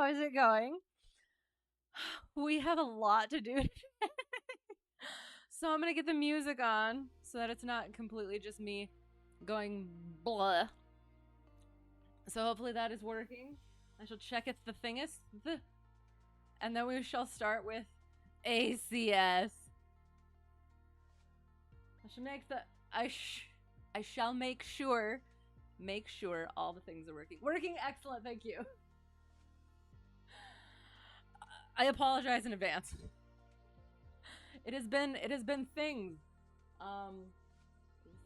How is it going? We have a lot to do today. So I'm going to get the music on so that it's not completely just me going blah. So hopefully that is working. I shall check if the thing is and then we shall start with ACS. I shall make sure all the things are working. Working excellent, thank you. I apologize in advance. It has been things.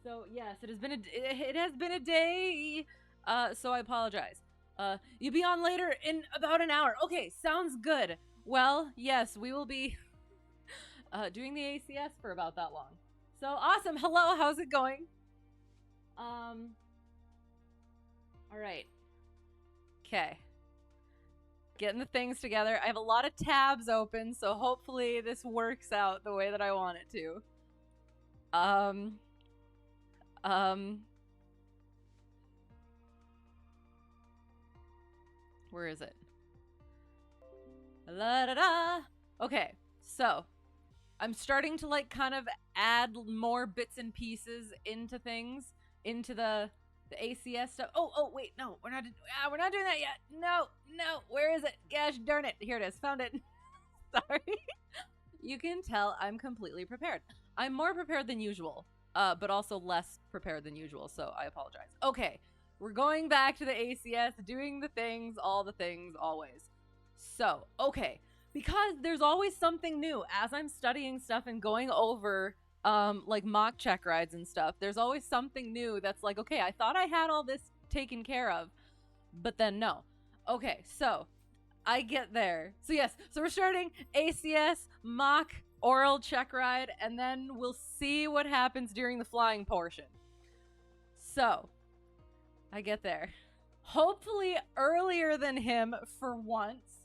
So yes, it has been a day. So I apologize. You'll be on later in about an hour. Okay, sounds good. Well, yes, we will be doing the ACS for about that long. So awesome. Hello, how's it going? All right. Okay. Getting the things together. I have a lot of tabs open, so hopefully this works out the way that I want it to. Where is it? La da da. Okay, so I'm starting to like kind of add more bits and pieces into things, into the ACS stuff. Oh, wait, no, we're not doing that yet. No, where is it? Gosh darn it. Here it is. Found it. Sorry. You can tell I'm completely prepared. I'm more prepared than usual, but also less prepared than usual, so I apologize. Okay, we're going back to the ACS, doing the things, all the things, always. So, okay, because there's always something new as I'm studying stuff and going over like mock check rides and stuff. There's always something new that's like, okay, I thought I had all this taken care of, but then no. Okay, so I get there. So yes, so we're starting ACS mock oral check ride, and then we'll see what happens during the flying portion. So I get there, hopefully earlier than him for once.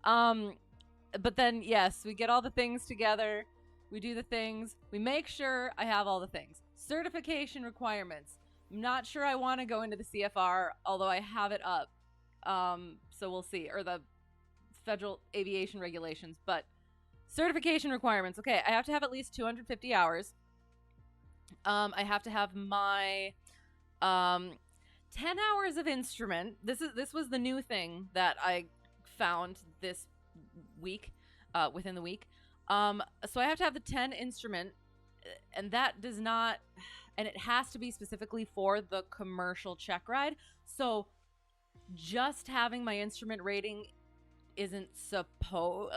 But then yes, we get all the things together. We do the things. We make sure I have all the things. Certification requirements. I'm not sure I want to go into the CFR, although I have it up. So we'll see. Or the federal aviation regulations. But certification requirements. Okay, I have to have at least 250 hours. I have to have my 10 hours of instrument. This was the new thing that I found this week, within the week. So I have to have the 10 instrument, and that does not, and it has to be specifically for the commercial check ride. So just having my instrument rating isn't supposed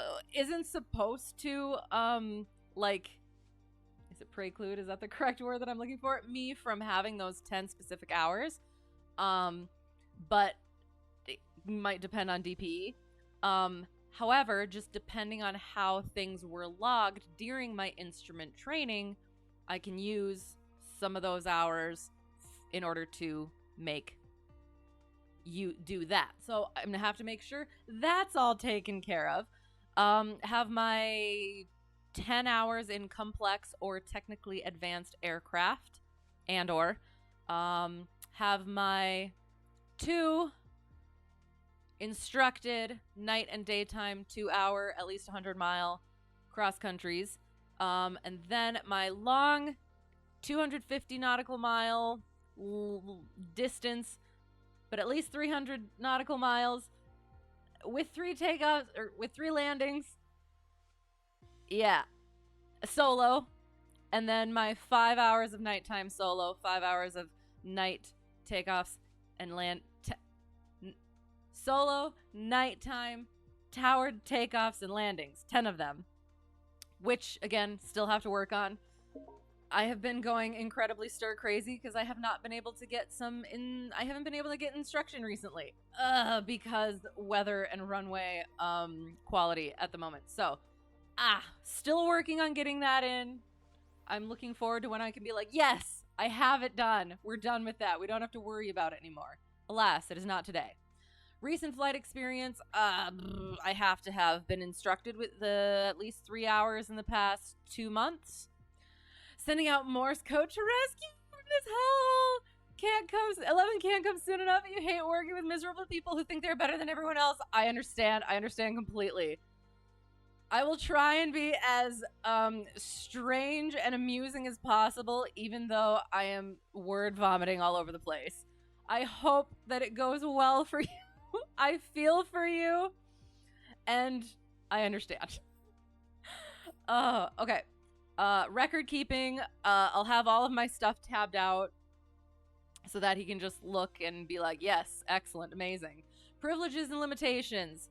to, like, is it preclude? Is that the correct word that I'm looking for? Me from having those 10 specific hours. But it might depend on DPE. However, just depending on how things were logged during my instrument training, I can use some of those hours in order to make you do that. So I'm going to have to make sure that's all taken care of. Have my 10 hours in complex or technically advanced aircraft, and or have my 2 instructed night and daytime 2-hour, at least 100-mile cross countries. And then my long 250 nautical mile distance, but at least 300 nautical miles with 3 takeoffs or with 3 landings. Yeah. Solo. And then my 5 hours of nighttime solo, 5 hours of night takeoffs and land. Solo, nighttime, towered takeoffs and landings. 10 of them. Which, again, still have to work on. I have been going incredibly stir crazy because I have not been able to get I haven't been able to get instruction recently. Because weather and runway quality at the moment. So, still working on getting that in. I'm looking forward to when I can be like, yes, I have it done. We're done with that. We don't have to worry about it anymore. Alas, it is not today. Recent flight experience, I have to have been instructed with at least 3 hours in the past 2 months. Sending out Morse code to rescue from this hellhole. 11 can't come soon enough. You hate working with miserable people who think they're better than everyone else. I understand completely. I will try and be as strange and amusing as possible, even though I am word vomiting all over the place. I hope that it goes well for you. I feel for you, and I understand. Okay. Record keeping. I'll have all of my stuff tabbed out so that he can just look and be like, yes, excellent, amazing. Privileges and limitations.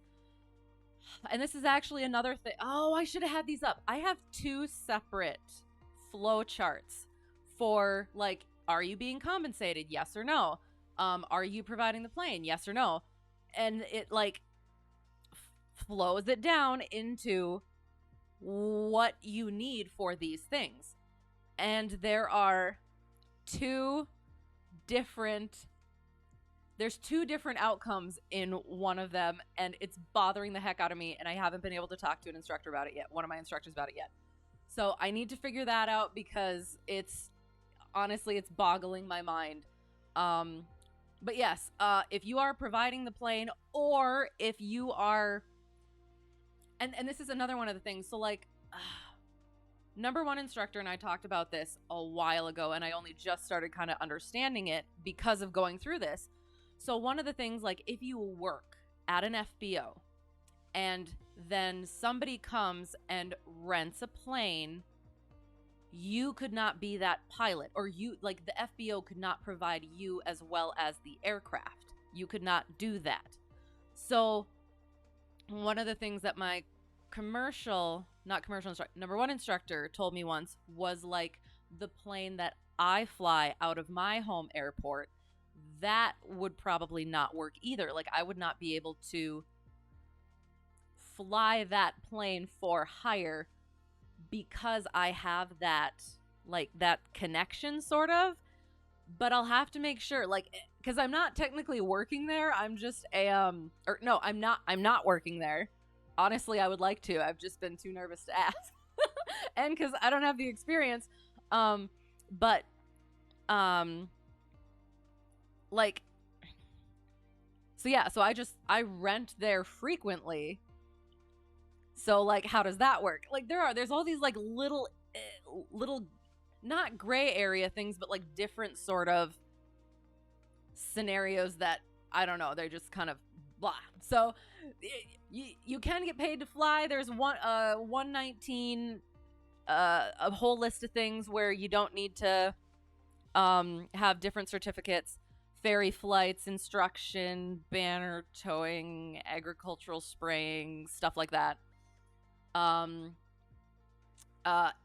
And this is actually another thing. Oh, I should have had these up. I have 2 separate flow charts for, like, are you being compensated? Yes or no? Are you providing the plane? Yes or no? And it, like, flows it down into what you need for these things. And there are 2 different outcomes in one of them, and it's bothering the heck out of me, and I haven't been able to talk to an instructor about it yet, one of my instructors about it yet. So I need to figure that out because it's boggling my mind. But yes, if you are providing the plane, or if you are, and this is another one of the things, so like, number one instructor and I talked about this a while ago, and I only just started kind of understanding it because of going through this. So one of the things, like, if you work at an FBO and then somebody comes and rents a plane, you could not be that pilot, or you, like, the FBO could not provide you as well as the aircraft. You could not do that. So one of the things that my number one instructor told me once was, like, the plane that I fly out of my home airport, that would probably not work either. Like, I would not be able to fly that plane for hire because I have that, like, that connection sort of. But I'll have to make sure, like, because I'm not technically working there. I'm just I'm not working there. Honestly, I would like to. I've just been too nervous to ask. And because I don't have the experience. Like, so yeah, so I rent there frequently. So, like, how does that work? Like, there's all these, like, little, not gray area things, but, like, different sort of scenarios that, I don't know, they're just kind of blah. So you can get paid to fly. There's 119, a whole list of things where you don't need to have different certificates. Ferry flights, instruction, banner towing, agricultural spraying, stuff like that.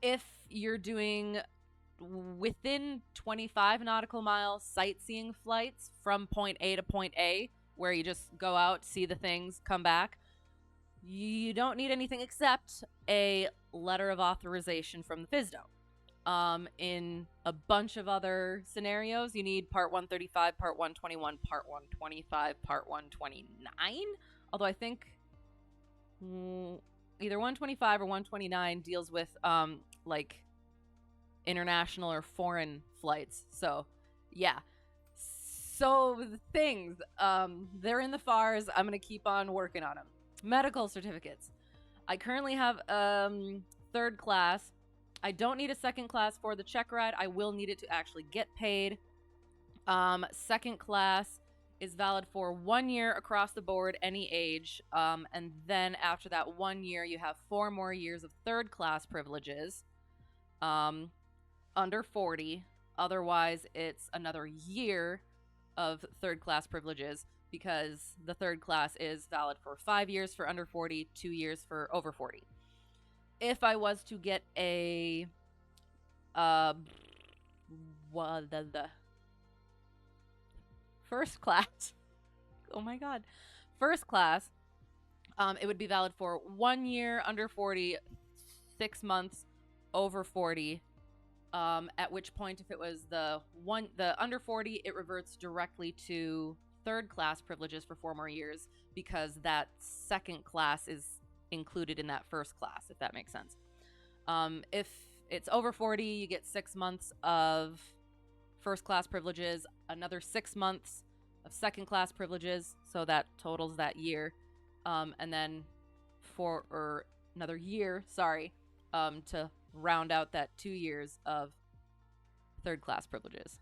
If you're doing within 25 nautical miles sightseeing flights from point A to point A, where you just go out, see the things, come back, you don't need anything except a letter of authorization from the FSDO. In a bunch of other scenarios, you need Part 135, Part 121, Part 125, Part 129. Although I think either 125 or 129 deals with like international or foreign flights. So yeah. So the things, they're in the FARs. I'm gonna keep on working on them. Medical certificates. I currently have 3rd class. I don't need a 2nd class for the Checkride. I will need it to actually get paid. 2nd class is valid for 1 year across the board, any age. And then after that 1 year, you have 4 more years of 3rd class privileges. Under 40. Otherwise, it's another year of 3rd class privileges, because the 3rd class is valid for 5 years for under 40, 2 years for over 40. If I was to get a the first class, oh my god, first class, it would be valid for 1 year under 40, 6 months over 40. At which point, if it was the under 40, it reverts directly to 3rd class privileges for 4 more years, because that 2nd class is included in that 1st class, if that makes sense. If it's over 40, you get 6 months of first class privileges, another 6 months of second class privileges, so that totals that year, and then another year, to round out that 2 years of third class privileges.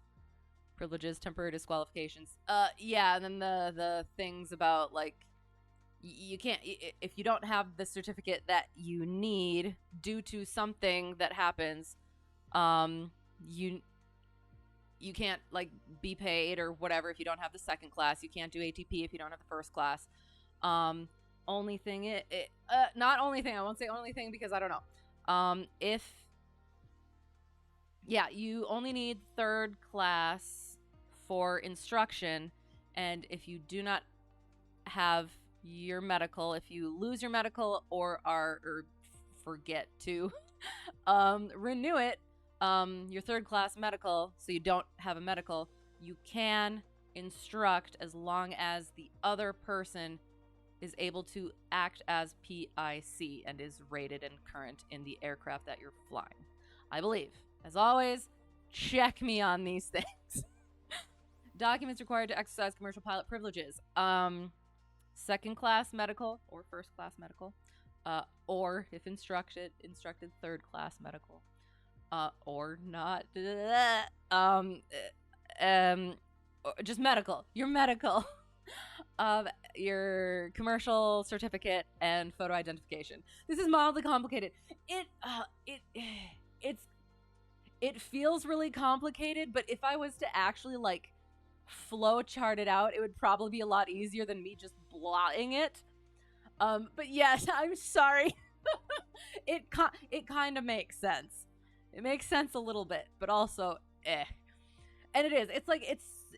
Temporary disqualifications. Yeah, and then the things about, like, you can't, if you don't have the certificate that you need due to something that happens, you can't, like, be paid or whatever if you don't have the second class. You can't do ATP if you don't have the first class. Only thing, not only thing, I won't say only thing because I don't know. You only need third class for instruction, and if you do not have your medical, if you lose your medical or forget to renew it, your third class medical, so you don't have a medical, you can instruct as long as the other person is able to act as PIC and is rated and current in the aircraft that you're flying, I believe. As always, check me on these things. Documents required to exercise commercial pilot privileges. Second class medical or first class medical, or if instructed, third class medical. Or not, just medical, your medical, your commercial certificate and photo identification. This is mildly complicated. It feels really complicated, but if I was to actually, like, flow chart it out, it would probably be a lot easier than me just blotting it. But yes, I'm sorry. It kind of makes sense. It makes sense a little bit, but also, And it is. It's like,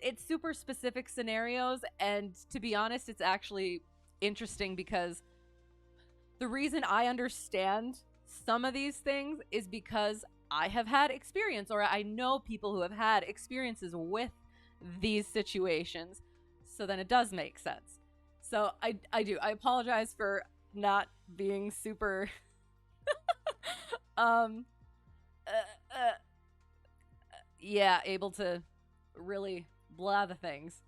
it's super specific scenarios, and to be honest, it's actually interesting because the reason I understand some of these things is because I have had experience, or I know people who have had experiences with these situations, so then it does make sense. So I do. I apologize for not being super able to really blah the things.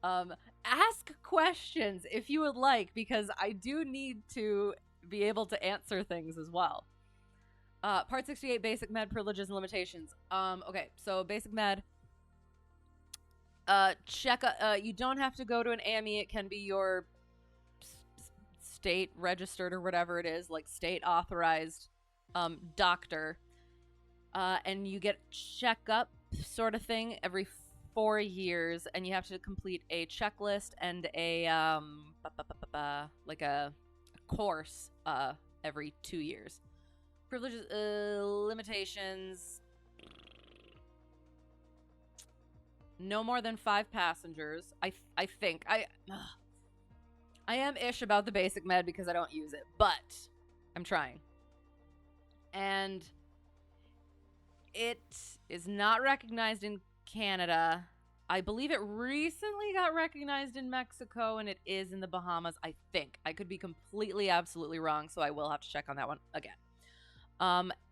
Ask questions if you would like, because I do need to be able to answer things as well. Part 68, basic med privileges and limitations. Okay, so basic med. You don't have to go to an AME. It can be your state registered or whatever it is, like state authorized doctor. And you get checkup sort of thing every 4 years, and you have to complete a checklist and a like a course every 2 years. Privileges, limitations. No more than 5 passengers. I think I am ish about the basic med because I don't use it, but I'm trying. And it is not recognized in Canada. I believe it recently got recognized in Mexico, and it is in the Bahamas, I think. I could be completely, absolutely wrong, so I will have to check on that one again.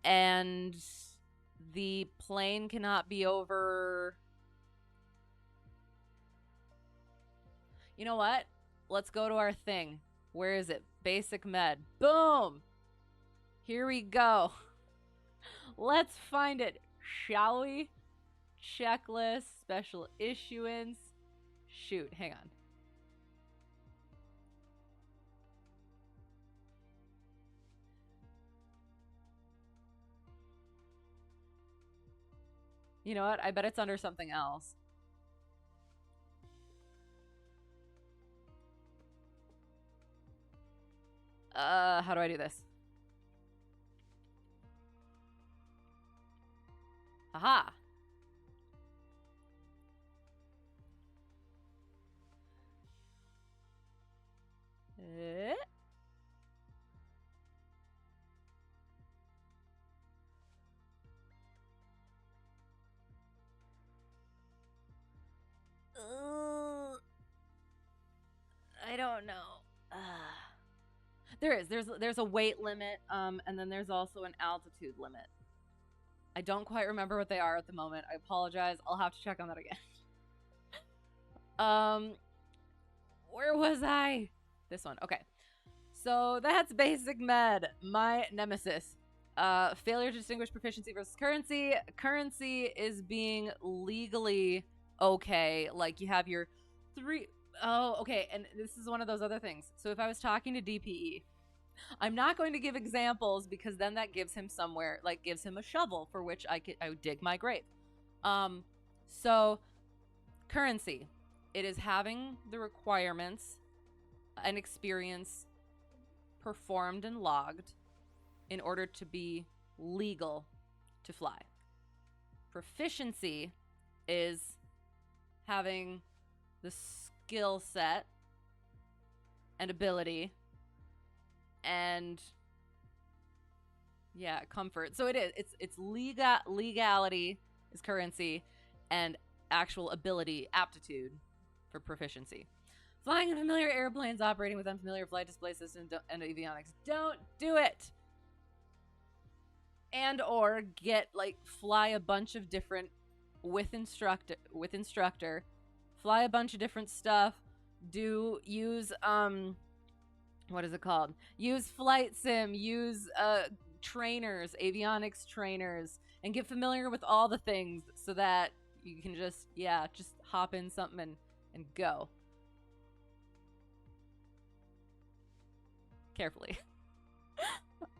And the plane cannot be over... You know what? Let's go to our thing. Where is it? Basic med. Boom! Here we go. Let's find it, shall we? Checklist, special issuance. Shoot, hang on. You know what? I bet it's under something else. How do I do this? Aha! I don't know. There's a weight limit, and then there's also an altitude limit. I don't quite remember what they are at the moment. I apologize. I'll have to check on that again. Where was I? This one. Okay. So that's basic med. My nemesis. Failure to distinguish proficiency versus currency. Currency is being legally okay. Like you have your 3. Oh, okay. And this is one of those other things. So if I was talking to DPE, I'm not going to give examples because then that gives him somewhere, like gives him a shovel for which I would dig my grave. So currency, it is having the requirements and experience performed and logged in order to be legal to fly. Proficiency is having the skill set and ability and comfort. So it's legality is currency and actual ability, aptitude for proficiency. Flying in familiar airplanes, operating with unfamiliar flight display systems and avionics. Don't do it. And or fly a bunch of different with instructor, fly a bunch of different stuff, use what is it called? Use flight sim, use trainers, avionics trainers, and get familiar with all the things so that you can just hop in something and go. Carefully.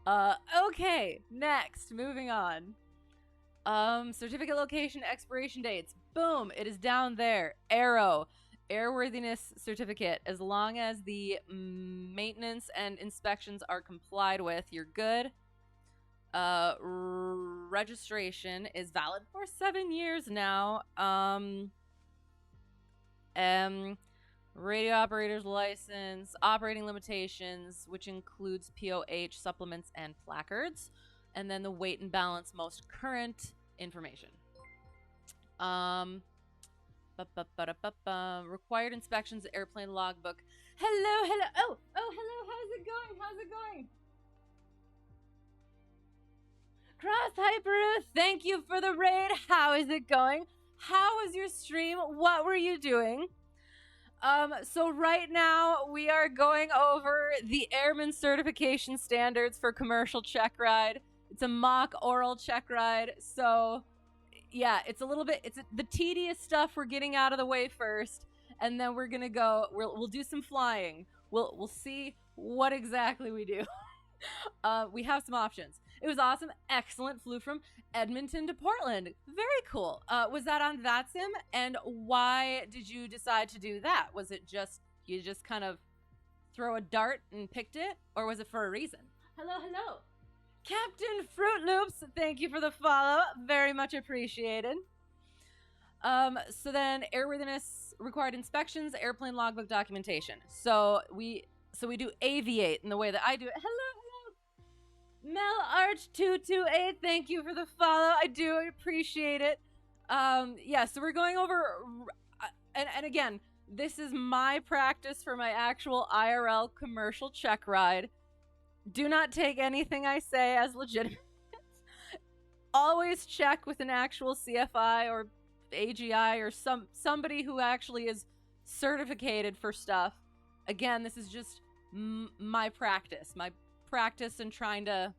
Okay, next, moving on. Certificate location, expiration dates. Boom, it is down there. Arrow. Airworthiness certificate. As long as the maintenance and inspections are complied with, you're good. Registration is valid for 7 years now. Radio operator's license, operating limitations, which includes POH, supplements, and placards. And then the weight and balance, most current information. Required inspections, airplane logbook. Hello. Oh, hello. How's it going? Cross Hyper, thank you for the raid. How is it going? How was your stream? What were you doing? So right now we are going over the Airman certification standards for commercial Checkride. It's a mock oral Checkride, so yeah, it's the tedious stuff we're getting out of the way first, and then we're gonna go. We'll do some flying. We'll see what exactly we do. We have some options. It was awesome, excellent. Flew from Edmonton to Portland. Very cool. Was that on VATSIM? And why did you decide to do that? Was it you just kind of throw a dart and picked it, or was it for a reason? Hello. Captain Fruit Loops, thank you for the follow. Very much appreciated. So then airworthiness required inspections, airplane logbook documentation. So we do aviate in the way that I do it. Hello. Mel Arch 228, thank you for the follow. I do appreciate it. So we're going over and again, this is my practice for my actual IRL commercial Checkride. Do not take anything I say as legitimate. Always check with an actual CFI or AGI or somebody who actually is certificated for stuff. Again, this is just my practice and trying to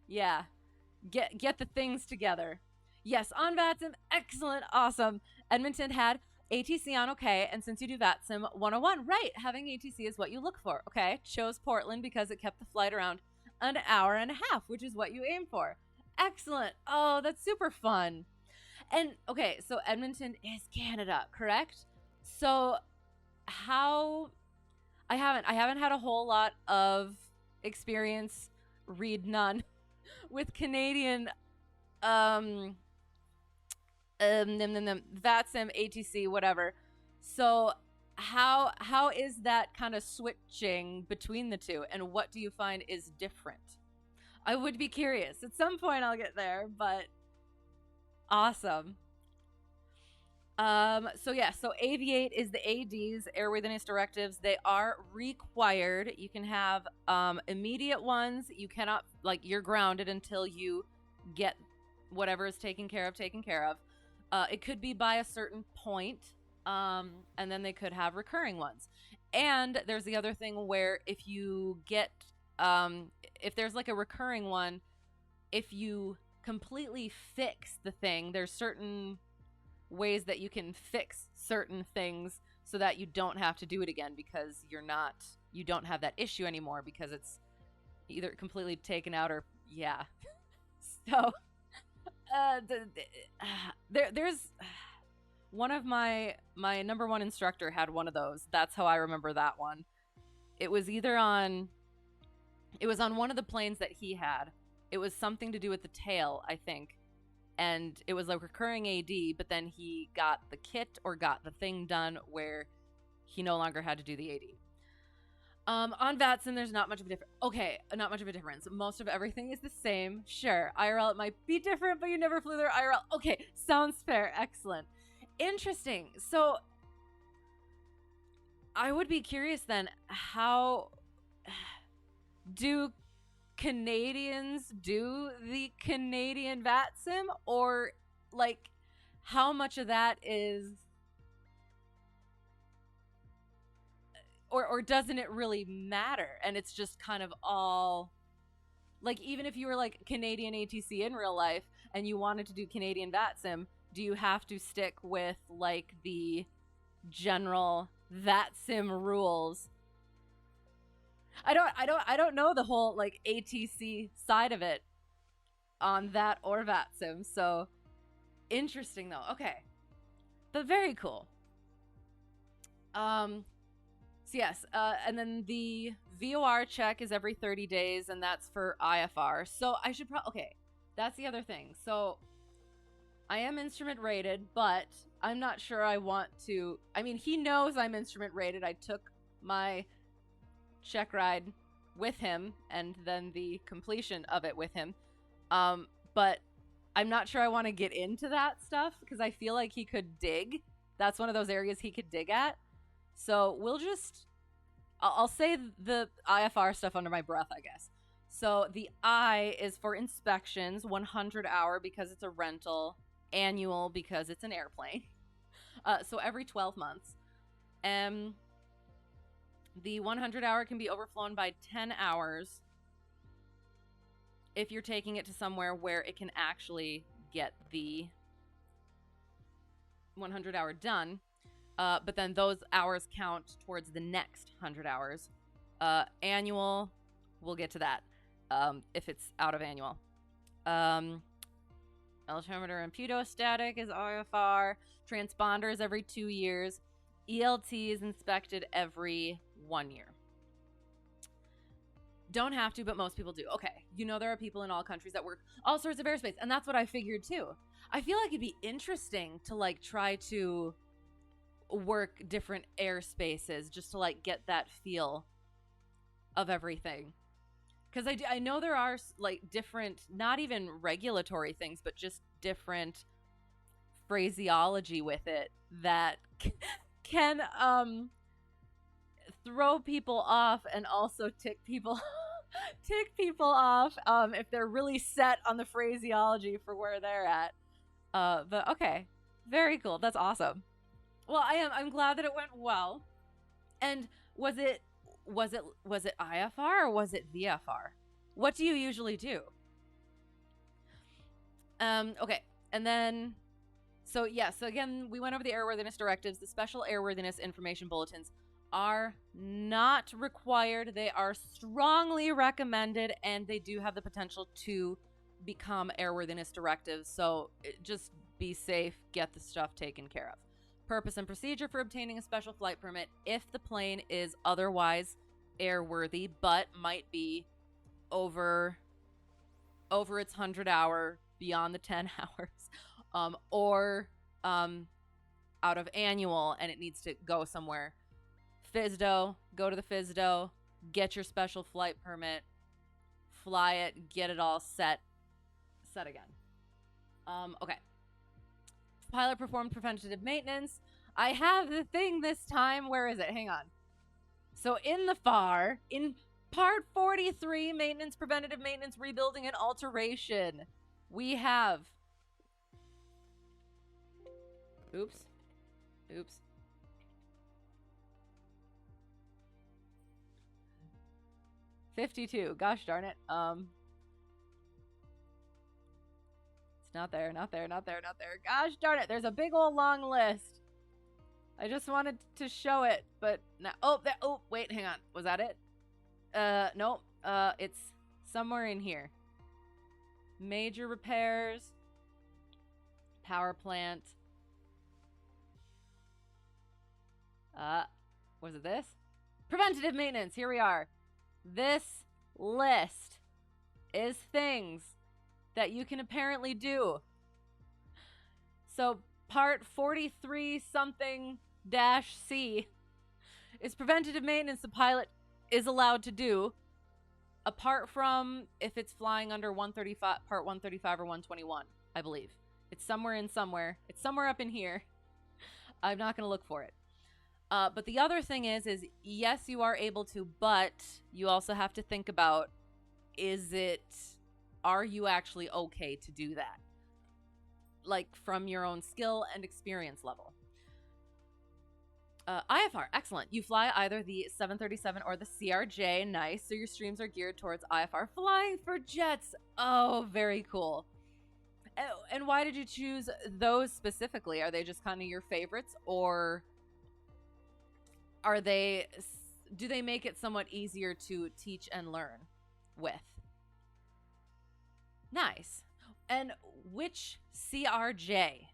get the things together. Yes, on VATSIM, excellent, awesome. Edmonton had ATC on okay, and since you do VATSIM 101, right, having ATC is what you look for, okay? Chose Portland because it kept the flight around an hour and a half, which is what you aim for. Excellent. Oh, that's super fun. And okay, so Edmonton is Canada, correct? So how I haven't had a whole lot of experience, read none, with Canadian VATSIM, ATC, whatever. So how is that kind of switching between the two, and what do you find is different? I would be curious. At some point I'll get there, but awesome. So Aviate is the AD's airworthiness directives. They are required. You can have immediate ones. You cannot, you're grounded until you get whatever is taken care of, taken care of. It could be by a certain point, and then they could have recurring ones. And there's the other thing where if you get, if there's like a recurring one, if you completely fix the thing, there's certain ways that you can fix certain things so that you don't have to do it again, because you don't have that issue anymore because it's either completely taken out or so there's one of my number one instructor had one of those. That's how I remember that one. It was on one of the planes that he had. It was something to do with the tail, I think. And it was like recurring AD, but then he got the kit or got the thing done where he no longer had to do the AD. On VATSIM, there's not much of a difference. Okay, not much of a difference. Most of everything is the same. Sure, IRL, it might be different, but you never flew there IRL. Okay, sounds fair. Excellent. Interesting. So, I would be curious then, how do Canadians do the Canadian VATSIM? Or, like, how much of that is... Or doesn't it really matter? And it's just kind of all... Like, even if you were, like, Canadian ATC in real life and you wanted to do Canadian VATSIM, do you have to stick with, like, the general VATSIM rules? I don't know the whole, like, ATC side of it on that or VATSIM. So, interesting, though. Okay. But very cool. So yes, and then the VOR check is every 30 days, and that's for IFR. So I should okay, that's the other thing. So I am instrument rated, but I'm not sure I want to. I mean, he knows I'm instrument rated. I took my Checkride with him, and then the completion of it with him. But I'm not sure I want to get into that stuff because I feel like he could dig. That's one of those areas he could dig at. So we'll just, I'll say the IFR stuff under my breath, I guess. So the I is for inspections, 100 hour because it's a rental, annual because it's an airplane. So every 12 months. The 100 hour can be overflown by 10 hours if you're taking it to somewhere where it can actually get the 100 hour done. But then those hours count towards the next 100 hours. Annual, we'll get to that if it's out of annual. Altimeter and pitot-static is IFR. Transponder is every 2 years. ELT is inspected every 1 year. Don't have to, but most people do. Okay, you know there are people in all countries that work all sorts of airspace, and that's what I figured too. I feel like it'd be interesting to like try to work different airspaces just to like get that feel of everything, because I know there are like different, not even regulatory things, but just different phraseology with it that can throw people off and also tick people off if they're really set on the phraseology for where they're at. But okay, very cool. That's awesome. Well, I'm glad that it went well. And was it IFR or was it VFR? What do you usually do? Okay. And then so again, we went over the airworthiness directives. The special airworthiness information bulletins are not required. They are strongly recommended, and they do have the potential to become airworthiness directives. So just be safe, get the stuff taken care of. Purpose and procedure for obtaining a special flight permit if the plane is otherwise airworthy but might be over its 100 hour, beyond the 10 hours, or out of annual and it needs to go somewhere. FSDO, go to the FSDO, get your special flight permit, fly it, get it all set again. Okay. Pilot performed preventative maintenance. I have the thing this time. Where is it? Hang on. So in the FAR, in part 43, maintenance, preventative maintenance, rebuilding, and alteration, we have Oops. Oops. $52. Gosh darn it. It's not there, not there, not there, not there. Gosh darn it. There's a big old long list. I just wanted to show it, but now. Oh, that. Oh, wait, hang on. Was that it? Nope. It's somewhere in here. Major repairs. Power plant. Was it this? Preventative maintenance. Here we are. This list is things that you can apparently do. So part 43 something dash C is preventative maintenance the pilot is allowed to do, apart from if it's flying under 135, part 135 or 121, I believe. It's somewhere in somewhere. It's somewhere up in here. I'm not going to look for it. But the other thing is yes, you are able to, but you also have to think about, are you actually okay to do that? Like from your own skill and experience level. IFR, excellent. You fly either the 737 or the CRJ, nice. So your streams are geared towards IFR. Flying for jets, oh, very cool. And why did you choose those specifically? Are they just kind of your favorites, or do they make it somewhat easier to teach and learn with? Nice. And which CRJ?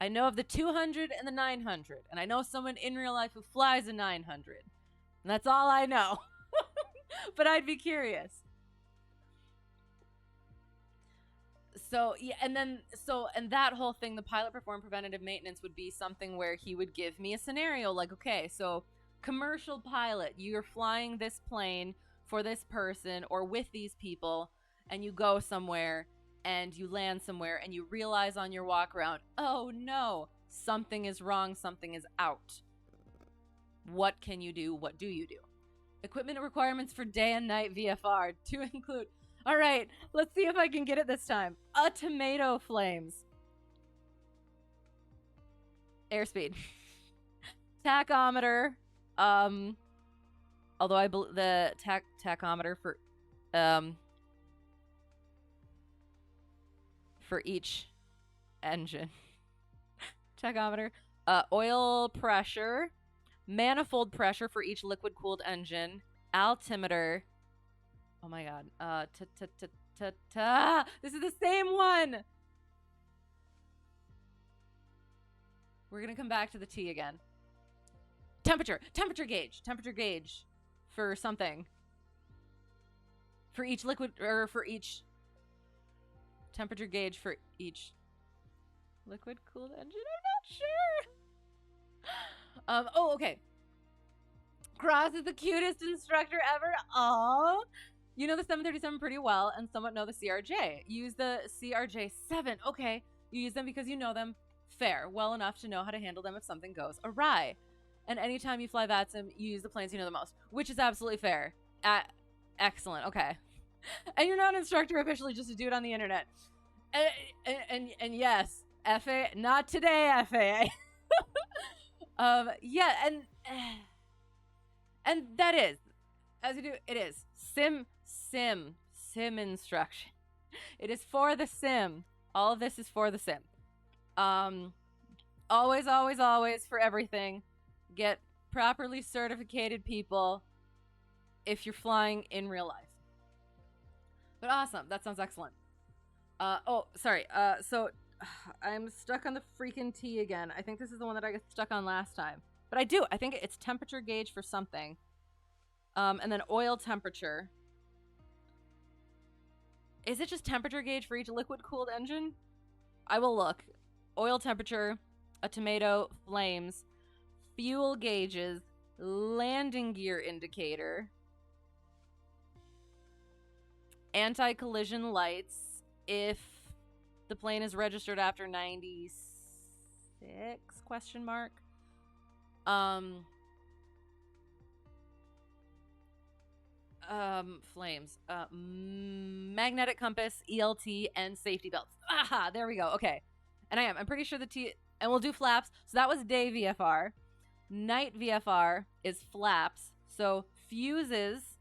I know of the 200 and the 900, and I know someone in real life who flies a 900, and that's all I know. But I'd be curious. So yeah, and that whole thing, the pilot perform preventative maintenance, would be something where he would give me a scenario like, okay, so commercial pilot, you're flying this plane for this person or with these people, and you go somewhere and you land somewhere and you realize on your walk around, oh no, something is wrong, something is out. What can you do? What do you do? Equipment requirements for day and night VFR to include, all right, let's see if I can get it this time. A tomato flames. Airspeed. Tachometer. Although I believe the tachometer for each engine. Tachometer. Oil pressure. Manifold pressure for each liquid-cooled engine. Altimeter. Oh my god. This is the same one! We're gonna come back to the T again. Temperature gauge for something. For each liquid, or for each temperature gauge for each liquid cooled engine. I'm not sure. Oh, okay. Cross is the cutest instructor ever. Oh, you know the 737 pretty well and somewhat know the CRJ. Use the CRJ-7. Okay, you use them because you know them fair, well enough to know how to handle them if something goes awry. And anytime you fly VATSIM, you use the planes you know the most, which is absolutely fair. Excellent. Okay. And you're not an instructor officially, just a dude on the internet. And yes, FAA, not today, FAA. Yeah, and that is, as you do, it is sim instruction. It is for the sim. All of this is for the sim. Always for everything. Get properly certificated people if you're flying in real life. But awesome. That sounds excellent. Oh, sorry. So I'm stuck on the freaking T again. I think this is the one that I got stuck on last time. But I do. I think it's temperature gauge for something. And then oil temperature. Is it just temperature gauge for each liquid-cooled engine? I will look. Oil temperature, a tomato, flames, fuel gauges, landing gear indicator, anti-collision lights if the plane is registered after 96 question mark. Flames, magnetic compass, ELT, and safety belts. Aha, there we go. Okay. And I'm pretty sure the T And we'll do flaps. So that was day VFR. Night VFR is flaps. So fuses,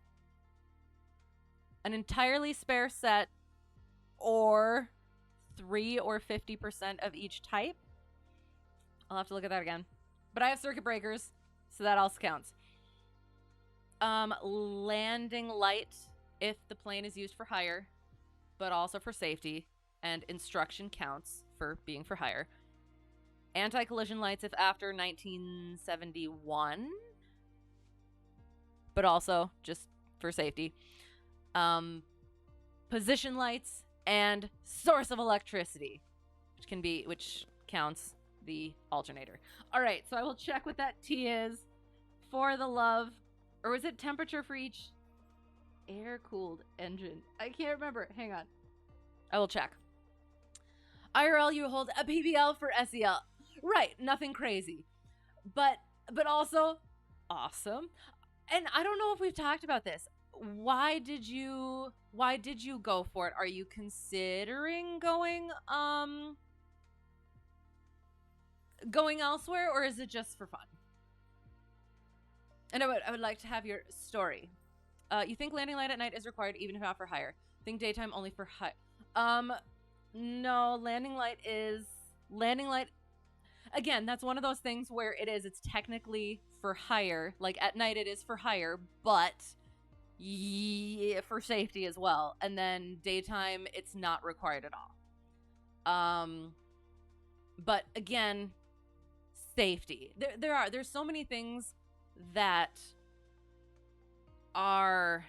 an entirely spare set, or 3 or 50% of each type. I'll have to look at that again. But I have circuit breakers, so that also counts. Landing light if the plane is used for hire, but also for safety, and instruction counts for being for hire. Anti-collision lights if after 1971, but also just for safety. Position lights and source of electricity, which counts the alternator. All right, so I will check what that T is for the love, or is it temperature for each air-cooled engine? I can't remember. Hang on. I will check. IRL, you hold a PBL for SEL. Right, nothing crazy. But also awesome. And I don't know if we've talked about this. Why did you go for it? Are you considering going elsewhere, or is it just for fun? And I would like to have your story. You think landing light at night is required even if not for hire? Think daytime only for hire. No, landing light. Again, that's one of those things where it's technically for hire. Like at night it is for hire, but for safety as well. And then daytime it's not required at all. But again, safety. There's so many things that are,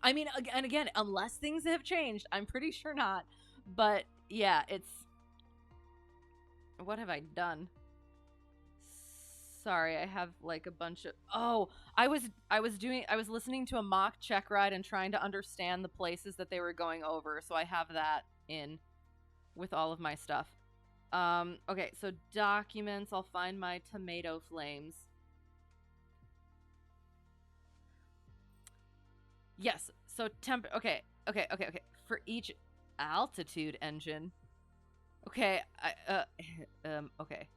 I mean, again, unless things have changed, I'm pretty sure not. But yeah, what have I done? Sorry, I have like a bunch of, I was listening to a mock Checkride and trying to understand the places that they were going over. So I have that in with all of my stuff. Okay, so documents, I'll find my tomato flames. Yes, so okay. For each altitude engine. Okay, okay.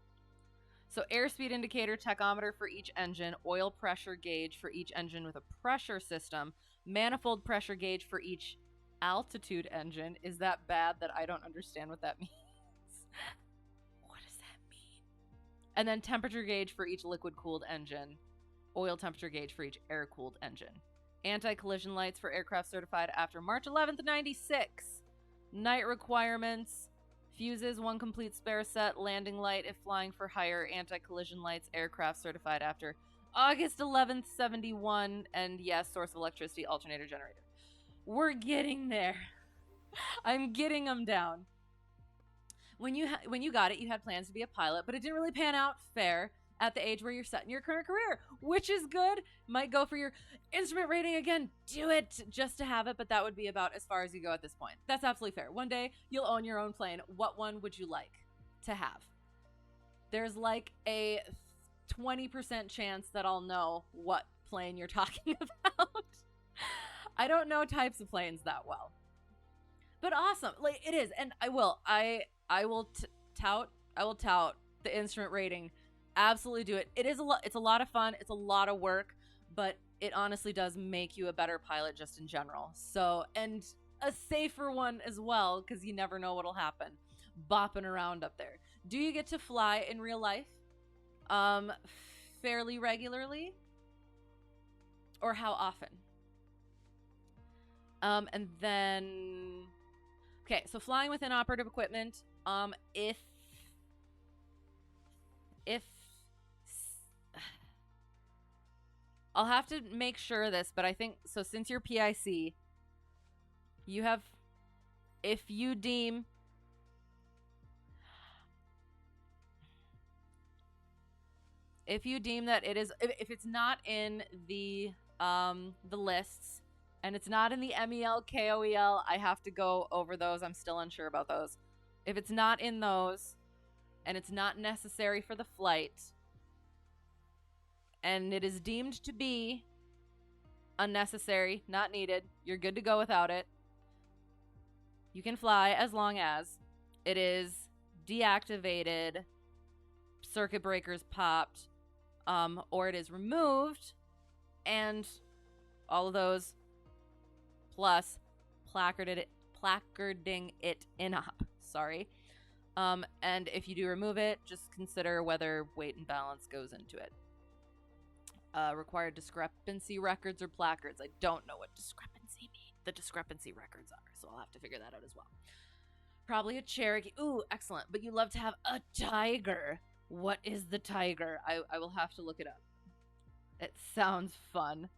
So airspeed indicator, tachometer for each engine, oil pressure gauge for each engine with a pressure system, manifold pressure gauge for each altitude engine. Is that bad that I don't understand what that means? What does that mean? And then temperature gauge for each liquid-cooled engine, oil temperature gauge for each air-cooled engine. Anti-collision lights for aircraft certified after March 11th, 96. Night requirements. Fuses, 1 complete spare set. Landing light if flying for hire. Anti-collision lights, aircraft certified after August 11th, 71. And yes, source of electricity, alternator generator. We're getting there. I'm getting them down. When you got it, you had plans to be a pilot, but it didn't really pan out fair at the age where you're set in your current career, which is good. Might go for your instrument rating again. Do it just to have it, but that would be about as far as you go at this point. That's absolutely fair. One day you'll own your own plane. What one would you like to have? There's like a 20% chance that I'll know what plane you're talking about. I don't know types of planes that well, but awesome. Like it is. And I will tout the instrument rating. Absolutely do it. It is it's a lot of fun. It's a lot of work, but it honestly does make you a better pilot just in general. So, and a safer one as well, because you never know what'll happen bopping around up there. Do you get to fly in real life? Fairly regularly? Or how often? And then, okay, so flying with inoperative equipment, if I'll have to make sure of this, but I think so. Since you're PIC, you have, if you deem that it is, if it's not in the lists and it's not in the MEL, KOEL, I have to go over those. I'm still unsure about those. If it's not in those and it's not necessary for the flight, and it is deemed to be unnecessary, not needed, you're good to go without it. You can fly as long as it is deactivated, circuit breakers popped, or it is removed, and all of those plus placarding it in up. Sorry. And if you do remove it, just consider whether weight and balance goes into it. Required discrepancy records or placards. I don't know what discrepancy means. The discrepancy records are, so I'll have to figure that out as well. Probably a Cherokee. Ooh, excellent. But you love to have a tiger. What is the tiger? I will have to look it up. It sounds fun.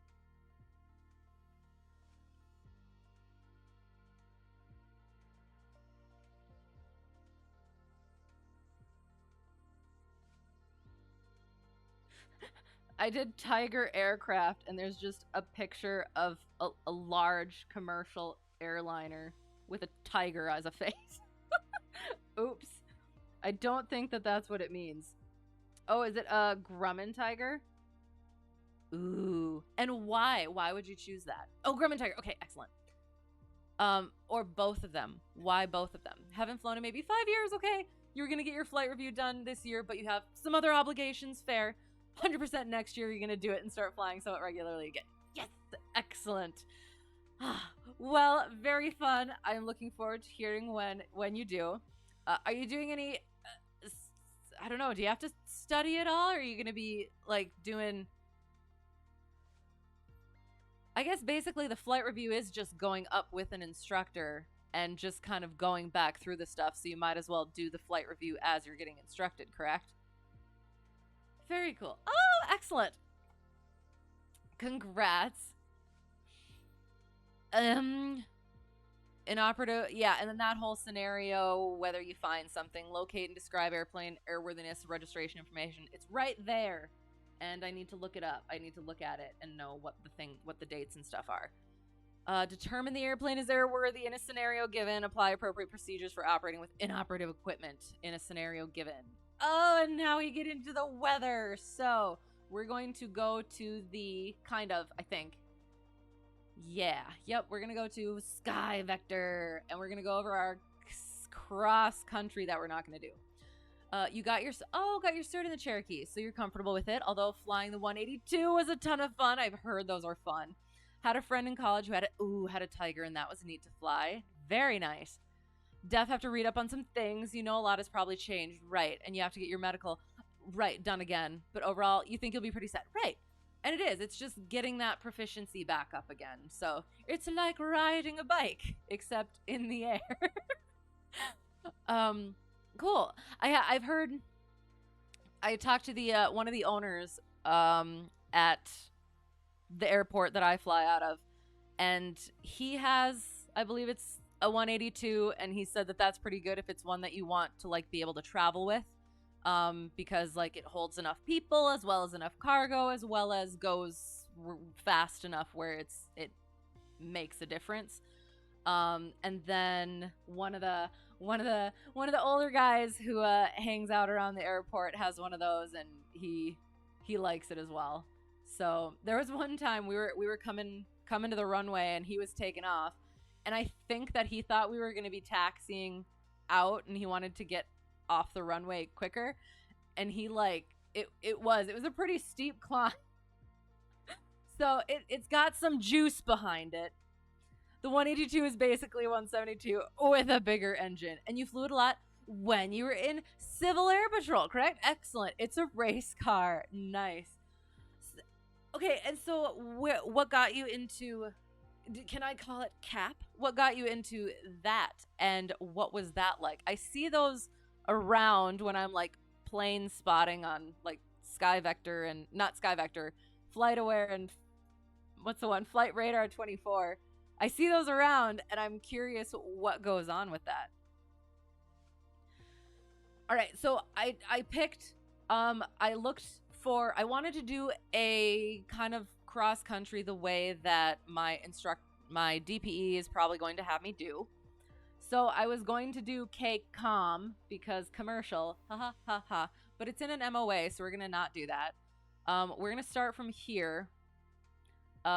I did tiger aircraft, and there's just a picture of a large commercial airliner with a tiger as a face. Oops. I don't think that that's what it means. Oh, is it a Grumman tiger? Ooh. And why? Why would you choose that? Oh, Grumman tiger. Okay, excellent. Or both of them. Why both of them? Haven't flown in maybe 5 years, okay? You're gonna get your flight review done this year, but you have some other obligations, fair. 100% next year you're gonna do it and start flying somewhat regularly again. Yes! Excellent. Well, very fun. I'm looking forward to hearing when you do. Are you doing any, I don't know, do you have to study at all? Or are you gonna be, like, doing... I guess basically the flight review is just going up with an instructor and just kind of going back through the stuff, so you might as well do the flight review as you're getting instructed, correct? Very cool. Oh, excellent. Congrats. Inoperative, yeah, and then that whole scenario, whether you find something, locate and describe airplane airworthiness, registration information, it's right there. And I need to look it up. I need to look at it and know what the dates and stuff are. Determine the airplane is airworthy in a scenario given. Apply appropriate procedures for operating with inoperative equipment in a scenario given. Oh, and now we get into the weather. So we're going to go to the kind of, I think. Yeah. Yep. We're going to go to SkyVector, and we're going to go over our cross country that we're not going to do. You got your cert in the Cherokee, so you're comfortable with it. Although flying the 182 was a ton of fun. I've heard those are fun. Had a friend in college who had a tiger, and that was neat to fly. Very nice. Def have to read up on some things. You know, a lot has probably changed, right? And you have to get your medical done again. But overall, you think you'll be pretty set, right? And it is. It's just getting that proficiency back up again. So it's like riding a bike, except in the air. Cool. I've heard. I talked to the one of the owners at the airport that I fly out of, and he has, I believe it's a 182, and he said that that's pretty good if it's one that you want to like be able to travel with, because like it holds enough people as well as enough cargo as well as goes fast enough where it makes a difference. And then one of the older guys who hangs out around the airport has one of those, and he likes it as well. So there was one time we were coming to the runway, and he was taking off, and I think that he thought we were going to be taxiing out, and he wanted to get off the runway quicker, and he it was a pretty steep climb. So it's got some juice behind it. The 182 is basically a 172 with a bigger engine. And you flew it a lot when you were in Civil Air Patrol, correct? Excellent. It's a race car. Nice. Okay, and so what got you into, can I call it CAP? What got you into that, and what was that like? I see those around when I'm like plane spotting on like SkyVector and, not SkyVector, FlightAware and what's the one? Flight Radar 24. I see those around, and I'm curious what goes on with that. All right, so I picked, I wanted to do a kind of cross country the way that my DPE is probably going to have me do. So I was going to do KCOM because commercial, but it's in an MOA, so we're going to not do that. We're going to start from here,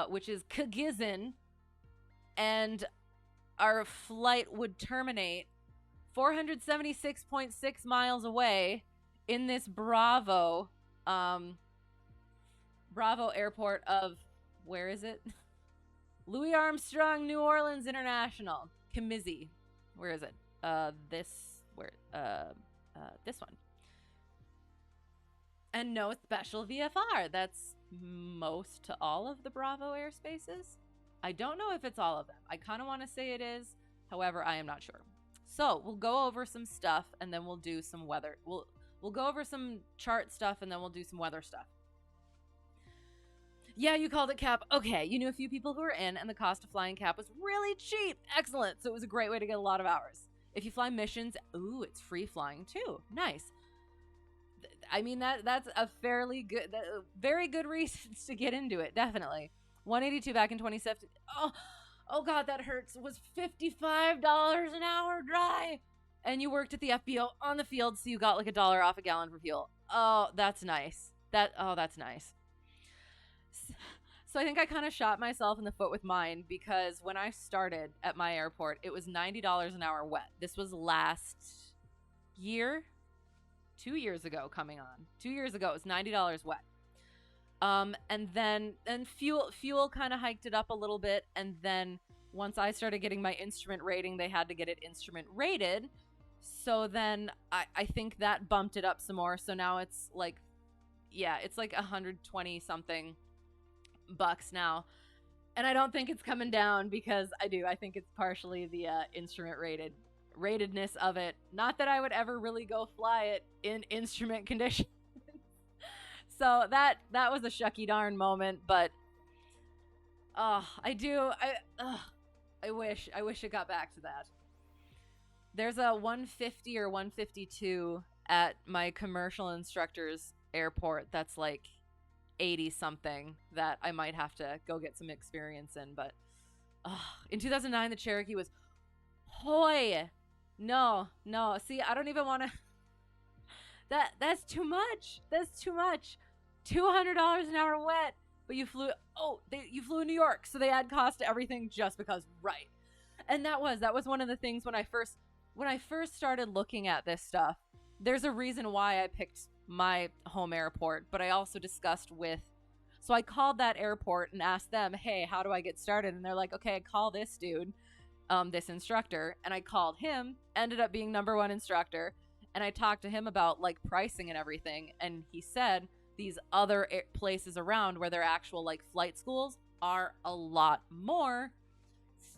which is KGZN. And our flight would terminate 476.6 miles away in this Bravo airport of, where is it? Louis Armstrong New Orleans International. KMSY. Where is it? This one. And no special VFR. That's most to all of the Bravo airspaces. I don't know if it's all of them. I kind of want to say it is. However, I am not sure. So we'll go over some stuff and then we'll do some weather. We'll go over some chart stuff and then we'll do some weather stuff. Yeah, you called it Cap. Okay, you knew a few people who were in, and the cost of flying Cap was really cheap. Excellent. So it was a great way to get a lot of hours. If you fly missions, ooh, it's free flying too. Nice. I mean, that's a fairly good, very good reasons to get into it. Definitely. 182 back in 2017. Oh God, that hurts. It was $55 an hour dry. And you worked at the FBO on the field, so you got like $1 off a gallon for fuel. Oh, that's nice. That's nice. So I think I kind of shot myself in the foot with mine, because when I started at my airport, it was $90 an hour wet. This was last year, 2 years ago coming on. 2 years ago, it was $90 wet. And then fuel kind of hiked it up a little bit. And then once I started getting my instrument rating, they had to get it instrument rated. So then I think that bumped it up some more. So now it's like, yeah, it's like 120 something bucks now. And I don't think it's coming down, because I think it's partially the instrument ratedness of it. Not that I would ever really go fly it in instrument conditions. So that was a shucky darn moment, but I wish it got back to that. There's a 150 or 152 at my commercial instructor's airport that's like 80 something that I might have to go get some experience in. But in 2009, the Cherokee was hoy. No. See, I don't even want to. That's too much. That's too much. $200 an hour wet, but you flew. You flew in New York, so they add cost to everything just because, right? And that was one of the things when I first started looking at this stuff. There's a reason why I picked my home airport, but I also discussed so I called that airport and asked them, hey, how do I get started? And they're like, okay, call this dude, this instructor. And I called him, ended up being #1 instructor. And I talked to him about like pricing and everything. And he said these other places around where they're actual like flight schools are a lot more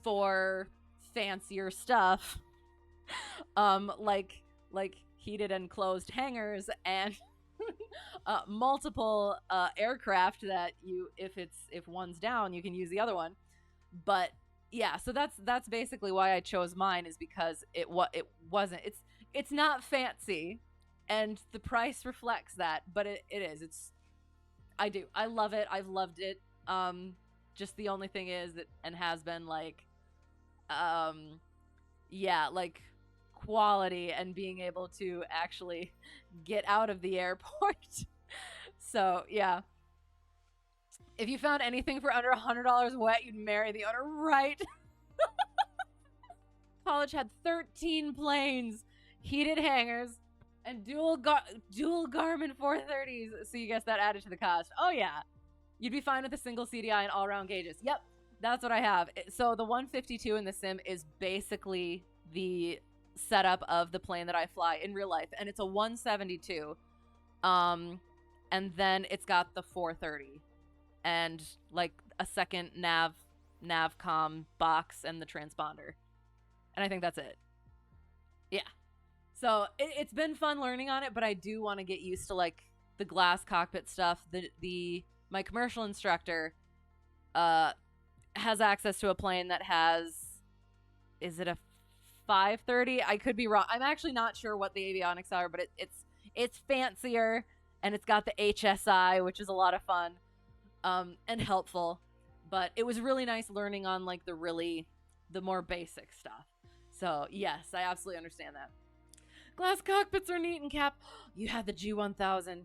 for fancier stuff. Like heated and closed hangars and multiple aircraft that if one's down, you can use the other one. But yeah, so that's basically why I chose mine, is because it's not fancy, and the price reflects that, but it is. I love it. I've loved it. Just the only thing is that, and has been like, like quality and being able to actually get out of the airport. So yeah. If you found anything for under $100 wet, you'd marry the owner, right? College had 13 planes, heated hangars, and dual Garmin 430s. So you guess that added to the cost. Oh yeah. You'd be fine with a single CDI and all-around gauges. Yep, that's what I have. So the 152 in the sim is basically the setup of the plane that I fly in real life, and it's a 172. And then it's got the 430 and like a second navcom box and the transponder. And I think that's it. Yeah. So it's been fun learning on it, but I do want to get used to like the glass cockpit stuff. My commercial instructor has access to a plane that has, is it a 530? I could be wrong. I'm actually not sure what the avionics are, but it's fancier, and it's got the HSI, which is a lot of fun and helpful. But it was really nice learning on like the more basic stuff. So yes, I absolutely understand that. Glass cockpits are neat and Cap. You had the G1000.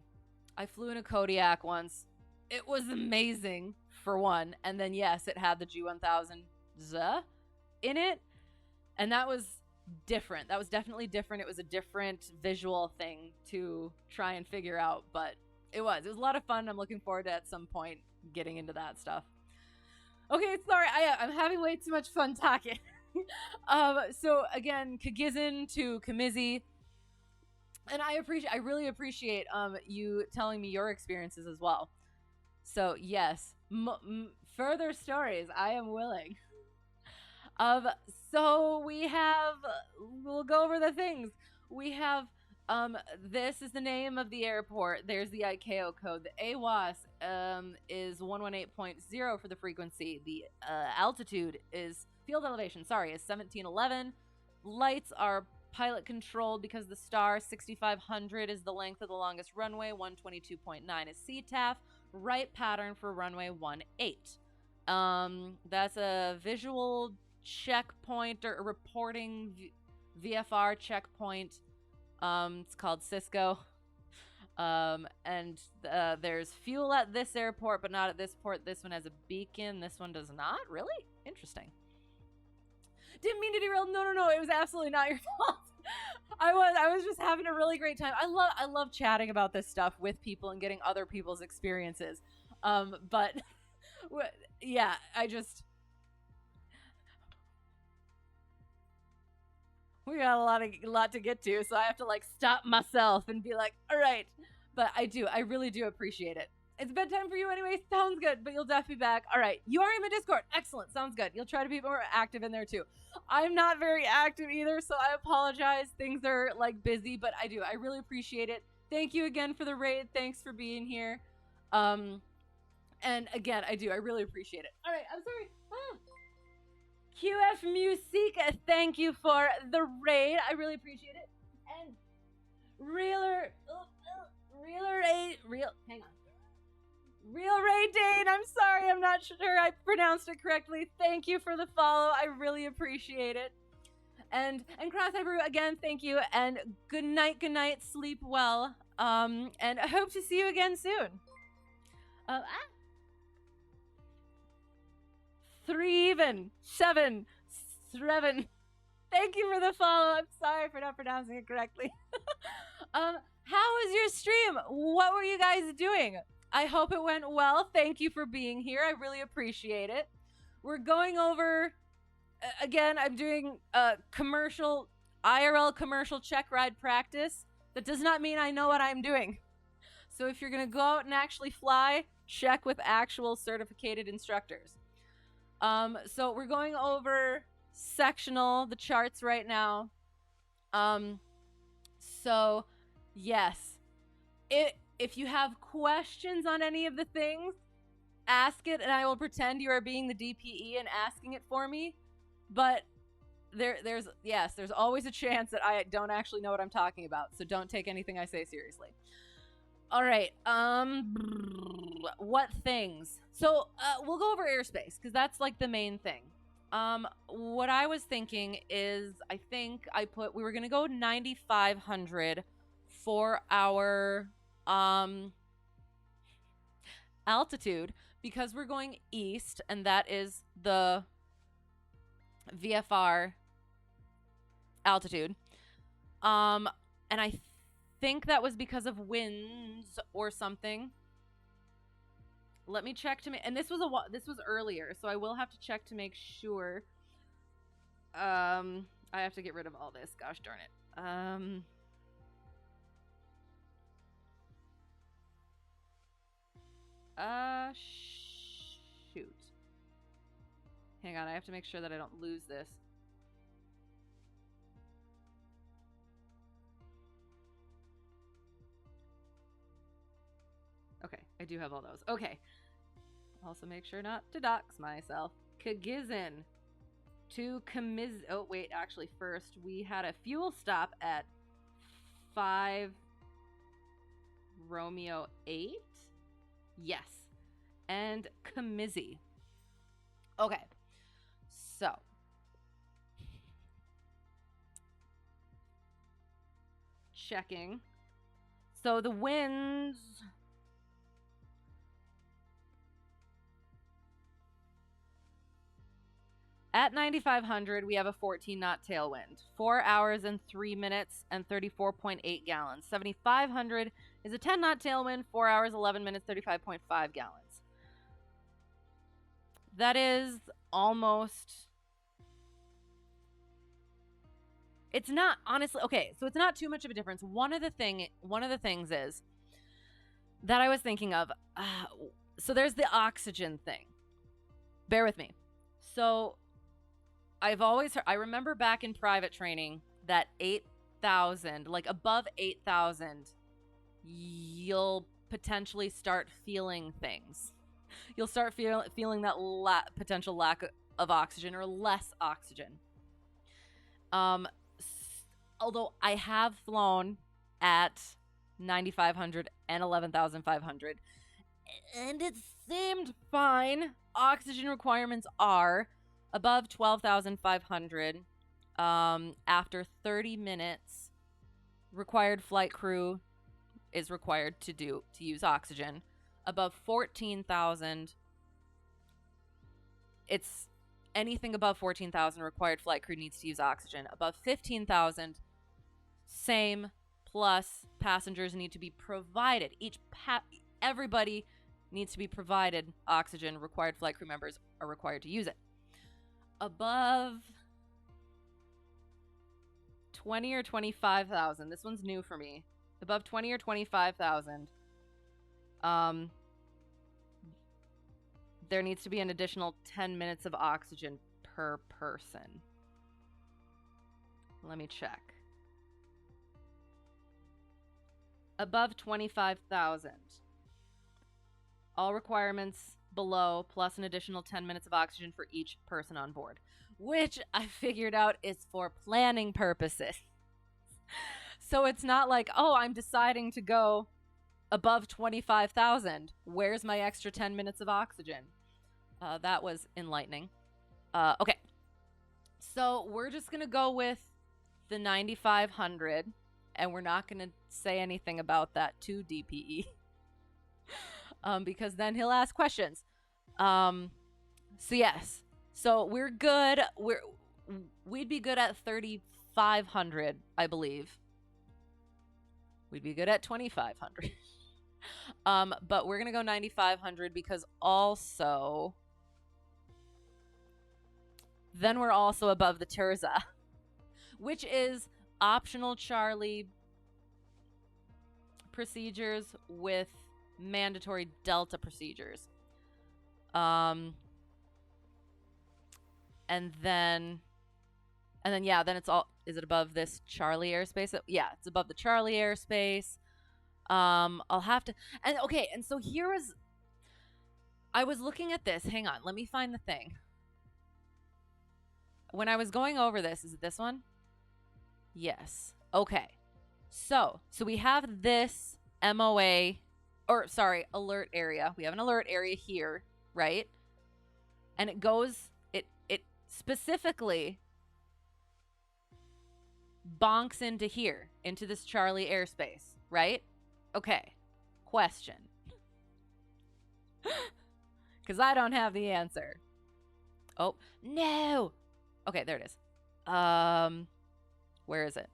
I flew in a Kodiak once. It was amazing, for one. And then yes, it had the G1000 in it. And that was different. That was definitely different. It was a different visual thing to try and figure out, but it was a lot of fun. I'm looking forward to at some point getting into that stuff. Okay, sorry, I'm having way too much fun talking. So again, KGZN to KMSY, and I really appreciate you telling me your experiences as well. So yes, further stories, I am willing. So we'll go over the things. We have, this is the name of the airport. There's the ICAO code. The AWAS, is 118.0 for the frequency. The, altitude is, field elevation, is 1711. Lights are pilot controlled because the star 6500 is the length of the longest runway. 122.9 is CTAF. Right pattern for runway 18. That's a visual checkpoint or a reporting VFR checkpoint. It's called Cisco. And there's fuel at this airport, but not at this port. This one has a beacon. This one does not. Really? Interesting. Didn't mean to derail. No. It was absolutely not your fault. I was just having a really great time. I love chatting about this stuff with people and getting other people's experiences. But yeah, we got a lot to get to, so I have to like stop myself and be like, all right. But I really do appreciate it. It's bedtime for you anyway. Sounds good, but you'll definitely be back. All right, you are in my Discord. Excellent, sounds good. You'll try to be more active in there too. I'm not very active either, so I apologize. Things are like busy, but I really appreciate it. Thank you again for the raid. Thanks for being here. And again, I really appreciate it. All right, I'm sorry. QF Musica, thank you for the raid. I really appreciate it. And hang on. Real Ray Dane, I'm sorry, I'm not sure I pronounced it correctly. Thank you for the follow. I really appreciate it. And Cross Hyper, again, thank you. And good night, sleep well. And I hope to see you again soon. 7. Thank you for the follow. I'm sorry for not pronouncing it correctly. How was your stream? What were you guys doing? I hope it went well. Thank you for being here. I really appreciate it. We're going over, again, I'm doing IRL commercial check ride practice. That does not mean I know what I'm doing. So if you're going to go out and actually fly, check with actual certificated instructors. So we're going over sectional, the charts right now. So yes, if you have questions on any of the things, ask it and I will pretend you are being the DPE and asking it for me. But there's always a chance that I don't actually know what I'm talking about. So don't take anything I say seriously. All right. What things? So we'll go over airspace because that's like the main thing. What I was thinking is we were going to go 9,500 for our altitude because we're going east and that is the VFR altitude. And I think that was because of winds or something. Let me check and this was earlier, so I will have to check to make sure. I have to get rid of all this. Gosh darn it. Shoot. Hang on, I have to make sure that I don't lose this. Okay, I do have all those. Okay. Also make sure not to dox myself. KGZN to KMSY. Oh, wait, actually, first we had a fuel stop at 5 Romeo 8. Yes. And KMSY. Okay. So. Checking. So the winds. At 9,500, we have a 14 knot tailwind, 4 hours and 3 minutes and 34.8 gallons. 7,500 is a 10 knot tailwind, 4 hours, 11 minutes, 35.5 gallons. That is almost, it's not, honestly, okay, so it's not too much of a difference. One of the things is that I was thinking of, so there's the oxygen thing. Bear with me. So I've always heard, I remember back in private training that 8,000, like above 8,000, you'll potentially start feeling things. You'll start feeling that potential lack of oxygen or less oxygen. Although I have flown at 9,500 and 11,500, and it seemed fine. Oxygen requirements are above 12,500. After 30 minutes, required flight crew is required to use oxygen. Above 14,000, it's anything above 14,000 required flight crew needs to use oxygen. Above 15,000, same, plus passengers need to be provided. Everybody needs to be provided oxygen. Required flight crew members are required to use it. Above 20 or 25,000, this one's new for me. Above 20 or 25,000, there needs to be an additional 10 minutes of oxygen per person. Let me check. Above 25,000, all requirements below, plus an additional 10 minutes of oxygen for each person on board, which I figured out is for planning purposes. So it's not like, oh, I'm deciding to go above 25,000. Where's my extra 10 minutes of oxygen? That was enlightening. Okay. So we're just going to go with the 9,500, and we're not going to say anything about that to DPE. Because then he'll ask questions. So yes. So we're good. We'd be good at 3,500, I believe. We'd be good at 2,500. But we're going to go 9,500 because also then we're also above the Terza, which is optional Charlie procedures with mandatory Delta procedures. And then it's all, is it above this Charlie airspace? Yeah, it's above the Charlie airspace. I'll have to, and okay, and so I was looking at this. Hang on, let me find the thing. When I was going over this, is it this one? Yes. Okay. So we have this alert area. We have an alert area here, right? And it specifically bonks into here, into this Charlie airspace, right? Okay. Question. Because I don't have the answer. Oh, no. Okay, there it is. Where is it?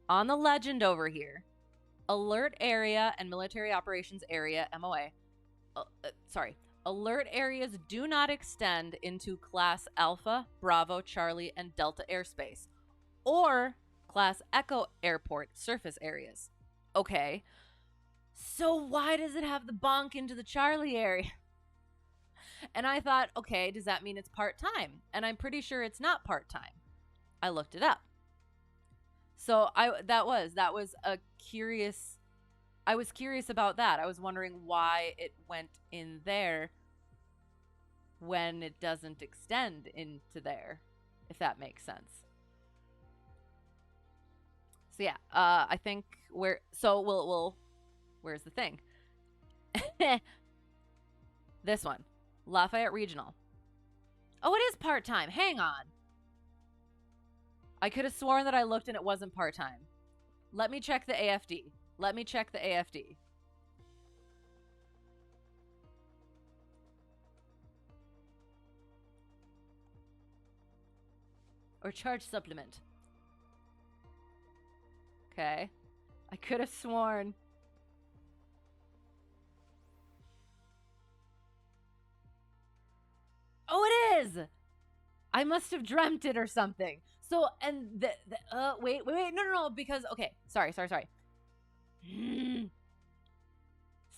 On the legend over here, alert area and military operations area, MOA. Alert areas do not extend into Class Alpha, Bravo, Charlie, and Delta airspace, or Class Echo airport surface areas. Okay. So why does it have the bonk into the Charlie area? And I thought, okay, does that mean it's part-time? And I'm pretty sure it's not part-time. I looked it up. So that was a curious, I was curious about that. I was wondering why it went in there when it doesn't extend into there, if that makes sense. So yeah, I think where's the thing? This one, Lafayette Regional. Oh, it is part-time. Hang on. I could have sworn that I looked and it wasn't part-time. Let me check the AFD. Or charge supplement. Okay. I could have sworn. Oh, it is! I must have dreamt it or something. So, and wait, no, because, okay, sorry. So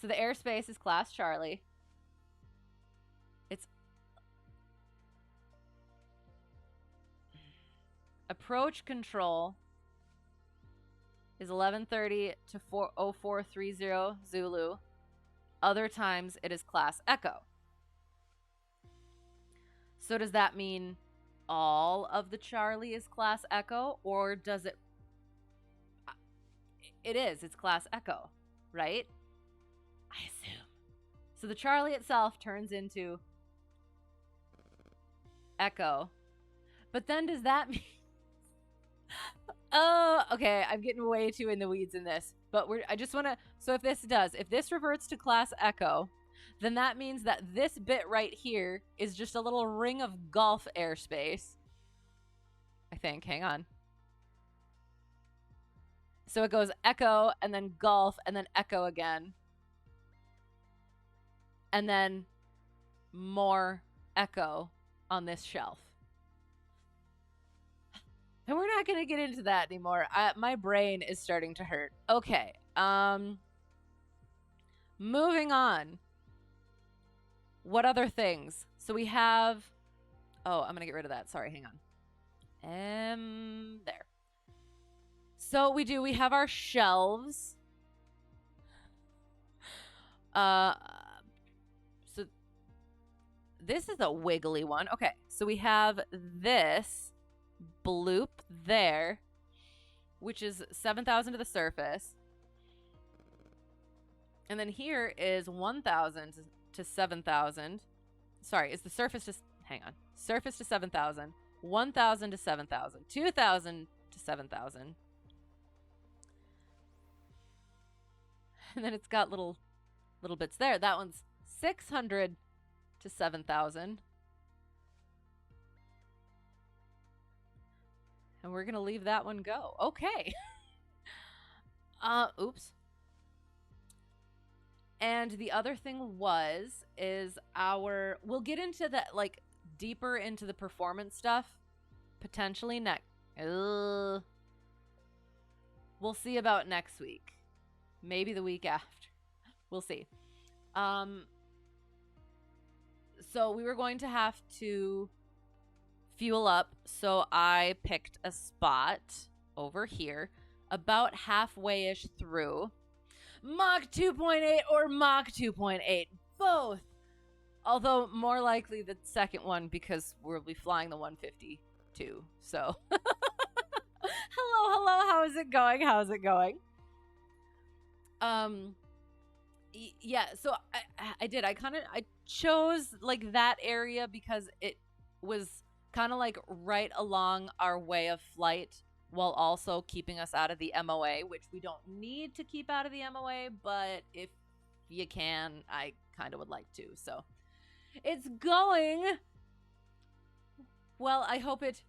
the airspace is Class Charlie. It's approach control is 11:30 to 0430 Zulu. Other times it is Class Echo. So does that mean all of the Charlie is Class Echo, or does it? It is. It's Class Echo, right? I assume. So the Charlie itself turns into Echo. But then does that mean... Oh, okay. I'm getting way too in the weeds in this. But I just want to... So if this reverts to Class Echo, then that means that this bit right here is just a little ring of Gulf airspace. I think. Hang on. So it goes Echo, and then Gulf, and then Echo again. And then more Echo on this shelf. And we're not going to get into that anymore. My brain is starting to hurt. Okay. Moving on. What other things? So we have... Oh, I'm going to get rid of that. Sorry, hang on. There. So we have our shelves. So this is a wiggly one. Okay, so we have this bloop there, which is 7,000 to the surface. And then here is 1,000 to 7,000. Sorry, is the surface just... Hang on. Surface to 7,000. 1,000 to 7,000. 2,000 to 7,000. And then it's got little bits there. That one's 600 to 7,000. And we're going to leave that one go. Okay. Oops. And the other thing is we'll get into that, like, deeper into the performance stuff potentially next. We'll see about next week. Maybe the week after. We'll see. So we were going to have to fuel up. So I picked a spot over here about halfway-ish through. Mach 2.8 or Mach 2.8. Both. Although more likely the second one because we'll be flying the 152. So hello. How is it going? Yeah, so I did. I chose like that area because it was kind of like right along our way of flight while also keeping us out of the MOA, which we don't need to keep out of the MOA, but if you can, I kind of would like to. So it's going well. I hope it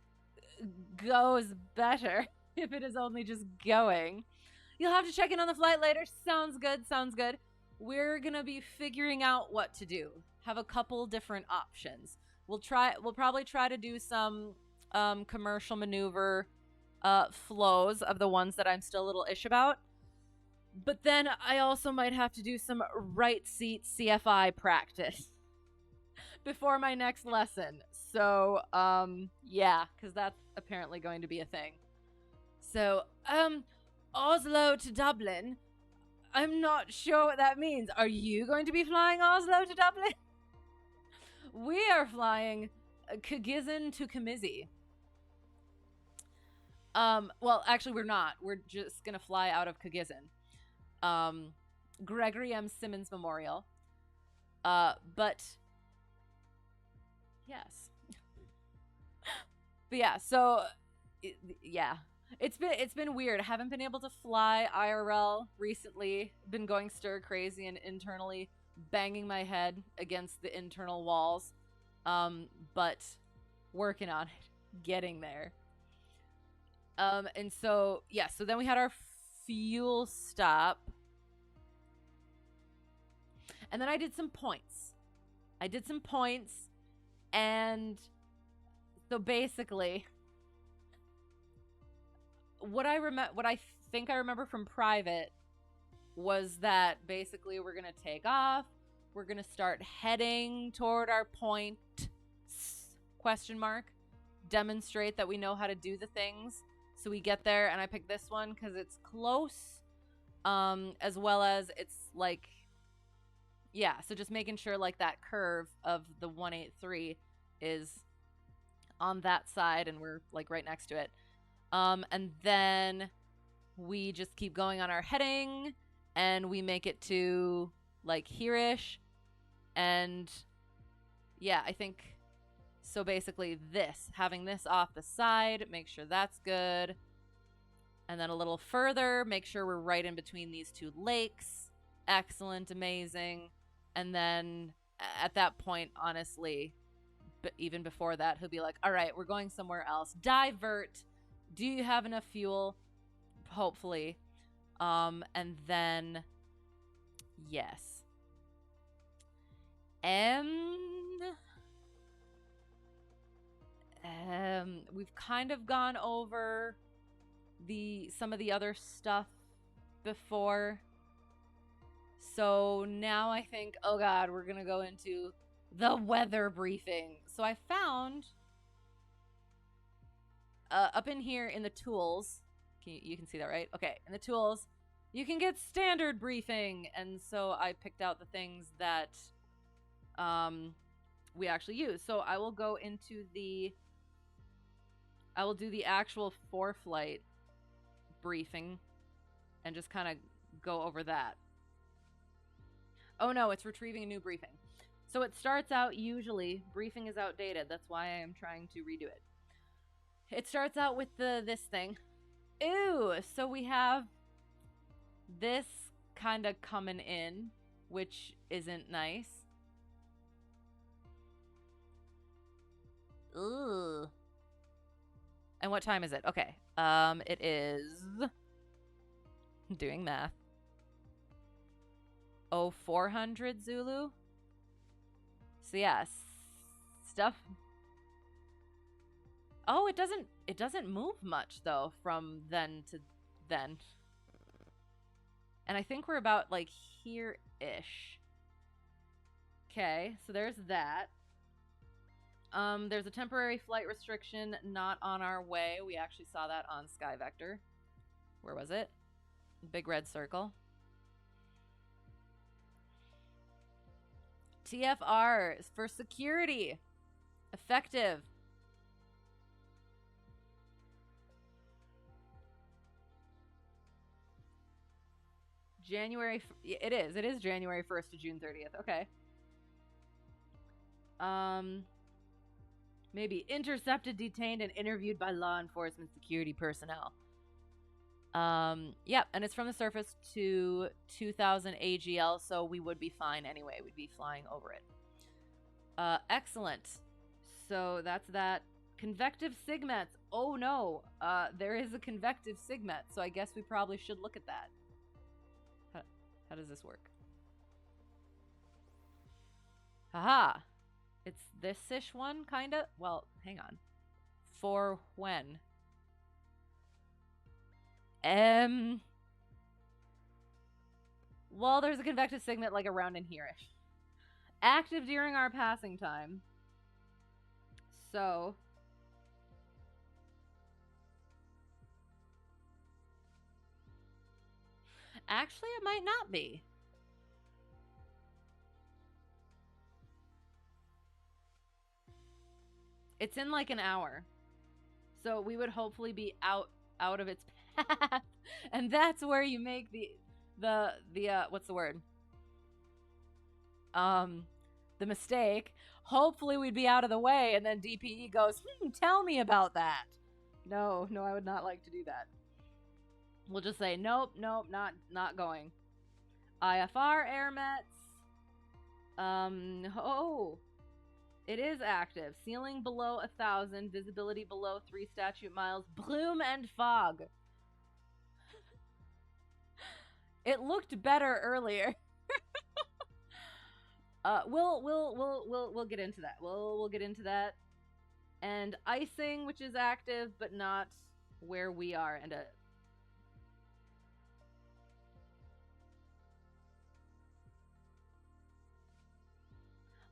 goes better if it is only just going. You'll have to check in on the flight later. Sounds good. We're going to be figuring out what to do. Have a couple different options. We'll probably try to do some commercial maneuver flows of the ones that I'm still a little ish about. But then I also might have to do some right seat CFI practice before my next lesson. So, yeah, because that's apparently going to be a thing. So, Oslo to Dublin. I'm not sure what that means. Are you going to be flying Oslo to Dublin? We are flying KGZN to KMSY. Well, actually, we're not. We're just going to fly out of KGZN. Gregory M. Simmons Memorial. But, yes. But yeah, so, yeah. It's been weird. I haven't been able to fly IRL recently. Been going stir crazy and internally banging my head against the internal walls. But working on it. Getting there. And so, yeah, so then we had our fuel stop. And then I did some points. And so basically, what I think I remember from private was that basically we're going to take off. We're going to start heading toward our point, question mark, demonstrate that we know how to do the things. So we get there, and I picked this one because it's close, as well as it's like, yeah, so just making sure like that curve of the 183 is on that side, and we're like right next to it. And then we just keep going on our heading, and we make it to like here-ish. And yeah, I think so. Basically having this off the side, make sure that's good. And then a little further, make sure we're right in between these two lakes. Excellent, amazing. And then at that point, honestly, but even before that, he'll be like, all right, we're going somewhere else. Divert. Do you have enough fuel? Hopefully. And then, yes. We've kind of gone over some of the other stuff before. So now I think, oh God, we're going to go into the weather briefing. So I found up in here in the tools, you can see that, right? Okay, in the tools, you can get standard briefing. And so I picked out the things that we actually use. So I will go into I will do the actual for-flight briefing and just kind of go over that. Oh no, it's retrieving a new briefing. So it starts out, usually, briefing is outdated. That's why I am trying to redo it. It starts out with this thing. Ew, so we have this kind of coming in, which isn't nice. Ugh. And what time is it? Okay. It is doing math. 0400 Zulu. So yeah, stuff. Oh, it doesn't move much though from then to then. And I think we're about like here-ish. Okay, so there's that. There's a temporary flight restriction not on our way. We actually saw that on SkyVector. Where was it? Big red circle. TFR is for security. Effective. It is January 1st to June 30th. Okay. Maybe intercepted, detained, and interviewed by law enforcement security personnel. Yep, and it's from the surface to 2000 AGL, so we would be fine anyway. We'd be flying over it. Excellent. So that's that. Convective sigmets. Oh no, there is a convective sigmet, so I guess we probably should look at that. How does this work? Haha. It's this-ish one, kinda? Well, hang on. For when? Well, there's a convective signet like around in here-ish. Active during our passing time. So... Actually, it might not be. It's in like an hour. So we would hopefully be out of its path. And that's where you make the what's the word? The mistake. Hopefully we'd be out of the way, and then DPE goes, tell me about that. No, I would not like to do that. We'll just say, nope, not going. IFR air mets. It is active. Ceiling below 1,000, visibility below 3 statute miles, bloom and fog. It looked better earlier. We'll get into that. We'll get into that. And icing, which is active, but not where we are. And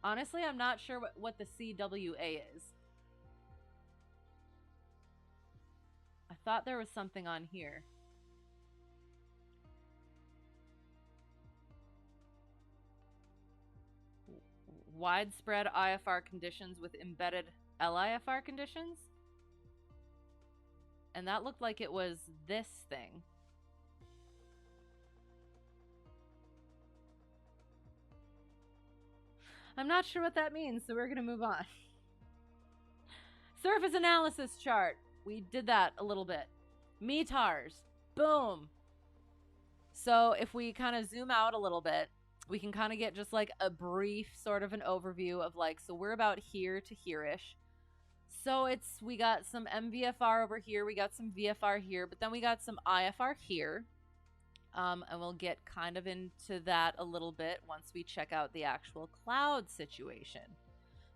honestly, I'm not sure what the CWA is. I thought there was something on here. Widespread IFR conditions with embedded LIFR conditions? And that looked like it was this thing. I'm not sure what that means, so we're going to move on. Surface analysis chart. We did that a little bit. METARs. Boom. So if we kind of zoom out a little bit, we can kind of get just like a brief sort of an overview of like, so we're about here to here-ish. So we got some MVFR over here, we got some VFR here, but then we got some IFR here. And we'll get kind of into that a little bit once we check out the actual cloud situation.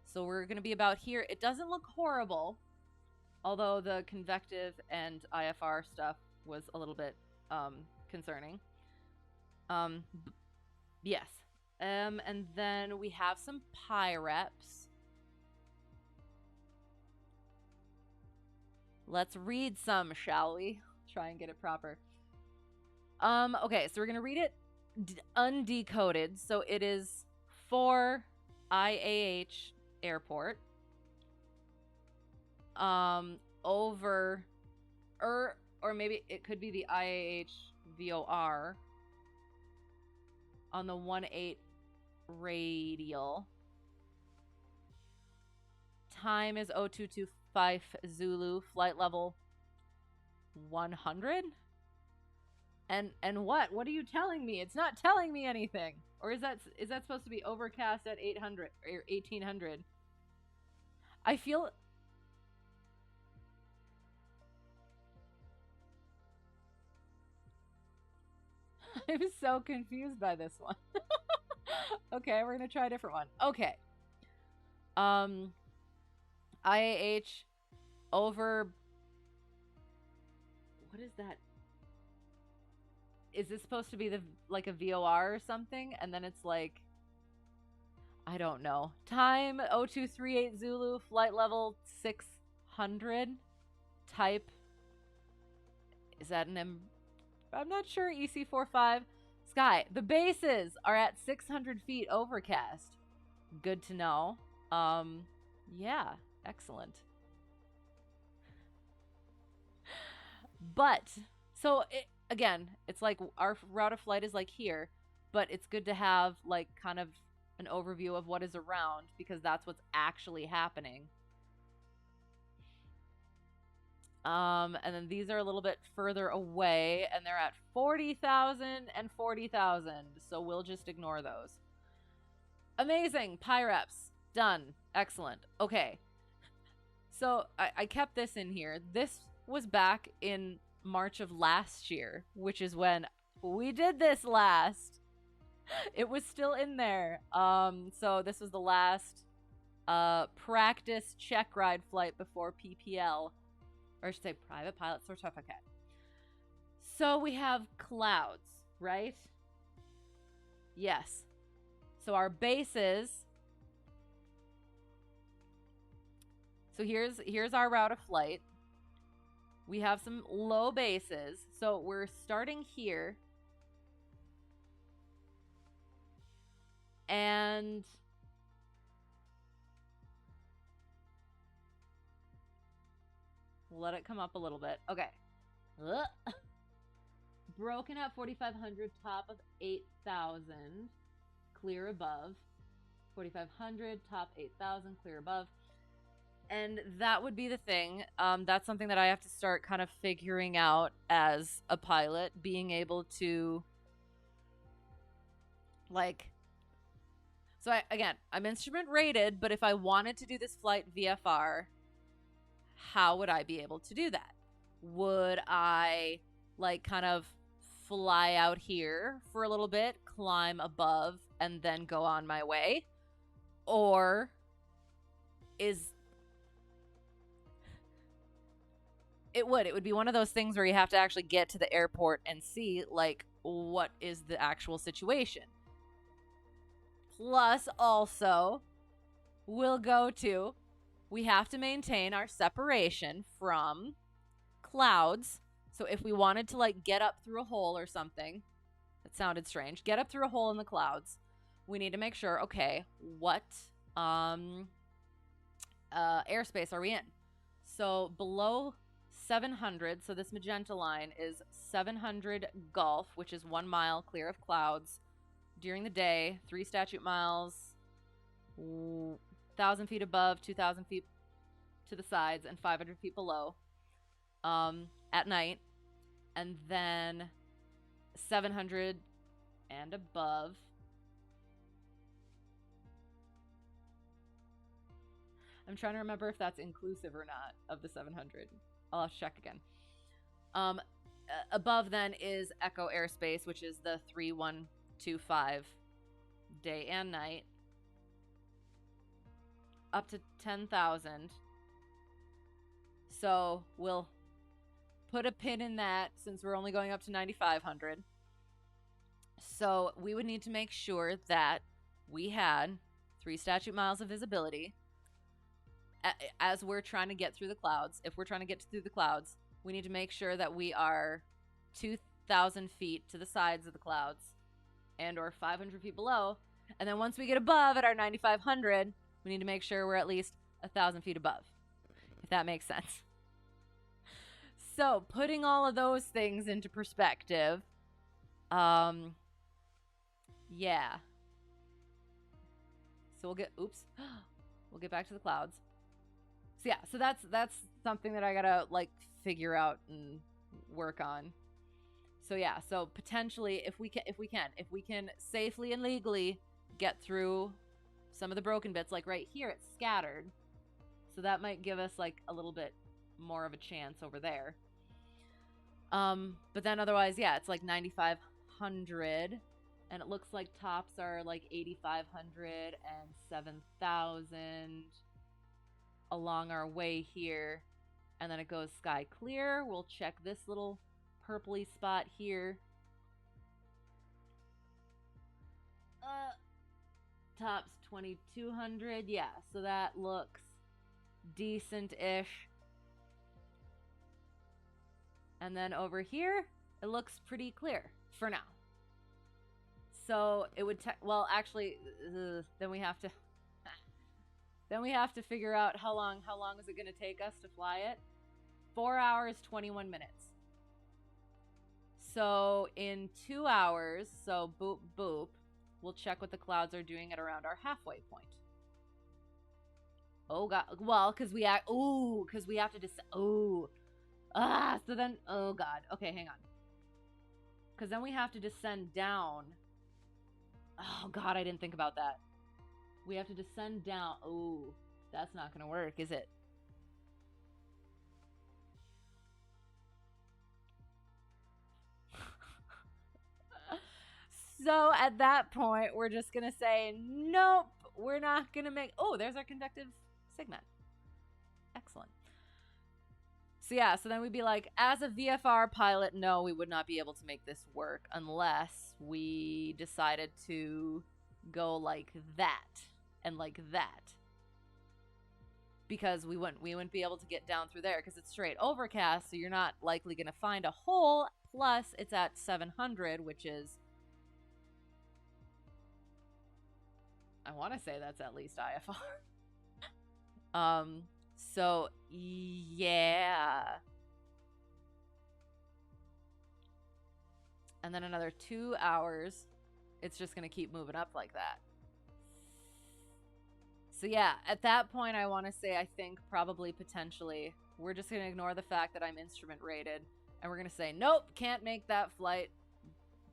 So we're going to be about here. It doesn't look horrible, although the convective and IFR stuff was a little bit concerning. Yes. And then we have some PIREPs. Let's read some, shall we? Try and get it proper. Okay, so we're going to read it undecoded. So it is for IAH airport. Over, or maybe it could be the IAH VOR on the 18 radial. Time is 0225 Zulu, flight level 100. And what are you telling me? It's not telling me anything. Or is that supposed to be overcast at 800 or 1800? I feel I'm so confused by this one. Okay, we're gonna try a different one. Okay. IAH over. What is that? Is this supposed to be like a VOR or something? And then it's like, I don't know. Time 0238 Zulu, flight level 600. Type. Is that an I'm not sure. EC45. Sky. The bases are at 600 feet overcast. Good to know. Yeah, excellent. But, so, again, it's like our route of flight is like here, but it's good to have like kind of an overview of what is around because that's what's actually happening. And then these are a little bit further away, and they're at 40,000 and 40,000, so we'll just ignore those. Amazing. PIREPs. Done. Excellent. Okay. So I kept this in here. This was back in March of last year, which is when we did this last. It was still in there. So this was the last practice Checkride flight before PPL. Or I should say private pilot certificate. So we have clouds, right? Yes. So our bases. So here's our route of flight. We have some low bases. So we're starting here. And let it come up a little bit. Okay. Broken at 4,500, top of 8,000, clear above. 4,500, top 8,000, clear above. And that would be the thing. That's something that I have to start kind of figuring out as a pilot, being able to, like, So I'm instrument rated, but if I wanted to do this flight VFR, how would I be able to do that? Would I like kind of fly out here for a little bit, climb above, and then go on my way? Or it would be one of those things where you have to actually get to the airport and see like what is the actual situation. Plus also we have to maintain our separation from clouds. So if we wanted to like get up through a hole or something, that sounded strange, get up through a hole in the clouds, we need to make sure, okay, what airspace are we in? So below 700, so this magenta line is 700 Gulf, which is 1 mile clear of clouds during the day, 3 statute miles, 1,000 feet above, 2,000 feet to the sides, and 500 feet below at night. And then 700 and above. I'm trying to remember if that's inclusive or not of the 700. I'll have to check again. Above then is Echo airspace, which is the 3125 day and night. Up to 10,000. So we'll put a pin in that since we're only going up to 9,500. So we would need to make sure that we had 3 statute miles of visibility as we're trying to get through the clouds. If we're trying to get through the clouds, we need to make sure that we are 2,000 feet to the sides of the clouds and or 500 feet below. And then once we get above at our 9,500, we need to make sure we're at least 1,000 feet above, if that makes sense. So putting all of those things into perspective, yeah. So we'll get back to the clouds. So yeah, so that's something that I gotta like figure out and work on. So yeah, so potentially if we can safely and legally get through some of the broken bits, like right here it's scattered, so that might give us like a little bit more of a chance over there. But then otherwise, yeah, it's like 9,500, and it looks like tops are like 8,500 and 7,000 along our way here, and then it goes sky clear. We'll check this little purpley spot here. Tops 2,200, yeah, so that looks decent-ish. And then over here, it looks pretty clear for now. So it would, well, actually, then we have to, figure out how long is it going to take us to fly it? 4 hours, 21 minutes. So in 2 hours, so boop, boop, we'll check what the clouds are doing at around our halfway point. Oh, God. Well, because we have to so then, oh God. Okay, hang on. Because then we have to descend down. Oh God, I didn't think about that. We have to descend down. Oh, that's not going to work, is it? So at that point, we're just going to say, nope, we're not going to make... Oh, there's our convective segment. Excellent. So yeah, so then we'd be like, as a VFR pilot, no, we would not be able to make this work unless we decided to go like that and like that. Because we wouldn't be able to get down through there because it's straight overcast, so you're not likely going to find a hole. Plus, it's at 700, which is... I want to say that's at least IFR. So, yeah. And then another 2 hours, it's just going to keep moving up like that. So, yeah, at that point, I want to say, I think probably potentially, we're just going to ignore the fact that I'm instrument rated. And we're going to say, nope, can't make that flight.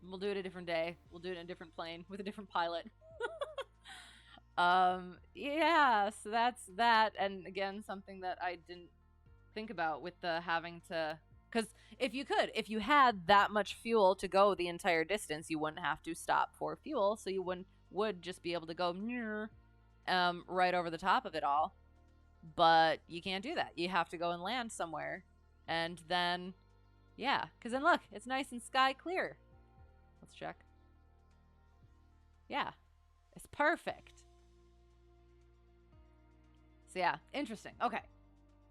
We'll do it a different day. We'll do it in a different plane with a different pilot. Yeah, so that's that. And again, something that I didn't think about with the having to, because if you had that much fuel to go the entire distance, you wouldn't have to stop for fuel, so you would just be able to go right over the top of it all. But you can't do that. You have to go and land somewhere, and then yeah, because then look, it's nice and sky clear. Let's check. Yeah, it's perfect. So yeah, interesting. Okay.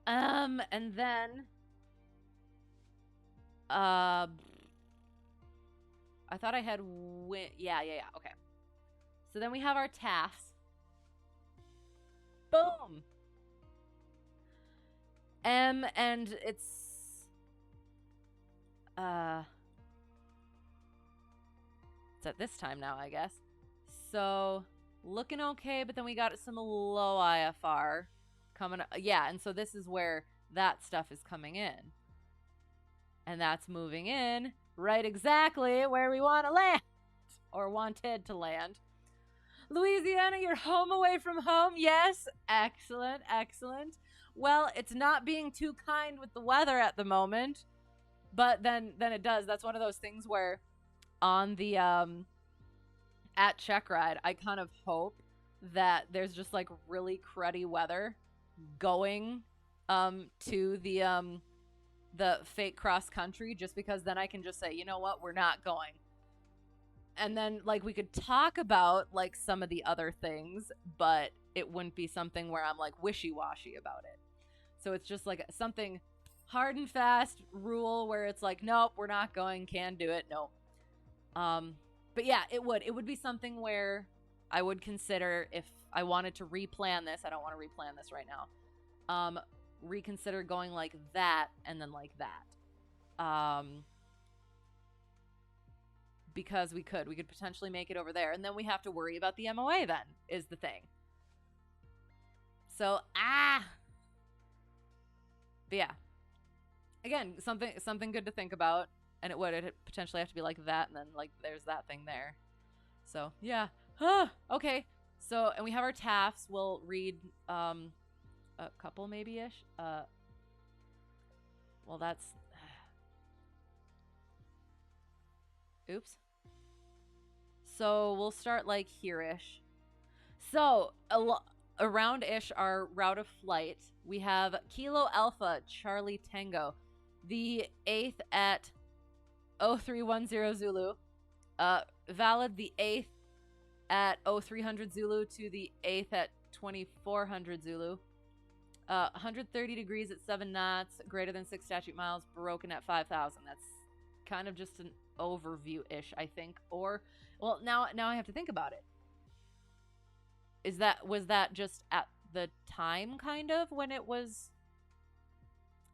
And then I thought I had yeah. Okay. So then we have our TAFs. Boom. And it's at this time now, I guess. So looking okay, but then we got some low IFR coming. Yeah, and so this is where that stuff is coming in. And that's moving in right exactly where we want to land, or wanted to land. Louisiana, you're home away from home. Yes, excellent, excellent. Well, it's not being too kind with the weather at the moment, but then it does. That's one of those things where on the at Checkride, I kind of hope that there's just like really cruddy weather going to the fake cross country, just because then I can just say, you know what, we're not going. And then like we could talk about like some of the other things, but it wouldn't be something where I'm like wishy-washy about it. So it's just like something hard and fast rule where it's like, nope, we're not going, can do it, nope. But yeah, it would be something where I would consider, if I wanted to replan this, I don't want to replan this right now, reconsider going like that and then like that. Because we could potentially make it over there, and then we have to worry about the MOA then, is the thing. So, but yeah, again, something good to think about, and it'd potentially have to be like that, and then like there's that thing there. So yeah, okay. So, and we have our TAFs. We'll read a couple maybe-ish. Well, that's oops. So we'll start like here-ish. So around-ish our route of flight, we have Kilo Alpha Charlie Tango, the 8th at 0310 Zulu, valid the 8th at 0300 Zulu to the 8th at 2400 Zulu, 130 degrees at 7 knots, greater than 6 statute miles, broken at 5,000. That's kind of just an overview-ish, I think. Or, well, now I have to think about it. Was that just at the time, kind of, when it was?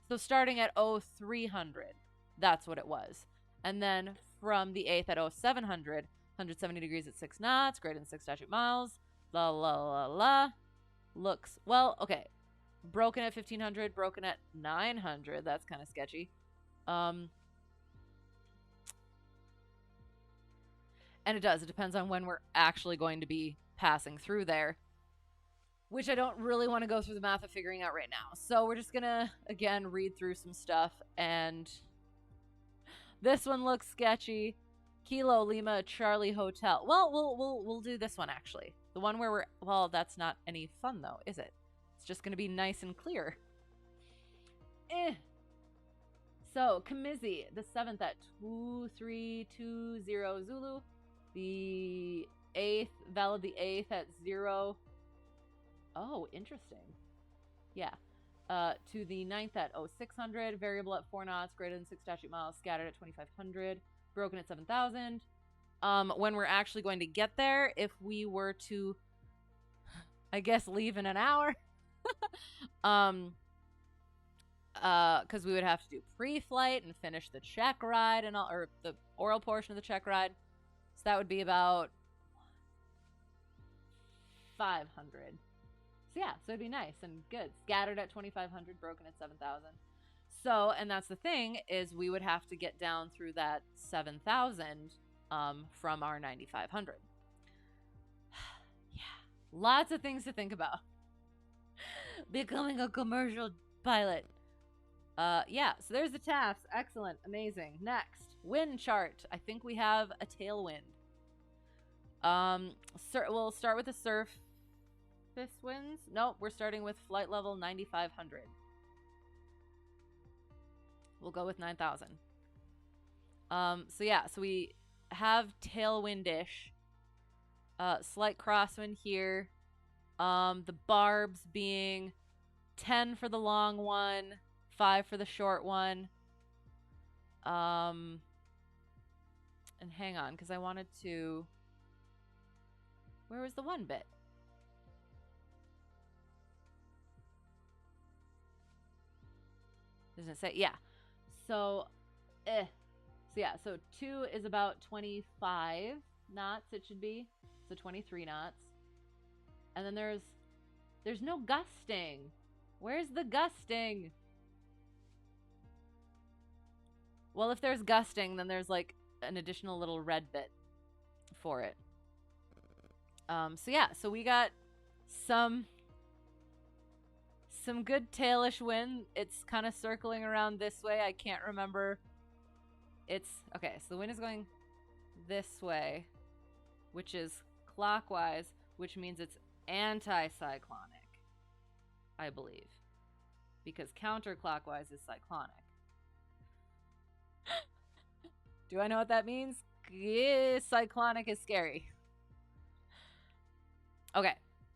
So starting at 0300, that's what it was. And then from the 8th at 0700, 170 degrees at 6 knots, greater than 6 statute miles, la la la la. Looks, well, okay. Broken at 1500, broken at 900. That's kind of sketchy. And it does. It depends on when we're actually going to be passing through there, which I don't really want to go through the math of figuring out right now. So we're just going to, again, read through some stuff. And this one looks sketchy. Kilo Lima Charlie Hotel. Well, we'll do this one, actually. The one where we're, well, that's not any fun, though, is it? It's just going to be nice and clear. So, KMSY, the 7th at 2320 Zulu. The 8th, valid the 8th at 0. Oh, interesting. Yeah. To the 9th at 0600, variable at 4 knots, greater than 6 statute miles, scattered at 2500, broken at 7000. When we're actually going to get there, if we were to, I guess, leave in an hour, because we would have to do pre-flight and finish the check ride and all, or the oral portion of the check ride. So that would be about 500. So yeah, so it'd be nice and good. Scattered at 2500, broken at 7000. So, and that's the thing, is we would have to get down through that 7,000 from our 9,500. Yeah, Lots of things to think about. Becoming a commercial pilot. Yeah, so there's the TAFs. Excellent. Amazing. Next, wind chart. I think we have a tailwind. We'll start with the surface winds. Nope, we're starting with flight level 9,500. We'll go with 9,000. So yeah, so we have tailwind-ish. Slight crosswind here. The barbs being 10 for the long one, 5 for the short one. And hang on, because I wanted to... Where was the one bit? Doesn't it say? Yeah. So, so 2 is about 25 knots, it should be. So 23 knots. And then there's no gusting. Where's the gusting? Well, if there's gusting, then there's like an additional little red bit for it. So yeah, so we got some good tailish wind. It's kind of circling around this way. I can't remember. Okay, so the wind is going this way, which is clockwise, which means it's anti-cyclonic, I believe, because counterclockwise is cyclonic. Do I know what that means? Yeah, cyclonic is scary. Okay,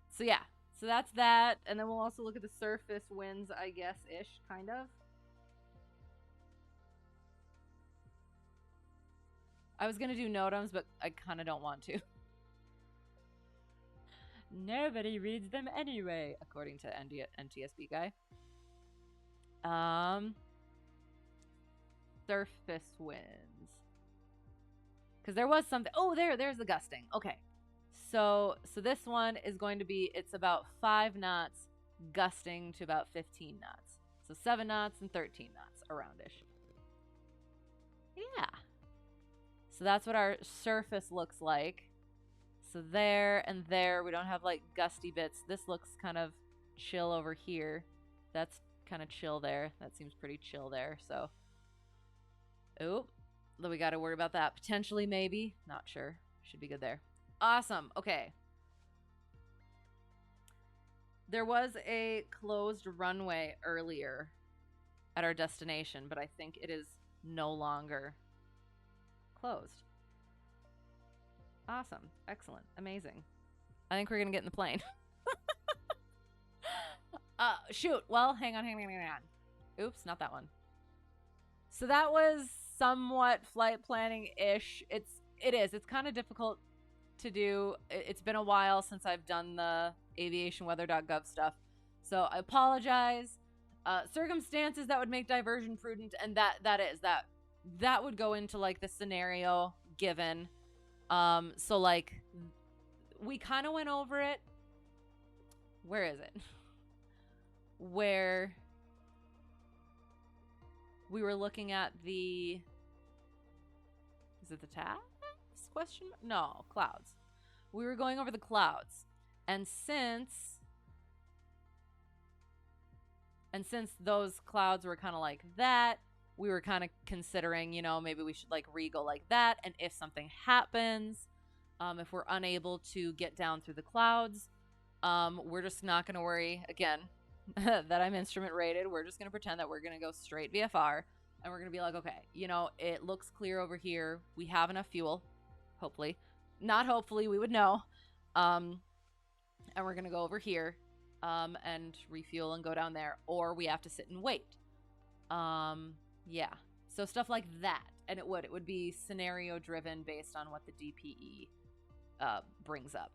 so yeah, so that's that, and then we'll also look at the surface winds, I guess-ish, kind of. I was gonna do NOTAMs, but I kind of don't want to. Nobody reads them anyway, according to NTSB guy. Surface winds. Because there was something. Oh, there's the gusting. Okay. So this one is going to be, it's about 5 knots, gusting to about 15 knots. So 7 knots and 13 knots, aroundish. Yeah. So that's what our surface looks like. So there and there, we don't have like gusty bits. This looks kind of chill over here. That's kind of chill there. That seems pretty chill there. So, oh, we got to worry about that. Potentially, maybe. Not sure. Should be good there. Awesome. Okay. There was a closed runway earlier at our destination, but I think it is no longer closed. Awesome. Excellent. Amazing. I think we're going to get in the plane. Shoot. Well, hang on. Oops, not that one. So that was somewhat flight planning-ish. It is. It's kind of difficult to do. It's been a while since I've done the AviationWeather.gov stuff. So I apologize. Circumstances that would make diversion prudent, and that would go into like the scenario given. So like we kind of went over it. Where is it? Where we were looking at is it the TAFs question? No, clouds. We were going over the clouds. And since those clouds were kind of like that, we were kind of considering, maybe we should like re-go like that. And if something happens, if we're unable to get down through the clouds, we're just not going to worry again that I'm instrument rated. We're just going to pretend that we're going to go straight VFR, and we're going to be like, okay, it looks clear over here. We have enough fuel, hopefully. Not hopefully, we would know. And we're going to go over here and refuel and go down there, or we have to sit and wait. Yeah, so stuff like that. And it would be scenario driven based on what the DPE brings up.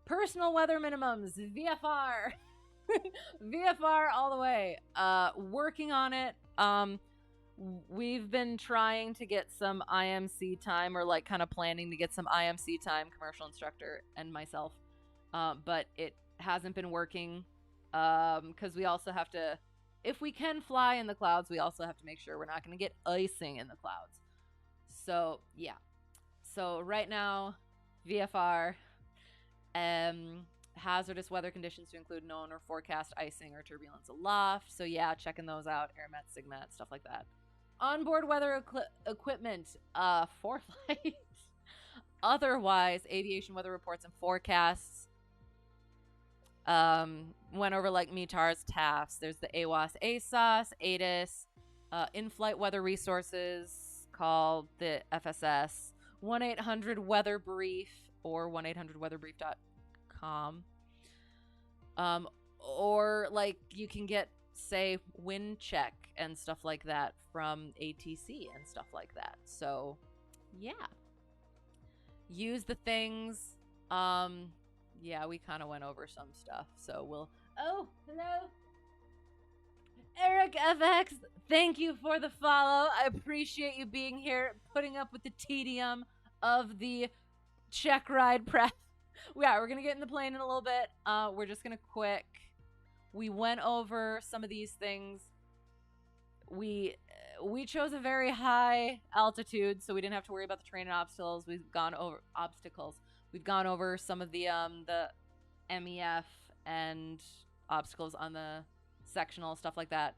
Personal weather minimums, VFR. VFR all the way. Working on it. We've been trying to get some IMC time, or like kind of planning to get some IMC time, commercial instructor and myself. But it hasn't been working because we also have to, if we can fly in the clouds, we also have to make sure we're not going to get icing in the clouds. So, yeah. So right now, VFR, hazardous weather conditions to include known or forecast icing or turbulence aloft. So yeah, checking those out, Airmet, Sigmat, stuff like that. Onboard weather equipment for flight. Otherwise, aviation weather reports and forecasts. Went over like METARs, TAFs. There's the AWAS, ASOS, ATIS, in-flight weather resources called the FSS, 1-800 Brief or 1-800weatherbrief.com. Or like you can get, say, wind check and stuff like that from ATC and stuff like that. So yeah, use the things. Yeah, we kind of went over some stuff, so we'll... Oh, hello! Eric FX, thank you for the follow. I appreciate you being here, putting up with the tedium of the Checkride prep. Yeah, we're going to get in the plane in a little bit. We're just going to quick. We went over some of these things. We chose a very high altitude, so we didn't have to worry about the terrain and obstacles. We've gone over obstacles. We've gone over some of the MEF and obstacles on the sectional, stuff like that.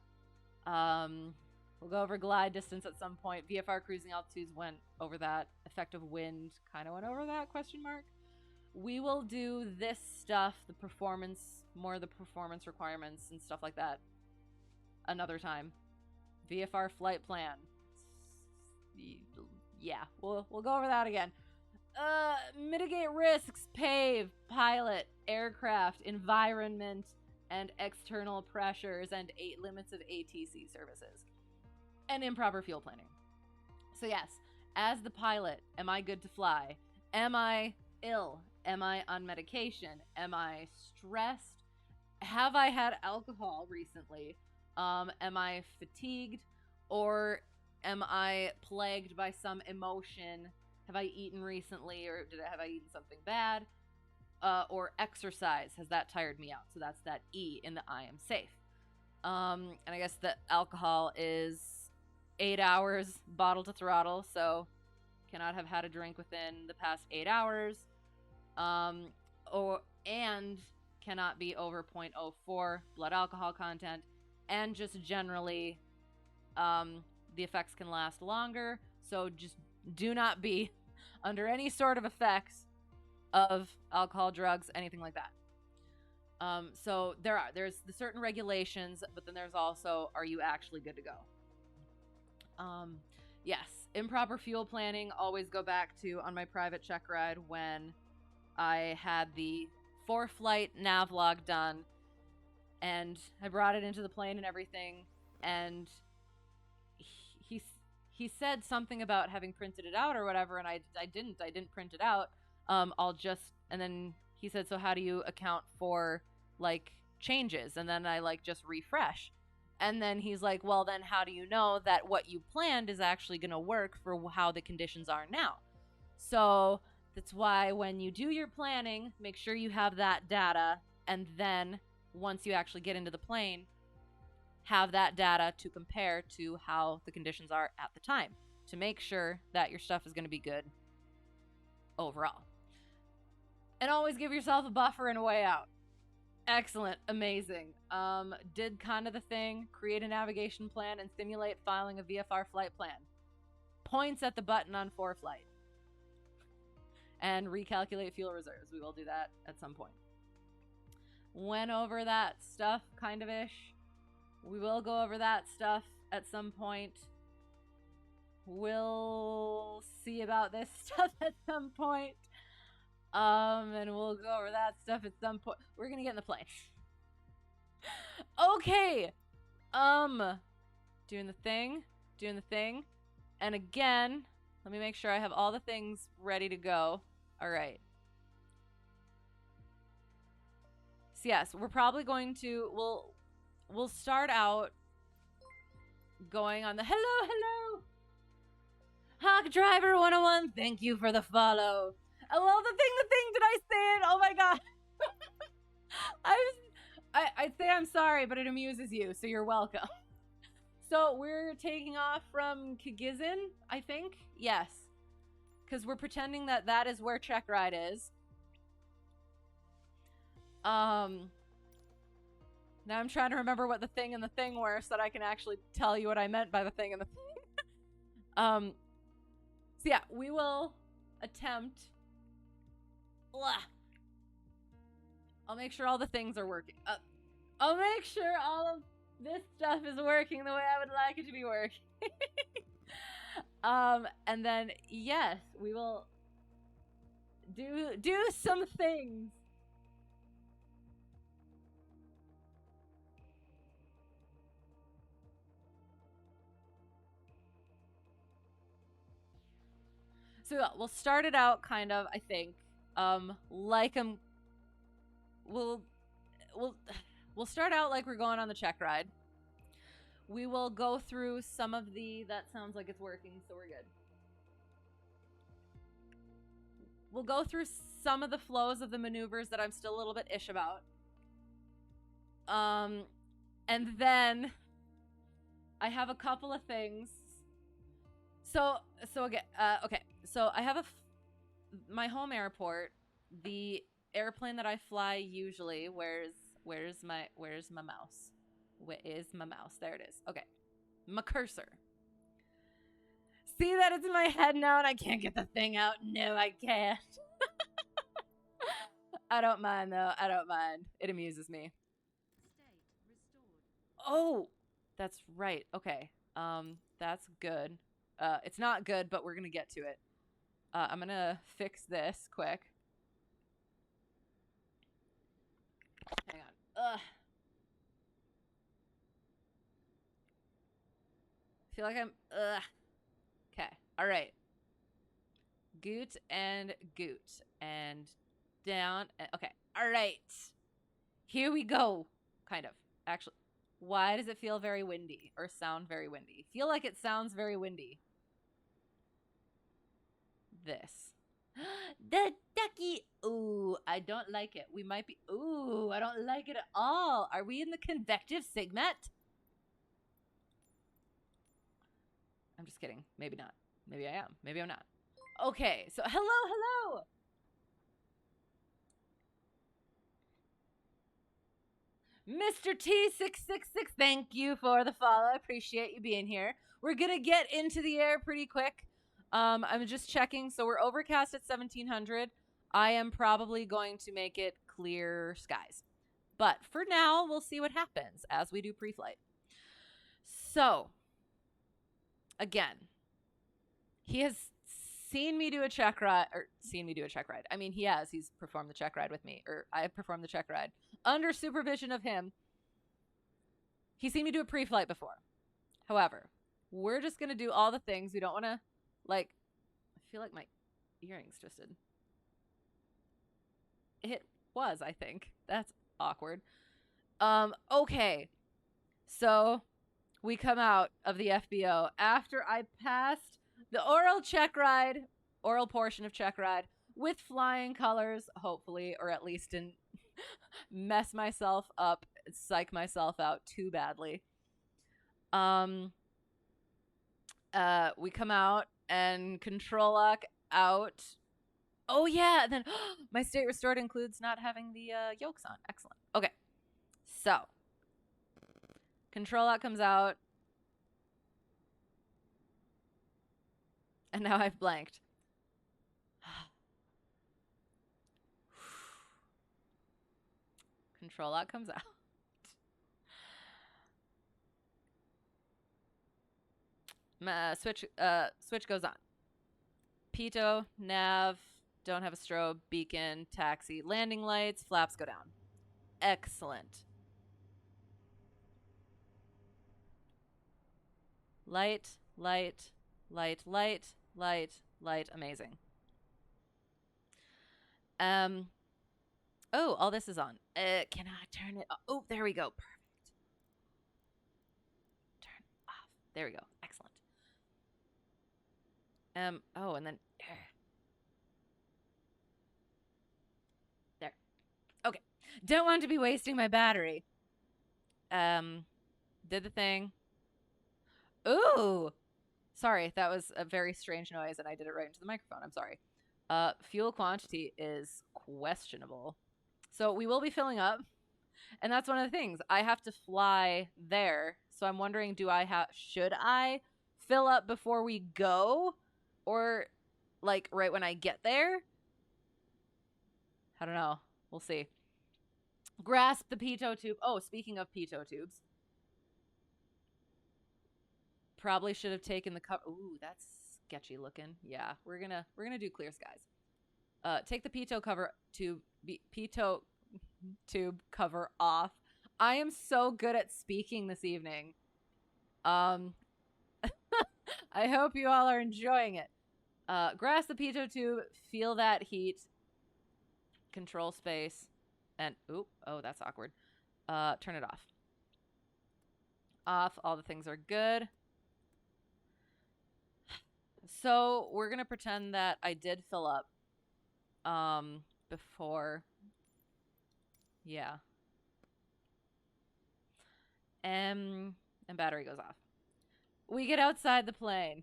We'll go over glide distance at some point. VFR cruising altitudes went over that. Effective wind kind of went over that, question mark. We will do this stuff, the performance, more of the performance requirements and stuff like that another time. VFR flight plan. Yeah, we'll go over that again. Mitigate risks, pave, pilot, aircraft, environment, and external pressures, and 8 limits of ATC services. And improper fuel planning. So yes, as the pilot, am I good to fly? Am I ill? Am I on medication? Am I stressed? Have I had alcohol recently? Am I fatigued? Or am I plagued by some emotion? Have I eaten recently, or have I eaten something bad? Or exercise, has that tired me out? So that's that E in the I am safe. And I guess the alcohol is 8 hours bottle to throttle, so cannot have had a drink within the past 8 hours. And cannot be over 0.04 blood alcohol content, and just generally, the effects can last longer, so just do not be under any sort of effects of alcohol, drugs, anything like that. So there's the certain regulations, but then there's also, are you actually good to go? Yes, improper fuel planning, always go back to on my private check ride when I had the for-flight navlog done, and I brought it into the plane and everything, and he said something about having printed it out or whatever, and I didn't print it out. And then he said, so how do you account for like changes? And then I like just refresh. And then he's like, well, then how do you know that what you planned is actually going to work for how the conditions are now? So that's why when you do your planning, make sure you have that data. And then once you actually get into the plane, have that data to compare to how the conditions are at the time to make sure that your stuff is going to be good overall. And always give yourself a buffer and a way out. Excellent. Amazing. Did kind of the thing, create a navigation plan and simulate filing a VFR flight plan. Points at the button on ForeFlight. And recalculate fuel reserves. We will do that at some point. Went over that stuff, kind of ish. We will go over that stuff at some point. We'll see about this stuff at some point. And we'll go over that stuff at some point. We're gonna get in the plane. Okay. Doing the thing. And again, let me make sure I have all the things ready to go. All right. So yes, we're probably going to, we'll start out going on the hello Hawk Driver 101. Thank you for the follow. Well, the thing, did I say it? Oh my god. I'd say I'm sorry, but it amuses you, so you're welcome. So we're taking off from KGZN, I think? Yes. Because we're pretending that is where Checkride is. Now I'm trying to remember what the thing and the thing were so that I can actually tell you what I meant by the thing and the thing. So yeah, we will attempt. I'll make sure all the things are working. I'll make sure all of this stuff is working the way I would like it to be working. And then yes, we will do some things. So we'll start it out kind of, I think, like we'll start out like we're going on the Checkride. We will go through some of that sounds like it's working, so we're good. We'll go through some of the flows of the maneuvers that I'm still a little bit ish about. And then I have a couple of things. So again, okay. So I have my home airport, the airplane that I fly usually. Where's my mouse? Where is my mouse? There it is. Okay. My cursor. See that it's in my head now and I can't get the thing out? No, I can't. I don't mind though. I don't mind. It amuses me. Oh, that's right. Okay. That's good. It's not good, but we're gonna get to it. I'm gonna fix this quick. Hang on. I feel like I'm. Okay. All right. Goot and goot and down. Okay. All right. Here we go. Kind of. Actually, why does it feel very windy or sound very windy? Feel like it sounds very windy. This. The ducky. Ooh, I don't like it. We might be. Ooh, I don't like it at all. Are we in the convective segment? I'm just kidding. Maybe not. Maybe I am. Maybe I'm not. Okay, so hello. Mr. T666, thank you for the follow. I appreciate you being here. We're going to get into the air pretty quick. I'm just checking. So we're overcast at 1700. I am probably going to make it clear skies. But for now, we'll see what happens as we do pre-flight. So, again, he has seen me do a check ride. I mean, he has. He's performed the check ride with me. Or I have performed the check ride under supervision of him. He's seen me do a pre-flight before. However, we're just going to do all the things. We don't want to, I feel like my earring's twisted. It was, I think. That's awkward. Okay. So we come out of the FBO after I passed the oral portion of Checkride with flying colors, hopefully, or at least didn't mess myself up, psych myself out too badly. We come out and control lock out. Oh yeah, and then my state restored includes not having the yokes on. Excellent. Okay, so control lock comes out, and now I've blanked. Control lock comes out. Switch goes on. Pitot, nav, don't have a strobe, beacon, taxi, landing lights, flaps go down. Excellent. Light, light, light, light, light, light. Amazing. Oh, all this is on. Can I turn it off? Oh, there we go. Perfect. Turn off. There we go. Excellent. Oh, and then there. Okay. Don't want to be wasting my battery. Did the thing. Ooh. Sorry, that was a very strange noise and I did it right into the microphone. I'm sorry. Fuel quantity is questionable. So we will be filling up. And that's one of the things. I have to fly there. So I'm wondering, should I fill up before we go? Or like right when I get there? I don't know. We'll see. Grasp the pitot tube. Oh, speaking of pitot tubes. Probably should have taken the cover. Ooh, that's sketchy looking. Yeah, we're gonna do clear skies. Take the pitot tube cover off. I am so good at speaking this evening. I hope you all are enjoying it. Grasp the pitot tube, feel that heat, control space, and oh, that's awkward. Turn it off. Off, all the things are good. So we're gonna pretend that I did fill up before. Yeah. And battery goes off. We get outside the plane.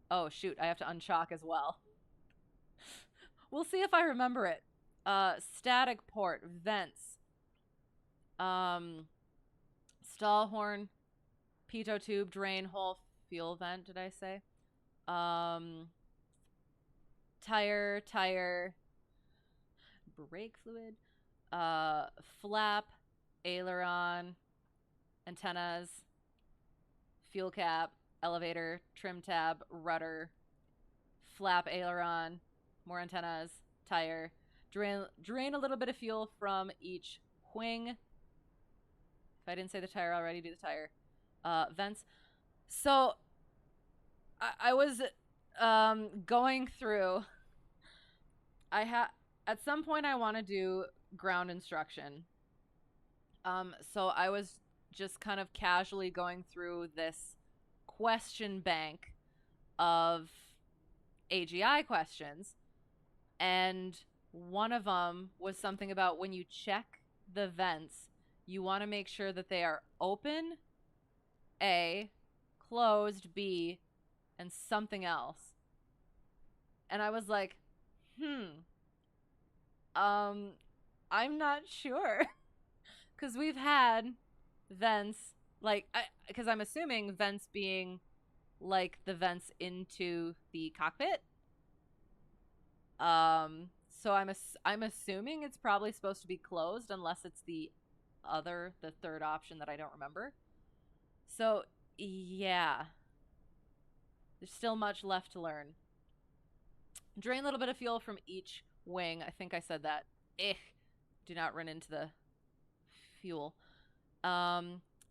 Oh shoot, I have to unchalk as well. We'll see if I remember it. Static port, vents. Stall horn, pitot tube, drain hole, fuel vent, did I say? Tire, brake fluid, flap, aileron, antennas, fuel cap, elevator, trim tab, rudder, flap, aileron, more antennas, tire, drain a little bit of fuel from each wing. If I didn't say the tire already, do the tire. Vents. So I was going through. At some point I want to do ground instruction. So I was just kind of casually going through this question bank of AGI questions, and one of them was something about when you check the vents, you want to make sure that they are open, A, closed, B, and something else. And I was like, I'm not sure. Because we've had vents, like, because I'm assuming vents being like the vents into the cockpit. So I'm assuming it's probably supposed to be closed unless it's the third option that I don't remember. So yeah, there's still much left to learn. Drain a little bit of fuel from each wing. I think I said that. Do not run into the fuel.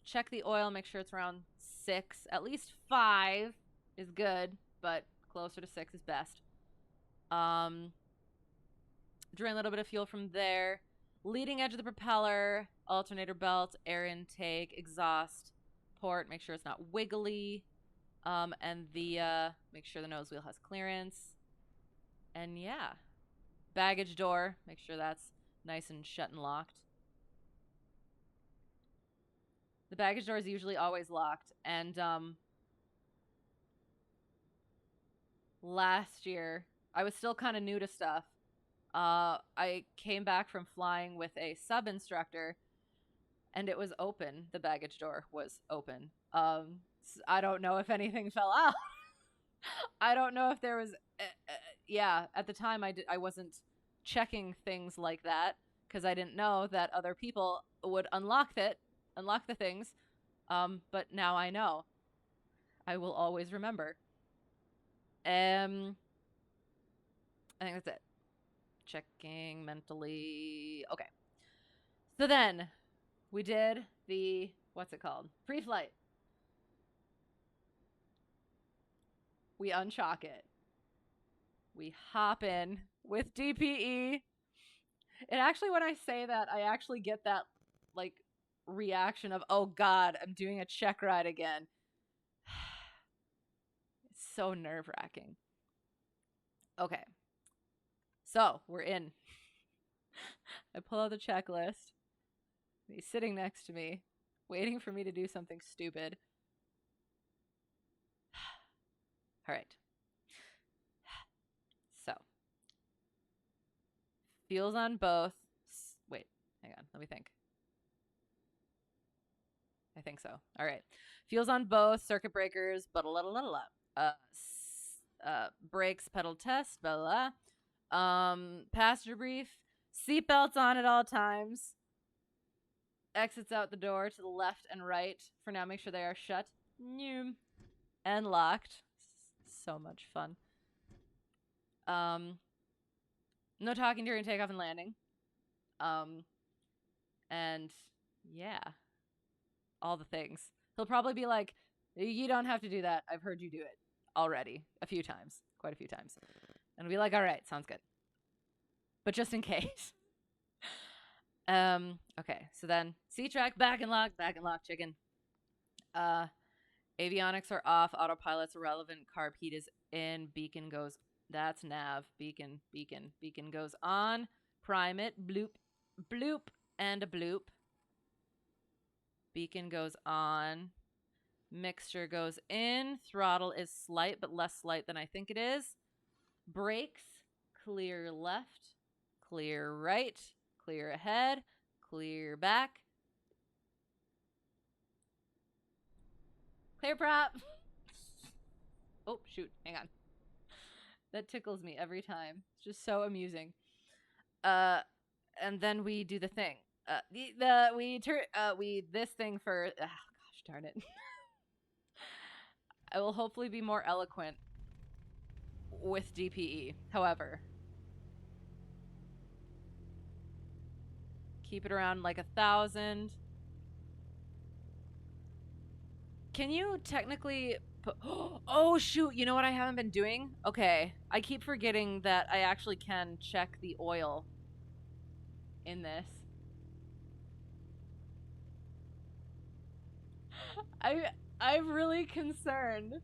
Check the oil, make sure it's around 6. At least 5 is good, but closer to 6 is best. Drain a little bit of fuel from there. Leading edge of the propeller, alternator belt, air intake, exhaust port, make sure it's not wiggly. And make sure the nose wheel has clearance. And yeah. Baggage door, make sure that's nice and shut and locked. The baggage door is usually always locked. And last year, I was still kind of new to stuff. I came back from flying with a sub-instructor, and it was open. The baggage door was open. I don't know if anything fell out. I don't know if there was... yeah, at the time I wasn't checking things like that because I didn't know that other people would unlock the things. But now I know. I will always remember. I think that's it. Checking mentally. Okay. So then we did the, what's it called? Preflight. We unchalk it. We hop in with DPE. And actually, when I say that, I actually get that, like, reaction of, oh God, I'm doing a check ride again. It's so nerve-wracking. Okay. So, we're in. I pull out the checklist. He's sitting next to me, waiting for me to do something stupid. All right. So, fuel's on both. Hang on, let me think. I think so. All right. Fuel's on both. Circuit breakers. Blah, blah, blah, blah, blah. Brakes, pedal test. Blah, blah. Passenger brief. Seatbelts on at all times. Exits out the door to the left and right. For now, make sure they are shut and locked. So much fun. No talking during takeoff and landing. And yeah, all the things. He'll probably be like, you don't have to do that. I've heard you do it already a few times, quite a few times. And I'll be like, all right, sounds good. But just in case. Okay, so then C-track, back and lock, chicken. Avionics are off, autopilot's irrelevant, carb heat is in, beacon goes, that's nav, beacon goes on, prime it, bloop, bloop, and a bloop. Beacon goes on, mixture goes in, throttle is slight, but less slight than I think it is. Brakes, clear left, clear right, clear ahead, clear back. Clear prop. Oh, shoot. Hang on. That tickles me every time. It's just so amusing. And then we do the thing. This thing for, gosh darn it. I will hopefully be more eloquent with DPE. However, keep it around like 1,000. Can you technically put, oh shoot, you know what I haven't been doing? Okay, I keep forgetting that I actually can check the oil in this. I'm really concerned.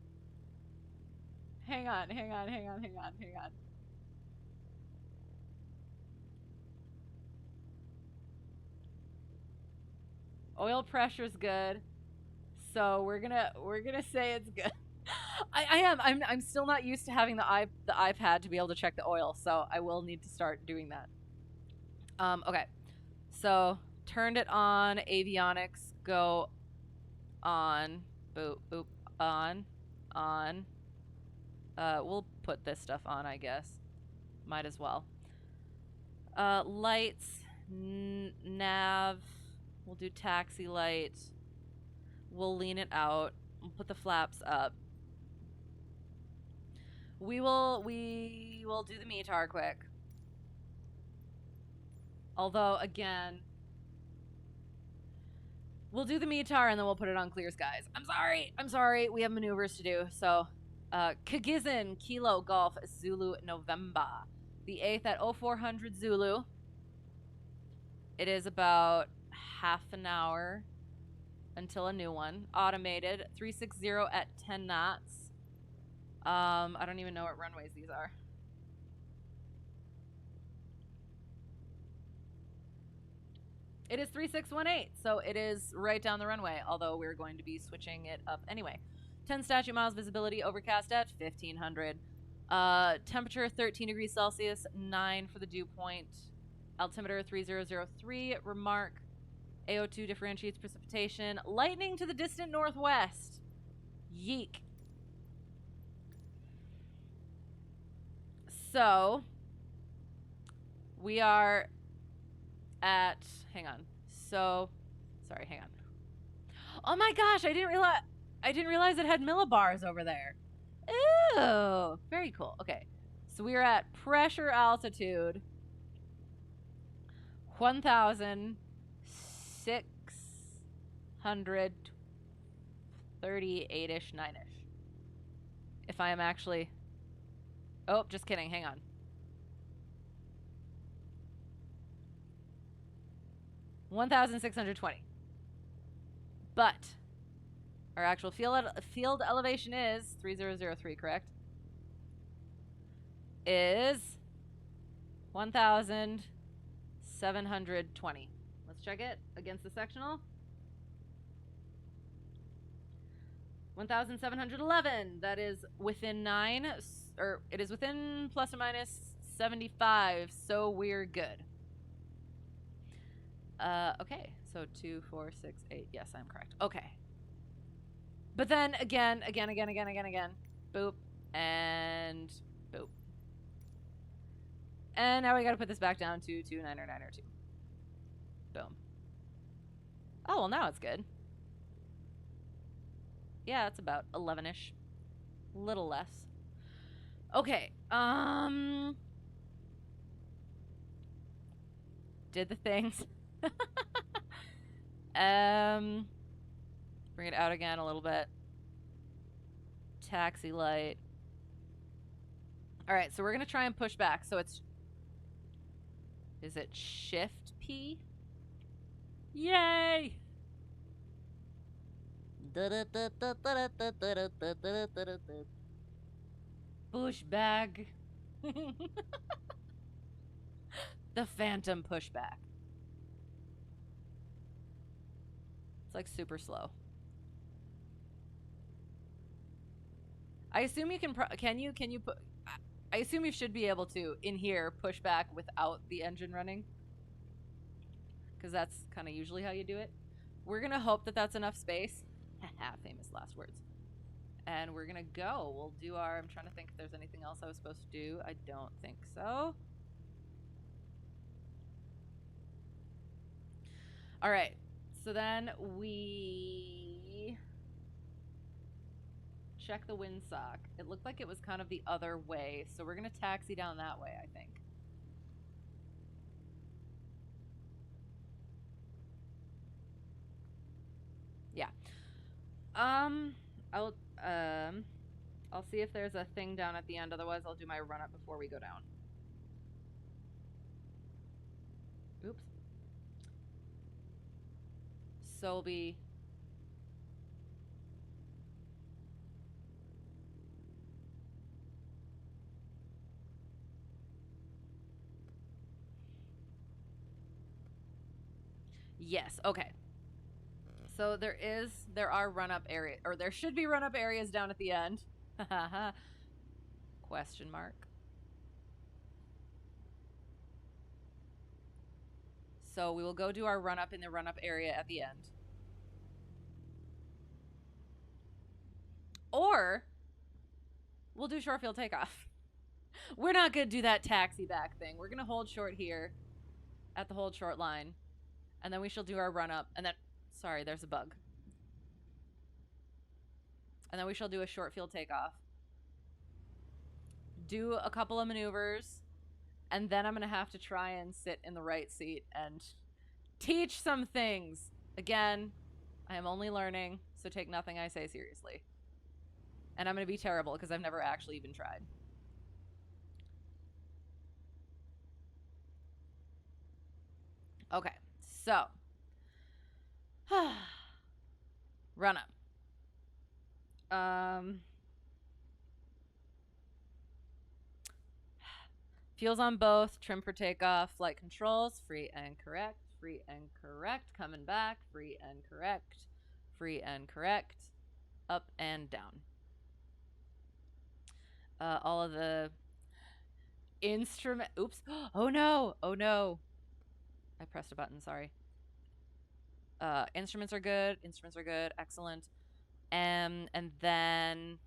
Hang on. Oil pressure's good. So we're gonna say it's good. I'm still not used to having the iPad to be able to check the oil, so I will need to start doing that. Okay. So turned it on, avionics go on, boop, boop, on. We'll put this stuff on, I guess. Might as well. Lights, nav, we'll do taxi light. We'll lean it out. We'll put the flaps up. We will do the METAR quick. Although, again, we'll do the METAR and then we'll put it on clear skies. I'm sorry. We have maneuvers to do. So, KGZN, Kilo, Golf, Zulu, November. The 8th at 0400 Zulu. It is about half an hour until a new one. Automated, 360 at 10 knots. I don't even know what runways these are. It is 3618, so it is right down the runway, although we're going to be switching it up anyway. 10 statute miles visibility, overcast at 1500. Temperature 13 degrees Celsius, 9 for the dew point. Altimeter 3003, remark. AO2 differentiates precipitation. Lightning to the distant northwest. Yeek. So, we are at, hang on. So, sorry, hang on. Oh my gosh, I didn't realize it had millibars over there. Ooh, very cool. Okay. So we are at pressure altitude 1,638-ish, 9-ish. If I am actually... Oh, just kidding. Hang on. 1,620. But our actual field elevation is 3003, correct? Is 1,720. Let's check it against the sectional. 1,711. That is within 9, or it is within plus or minus 75, so we're good. Okay, so 2, 4, 6, 8. Yes, I'm correct. Okay. But then again. Boop. And boop. And now we gotta put this back down to 29902. Boom. Oh, well, now it's good. Yeah, it's about 11-ish. Little less. Okay. Did the things. Bring it out again a little bit. Taxi light. All right, so we're gonna try and push back. So it's, is it Shift P? Yay! Pushback. The phantom pushback. It's like super slow. I assume you can you put, I assume you should be able to, in here, push back without the engine running. Because that's kind of usually how you do it. We're going to hope that that's enough space. Famous last words. And we're going to go. We'll do our, I'm trying to think if there's anything else I was supposed to do. I don't think so. All right. So then we check the windsock. It looked like it was kind of the other way. So we're going to taxi down that way, I think. Yeah. I'll see if there's a thing down at the end. Otherwise, I'll do my run up before we go down. Oops. Solby. Yes. Okay. So there are run-up areas, or there should be run-up areas down at the end. Question mark. So we will go do our run-up in the run-up area at the end. Or we'll do short field takeoff. We're not going to do that taxi back thing. We're going to hold short here at the hold short line. And then we shall do our run-up, and then... Sorry, there's a bug. And then we shall do a short field takeoff. Do a couple of maneuvers. And then I'm going to have to try and sit in the right seat and teach some things. Again, I am only learning, so take nothing I say seriously. And I'm going to be terrible because I've never actually even tried. Okay, so... run up. Fuels on both, trim for takeoff, flight controls, free and correct, coming back, free and correct, up and down. All of the instrument, oops, oh no, I pressed a button, sorry. Instruments are good, excellent. And then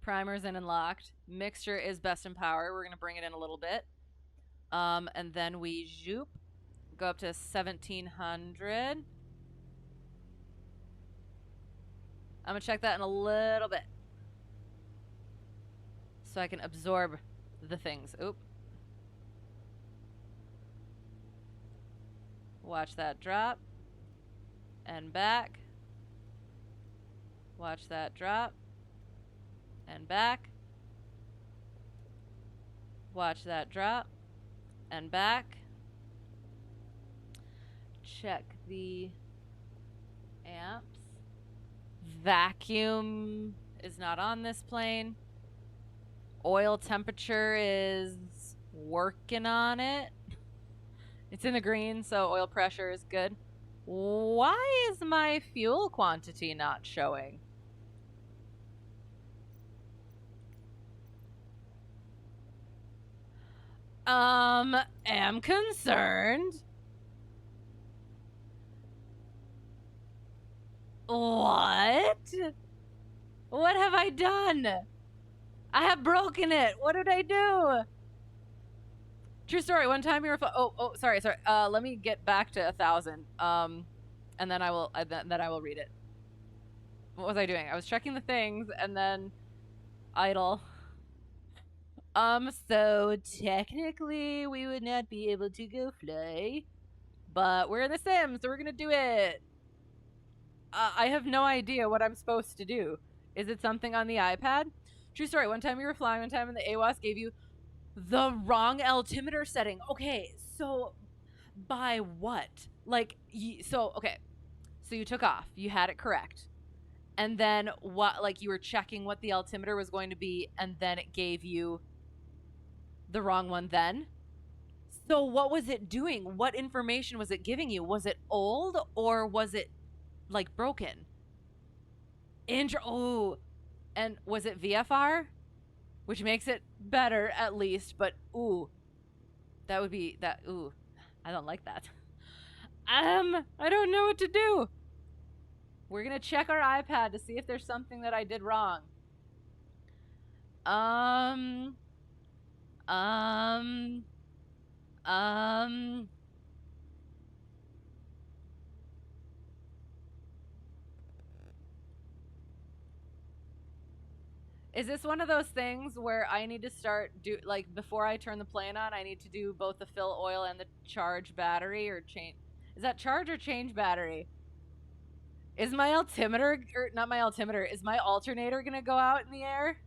primer's in and locked. Mixture is best in power. We're going to bring it in a little bit. And then we zoop, go up to 1700. I'm going to check that in a little bit, so I can absorb the things. Oop. Watch that drop. And back. Watch that drop. And back. Watch that drop. And back. Check the amps. Vacuum is not on this plane. Oil temperature is working on it. It's in the green, so oil pressure is good. Why is my fuel quantity not showing? Am concerned. What? What have I done? I have broken it. What did I do? True story. One time you were. Sorry. Let me get back to 1,000. And then I will. Then I will read it. What was I doing? I was checking the things and then idle. So technically we would not be able to go fly, but we're in the sim, so we're gonna do it. I have no idea what I'm supposed to do. Is it something on the iPad? True story. One time you were flying, one time and the AWAS gave you the wrong altimeter setting. Okay, so by what? Like, okay. So you took off. You had it correct. And then what, like you were checking what the altimeter was going to be, and then it gave you the wrong one then? So what was it doing? What information was it giving you? Was it old or was it like broken? Oh, and was it VFR? Which makes it better at least, but ooh, that would be that. Ooh, I don't like that. I don't know what to do. We're gonna check our iPad to see if there's something that I did wrong. Is this one of those things where I need to start like before I turn the plane on, I need to do both the fill oil and the charge battery or change? Is that charge or change battery? Is my altimeter, or not my altimeter, is my alternator gonna go out in the air?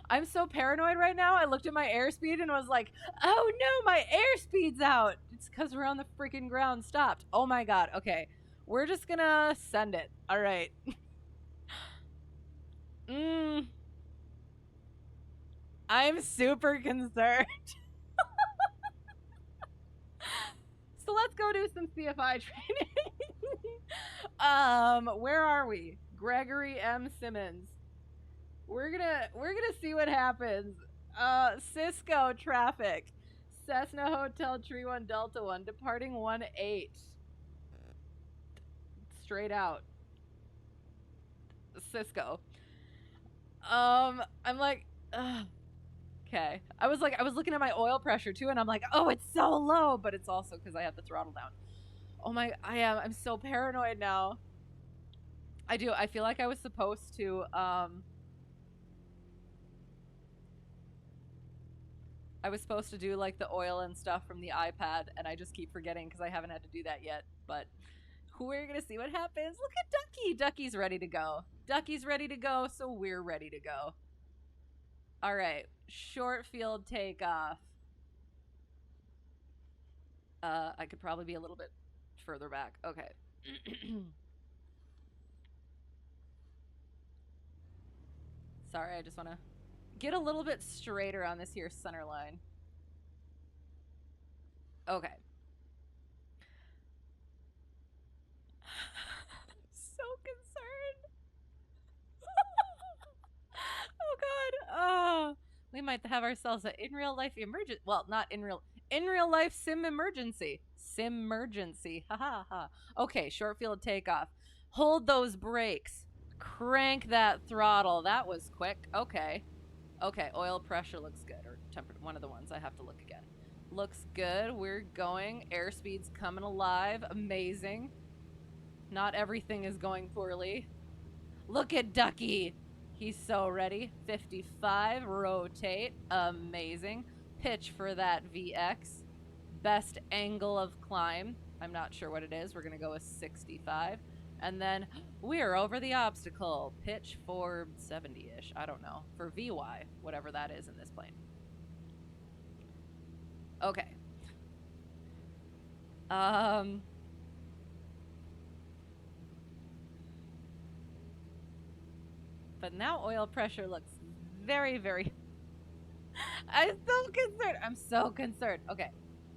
I'm so paranoid right now. I looked at my airspeed and was like, oh no, my airspeed's out. It's because we're on the freaking ground. Stopped. Oh my god. Okay. We're just gonna send it. All right. I'm super concerned. So let's go do some CFI training. Where are we? Gregory M. Simmons. We're gonna see what happens. Cisco traffic. Cessna Hotel Tree 1 Delta 1 departing 1-8. Straight out. Cisco. I'm like, okay. I was looking at my oil pressure too, and I'm like, oh, it's so low, but it's also because I have the throttle down. Oh my, I'm so paranoid now. I feel like I was supposed to, I was supposed to do like the oil and stuff from the iPad, and I just keep forgetting because I haven't had to do that yet, but we're gonna see what happens. Look at Ducky. Ducky's ready to go. Ducky's ready to go, so we're ready to go. All right, short field takeoff. I could probably be a little bit further back. Okay. Sorry, I just want to get a little bit straighter on this here center line. Okay. So concerned. Oh god. Oh, we might have ourselves an in real life emergency. Well, not in real life sim emergency. Simmergency. Ha ha ha. Okay, short field takeoff. Hold those brakes. Crank that throttle. That was quick. Okay. Okay, oil pressure looks good. Or temperature. One of the ones I have to look again. Looks good. We're going. Airspeed's coming alive. Amazing. Not everything is going poorly. Look at Ducky. He's so ready. 55. Rotate. Amazing. Pitch for that VX. Best angle of climb. I'm not sure what it is. We're going to go with 65. And then we're over the obstacle. Pitch for 70-ish. I don't know. For VY, whatever that is in this plane. Okay. But now oil pressure looks very, very... I'm so concerned. I'm so concerned. Okay.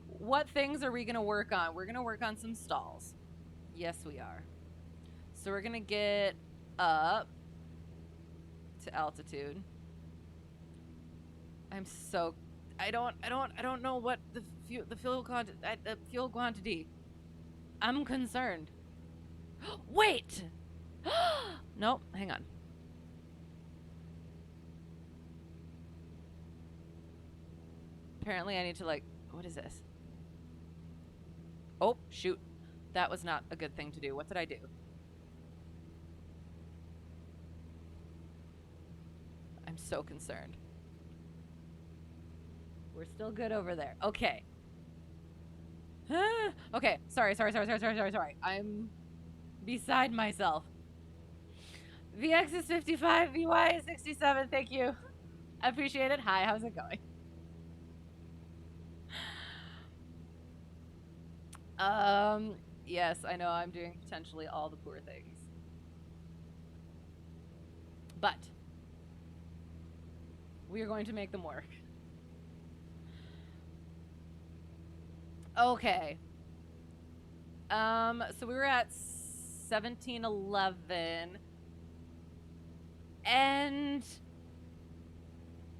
What things are we going to work on? We're going to work on some stalls. Yes, we are. So we're going to get up to altitude. I'm so... I don't know what the fuel quantity. I'm concerned. Wait! Nope, hang on. Apparently I need to, like... What is this? Oh, shoot. That was not a good thing to do. What did I do? I'm so concerned. We're still good over there. Okay. Okay, sorry. I'm beside myself. VX is 55, VY is 67, thank you. I appreciate it. Hi, how's it going? Yes, I know I'm doing potentially all the poor things. But we are going to make them work. Okay. So we were at 1711. And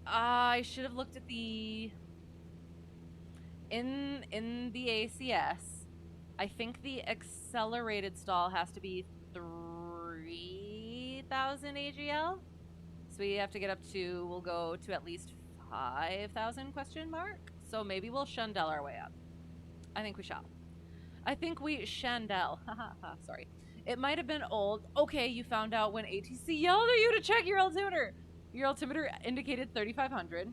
I should have looked at the in the ACS. I think the accelerated stall has to be 3,000 AGL. So we have to get up to, we'll go to at least 5,000 question mark. So maybe we'll Chandelle our way up. I think we shall. I think we Chandelle. Sorry. It might have been old. Okay, you found out when ATC yelled at you to check your altimeter. Your altimeter indicated 3,500.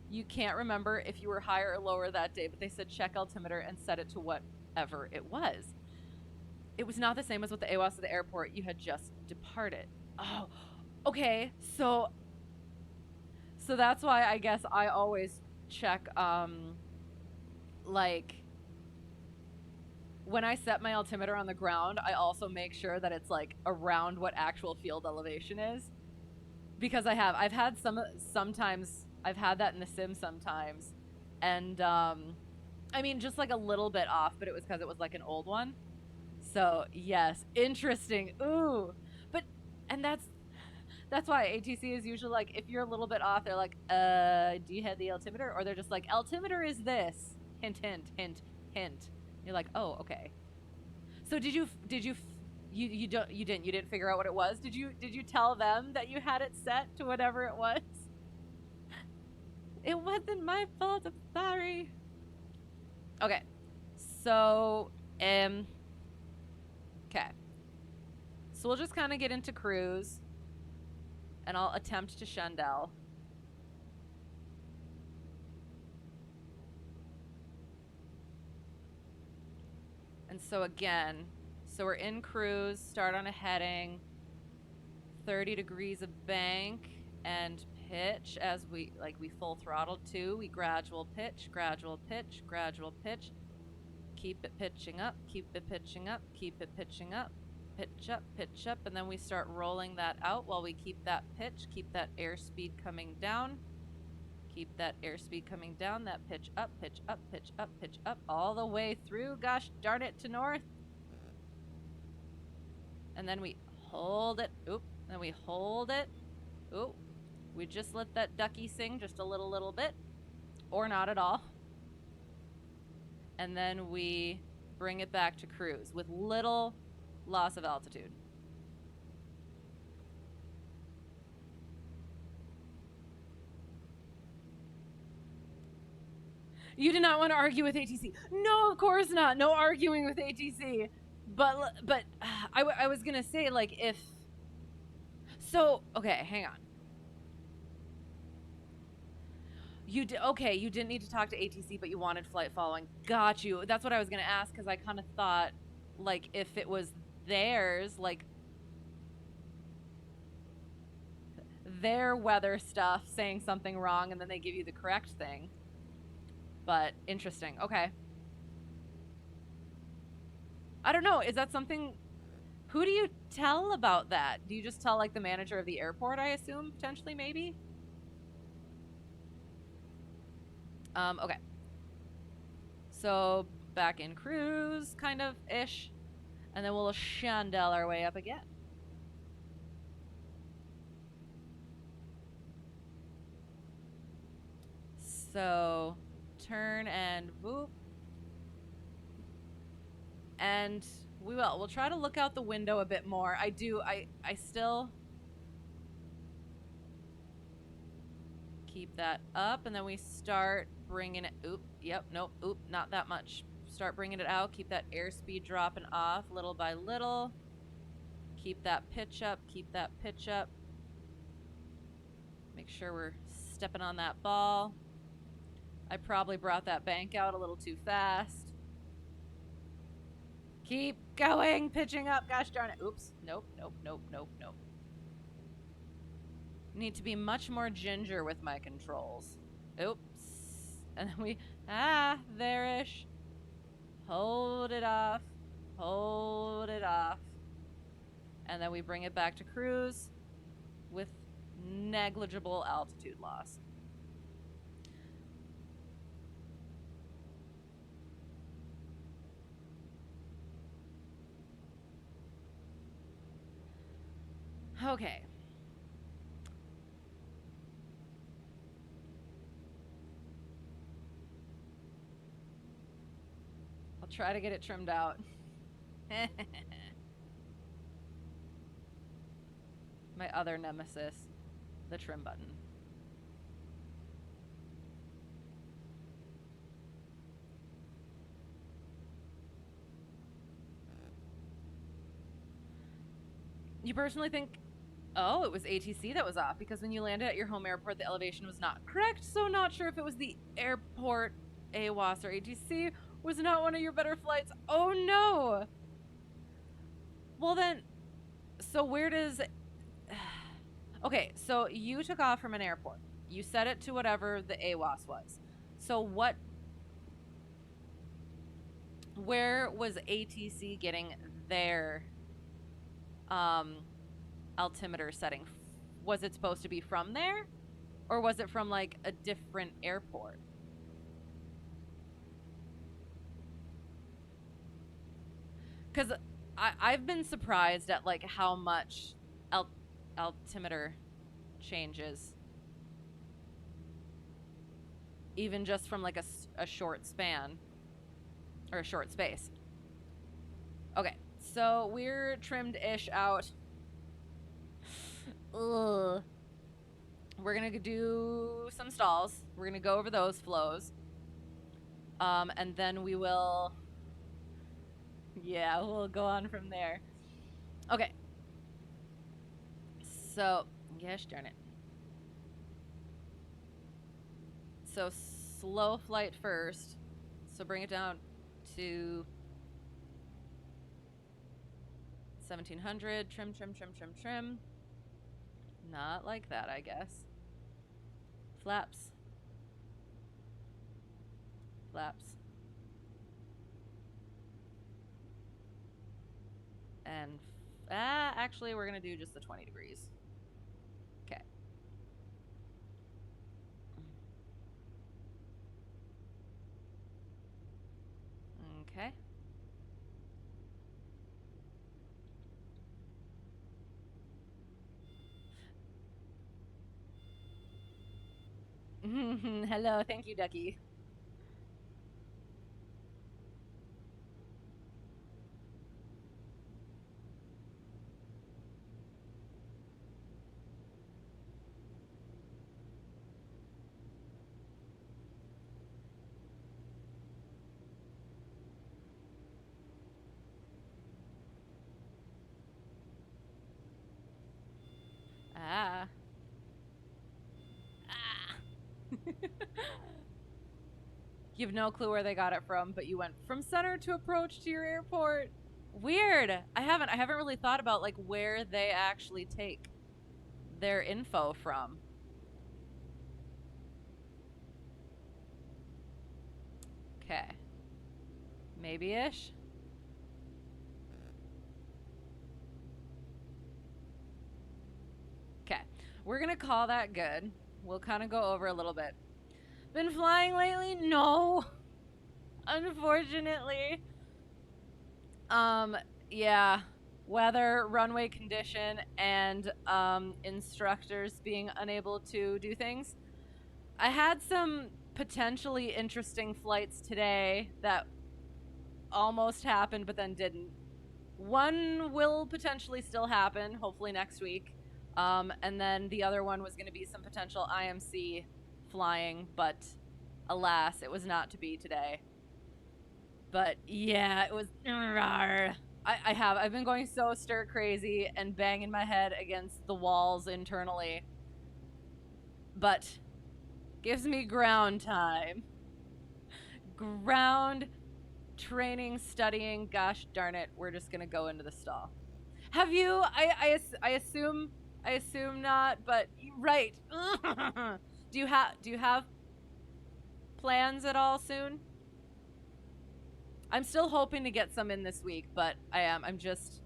You can't remember if you were higher or lower that day, but they said check altimeter and set it to whatever it was. It was not the same as with the AWAS at the airport. You had just departed. Oh, okay. So that's why I guess I always check, like, when I set my altimeter on the ground, I also make sure that it's like around what actual field elevation is. Because I've had sometimes I've had that in the sim sometimes. And, I mean, just like a little bit off, but it was because it was like an old one. So, yes, interesting. Ooh. But, and that's why ATC is usually like, if you're a little bit off, they're like, do you have the altimeter? Or they're just like, altimeter is this. Hint, hint, hint, hint. You're like, oh, okay. So you didn't figure out what it was? Did you tell them that you had it set to whatever it was? It wasn't my fault, I'm sorry. Okay. So, okay. So we'll just kind of get into cruise. And I'll attempt to Chandelle. And so again, so we're in cruise, start on a heading, 30 degrees of bank, and pitch as we full throttle too. We gradual pitch, gradual pitch, gradual pitch. Keep it pitching up, keep it pitching up, keep it pitching up, pitch up, and then we start rolling that out while we keep that pitch, keep that airspeed coming down. Keep that airspeed coming down, that pitch up, pitch up, pitch up, pitch up, all the way through, gosh darn it, to north. And then we hold it, oop, then we hold it, oop. We just let that ducky sing just a little bit, or not at all. And then we bring it back to cruise with little loss of altitude. You did not want to argue with ATC. No, of course not. No arguing with ATC. But I was going to say, like, if... So, okay, hang on. Okay, you didn't need to talk to ATC, but you wanted flight following. Got you. That's what I was going to ask, because I kind of thought, like, if it was theirs, like, their weather stuff saying something wrong, and then they give you the correct thing. But interesting. Okay. I don't know. Is that something... Who do you tell about that? Do you just tell, like, the manager of the airport, I assume? Potentially, maybe? Okay. So, back in cruise, kind of-ish. And then we'll Chandelle our way up again. So turn and whoop. And we'll try to look out the window a bit more. I still keep that up, and then we start bringing it, nope, not that much. Start bringing it out, keep that airspeed dropping off little by little. Keep that pitch up, Make sure we're stepping on that ball. I probably brought that bank out a little too fast. Keep going, pitching up, gosh darn it. Oops, nope. Need to be much more ginger with my controls. Oops. And then there-ish. Hold it off. And then we bring it back to cruise with negligible altitude loss. Okay. I'll try to get it trimmed out. My other nemesis, the trim button. You personally think, oh, it was ATC that was off, because when you landed at your home airport, the elevation was not correct, so not sure if it was the airport, AWAS, or ATC. Was not one of your better flights. Oh, no. Well, then, so where does... Okay, so you took off from an airport. You set it to whatever the AWAS was. So where was ATC getting their altimeter setting? Was it supposed to be from there? Or was it from, like, a different airport? Because I've been surprised at, like, how much altimeter changes. Even just from, like, a short span. Or a short space. Okay, so we're trimmed-ish out. Ugh. We're going to do some stalls. We're going to go over those flows. And then we will... Yeah, we'll go on from there. Okay. So, gosh darn it. So, slow flight first. So, bring it down to 1700. Trim. Not like that, I guess. Flaps. And actually we're gonna do just the 20 degrees. Okay. Okay. Hello, thank you, Ducky. You have no clue where they got it from, but you went from center to approach to your airport. Weird. I haven't really thought about, like, where they actually take their info from. Okay. Maybe-ish. Okay. We're gonna call that good. We'll kind of go over a little bit. Been flying lately? No. Unfortunately. Yeah. Weather, runway condition, and instructors being unable to do things. I had some potentially interesting flights today that almost happened but then didn't. One will potentially still happen, hopefully next week. And then the other one was going to be some potential IMC flying, but alas, it was not to be today. But yeah, it was... I've been going so stir crazy and banging my head against the walls internally. But gives me ground time. Ground training, studying, gosh darn it, we're just gonna go into the stall. Have you? I assume not, but right. Do you have plans at all soon? I'm still hoping to get some in this week, but I'm just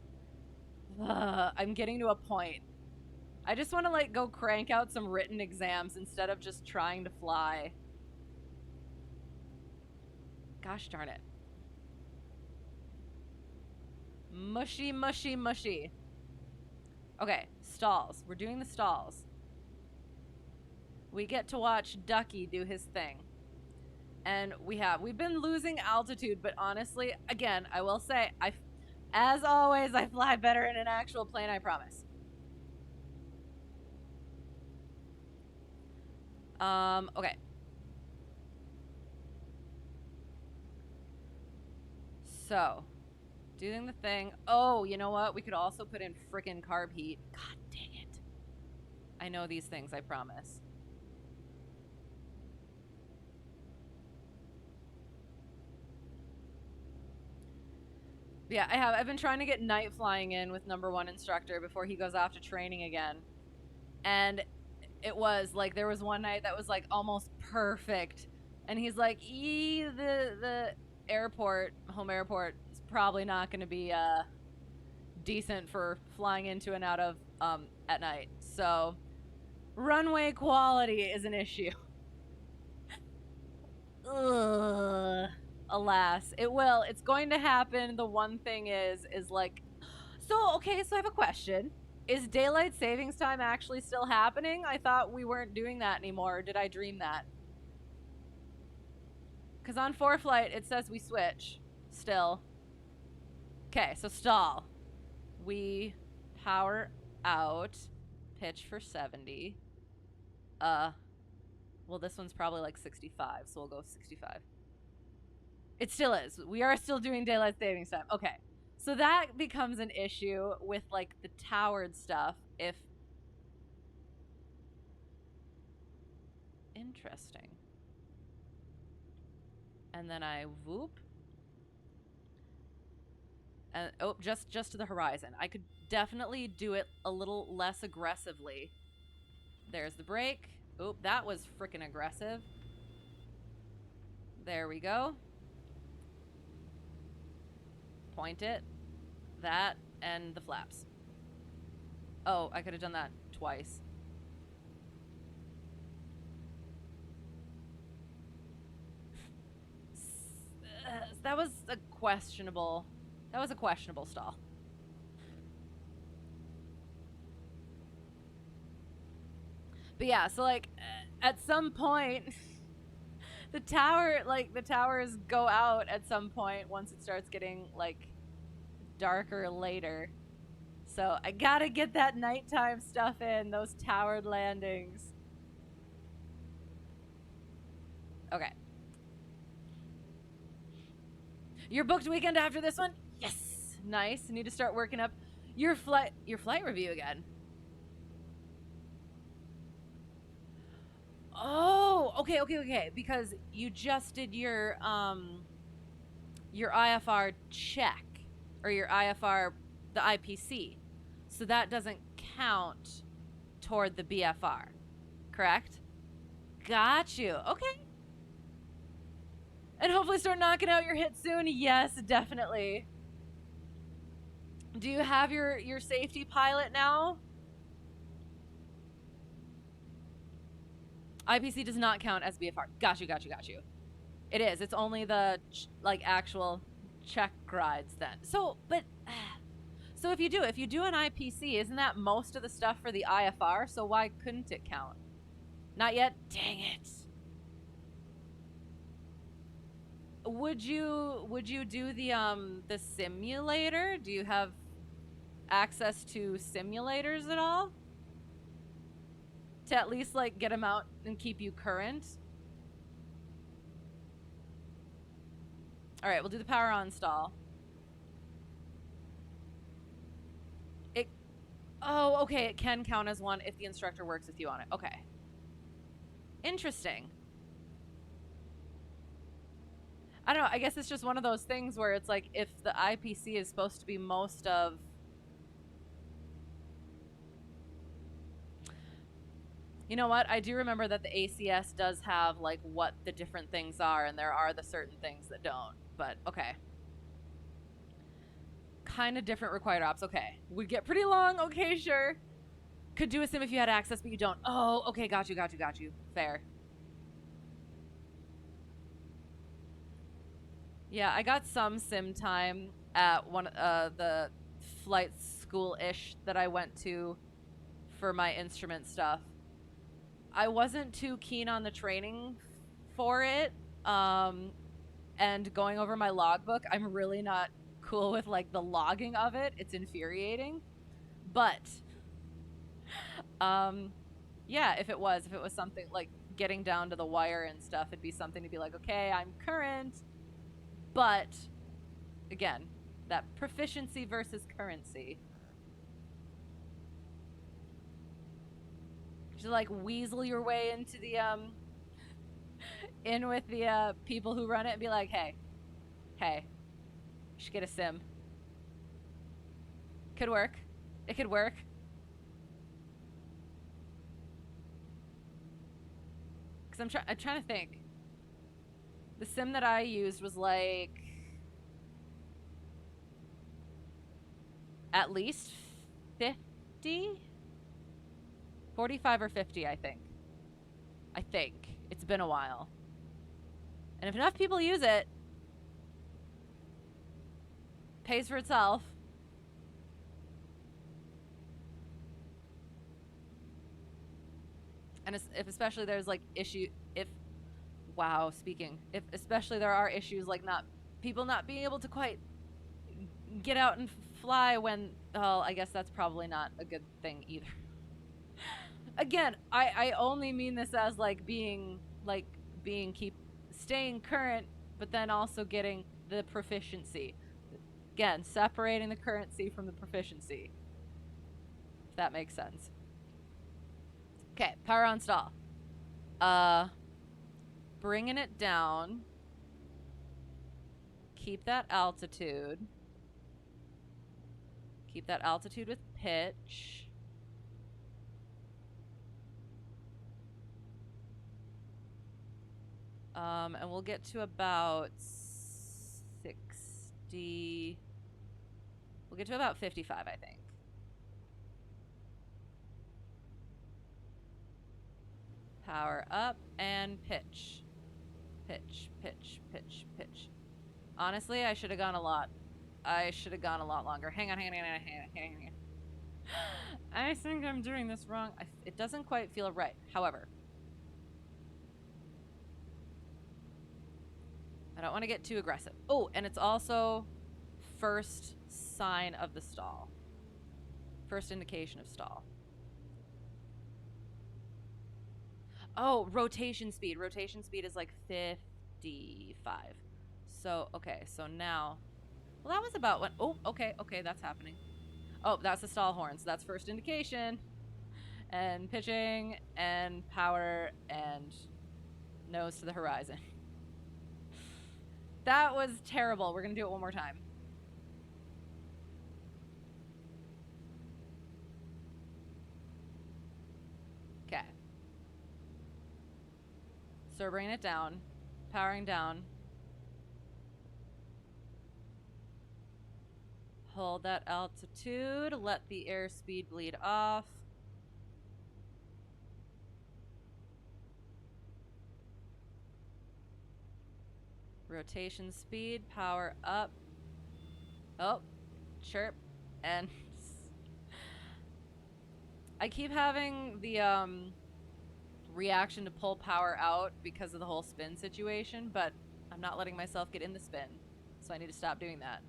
I'm getting to a point. I just want to like go crank out some written exams instead of just trying to fly. Gosh darn it. Mushy, mushy, mushy. Okay, stalls. We're doing the stalls. We get to watch Ducky do his thing. And we've been losing altitude, but honestly, again, I will say, as always, I fly better in an actual plane, I promise. Okay. So, doing the thing. Oh, you know what? We could also put in frickin' carb heat. God dang it. I know these things, I promise. Yeah, I've been trying to get night flying in with #1 instructor before he goes off to training again. And it was like, there was one night that was like almost perfect. And he's like, the airport, home airport, is probably not going to be decent for flying into and out of at night. So runway quality is an issue. Ugh. Alas, it will. It's going to happen. The one thing is like, so okay, so I have a question. Is daylight savings time actually still happening? I thought we weren't doing that anymore. Did I dream that? Because on Preflight, it says we switch still. Okay, so stall. We power out, pitch for 70. Well, this one's probably like 65, so we'll go 65. It still is. We are still doing daylight savings time. Okay. So that becomes an issue with like the towered stuff if... Interesting. And then I whoop. And oh, just to the horizon. I could definitely do it a little less aggressively. There's the brake. Oop, that was freaking aggressive. There we go. Point it, that, and the flaps. Oh, I could have done that twice. That was a questionable stall. But yeah, so like at some point the towers go out at some point once it starts getting like darker later. So I gotta get that nighttime stuff in, those towered landings. Okay. You're booked weekend after this one? Yes. Nice. Need to start working up your flight review again. Oh, okay. Because you just did your IFR check, or your IFR, the IPC. So that doesn't count toward the BFR, correct? Got you. Okay. And hopefully start knocking out your hit soon. Yes, definitely. Do you have your safety pilot now? IPC does not count as BFR. Got you. It is. It's only the like actual check rides then. So, but so if you do an IPC, isn't that most of the stuff for the IFR? So why couldn't it count? Not yet. Dang it. Would you do the simulator? Do you have access to simulators at all? To at least like get them out and keep you current? All right, we'll do the power on stall. Oh, okay, it can count as one if the instructor works with you on it. Okay. Interesting. I don't know, I guess it's just one of those things where it's like if the IPC is supposed to be most of... You know what? I do remember that the ACS does have like what the different things are, and there are the certain things that don't. But okay. Kind of different required ops. Okay. Would get pretty long. Okay, sure. Could do a sim if you had access, but you don't. Oh, okay. Got you. Fair. Yeah, I got some sim time at one the flight school-ish that I went to for my instrument stuff. I wasn't too keen on the training for it. And going over my logbook, I'm really not cool with like the logging of it. It's infuriating. But yeah, if it was something like getting down to the wire and stuff, it'd be something to be like, okay, I'm current. But again, that proficiency versus currency. To like weasel your way into the in with the people who run it and be like, hey, you should get a sim. Could work. It could work. Because I'm trying to think. The sim that I used was like at least 50? 45 or 50, I think. It's been a while. And if enough people use it, pays for itself. And if especially there's like if especially there are issues like people not being able to quite get out and fly when, well, I guess that's probably not a good thing either. Again, I only mean this as like staying current, but then also getting the proficiency. Again, separating the currency from the proficiency. If that makes sense. Okay, power on stall. Bringing it down. Keep that altitude. Keep that altitude with pitch. And we'll get to about 60. We'll get to about 55, I think. Power up and pitch. Pitch, pitch, pitch, pitch. Honestly, I should have gone a lot. Longer. Hang on. I think I'm doing this wrong. It doesn't quite feel right. However, I don't want to get too aggressive. Oh, and it's also first sign of the stall. First indication of stall. Oh, rotation speed. Rotation speed is like 55. So, okay, so now... Well, that was about what... Oh, okay, that's happening. Oh, that's the stall horn, so that's first indication. And pitching, and power, and nose to the horizon. That was terrible. We're going to do it one more time. Okay. So we're bringing it down. Powering down. Hold that altitude. Let the airspeed bleed off. Rotation speed, power up. Oh, chirp. And I keep having the reaction to pull power out because of the whole spin situation, but I'm not letting myself get in the spin, so I need to stop doing that.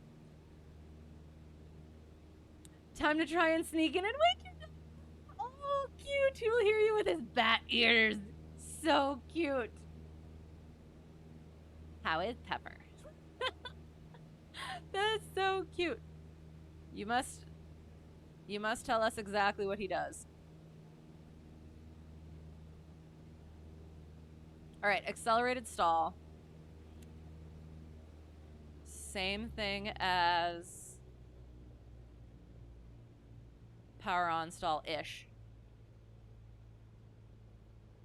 Time to try and sneak in and wake you. Oh, cute. He'll hear you with his bat ears. So cute. How is Pepper? That's so cute. You must tell us exactly what he does. All right, accelerated stall. Same thing as power on stall-ish.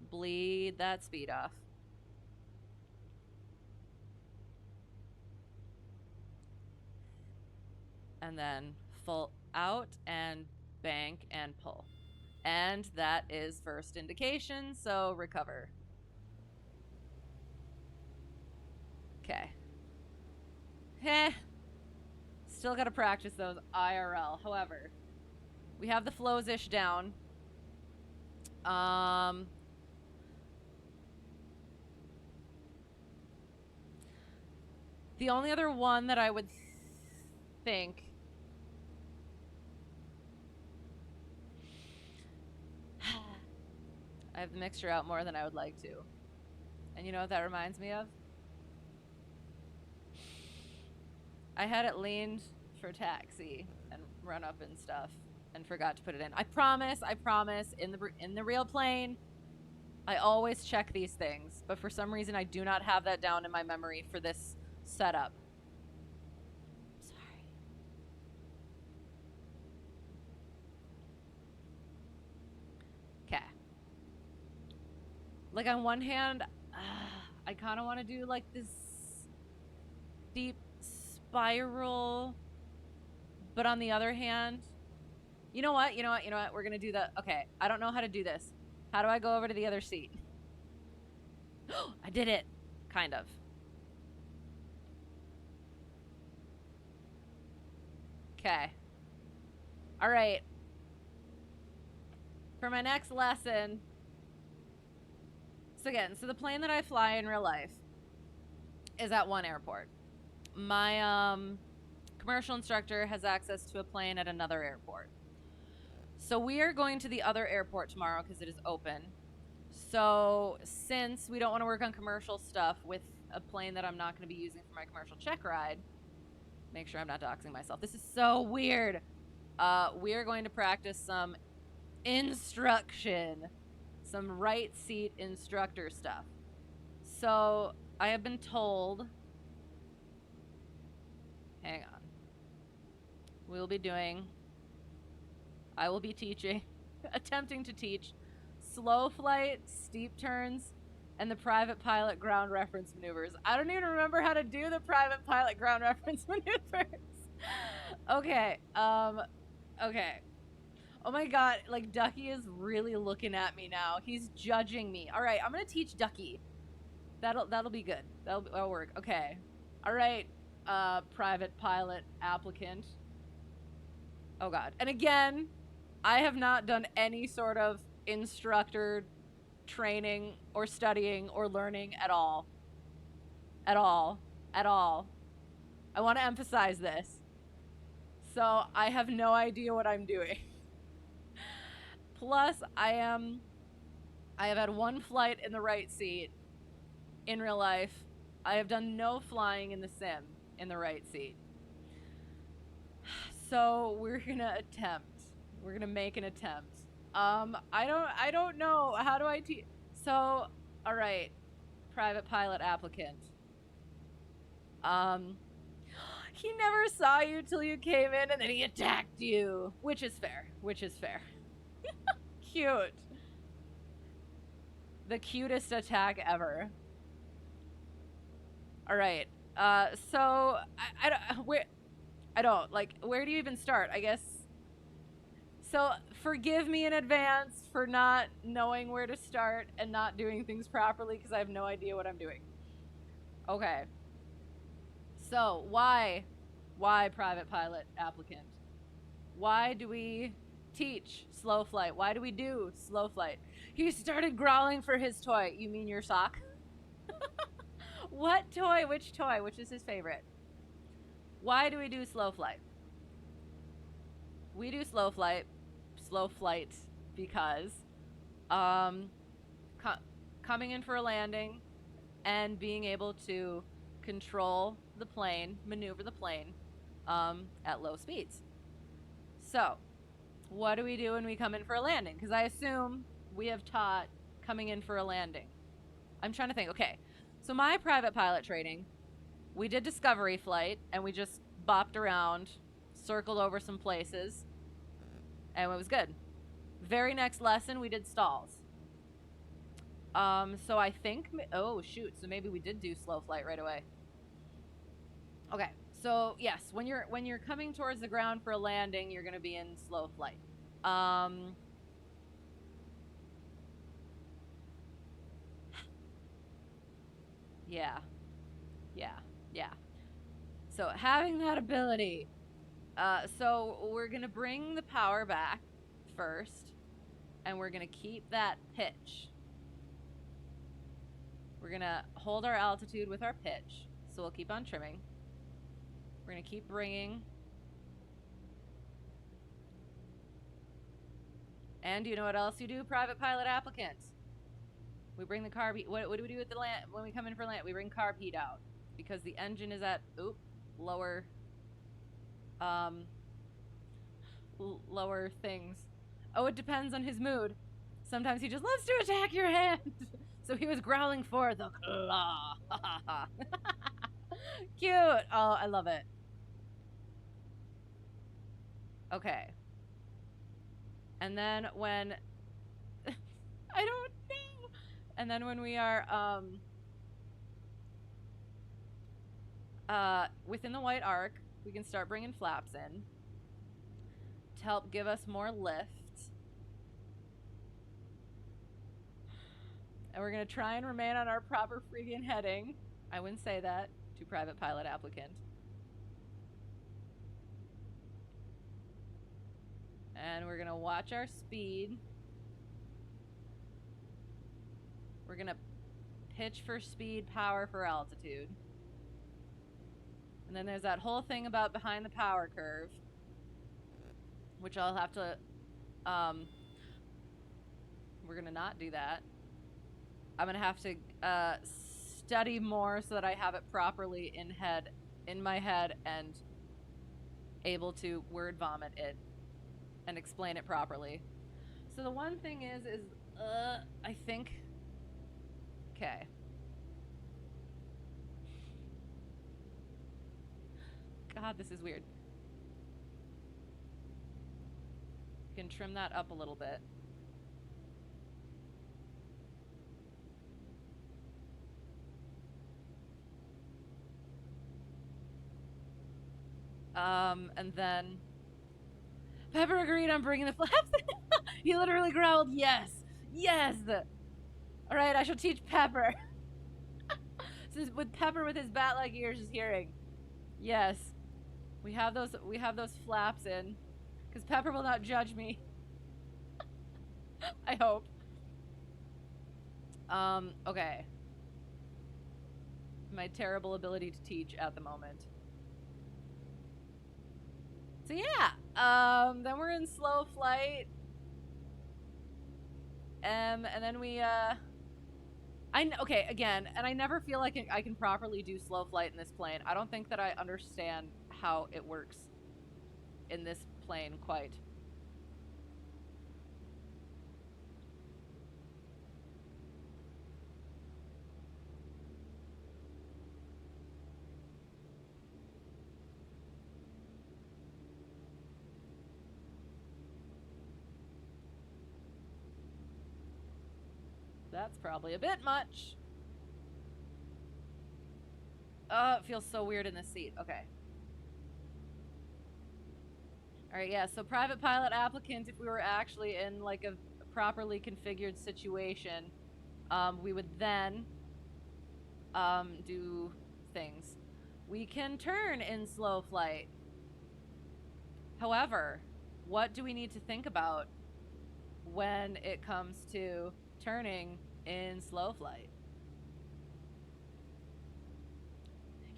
Bleed that speed off. And then full out and bank and pull. And that is first indication, so recover. Okay. Heh. Still gotta practice those IRL. However, we have the flows-ish down. The only other one that I would think... I have the mixture out more than I would like to. And you know what that reminds me of? I had it leaned for taxi and run up and stuff and forgot to put it in. I promise, in the real plane, I always check these things, but for some reason I do not have that down in my memory for this setup. Sorry. Okay. Like on one hand, I kind of want to do like this deep spiral, but on the other hand, you know what? We're gonna do the, okay, I don't know how to do this. How do I go over to the other seat? I did it, kind of. Okay. All right. For my next lesson, so the plane that I fly in real life is at one airport. My commercial instructor has access to a plane at another airport. So we are going to the other airport tomorrow because it is open. So since we don't want to work on commercial stuff with a plane that I'm not going to be using for my commercial check ride, make sure I'm not doxing myself. This is so weird. We are going to practice some instruction, some right seat instructor stuff. So I have been told, hang on, I will be teaching, attempting to teach slow flight, steep turns, and the private pilot ground reference maneuvers. I don't even remember how to do the private pilot ground reference maneuvers. Okay, okay. Oh my god, like Ducky is really looking at me now. He's judging me. All right, I'm gonna teach Ducky. That'll be good. That'll work. Okay. All right, private pilot applicant. Oh god. And again, I have not done any sort of instructor training or studying or learning at all. At all. At all. I want to emphasize this. So I have no idea what I'm doing. Plus, I have had one flight in the right seat in real life. I have done no flying in the sim in the right seat. So we're gonna attempt. We're gonna make an attempt. I don't know. How do I teach? So, all right, private pilot applicant. He never saw you till you came in, and then he attacked you, which is fair. Which is fair. Cute. The cutest attack ever. All right. So where do you even start? I guess. So forgive me in advance for not knowing where to start and not doing things properly because I have no idea what I'm doing. Okay. So why private pilot applicant? Why do we teach slow flight? Why do we do slow flight? He started growling for his toy. You mean your sock? What toy? Which toy? Which is his favorite? Why do we do slow flight? We do slow flight because coming in for a landing and being able to control the plane, maneuver the plane at low speeds. So, what do we do when we come in for a landing? Because I assume we have taught coming in for a landing. I'm trying to think. Okay, so my private pilot training, we did discovery flight, and we just bopped around, circled over some places, and it was good. Very next lesson, we did stalls. So I think, oh shoot, so maybe we did do slow flight right away. Okay, so yes, when you're coming towards the ground for a landing, you're gonna be in slow flight. Yeah. So having that ability, so we're gonna bring the power back first, and we're gonna keep that pitch. We're gonna hold our altitude with our pitch, so we'll keep on trimming. We're gonna keep bringing. And you know what else you do, private pilot applicants? We bring the carb heat. What do we do with the land when we come in for land? We bring carb heat out because the engine is at lower lower things. Oh, it depends on his mood. Sometimes he just loves to attack your hand. So he was growling for the claw. Cute. Oh, I love it. Okay. And then when I don't know. And then when we are within the white arc, we can start bringing flaps in to help give us more lift. And we're going to try and remain on our proper freaking heading. I wouldn't say that to private pilot applicant. And we're going to watch our speed. We're going to pitch for speed, power for altitude. And then there's that whole thing about behind the power curve, which I'll have to, we're going to not do that. I'm going to have to study more so that I have it properly in my head and able to word vomit it and explain it properly. So the one thing is I think, okay. God, this is weird. You can trim that up a little bit. And then Pepper agreed on bringing the flaps in. He literally growled, yes, yes. All right, I shall teach Pepper. Since with Pepper with his bat-like ears is hearing. Yes, we have those flaps in, because Pepper will not judge me. I hope. Okay. My terrible ability to teach at the moment. So yeah, then we're in slow flight. And then we, okay, again, and I never feel like I can properly do slow flight in this plane. I don't think that I understand how it works in this plane quite. That's probably a bit much. Oh, it feels so weird in this seat. Okay. Alright, yeah, so private pilot applicant, if we were actually in like a properly configured situation, we would then do things. We can turn in slow flight. However, what do we need to think about when it comes to turning in slow flight?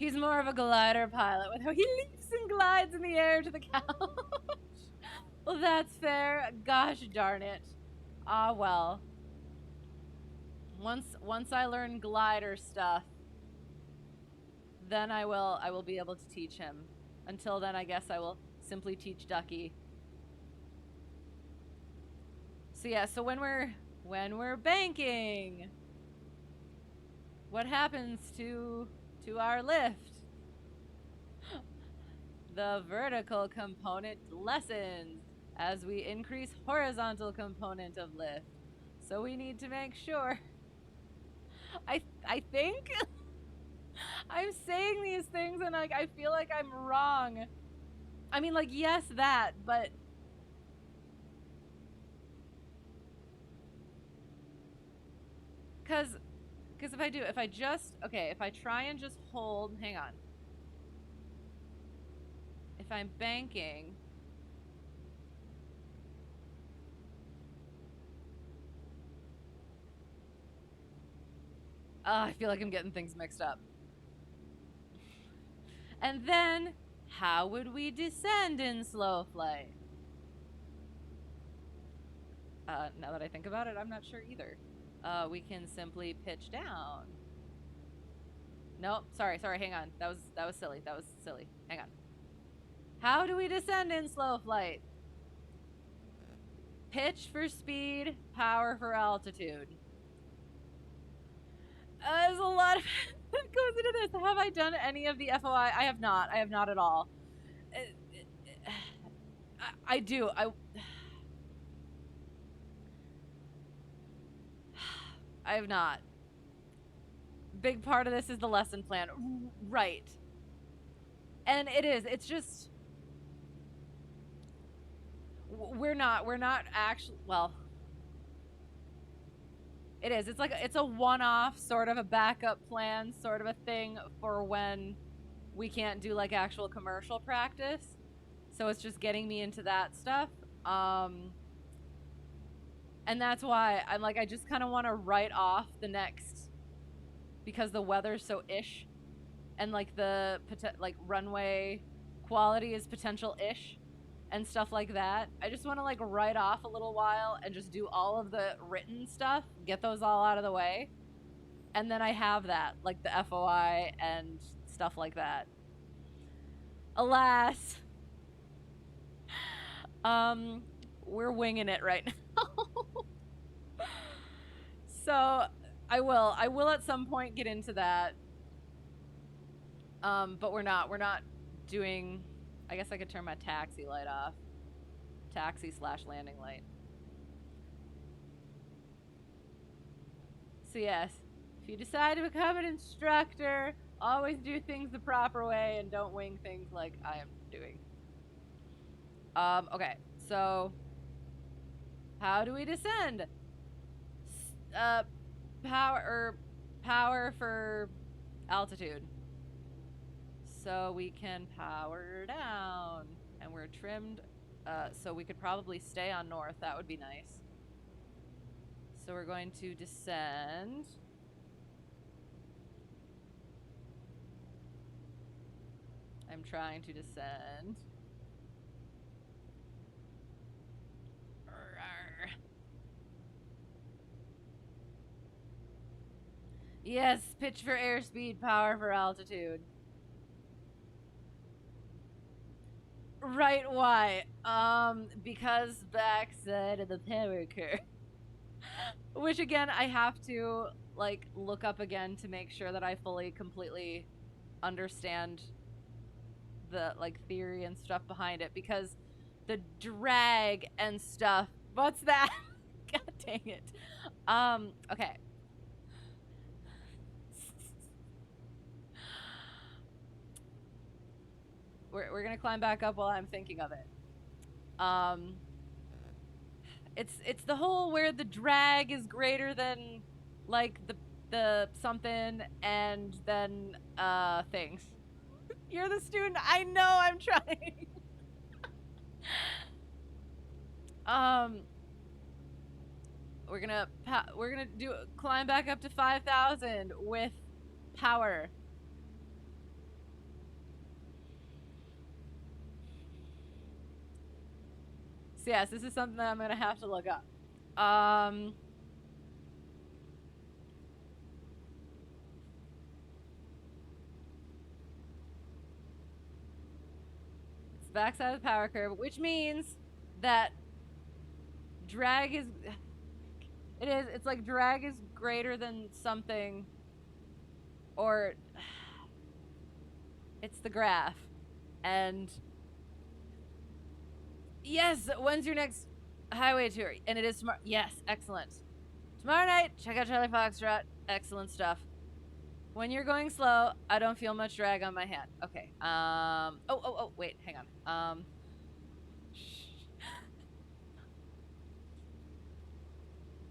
He's more of a glider pilot with how he leaps and glides in the air to the couch. Well, that's fair. Gosh darn it. Ah, well. Once I learn glider stuff, then I will be able to teach him. Until then, I guess I will simply teach Ducky. So yeah, so when we're banking, what happens to our lift? The vertical component lessens as we increase horizontal component of lift. So we need to make sure. I think I'm saying these things and like I feel like I'm wrong. I mean, like, yes, that, but because if I try and just hold, hang on. If I'm banking, I feel like I'm getting things mixed up. And then, how would we descend in slow flight? Now that I think about it, I'm not sure either. We can simply pitch down. Nope, sorry, hang on. That was silly. Hang on. How do we descend in slow flight? Pitch for speed, power for altitude. There's a lot of that goes into this. Have I done any of the FOI? I have not. I have not at all. I do. I have not. Big part of this is the lesson plan. Right. And it is. It's just... We're not actually... Well... It is. It's like, it's a one-off, sort of a backup plan, sort of a thing for when we can't do, like, actual commercial practice. So it's just getting me into that stuff. And that's why I'm like, I just kind of want to write off the next, because the weather's so ish, and like the like runway quality is potential ish, and stuff like that. I just want to like write off a little while and just do all of the written stuff, get those all out of the way, and then I have that, like the FOI and stuff like that. Alas, we're winging it right now. So I will at some point get into that. But we're not doing, I guess I could turn my taxi light off. Taxi/landing light. So yes, if you decide to become an instructor, always do things the proper way and don't wing things like I am doing. Okay, so how do we descend? Power for altitude. So we can power down, and we're trimmed, so we could probably stay on north. That would be nice. So we're going to descend. I'm trying to descend. Yes, pitch for airspeed, power for altitude. Right, why? Because backside of the power curve. Which again, I have to like look up again to make sure that I fully, completely understand the like theory and stuff behind it, because the drag and stuff. What's that? God dang it. Okay. We're gonna climb back up while I'm thinking of it. It's the whole where the drag is greater than like the something and then things. You're the student. I know I'm trying. We're gonna climb back up to 5,000 with power. So yes, this is something that I'm gonna have to look up. It's the backside of the power curve, which means that drag is, it's like drag is greater than something, or it's the graph. And yes, when's your next highway tour? And it is tomorrow. Yes, excellent. Tomorrow night, check out Charlie Foxtrot. Excellent stuff. When you're going slow, I don't feel much drag on my hand. Okay. Oh, wait, hang on.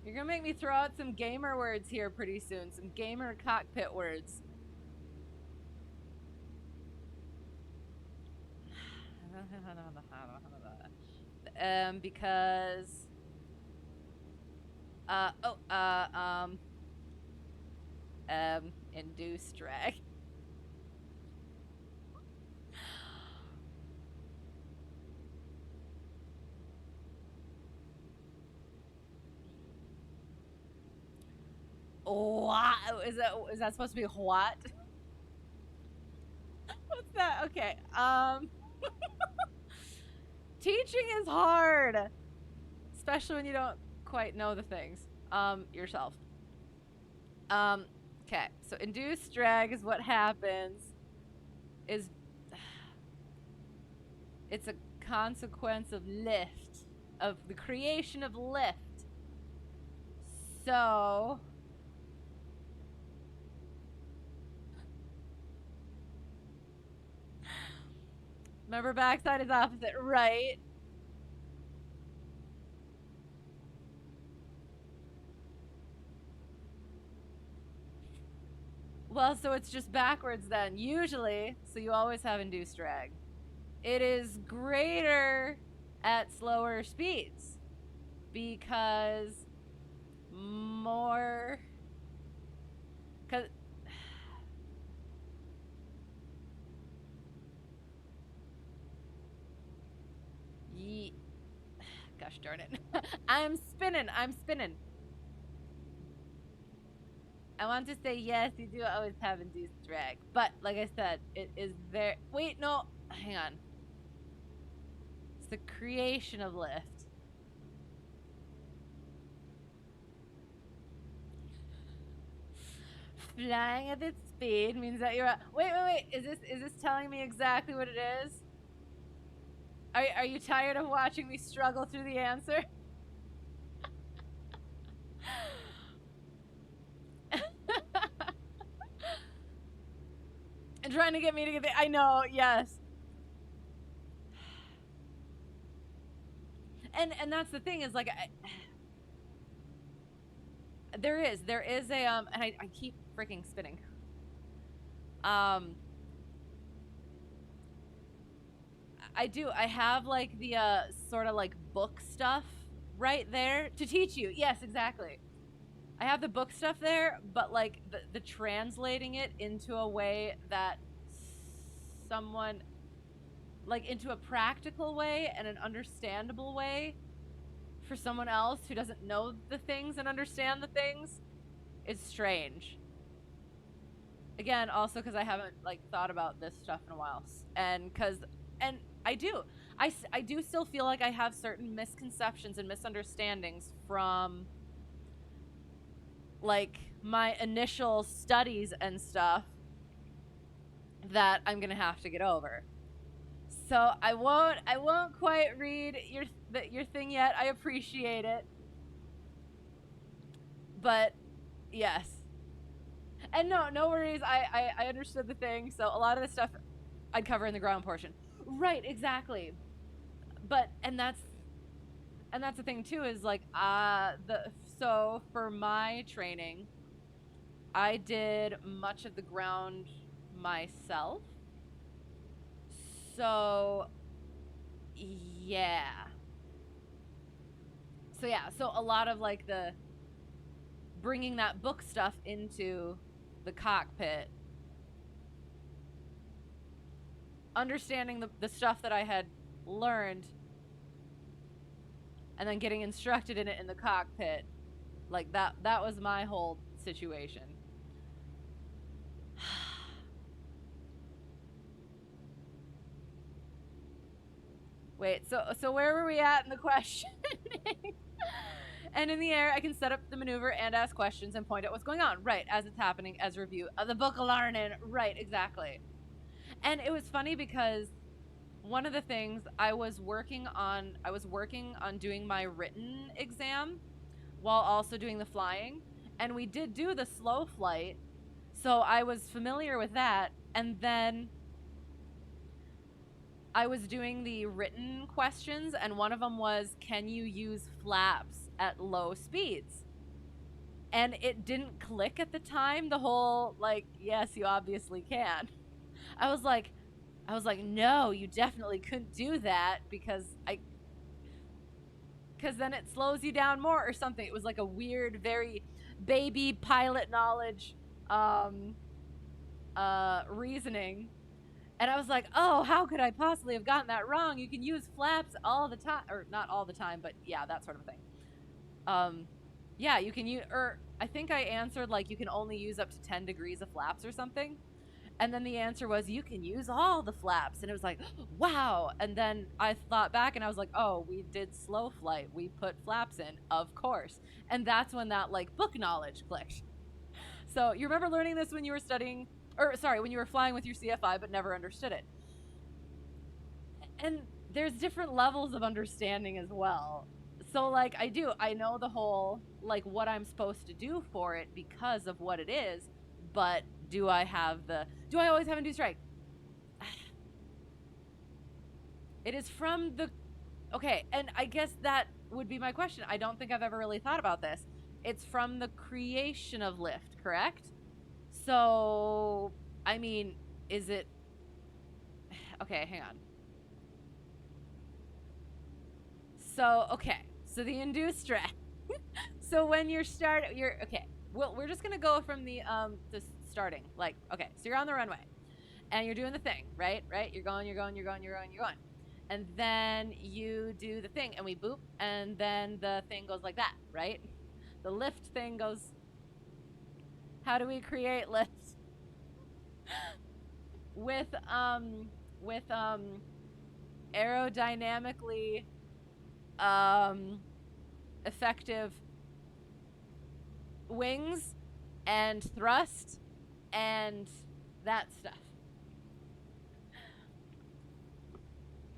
You're gonna make me throw out some gamer words here pretty soon. Some gamer cockpit words. Because induced drag. What? Is that supposed to be what? What's that? Okay. Teaching is hard, especially when you don't quite know the things yourself. Okay, so induced drag is what happens. It's a consequence of lift, of the creation of lift. So remember, backside is opposite, right? Well, so it's just backwards then, usually, so you always have induced drag. It is greater at slower speeds because more... Cause gosh darn it. I'm spinning. I want to say yes, you do always have induced drag. But, like I said, it is there. Wait, no. Hang on. It's the creation of lift. Flying at its speed means that you're... Wait. Is this telling me exactly what it is? Are you tired of watching me struggle through the answer? And trying to get me to get the... I know, yes. And that's the thing is, like, there is a, and I keep freaking spinning. I have, like, the, sort of, like, book stuff right there to teach you. Yes, exactly. I have the book stuff there, but, like, the translating it into a way that someone, like, into a practical way and an understandable way for someone else who doesn't know the things and understand the things is strange. Again, also because I haven't, like, thought about this stuff in a while. And I do still feel like I have certain misconceptions and misunderstandings from, like, my initial studies and stuff that I'm gonna have to get over. So I won't quite read your thing yet. I appreciate it, but yes. And no worries. I understood the thing. So a lot of the stuff I'd cover in the ground portion. Right, exactly. But and that's the thing too, is like so for my training, I did much of the ground myself. So yeah. So a lot of, like, the bringing that book stuff into the cockpit, understanding the stuff that I had learned and then getting instructed in it in the cockpit. Like that was my whole situation. Wait, so where were we at in the questioning? And in the air, I can set up the maneuver and ask questions and point out what's going on. Right, as it's happening, as review of the book of learning. Right, exactly. And it was funny because one of the things I was working on doing my written exam while also doing the flying. And we did do the slow flight, so I was familiar with that. And then I was doing the written questions, and one of them was, can you use flaps at low speeds? And it didn't click at the time, the whole, like, yes, you obviously can. I was like, no, you definitely couldn't do that because then it slows you down more or something. It was like a weird, very baby pilot knowledge reasoning. And I was like, oh, how could I possibly have gotten that wrong? You can use flaps all the time. Or not all the time, but yeah, that sort of thing. Yeah, you can use, or I think I answered like you can only use up to 10 degrees of flaps or something. And then the answer was you can use all the flaps. And it was like, wow. And then I thought back and I was like, oh, we did slow flight. We put flaps in, of course. And that's when that like book knowledge clicked. So you remember learning this when you were studying, or sorry, when you were flying with your CFI but never understood it. And there's different levels of understanding as well. So like I know the whole, like what I'm supposed to do for it because of what it is, but do I always have induced strike? It is from the, okay, and I guess that would be my question. I don't think I've ever really thought about this. It's from the creation of lift, correct? So, I mean, is it, okay, hang on. So, okay, so the induced strike. So when you're okay, well, we're just gonna go from the starting, like, okay, so you're on the runway and you're doing the thing, right? You're going. And then you do the thing and we boop and then the thing goes like that, right? The lift thing goes, how do we create lift? with aerodynamically effective wings and thrust and that stuff.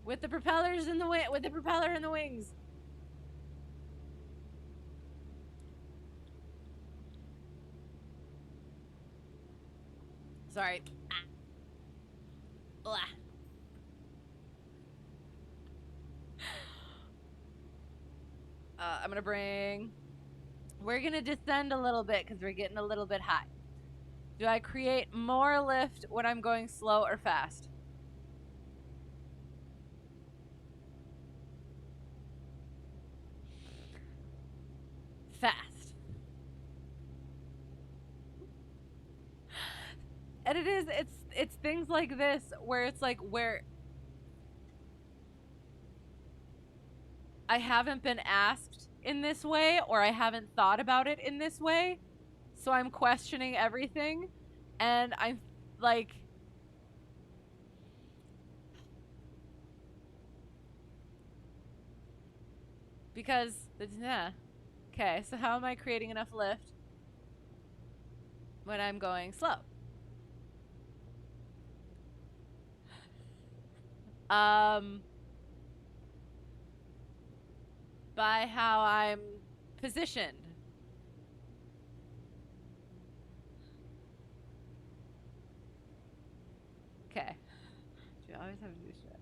With the propellers in the with the propeller in the wings. Sorry. I'm gonna we're gonna descend a little bit because we're getting a little bit high. Do I create more lift when I'm going slow or fast? Fast. And it's things like this where it's like where I haven't been asked in this way or I haven't thought about it in this way. So I'm questioning everything and I'm like, because yeah. Okay, so how am I creating enough lift when I'm going slow? By how I'm positioned. Okay. Do you always have to do shit?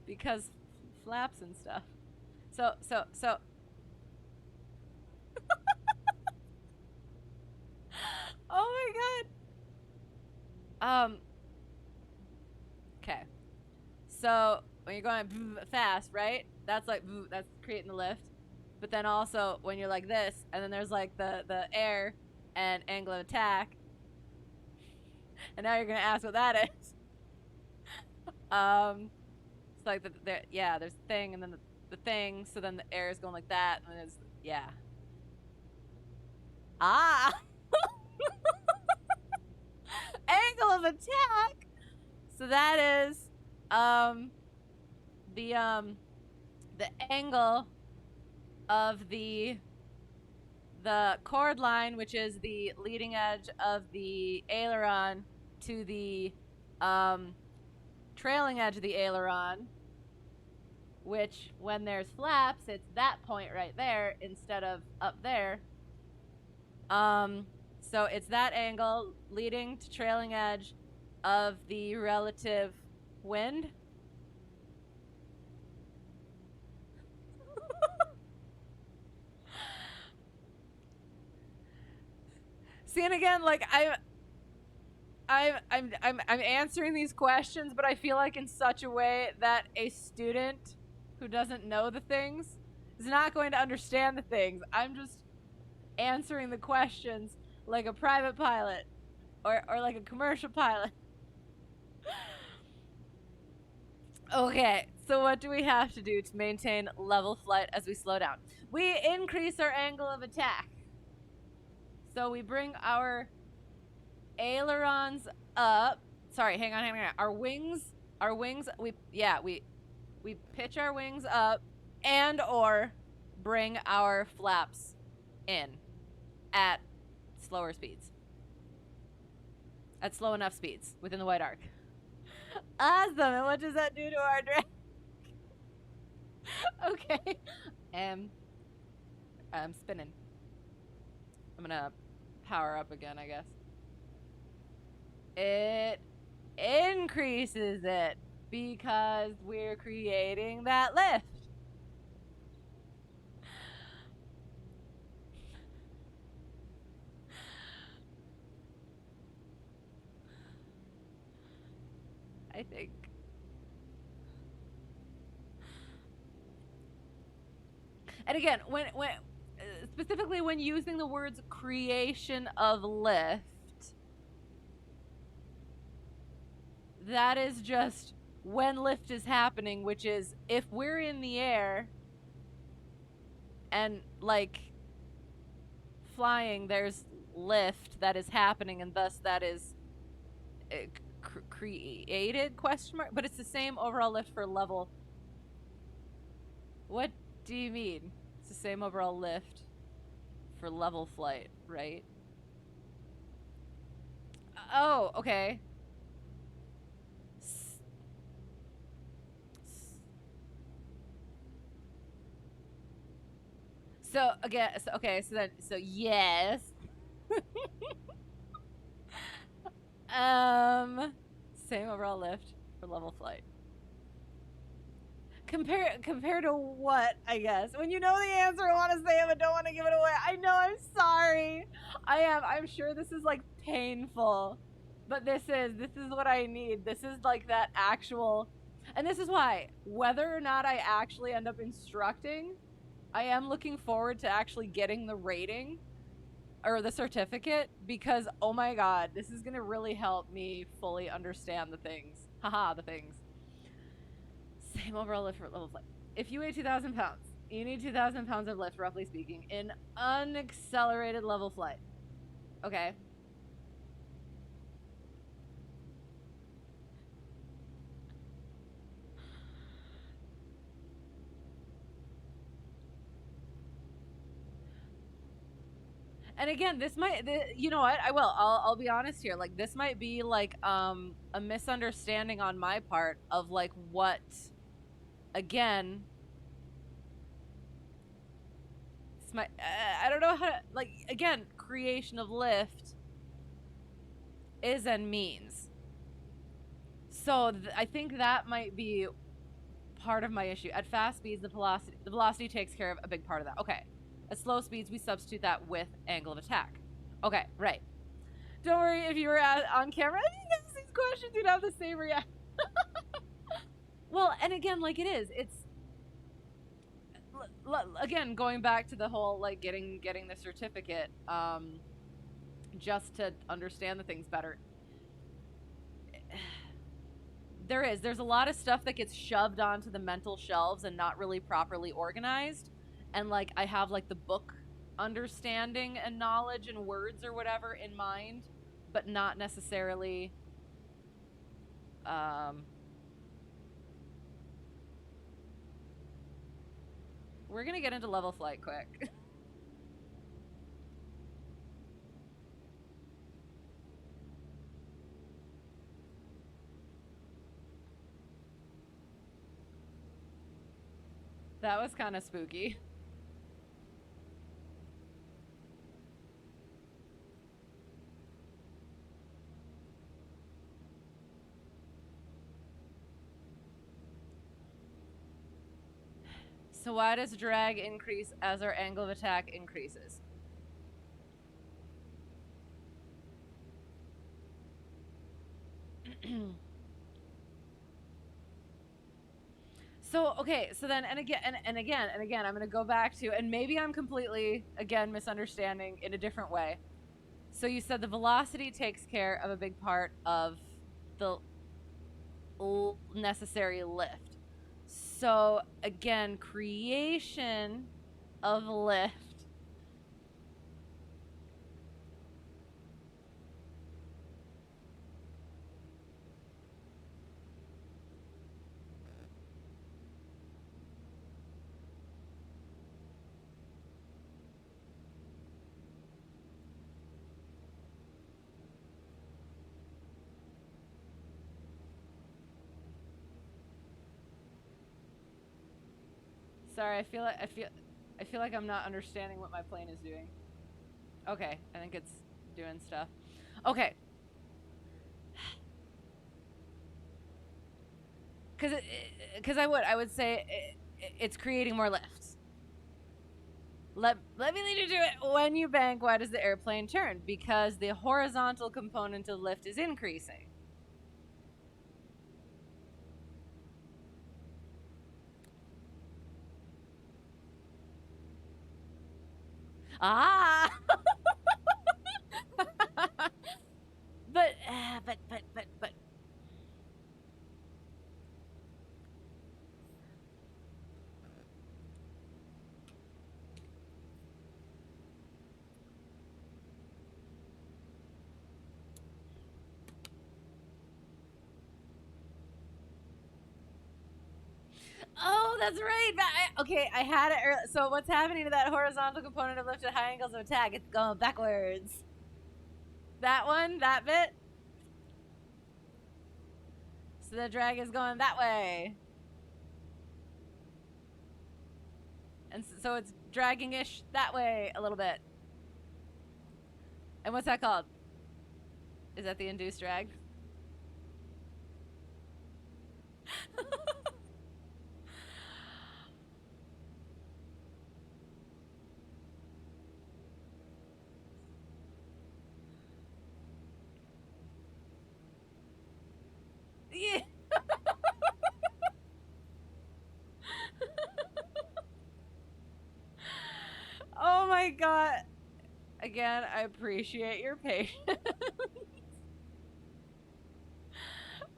Because flaps and stuff. So. Oh my god. Okay. So when you're going fast, right? That's like that's creating the lift. But then also when you're like this, and then there's like the air and angle of attack. And now you're gonna ask what that is. like yeah, there's the thing and then the thing, so then the air is going like that, and then it's, yeah. Ah! Angle of attack! So that is, the angle of the chord line, which is the leading edge of the aileron, to the, trailing edge of the aileron, which when there's flaps, it's that point right there instead of up there. So it's that angle leading to trailing edge of the relative wind. See, and again, like I'm answering these questions, but I feel like in such a way that a student who doesn't know the things is not going to understand the things. I'm just answering the questions like a private pilot or like a commercial pilot. Okay, so what do we have to do to maintain level flight as we slow down? We increase our angle of attack. So we bring our ailerons up. Sorry, hang on. Our wings, we pitch our wings up and or bring our flaps in at slower speeds. At slow enough speeds within the white arc. Awesome. And what does that do to our drag? Okay. I'm spinning. I'm gonna power up again, I guess. It increases it because we're creating that lift. I think. And again, when specifically when using the words creation of lift, that is just when lift is happening, which is if we're in the air and like flying, there's lift that is happening, and thus that is created, question mark, but it's the same overall lift for level. What do you mean? It's the same overall lift for level flight, right? Oh, okay. So again, so yes. Same overall lift for level flight. Compare to what, I guess? When you know the answer, I want to say it, but don't want to give it away. I know, I'm sorry. I'm sure this is like painful, but this is what I need. This is like that actual, and this is why, whether or not I actually end up instructing, I am looking forward to actually getting the rating or the certificate, because oh my god, this is gonna really help me fully understand the things. Haha, the things. Same overall lift for level flight. If you weigh 2,000 pounds, you need 2,000 pounds of lift, roughly speaking, in unaccelerated level flight. Okay. And again, this might, you know what? I'll be honest here. Like, this might be like a misunderstanding on my part of like what, again, this might, I don't know how to, like, again, creation of lift is and means. So I think that might be part of my issue. At fast speeds, the velocity takes care of a big part of that. Okay. At slow speeds, we substitute that with angle of attack. Okay, right. Don't worry if you were on camera. I think these questions you'd have the same reaction. Well, and again, like it is. It's again going back to the whole like getting the certificate, just to understand the things better. There's a lot of stuff that gets shoved onto the mental shelves and not really properly organized. And like I have like the book understanding and knowledge and words or whatever in mind, but not necessarily we're gonna get into level flight quick. That was kind of spooky. So why does drag increase as our angle of attack increases? So, okay, so then, and again, I'm going to go back to, and maybe I'm completely, again, misunderstanding in a different way. So you said the velocity takes care of a big part of the necessary lift. So, again, creation of lift. Sorry, I feel like I'm not understanding what my plane is doing. Okay, I think it's doing stuff. Okay. Because I would say it's creating more lifts. Let me lead you to it. When you bank, why does the airplane turn? Because the horizontal component of lift is increasing. Ah! but oh, that's right. Okay, I had it early. So what's happening to that horizontal component of lift at high angles of attack? It's going backwards. That one, that bit. So the drag is going that way. And so it's dragging-ish that way a little bit. And what's that called? Is that the induced drag? Yeah. Oh my god. Again, I appreciate your patience.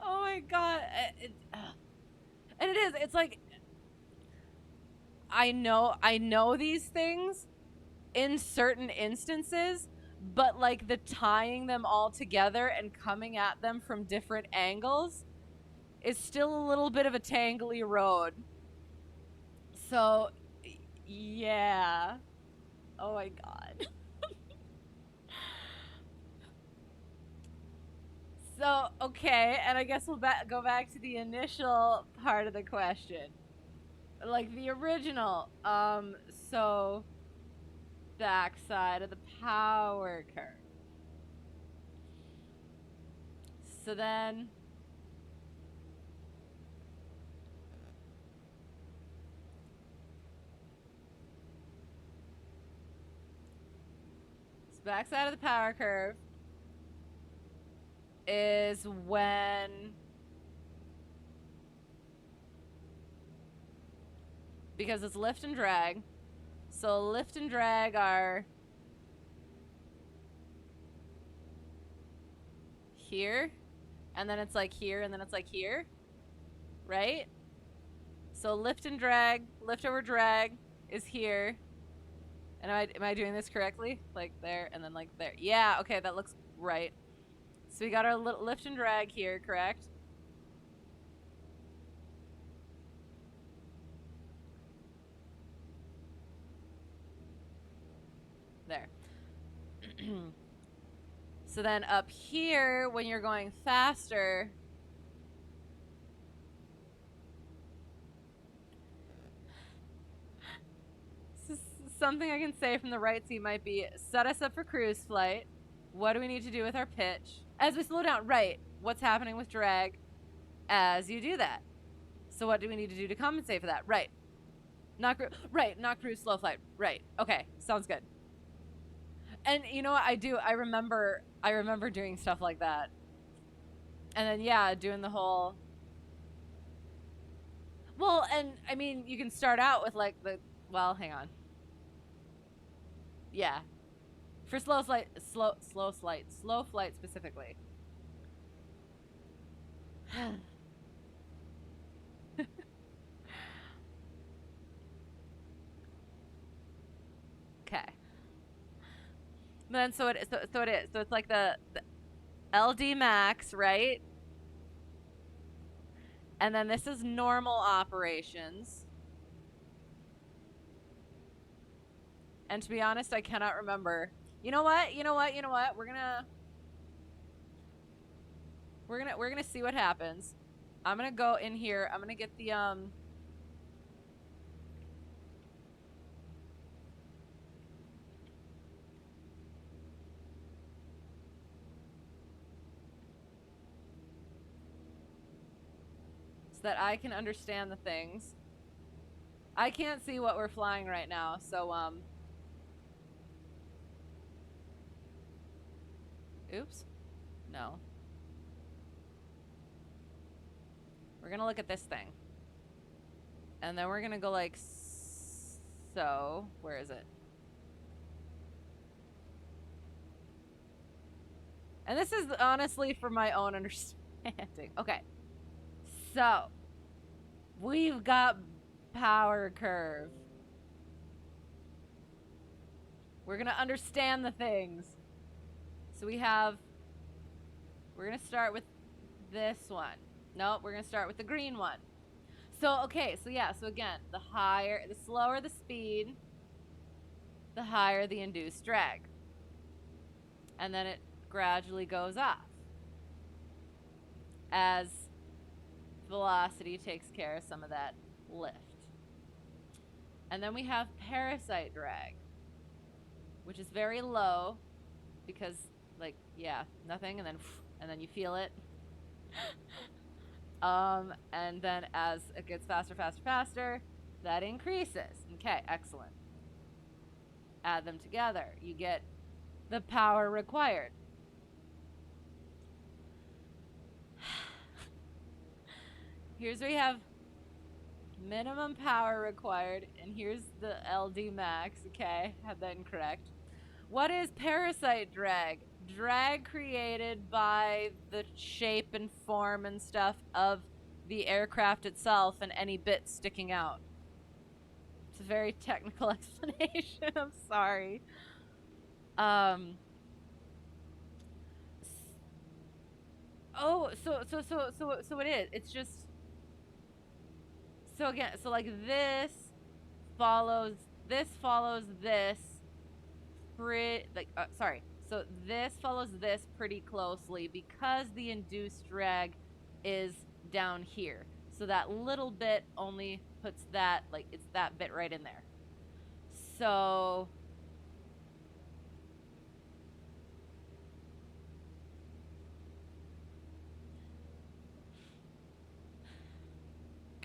Oh my god. And it is. It's like I know these things in certain instances, but like the tying them all together and coming at them from different angles is still a little bit of a tangly road. So, yeah. Oh my god. So, okay, and I guess we'll go back to the initial part of the question. Like the original. So backside of the power curve. So then backside of the power curve is when because it's lift and drag. So lift and drag are here, and then it's like here, and then it's like here. right? So lift and drag, lift over drag is here. And am I doing this correctly? Like there and then like there. Yeah, okay, that looks right. So we got our little lift and drag here, correct? There. So then up here, when you're going faster, something I can say from the right seat might be, set us up for cruise flight. What do we need to do with our pitch? As we slow down, right, what's happening with drag as you do that? So what do we need to do to compensate for that? Right. Not cruise, slow flight. Right. Okay, sounds good. And you know what I do? I remember doing stuff like that. And then yeah, doing the whole. Well, and I mean, you can start out with like well, hang on. Yeah. For slow flight specifically. Okay. Then so it is. So it's like the LD max, right? And then this is normal operations. And to be honest, I cannot remember. You know what? We're gonna see what happens. I'm gonna go in here. I'm gonna get the so that I can understand the things. I can't see what we're flying right now, so oops. No. We're gonna look at this thing. And then we're gonna go like so. Where is it? And this is honestly for my own understanding. Okay. So, we've got power curve. We're gonna understand the things. So we're gonna start with this one. Nope, we're gonna start with the green one. So, okay, so yeah, so again, the slower the speed, the higher the induced drag. And then it gradually goes off as velocity takes care of some of that lift. And then we have parasite drag, which is very low because, like, yeah, nothing, and then you feel it. And then as it gets faster, that increases. Okay, excellent. Add them together. You get the power required. Here's where you have minimum power required, and here's the LD max. Okay, had that incorrect. What is parasite drag? Drag created by the shape and form and stuff of the aircraft itself and any bits sticking out. It's a very technical explanation. I'm sorry. Oh, so it is. It's just. So again, so like this follows this. Sorry. So this follows this pretty closely because the induced drag is down here. So that little bit only puts that, like, it's that bit right in there. So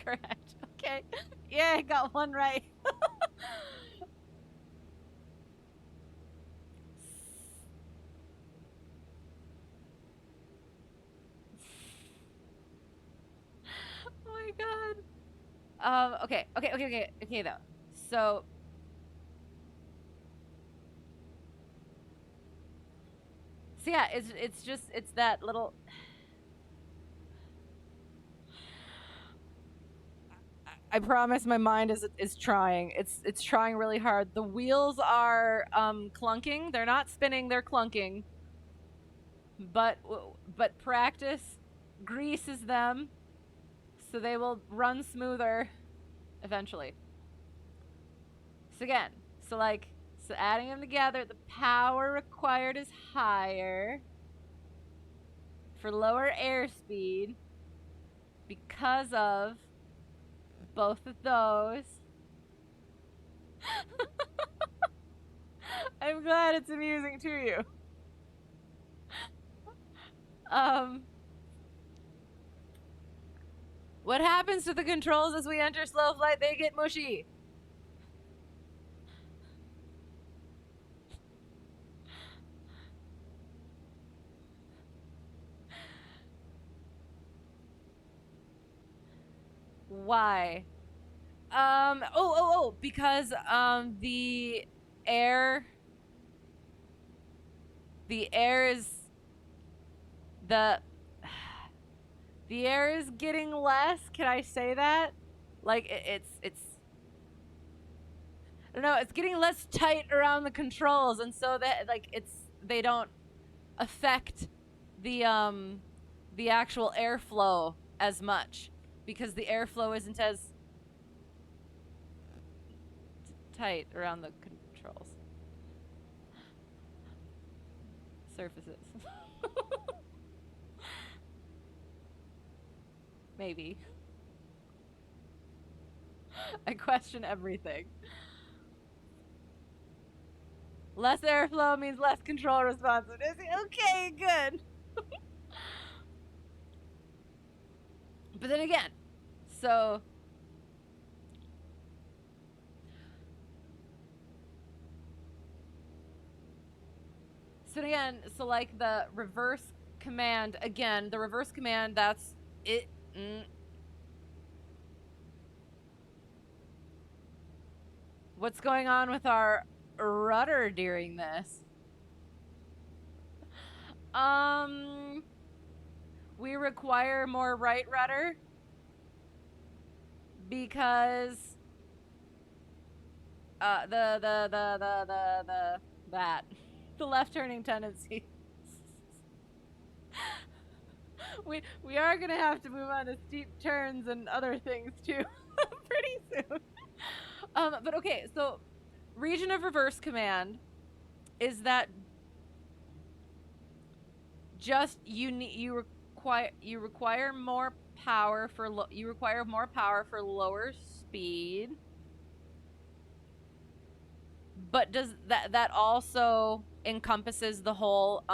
correct. Okay. Yeah, I got one right. Oh my god. Okay though. So yeah, it's that little I promise my mind is trying. It's trying really hard. The wheels are clunking. They're not spinning, they're clunking. But practice greases them so they will run smoother eventually. So again, so adding them together, the power required is higher for lower airspeed because of both of those. I'm glad it's amusing to you. What happens to the controls as we enter slow flight? They get mushy. Why? Because the air is the air is getting less. Can I say that? Like it's I don't know, it's getting less tight around the controls, and so that they don't affect the actual airflow as much because the airflow isn't as tight around the controls. Surfaces. Maybe. I question everything. Less airflow means less control responsiveness. Okay, good. But then again, so like the reverse command, again, the reverse command, that's it. What's going on with our rudder during this? We require more right rudder because the left turning tendency. we are gonna have to move on to steep turns and other things too pretty soon. But okay, so region of reverse command is that just you require more power for lower speed. But does that also encompasses the whole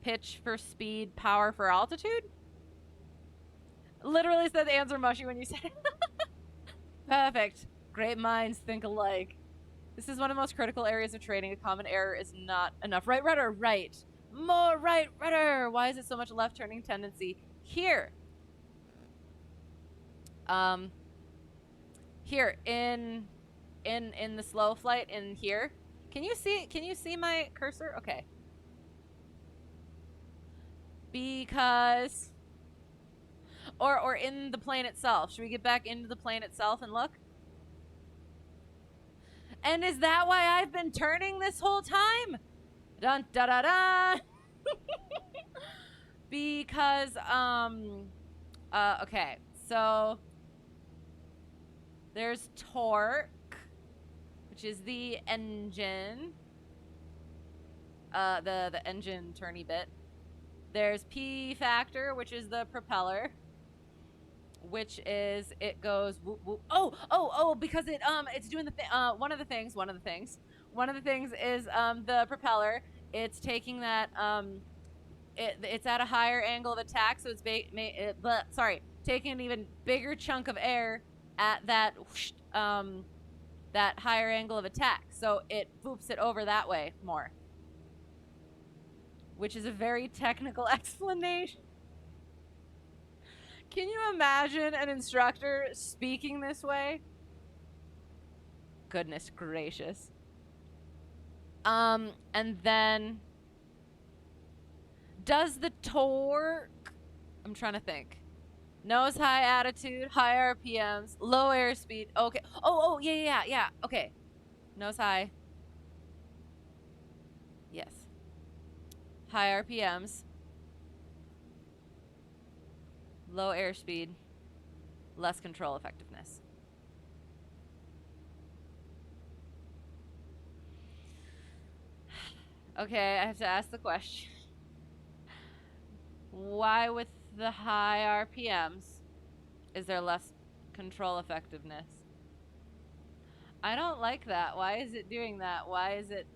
pitch for speed, power for altitude? Literally said the answer mushy when you said it. Perfect. Great minds think alike. This is one of the most critical areas of training. A common error is not enough right rudder. Right. More right rudder. Why is it so much left turning tendency here? Here in the slow flight in here. Can you see my cursor? Okay. Because or in the plane itself. Should we get back into the plane itself and look? And is that why I've been turning this whole time? Dun da da da. Because okay, so there's torque, which is the engine, the engine turny bit. There's P factor, which is the propeller, which is it goes whoop whoop. Oh, because it's doing the thing. One of the things is the propeller. It's taking that it's at a higher angle of attack, so it's taking an even bigger chunk of air at that that higher angle of attack, so it boops it over that way more, which is a very technical explanation. Can you imagine an instructor speaking this way? Goodness gracious. And then does the torque, I'm trying to think. Nose high attitude, high RPMs, low airspeed. Okay. Oh, yeah. Okay. Nose high. Yes. High RPMs, low airspeed, less control effectiveness. Okay, I have to ask the question. Why with the high RPMs is there less control effectiveness? I don't like that. Why is it doing that? Why is it...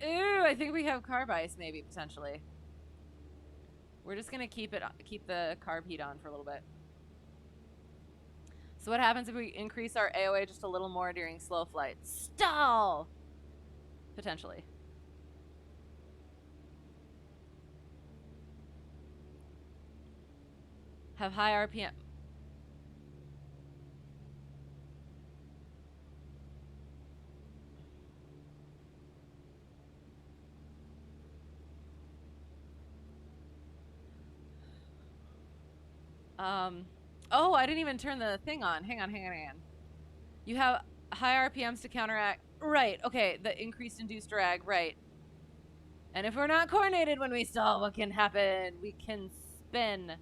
Ooh, I think we have carb ice maybe, potentially. We're just gonna keep the carb heat on for a little bit. So what happens if we increase our AOA just a little more during slow flight? Stall! Potentially. Have high RPM. Oh, I didn't even turn the thing on. Hang on. You have high RPMs to counteract. Right, okay, the increased induced drag, right. And if we're not coordinated when we stall, what can happen? We can spin.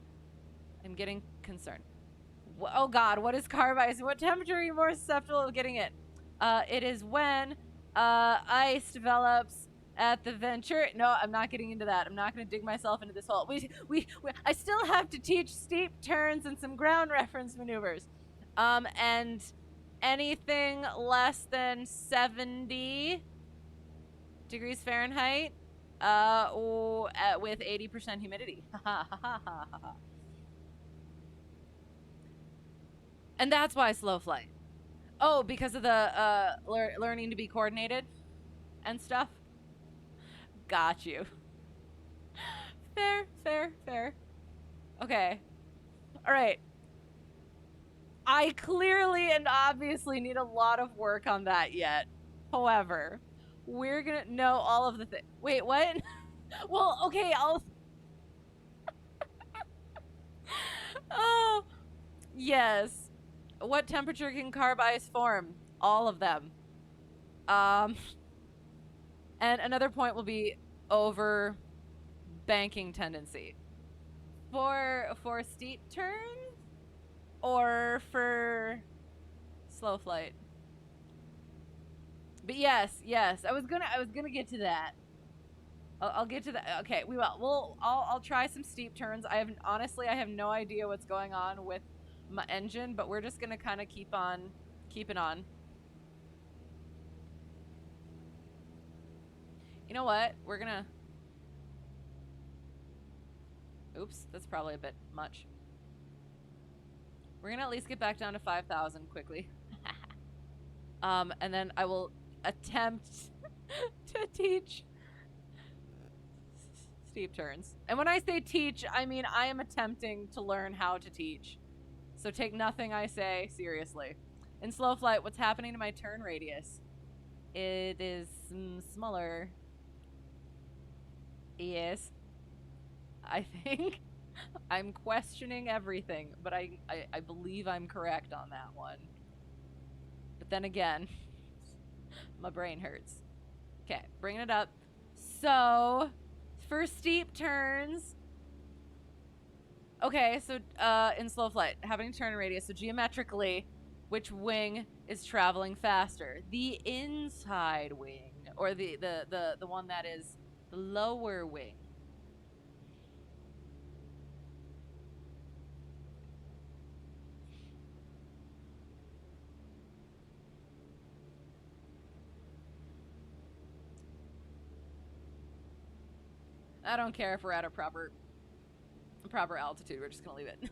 I'm getting concerned. Oh god, what is carb ice? What temperature are you more susceptible of getting it? It is when ice develops at the venture. No, I'm not getting into that. I'm not going to dig myself into this hole. I still have to teach steep turns and some ground reference maneuvers. And anything less than 70 degrees Fahrenheit, with 80% humidity. And that's why slow flight. Oh, because of the learning to be coordinated and stuff. Got you. Fair. Okay. All right. I clearly and obviously need a lot of work on that yet. However, we're gonna know all of the things. Wait, what? Well, okay, I'll... Oh, yes. What temperature can carb ice form? All of them. And another point will be over banking tendency. For steep turns or for slow flight? But yes, I was gonna get to that. I'll get to that. Okay, we will. I'll try some steep turns. Honestly, I have no idea what's going on with my engine, but we're just gonna kind of keep on keeping on. You know what? We're gonna... Oops, that's probably a bit much. We're gonna at least get back down to 5,000 quickly. And then I will attempt to teach steep turns. And when I say teach, I mean I am attempting to learn how to teach. So take nothing I say seriously. In slow flight, what's happening to my turn radius? It is smaller. Yes. I think I'm questioning everything, but I believe I'm correct on that one. But then again, my brain hurts. Okay, bringing it up. So, for steep turns... Okay, so in slow flight, having turn radius, so geometrically, which wing is traveling faster? The inside wing, or the one that is the lower wing? I don't care if we're at a proper altitude. We're just gonna leave it.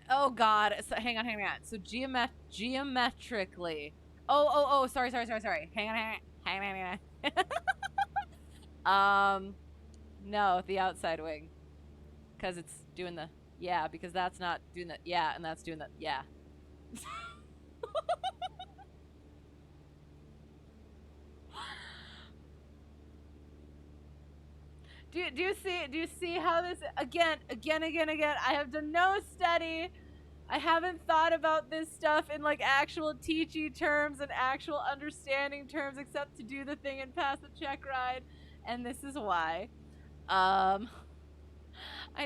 Oh god. So, hang on. So geometrically. Oh. Sorry. Hang on. No, the outside wing, because it's doing the because that's not doing the and that's doing the do you see how this again? I have done no study. I haven't thought about this stuff in like actual teachy terms and actual understanding terms, except to do the thing and pass the check ride, and this is why. I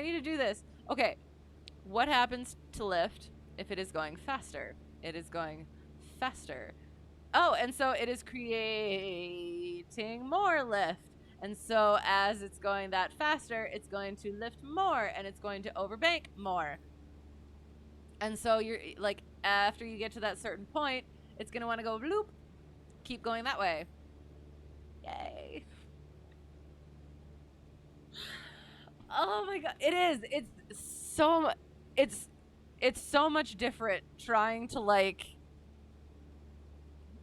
need to do this. Okay, what happens to lift if it is going faster? It is going faster. Oh, and so it is creating more lift. And so as it's going that faster, it's going to lift more and it's going to overbank more. And so you're like, after you get to that certain point, it's going to want to go bloop, keep going that way. Yay. Oh my God. It is. It's so much different trying to like,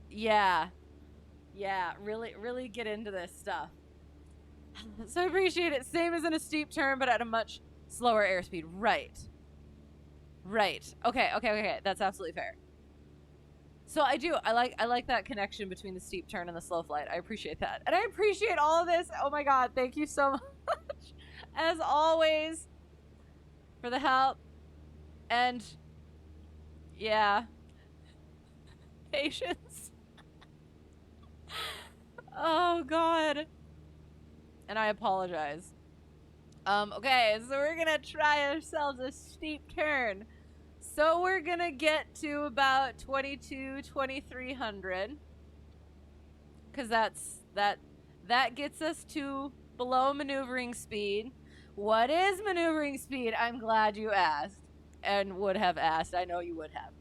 yeah, really get into this stuff. So I appreciate it. Same as in a steep turn, but at a much slower airspeed. Right. Okay. That's absolutely fair. So I like that connection between the steep turn and the slow flight. I appreciate that. And I appreciate all of this. Oh my God. Thank you so much. As always, for the help. And yeah. Patience. Oh God. And I apologize. Okay, so we're gonna try ourselves a steep turn. So we're gonna get to about 2300. Cause that gets us to below maneuvering speed. What is maneuvering speed? I'm glad you asked. And would have asked. I know you would have.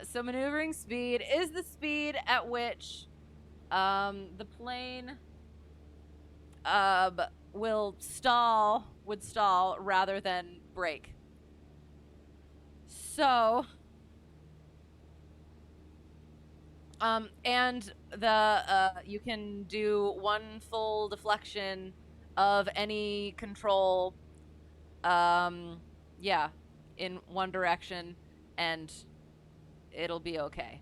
So maneuvering speed is the speed at which the plane would stall rather than brake. So and the you can do one full deflection of any control yeah, in one direction and it'll be okay.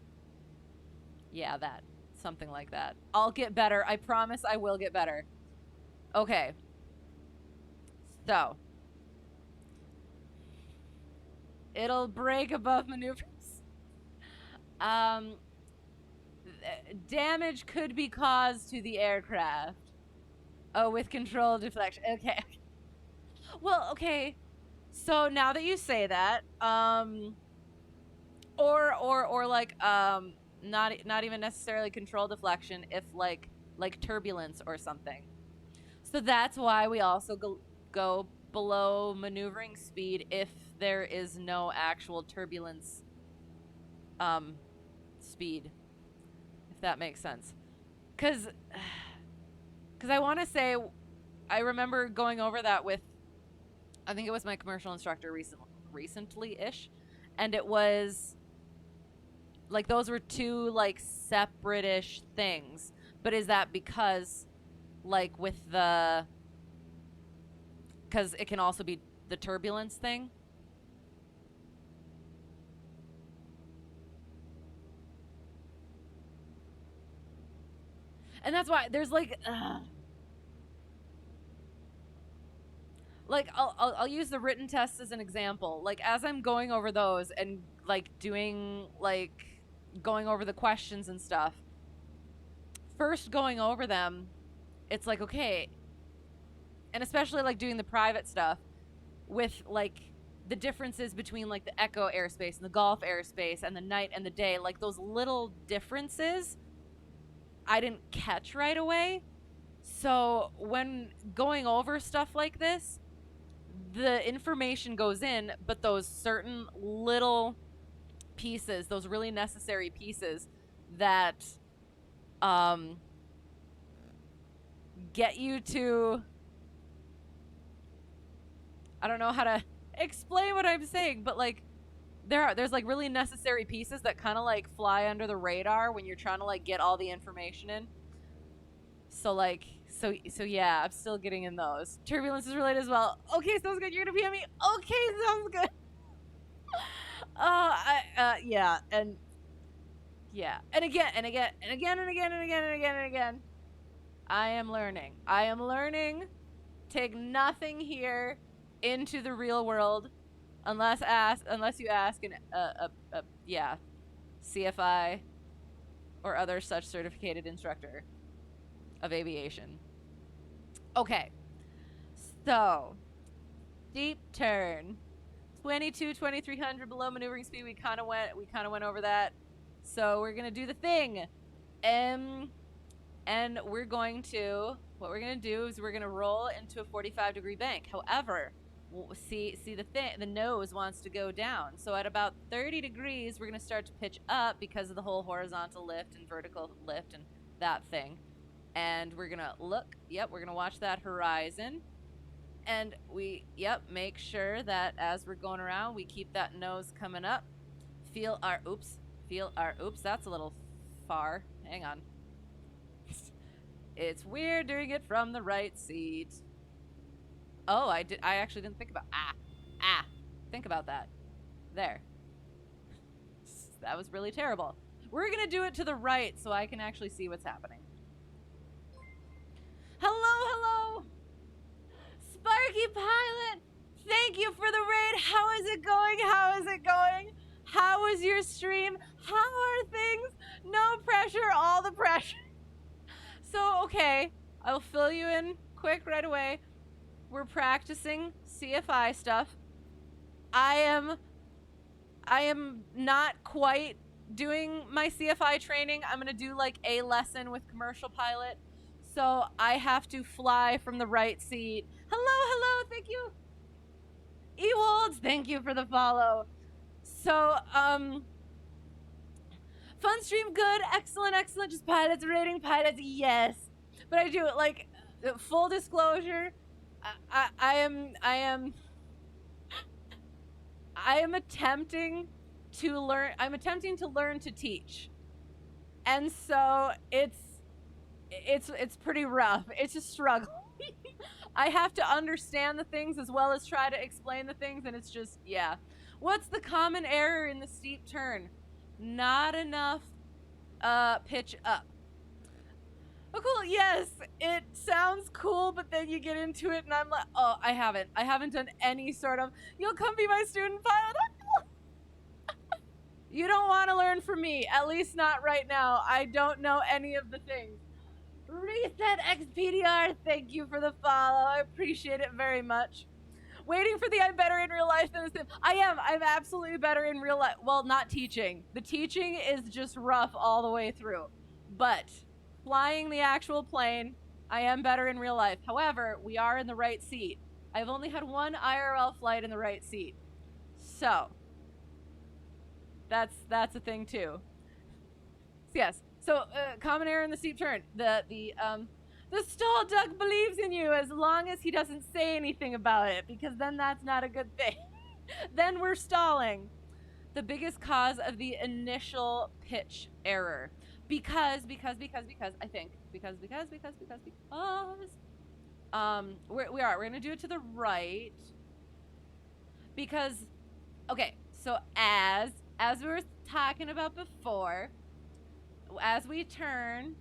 Yeah, that. Something like that. I'll get better. I promise I will get better. Okay. So. It'll break above maneuvers. Damage could be caused to the aircraft. Oh, with control deflection. Okay. Well, okay. So now that you say that, or like not even necessarily control deflection, if like turbulence or something. So that's why we also go below maneuvering speed if there is no actual turbulence speed, if that makes sense. Cause I want to say, I remember going over that with, I think it was my commercial instructor recently-ish, and it was like those were two like separate-ish things. But is that because like with the, because it can also be the turbulence thing? And that's why there's like I'll use the written tests as an example. Like as I'm going over those and like doing like going over the questions and stuff, first going over them, it's like, okay, and especially like doing the private stuff with like the differences between like the echo airspace and the Gulf airspace and the night and the day, like those little differences I didn't catch right away. So when going over stuff like this, the information goes in, but those certain little pieces, those really necessary pieces that get you to, I don't know how to explain what I'm saying, but like there's like really necessary pieces that kind of like fly under the radar when you're trying to like get all the information in. So like so yeah, I'm still getting in those. Turbulence is related as well. Okay, sounds good. You're gonna PM me. Okay, sounds good. Yeah, and again. I am learning. take nothing here into the real world unless you ask an CFI or other such certificated instructor of aviation. Okay, so steep turn, 2300 below maneuvering speed. We kind of went over that. So we're gonna do the thing, and what we're gonna do is we're gonna roll into a 45-degree bank. However, see the nose wants to go down. So at about 30 degrees, we're gonna start to pitch up because of the whole horizontal lift and vertical lift and that thing. And we're gonna look. Yep, we're gonna watch that horizon. And make sure that as we're going around, we keep that nose coming up. Feel our oops, that's a little far. Hang on. It's weird doing it from the right seat. Oh, I actually didn't think about think about that. There. That was really terrible. We're gonna do it to the right so I can actually see what's happening. Hello! Sparky Pilot! Thank you for the raid! How is it going? How was your stream? How are things? No pressure, all the pressure. So, okay, I'll fill you in quick right away. We're practicing CFI stuff. I am not quite doing my CFI training. I'm gonna do like a lesson with commercial pilot. So I have to fly from the right seat. Hello, thank you. Ewolds, thank you for the follow. So, fun stream, good, excellent, just pilots rating pilots, yes. But I do it like, full disclosure, I am attempting to learn to teach. And so it's pretty rough. It's a struggle. I have to understand the things as well as try to explain the things, and it's just, yeah. What's the common error in the steep turn? Not enough pitch up. Oh, cool. Yes, it sounds cool, but then you get into it, and I'm like, oh, I haven't done any sort of, you'll come be my student pilot. You don't want to learn from me, at least not right now. I don't know any of the things. Reset XPDR, thank you for the follow. I appreciate it very much. Waiting for the I'm better in real life than the sim. I'm absolutely better in real life. Well, not teaching. The teaching is just rough all the way through. But flying the actual plane, I am better in real life. However, we are in the right seat. I've only had one IRL flight in the right seat. So, that's a thing too. Yes. So, common error in the steep turn. The stall duck believes in you as long as he doesn't say anything about it, because then that's not a good thing. Then we're stalling. The biggest cause of the initial pitch error. Because we're gonna do it to the right. Because, okay, so as we were talking about before, as we turn,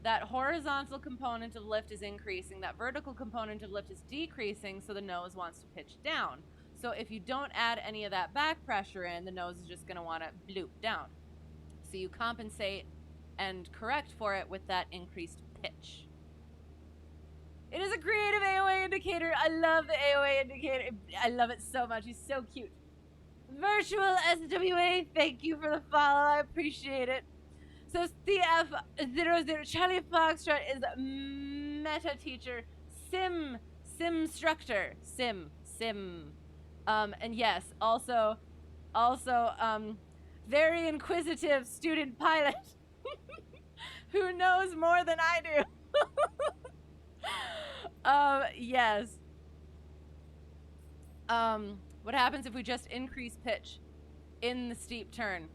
that horizontal component of lift is increasing, that vertical component of lift is decreasing, so the nose wants to pitch down. So if you don't add any of that back pressure in, the nose is just going to want to bloop down. So you compensate and correct for it with that increased pitch. It is a creative AOA indicator. I love the AOA indicator. I love it so much. He's so cute. Virtual SWA, thank you for the follow. I appreciate it. So CF00 Charlie Foxtrot is meta teacher, sim instructor, sim. And yes, also, very inquisitive student pilot who knows more than I do. Yes. What happens if we just increase pitch in the steep turn?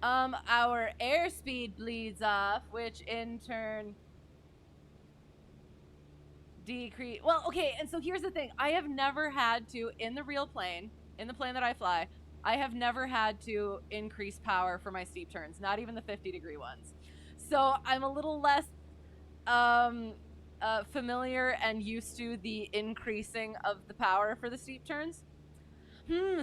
Our airspeed bleeds off, which in turn decrease. Well, okay, and so here's the thing. I have never had to, in the real plane, in the plane that I fly, I have never had to increase power for my steep turns, not even the 50-degree ones. So I'm a little less familiar and used to the increasing of the power for the steep turns.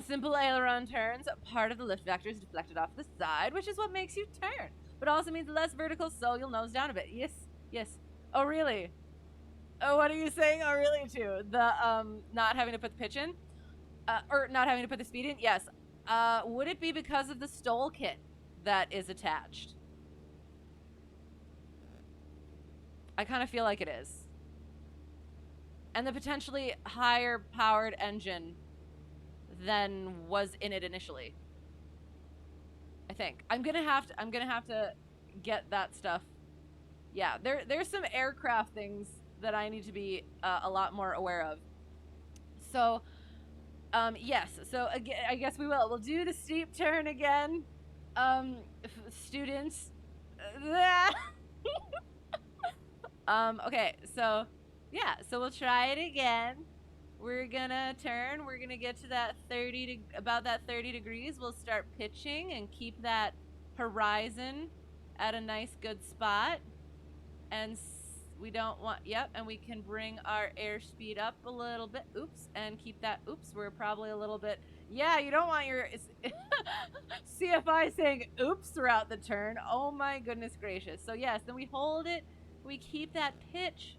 Simple aileron turns. Part of the lift vector is deflected off the side, which is what makes you turn, but also means less vertical, so you'll nose down a bit. Yes, yes. Oh, really? Oh, what are you saying? Oh, really, too? The, not having to put the pitch in? Or not having to put the speed in? Yes. Would it be because of the stole kit that is attached? I kind of feel like it is. And the potentially higher powered engine than was in it initially. I think. I'm gonna have to get that stuff. Yeah, there's some aircraft things that I need to be a lot more aware of. So, yes. So again, I guess we'll do the steep turn again. Students. Okay, so yeah, so we'll try it again. We're gonna turn. We're gonna get to that about that 30 degrees. We'll start pitching and keep that horizon at a nice good spot. And we don't want, yep, and we can bring our airspeed up a little bit. Oops, and keep that, oops, we're probably a little bit, yeah, you don't want your CFI saying oops throughout the turn. Oh my goodness gracious. So yes, then we hold it, we keep that pitch.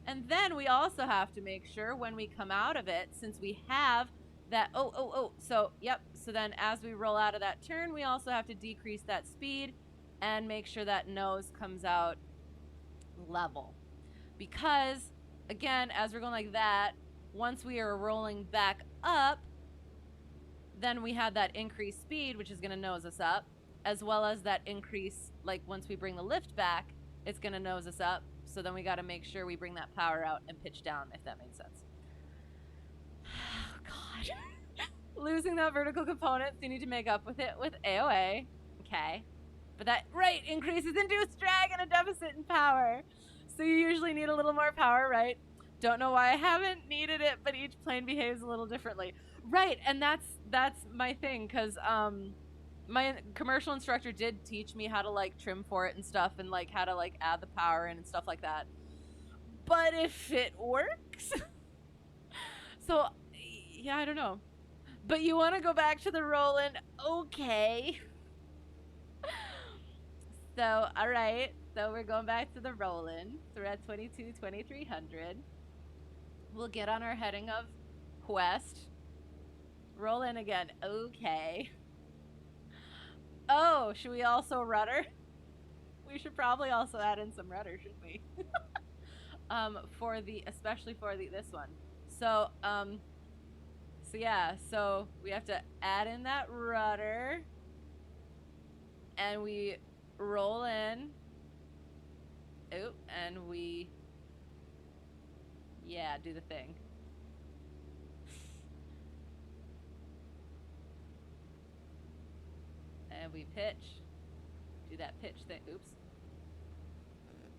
And then we also have to make sure when we come out of it, since we have that, so, yep. So then as we roll out of that turn, we also have to decrease that speed and make sure that nose comes out level. Because, again, as we're going like that, once we are rolling back up, then we have that increased speed, which is going to nose us up, as well as that increase, like once we bring the lift back, it's going to nose us up. So then we got to make sure we bring that power out and pitch down, if that makes sense. Oh, God. Losing that vertical component, so you need to make up with it with AOA. Okay. But that, right, increases induced drag and a deficit in power. So you usually need a little more power, right? Don't know why I haven't needed it, but each plane behaves a little differently. Right, and that's my thing, because my commercial instructor did teach me how to like trim for it and stuff, and like how to like add the power in and stuff like that. But if it works, so yeah, I don't know. But you want to go back to the roll-in, okay? So all right, so we're going back to the roll-in. So we're at 2300. We'll get on our heading of west. Roll in again, okay. Oh, should we also rudder? We should probably also add in some rudder, shouldn't we? Especially for this one. So, so yeah, so we have to add in that rudder, and we roll in. Oh, and we, yeah, do the thing. And we pitch. Do that pitch thing. Oops.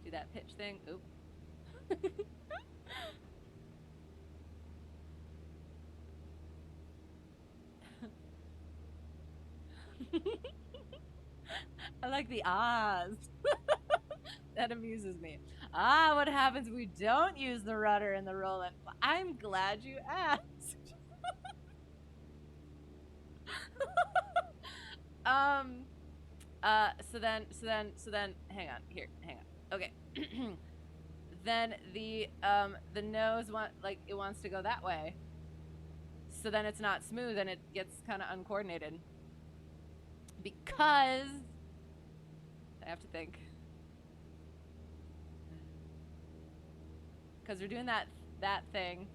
Do that pitch thing. Oop. I like the ahs. That amuses me. Ah, what happens if we don't use the rudder in the roll-in? I'm glad you asked. So then, hang on, okay. Then the nose it wants to go that way. So then it's not smooth and it gets kind of uncoordinated. Because, I have to think. Because we're doing that thing,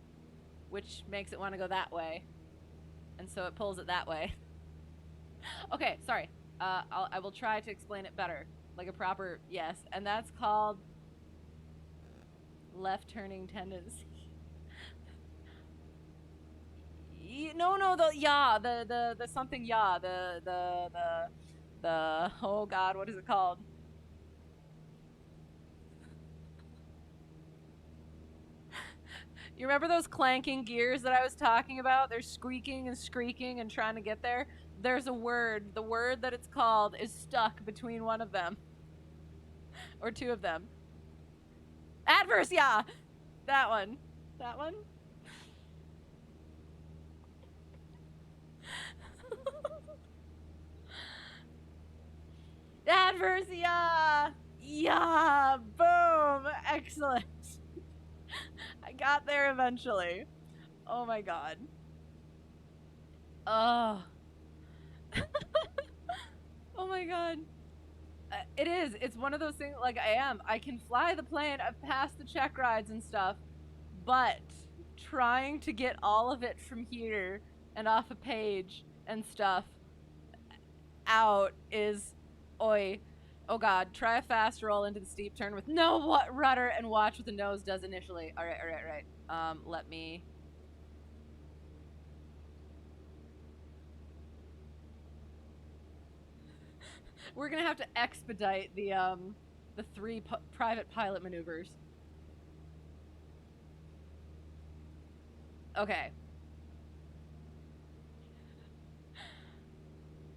which makes it want to go that way. And so it pulls it that way. Okay, sorry. I will try to explain it better, like a proper yes, and that's called left turning tendency. No, the something the oh god, what is it called? You remember those clanking gears that I was talking about? They're squeaking and screeking and trying to get there. There's a word. The word that it's called is stuck between one of them. Or two of them. Adverse, yeah. That one. That one. Adverse, yeah. Yeah. Boom. Excellent. I got there eventually. Oh my god. Oh. Oh my god. It is. It's one of those things, like, I can fly the plane. I've passed the check rides and stuff, but trying to get all of it from here and off a page and stuff out is, oi. Oh god, try a fast roll into the steep turn with no rudder and watch what the nose does initially. Alright. Let me... We're gonna have to expedite the 3 private pilot maneuvers. Okay.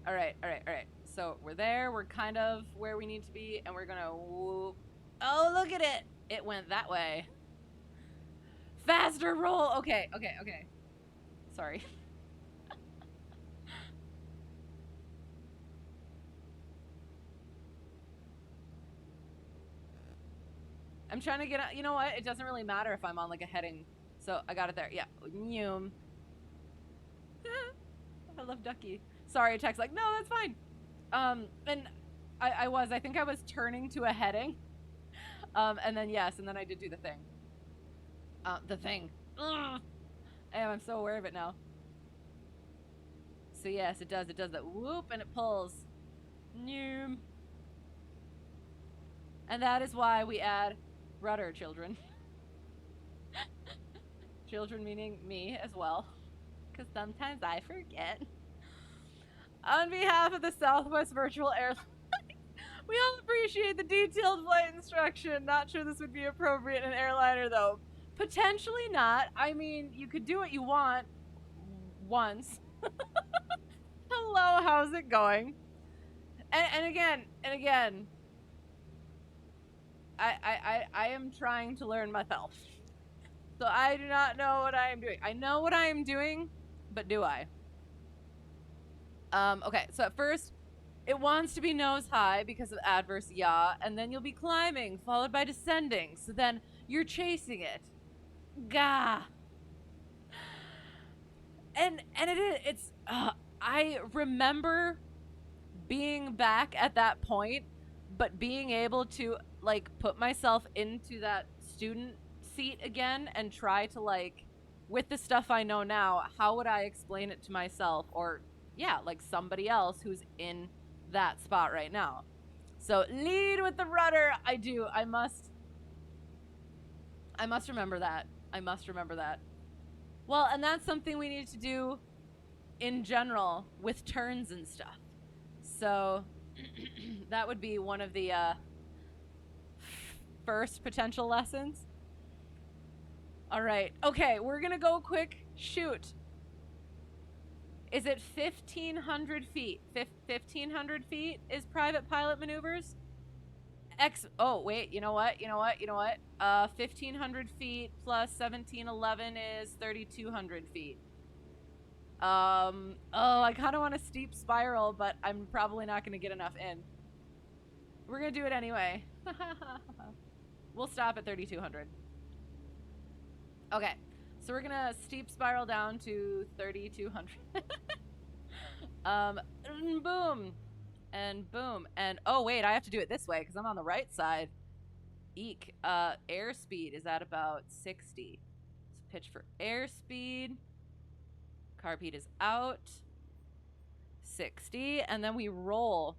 Alright. So we're there, we're kind of where we need to be, and we're gonna whoop. Oh, look at it! It went that way. Faster roll! Okay. Sorry. I'm trying to get out. You know what? It doesn't really matter if I'm on like a heading. So I got it there. Yeah. Nyum. I love Ducky. Sorry, Tech's like, no, that's fine. And I think I was turning to a heading. And then yes, and then I did do the thing. The thing. Ugh. I'm so aware of it now. So yes, it does that whoop and it pulls. Nyum. And that is why we add rudder, children. Children meaning me as well. Because sometimes I forget. On behalf of the Southwest Virtual Airlines, we all appreciate the detailed flight instruction. Not sure this would be appropriate in an airliner, though. Potentially not. I mean, you could do what you want once. Hello, how's it going? And again, I am trying to learn myself. So I do not know what I am doing. I know what I am doing, but do I? Okay, so at first, it wants to be nose high because of adverse yaw, and then you'll be climbing, followed by descending. So then you're chasing it. Gah. And it's I remember being back at that point, but being able to like put myself into that student seat again and try to like, with the stuff I know now, how would I explain it to myself, or yeah, like somebody else who's in that spot right now. So lead with the rudder. I must remember that. Well, and that's something we need to do in general with turns and stuff. So that would be one of the first potential lessons. All right. Okay, we're going to go quick. Shoot. Is it 1,500 feet? 1,500 feet is private pilot maneuvers? Oh, wait. You know what? 1,500 feet plus 1,711 is 3,200 feet. Oh, I kind of want a steep spiral, but I'm probably not going to get enough in. We're going to do it anyway. We'll stop at 3,200. Okay. So we're going to steep spiral down to 3,200. Boom. And boom. And, oh, wait, I have to do it this way because I'm on the right side. Eek. Airspeed is at about 60. So pitch for airspeed. Carb heat is out. 60. And then we roll.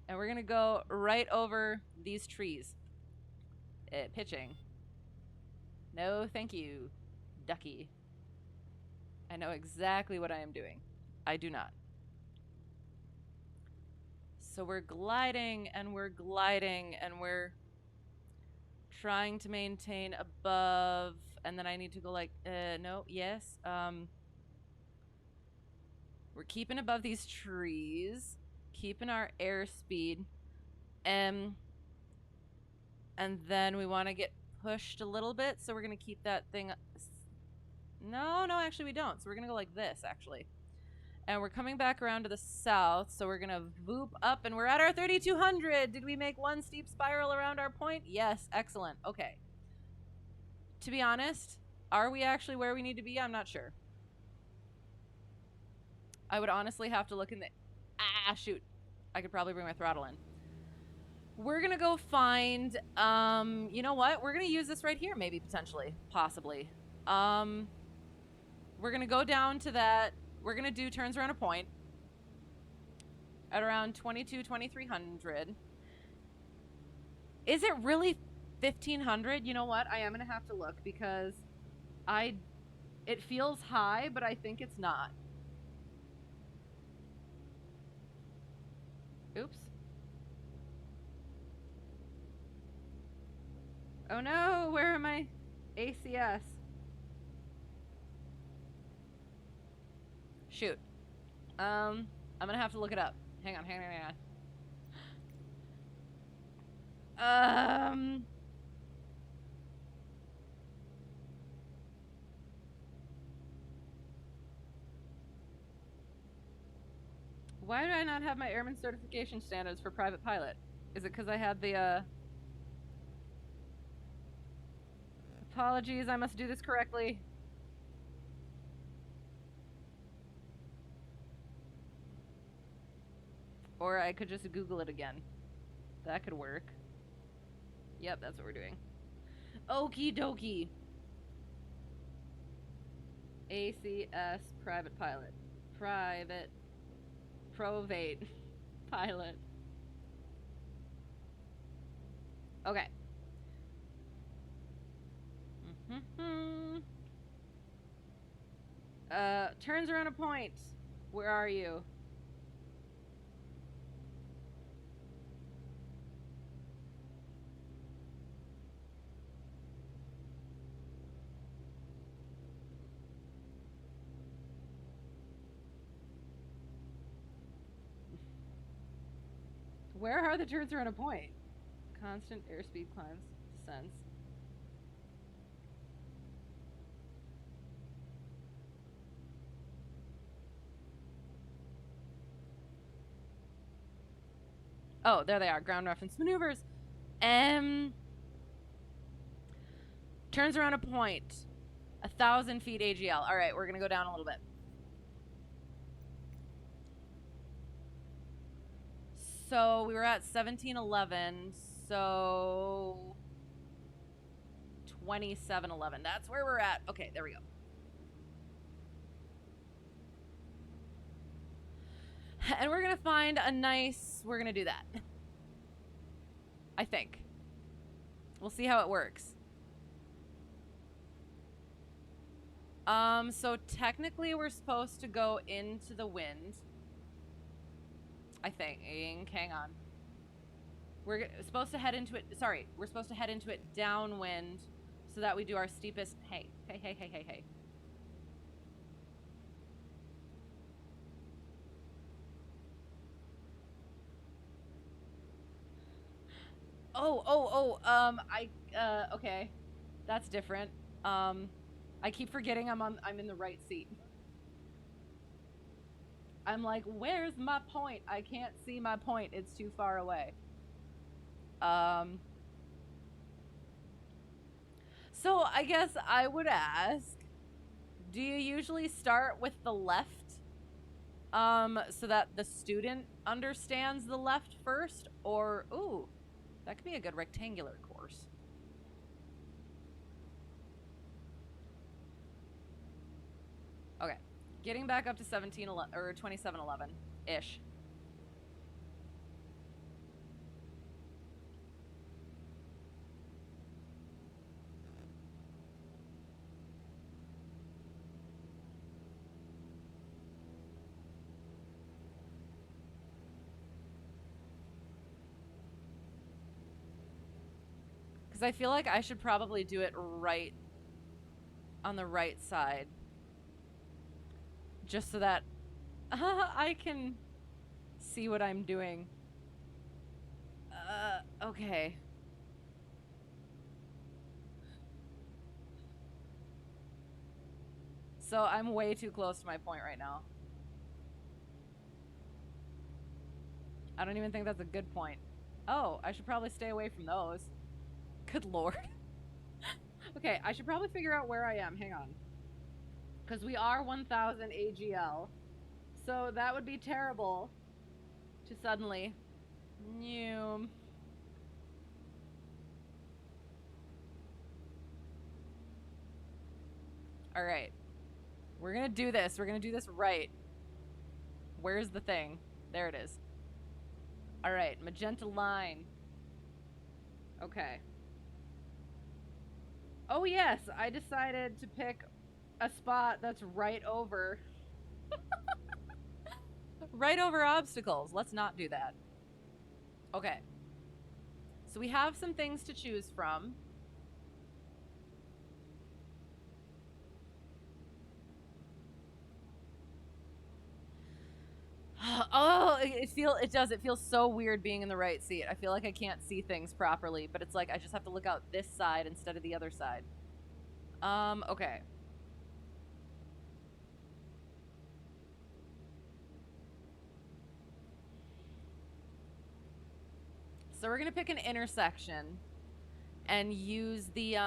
And we're going to go right over these trees. Pitching. No, thank you, Ducky. I know exactly what I am doing. I do not. So we're gliding and we're trying to maintain above, and then I need to go like, no, yes. We're keeping above these trees, keeping our airspeed, and then we want to get pushed a little bit, so we're going to keep that thing... No, actually we don't. So we're going to go like this, actually. And we're coming back around to the south, so we're going to voop up, and we're at our 3,200. Did we make one steep spiral around our point? Yes, excellent. Okay. To be honest, are we actually where we need to be? I'm not sure. I would honestly have to look in the... Ah, shoot. I could probably bring my throttle in. We're going to go find... you know what? We're going to use this right here, maybe, potentially. Possibly. We're going to go down to that... We're going to do turns around a point at around 2,300. Is it really 1,500? You know what? I am going to have to look because it feels high, but I think it's not. Oops. Oh no, where am I? ACS. Shoot. I'm gonna have to look it up. Hang on. Why do I not have my Airman certification standards for private pilot? Is it because I had the, Apologies, I must do this correctly. Or I could just Google it again. That could work. Yep, that's what we're doing. Okie dokie. ACS private pilot. Private. Provate pilot. Okay. Turns around a point. Where are you? Where are the turns around a point? Constant airspeed climbs, descents. Oh, there they are. Ground reference maneuvers. Turns around a point. 1,000 feet AGL. All right, we're going to go down a little bit. So we were at 1711. So 2711. That's where we're at. Okay, there we go. And we're going to find a nice... We're going to do that. I think. We'll see how it works. So technically we're supposed to go into the wind. I think. Hang on. We're supposed to head into it... Sorry. We're supposed to head into it downwind so that we do our steepest... Hey. Okay. That's different. I keep forgetting I'm in the right seat. I'm like, where's my point? I can't see my point. It's too far away. So I guess I would ask, do you usually start with the left? So that the student understands the left first? Or, ooh, that could be a good rectangular course. Okay, getting back up to 1711 or 2711-ish. Because I feel like I should probably do it right on the right side. Just so that I can see what I'm doing. Okay. So I'm way too close to my point right now. I don't even think that's a good point. Oh, I should probably stay away from those. Good lord. Okay, I should probably figure out where I am. Hang on. Because we are 1000 AGL. So that would be terrible to suddenly... New. Alright. We're gonna do this. We're gonna do this right. Where's the thing? There it is. Alright, magenta line. Okay. Oh yes, I decided to pick a spot that's right over... right over obstacles. Let's not do that. Okay. So we have some things to choose from. Oh, it feels so weird being in the right seat. I feel like I can't see things properly, but it's like I just have to look out this side instead of the other side. Okay. So we're gonna pick an intersection and use the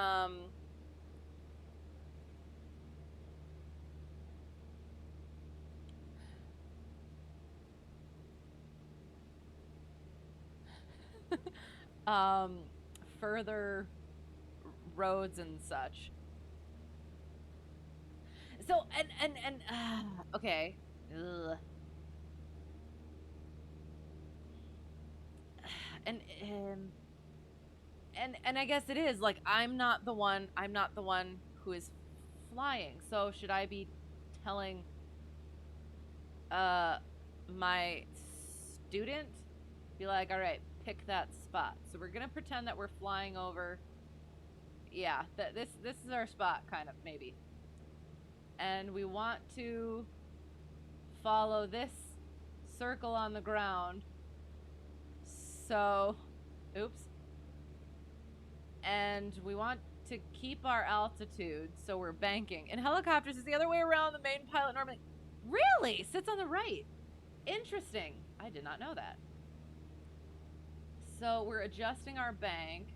further roads and such. So okay. Ugh. And I guess it is like I'm not the one who is flying. So should I be telling my student, be like, all right, pick that spot. So we're gonna pretend that we're flying over. Yeah, this is our spot, kind of, maybe. And we want to follow this circle on the ground. So, oops. And we want to keep our altitude, so we're banking. In helicopters, it's the other way around. The main pilot normally... Really? Sits on the right. Interesting. I did not know that. So we're adjusting our bank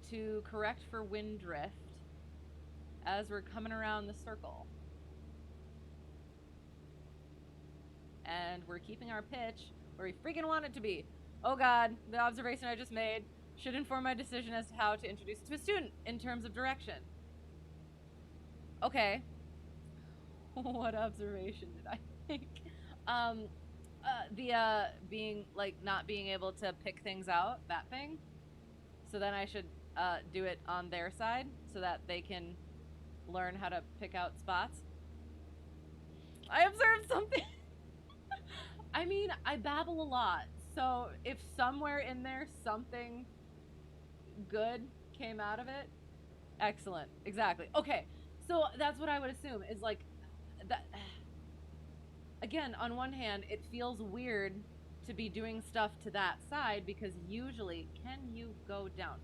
to correct for wind drift as we're coming around the circle. And we're keeping our pitch where we freaking want it to be. Oh god, the observation I just made should inform my decision as to how to introduce it to a student in terms of direction. Okay. What observation did I make? Being, like, not being able to pick things out, that thing. So then I should, do it on their side so that they can learn how to pick out spots. I observed something. I mean, I babble a lot. So if somewhere in there something good came out of it, excellent. Exactly. Okay. So that's what I would assume is like that. Again, on one hand, it feels weird to be doing stuff to that side because usually, can you go down?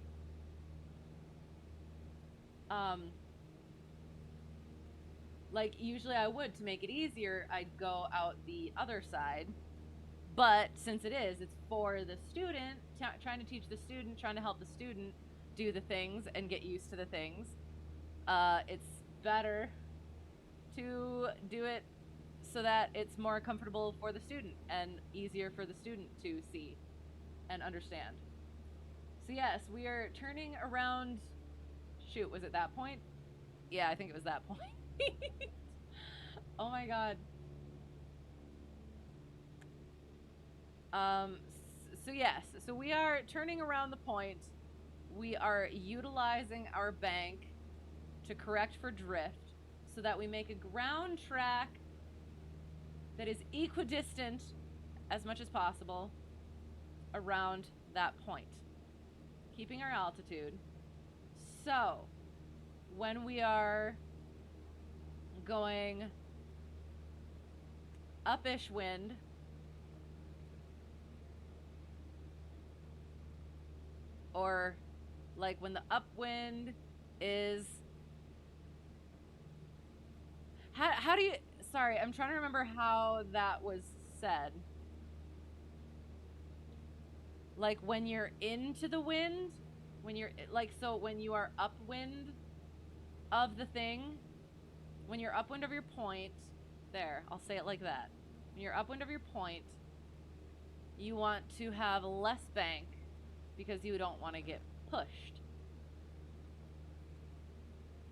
Like usually I would, to make it easier, I'd go out the other side. But since it's for the student, trying to teach the student, trying to help the student do the things and get used to the things, it's better to do it so that it's more comfortable for the student and easier for the student to see and understand. So yes, we are turning around. Shoot, was it that point? Yeah, I think it was that point. Oh my god. So yes, so we are turning around the point. We are utilizing our bank to correct for drift so that we make a ground track that is equidistant as much as possible around that point, keeping our altitude. So when we are going upish wind, or like when the upwind is How do you... Sorry, I'm trying to remember how that was said. Like, when you're into the wind, when you're, like, so when you are upwind of the thing, when you're upwind of your point, there, I'll say it like that. When you're upwind of your point, you want to have less bank because you don't want to get pushed.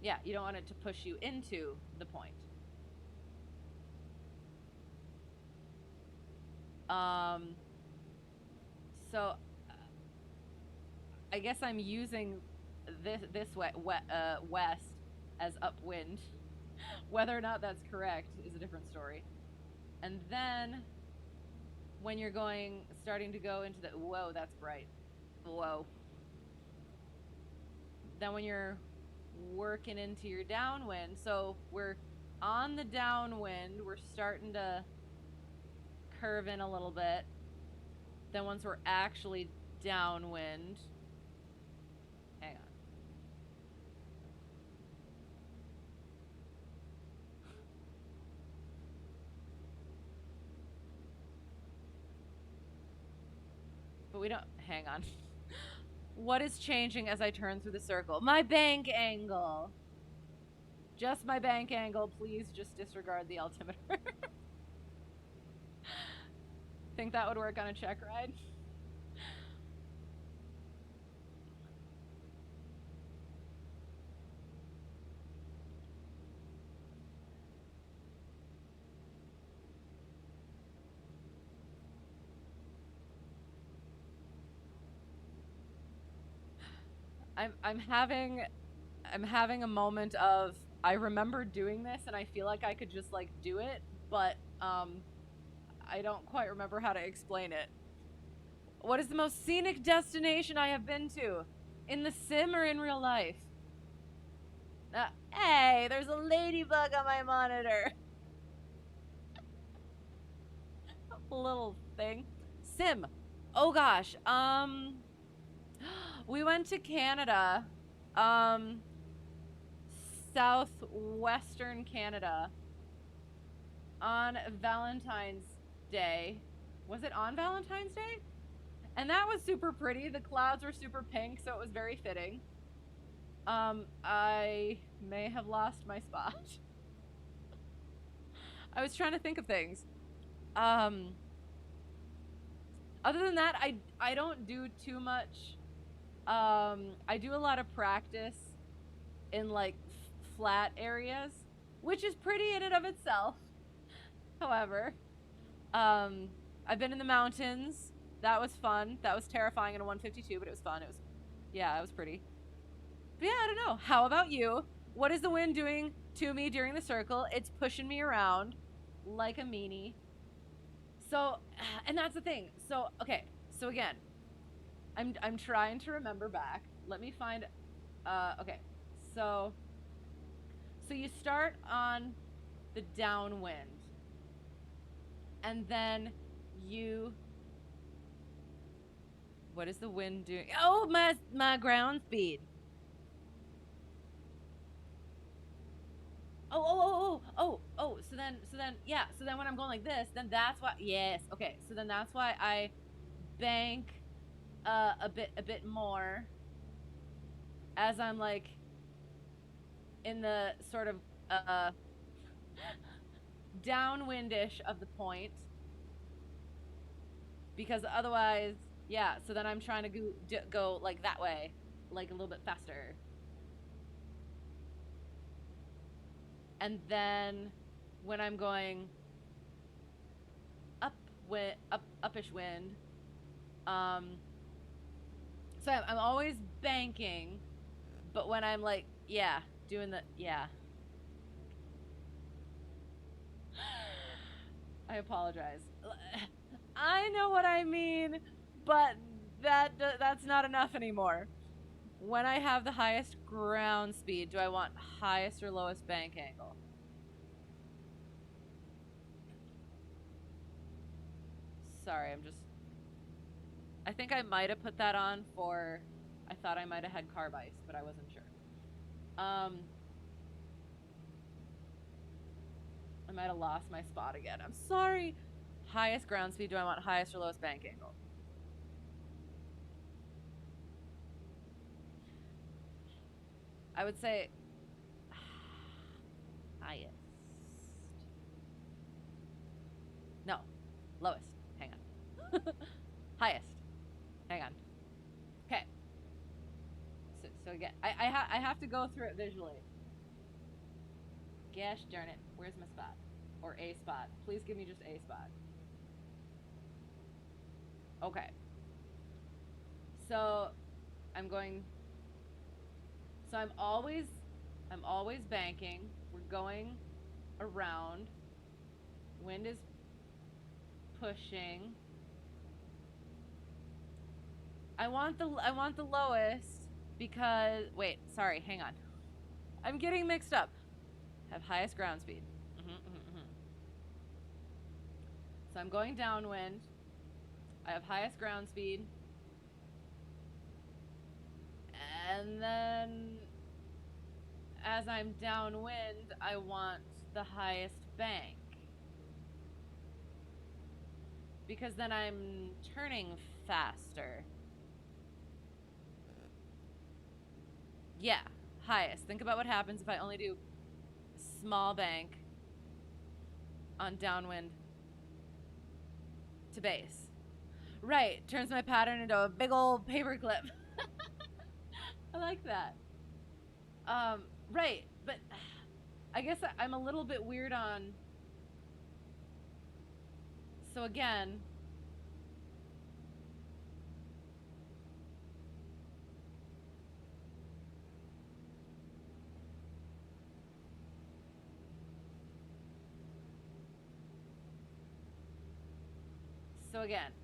Yeah, you don't want it to push you into the point. So I guess I'm using this west as upwind. Whether or not that's correct is a different story. And then when you're starting to go into the, whoa, that's bright. Whoa. Then when you're working into your downwind, so we're on the downwind, we're starting to curve in a little bit. Then once we're actually downwind, hang on. But we don't, hang on. What is changing as I turn through the circle? My bank angle. Just my bank angle. Please just disregard the altimeter. Think that would work on a check ride? I'm having a moment of, I remember doing this and I feel like I could just like do it, but I don't quite remember how to explain it. What is the most scenic destination I have been to? In the sim or in real life? Hey, there's a ladybug on my monitor. Little thing. Sim. Oh gosh. We went to Canada. Southwestern Canada. On Valentine's Day. Was it on Valentine's Day? And that was super pretty. The clouds were super pink, so it was very fitting. I may have lost my spot. I was trying to think of things. Other than that, I don't do too much. I do a lot of practice in like flat areas, which is pretty in and of itself. However, I've been in the mountains. That was fun. That was terrifying in a 152, but it was fun. It was, yeah, it was pretty. But yeah, I don't know. How about you? What is the wind doing to me during the circle? It's pushing me around like a meanie. So, and that's the thing. So, okay. So again, I'm trying to remember back. Let me find, okay. So you start on the downwind. And then you, what is the wind doing? Oh, my ground speed. Oh, so then, yeah, so then when I'm going like this, then that's why, yes, okay, so then that's why I bank a bit more as I'm like in the sort of downwindish of the point, because otherwise, yeah, so then I'm trying to go like that way, like a little bit faster. And then when I'm going upish wind, so I'm always banking, but when I'm like, yeah, doing the, yeah. I apologize. I know what I mean, but that's not enough anymore. When I have the highest ground speed, do I want highest or lowest bank angle? Sorry, I think I might have put that on for, I thought I might have had carb ice, but I wasn't sure. I might have lost my spot again. I'm sorry. Highest ground speed. Do I want highest or lowest bank angle? I would say highest. No, lowest. Hang on. Highest. Hang on. Okay. So again, I have to go through it visually. Gosh darn it. Where's my spot? Or a spot. Please give me just a spot. Okay. So I'm going. So I'm always banking. We're going around. Wind is pushing. I want the lowest because wait, sorry, hang on. I'm getting mixed up. Have highest ground speed. So I'm going downwind. I have highest ground speed. And then as I'm downwind, I want the highest bank. Because then I'm turning faster. Yeah, highest. Think about what happens if I only do small bank on downwind to base. Right, turns my pattern into a big old paperclip. I like that. Right, but I guess I'm a little bit weird on. So again,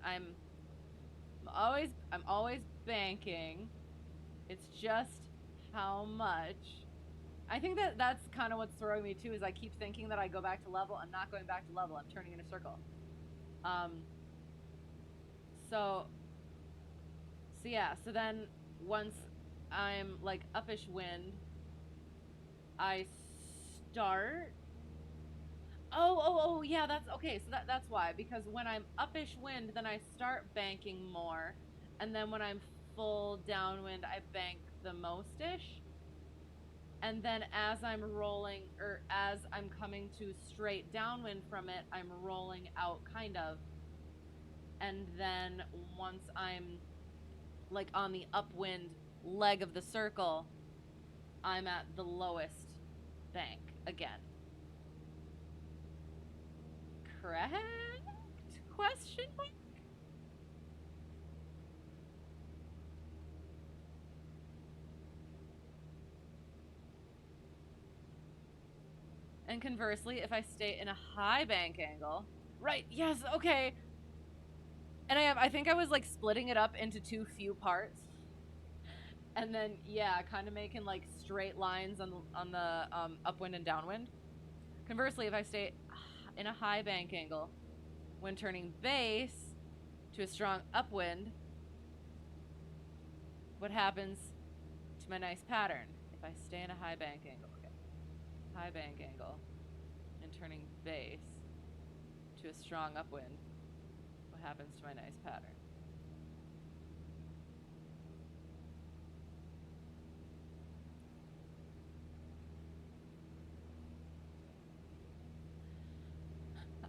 I'm always banking. It's just how much. I think that's kind of what's throwing me too, is I keep thinking that I go back to level. I'm not going back to level. I'm turning in a circle. So yeah, so then once I'm like uppish wind, I start. Oh, yeah, that's okay. So that's why, because when I'm uppish wind, then I start banking more, and then when I'm full downwind, I bank the most-ish. And then as I'm rolling, or as I'm coming to straight downwind from it, I'm rolling out kind of. And then once I'm like on the upwind leg of the circle, I'm at the lowest bank again. Correct? Question mark? And conversely, if I stay in a high bank angle, right? Yes, okay. And I think I was like splitting it up into too few parts, and then yeah, kind of making like straight lines on the upwind and downwind. Conversely, if I stay in a high bank angle, when turning base to a strong upwind, what happens to my nice pattern? If I stay in a high bank angle, okay, high bank angle, and turning base to a strong upwind, what happens to my nice pattern?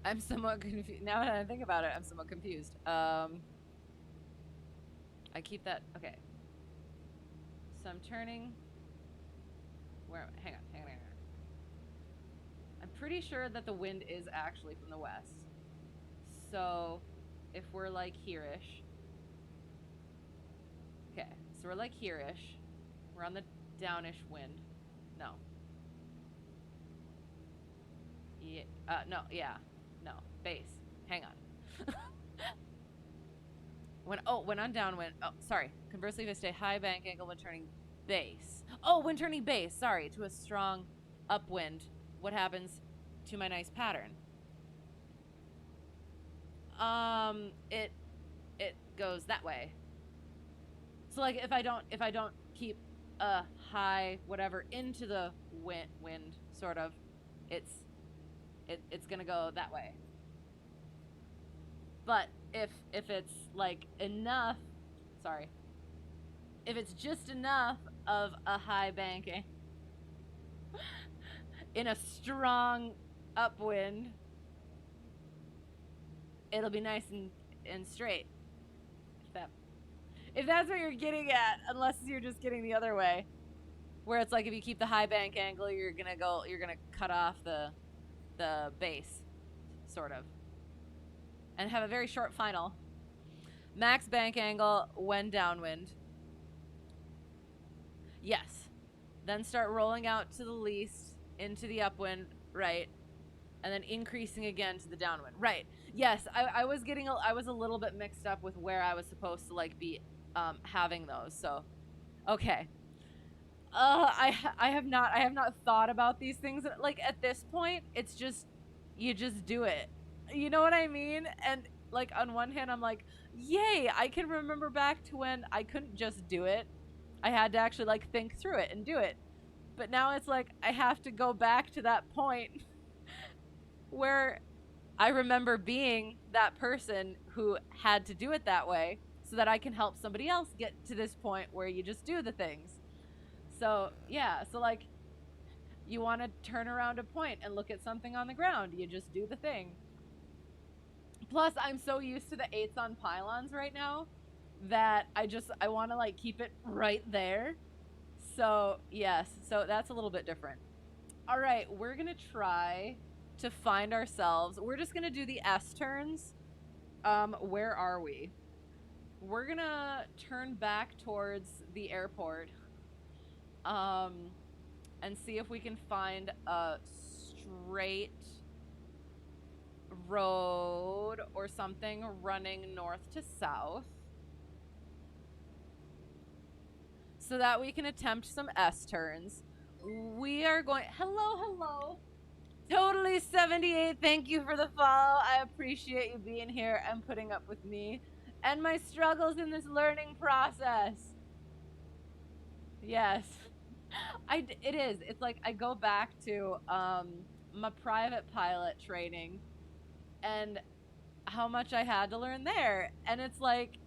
I'm somewhat confused. Now that I think about it, I'm somewhat confused. I keep that. Okay. So I'm turning. Where? Hang on. I'm pretty sure that the wind is actually from the west. So if we're like here-ish. Okay. So we're like here-ish. We're on the downish wind. No. Yeah. No. Yeah. No, base. Hang on. when on downwind. Oh, sorry. Conversely, if I stay high bank angle when turning base. Oh, when turning base. Sorry, to a strong upwind. What happens to my nice pattern? It goes that way. So like if I don't keep a high whatever into the wind sort of, it's it's gonna go that way. But if it's like enough, sorry, if it's just enough of a high banking in a strong upwind, it'll be nice and straight. If that's what you're getting at, unless you're just getting the other way, where it's like if you keep the high bank angle, you're gonna cut off the base, sort of, and have a very short final. Max bank angle when downwind. Yes. Then start rolling out to the least into the upwind, right? And then increasing again to the downwind. Right. Yes, I was a little bit mixed up with where I was supposed to like be having those. So, okay. I have not thought about these things. Like at this point, it's just you just do it. You know what I mean? And like on one hand, I'm like, yay! I can remember back to when I couldn't just do it. I had to actually like think through it and do it. But now it's like I have to go back to that point where I remember being that person who had to do it that way so that I can help somebody else get to this point where you just do the things. So, yeah, so like you want to turn around a point and look at something on the ground, you just do the thing. Plus, I'm so used to the 8s on pylons right now that I want to like keep it right there. So, yes, so that's a little bit different. All right, we're going to try to find ourselves. We're just going to do the S turns. Where are we? We're going to turn back towards the airport. And see if we can find a straight road or something running north to south so that we can attempt some S turns. We are going, hello, totally 78. Thank you for the follow. I appreciate you being here and putting up with me and my struggles in this learning process. Yes. It is. It's like I go back to my private pilot training and how much I had to learn there. And it's like,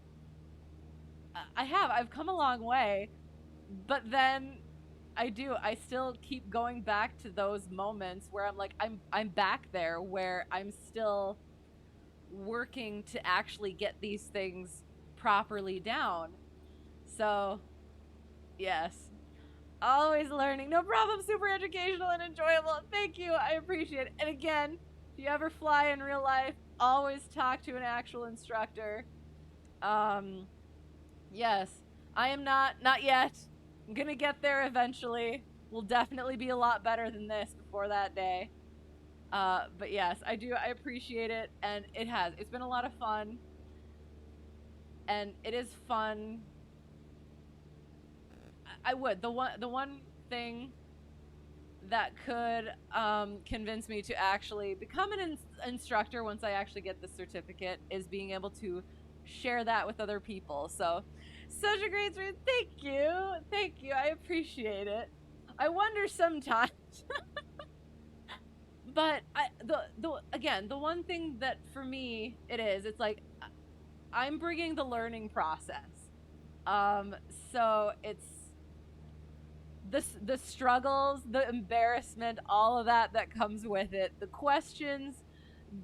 I've come a long way, but then I still keep going back to those moments where I'm like, I'm back there where I'm still working to actually get these things properly down. So, yes. Always learning. No problem. Super educational and enjoyable. Thank you. I appreciate it. And again, if you ever fly in real life, always talk to an actual instructor. Yes. I am not yet. I'm gonna get there eventually. Will definitely be a lot better than this before that day. But yes, I appreciate it, and it's been a lot of fun. And it is fun. The one thing that could convince me to actually become an instructor once I actually get the certificate is being able to share that with other people. So, such a great story. Thank you. I appreciate it. I wonder sometimes, but the one thing that for me it's like I'm bringing the learning process. So it's the struggles, the embarrassment, all of that comes with it, the questions,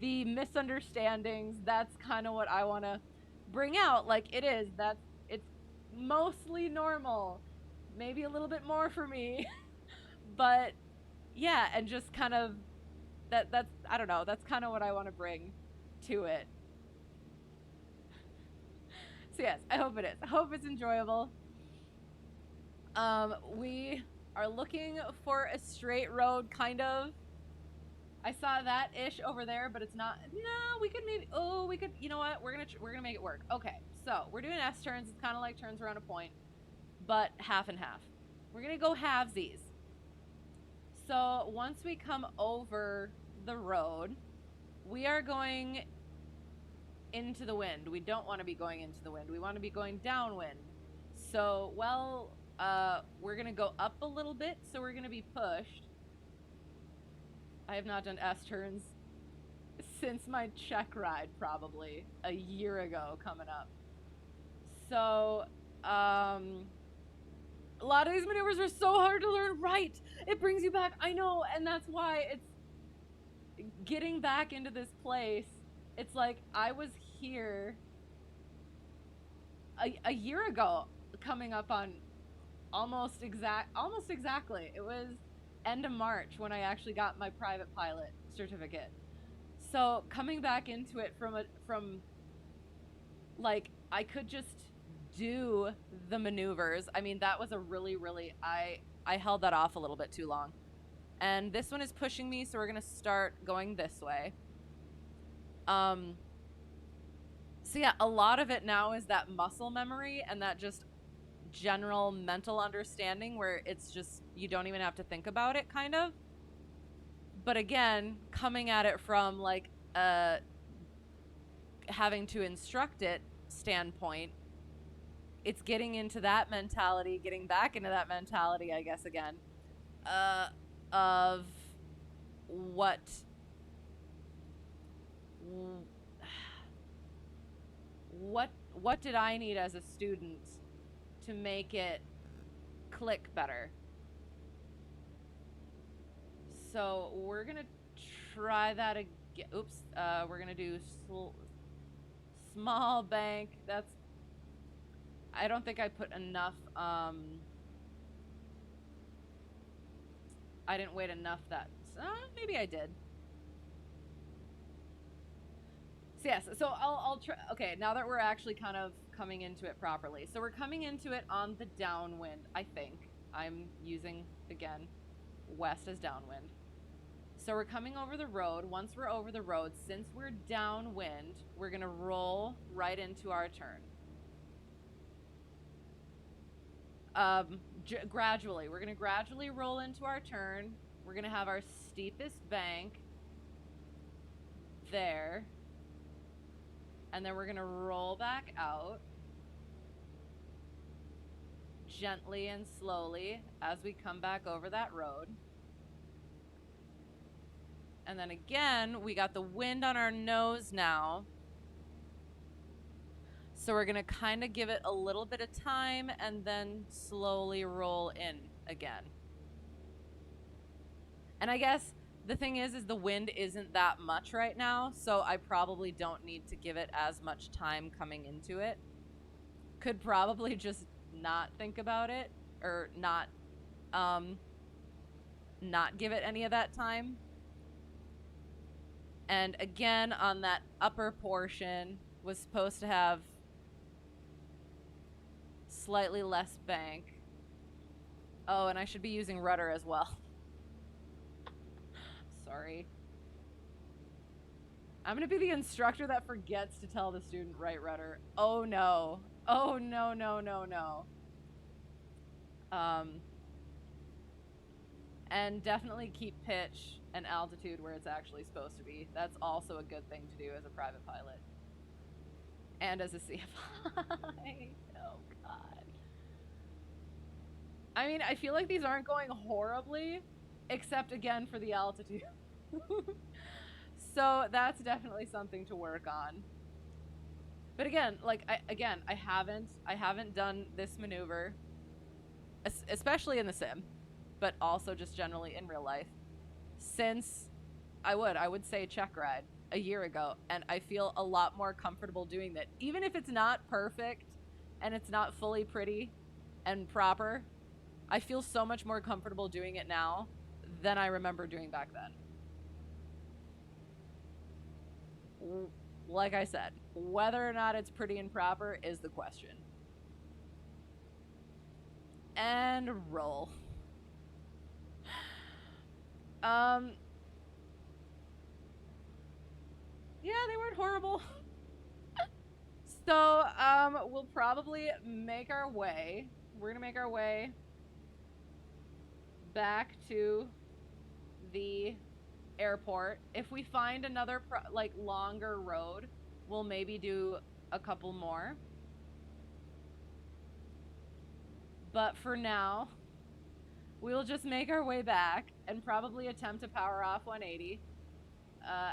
the misunderstandings. That's kind of what I want to bring out. Like it's mostly normal, maybe a little bit more for me, but yeah, and just kind of that's I don't know, that's kind of what I want to bring to it. So yes, I hope it is. I hope it's enjoyable. We are looking for a straight road, kind of. I saw that ish over there, but it's not. No, we could maybe. Oh, we could. You know what? We're gonna make it work. Okay, so we're doing S turns. It's kind of like turns around a point, but half and half. We're gonna go halvesies. So once we come over the road, we are going into the wind. We don't want to be going into the wind. We want to be going downwind. So, we're going to go up a little bit, so we're going to be pushed. I have not done S-turns since my Checkride, probably a year ago coming up. So, a lot of these maneuvers are so hard to learn right. It brings you back. I know, and that's why it's getting back into this place. It's like I was here a year ago, coming up on almost exactly. It was end of March when I actually got my private pilot certificate. So coming back into it from like, I could just do the maneuvers. I mean, that was a really I held that off a little bit too long. And this one is pushing me, so we're gonna start going this way. So yeah, a lot of it now is that muscle memory and that just general mental understanding where it's just, you don't even have to think about it, kind of. But again, coming at it from like having to instruct it standpoint, it's getting into that mentality, getting back into that mentality, I guess, again, of what did I need as a student to make it click better? So we're gonna try that again. Oops, we're gonna do small bank. That's, I don't think I put enough, I didn't weight enough that, maybe I did. So yes, so I'll try, okay, now that we're actually kind of coming into it properly. So we're coming into it on the downwind, I think. I'm using, again, west as downwind. So we're coming over the road. Once we're over the road, since we're downwind, we're gonna roll right into our turn. Gradually, we're gonna gradually roll into our turn. We're gonna have our steepest bank there. And then we're gonna roll back out gently and slowly as we come back over that road. And then again, we got the wind on our nose now. So we're gonna kind of give it a little bit of time and then slowly roll in again. And I guess the thing is the wind isn't that much right now, so I probably don't need to give it as much time coming into it. Could probably just not think about it, or not give it any of that time. And again, on that upper portion, was supposed to have slightly less bank. Oh, and I should be using rudder as well. Sorry. I'm gonna be the instructor that forgets to tell the student right rudder. Oh no. Oh no, no, no, no. And definitely keep pitch and altitude where it's actually supposed to be. That's also a good thing to do as a private pilot. And as a CFI. Oh god. I mean, I feel like these aren't going horribly, except again for the altitude. So that's definitely something to work on. But again, like, I haven't done this maneuver, especially in the sim, but also just generally in real life, since I would say Checkride a year ago, and I feel a lot more comfortable doing that. Even if it's not perfect and it's not fully pretty and proper, I feel so much more comfortable doing it now than I remember doing back then. Like I said, whether or not it's pretty and proper is the question. And roll. Yeah, they weren't horrible. So, we'll probably make our way. We're gonna make our way back to the airport. If we find another longer road, we'll maybe do a couple more. But for now, We'll just make our way back and probably attempt to power off 180,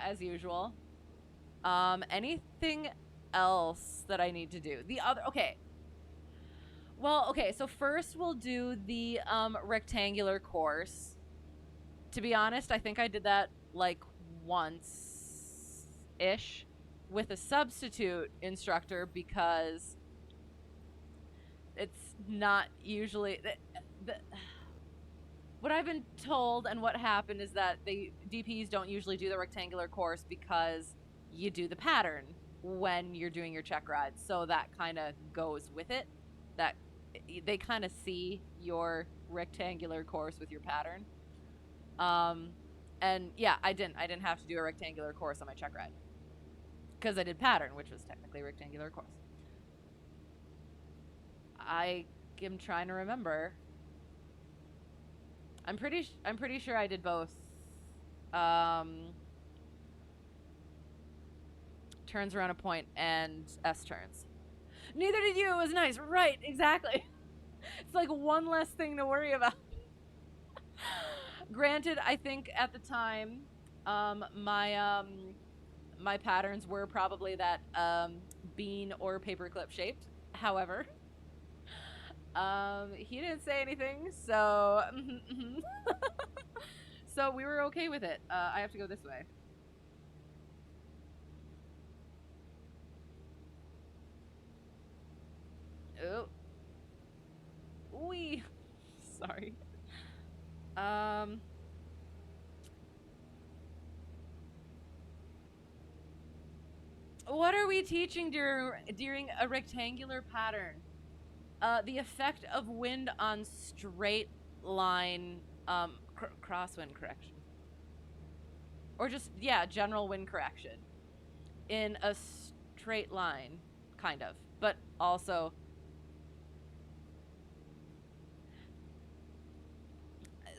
as usual. Anything else that I need to do? Okay. Well, okay, so first we'll do the rectangular course. To be honest, I think I did that like once-ish with a substitute instructor because it's not usually... What I've been told and what happened is that the DPs don't usually do the rectangular course because you do the pattern when you're doing your check ride. So that kind of goes with it. That they kind of see your rectangular course with your pattern. And yeah, I didn't have to do a rectangular course on my check ride because I did pattern, which was technically a rectangular course. I am trying to remember. I'm pretty sure I did both. Turns around a point and S turns. Neither did you. It was nice. Right, exactly. It's like one less thing to worry about. Granted, I think at the time, my patterns were probably that bean or paperclip shaped. However, he didn't say anything, so so we were okay with it. I have to go this way. Oh. Wee. Sorry. What are we teaching during a rectangular pattern? The effect of wind on straight line crosswind correction. Or just, yeah, general wind correction. In a straight line, kind of. But also...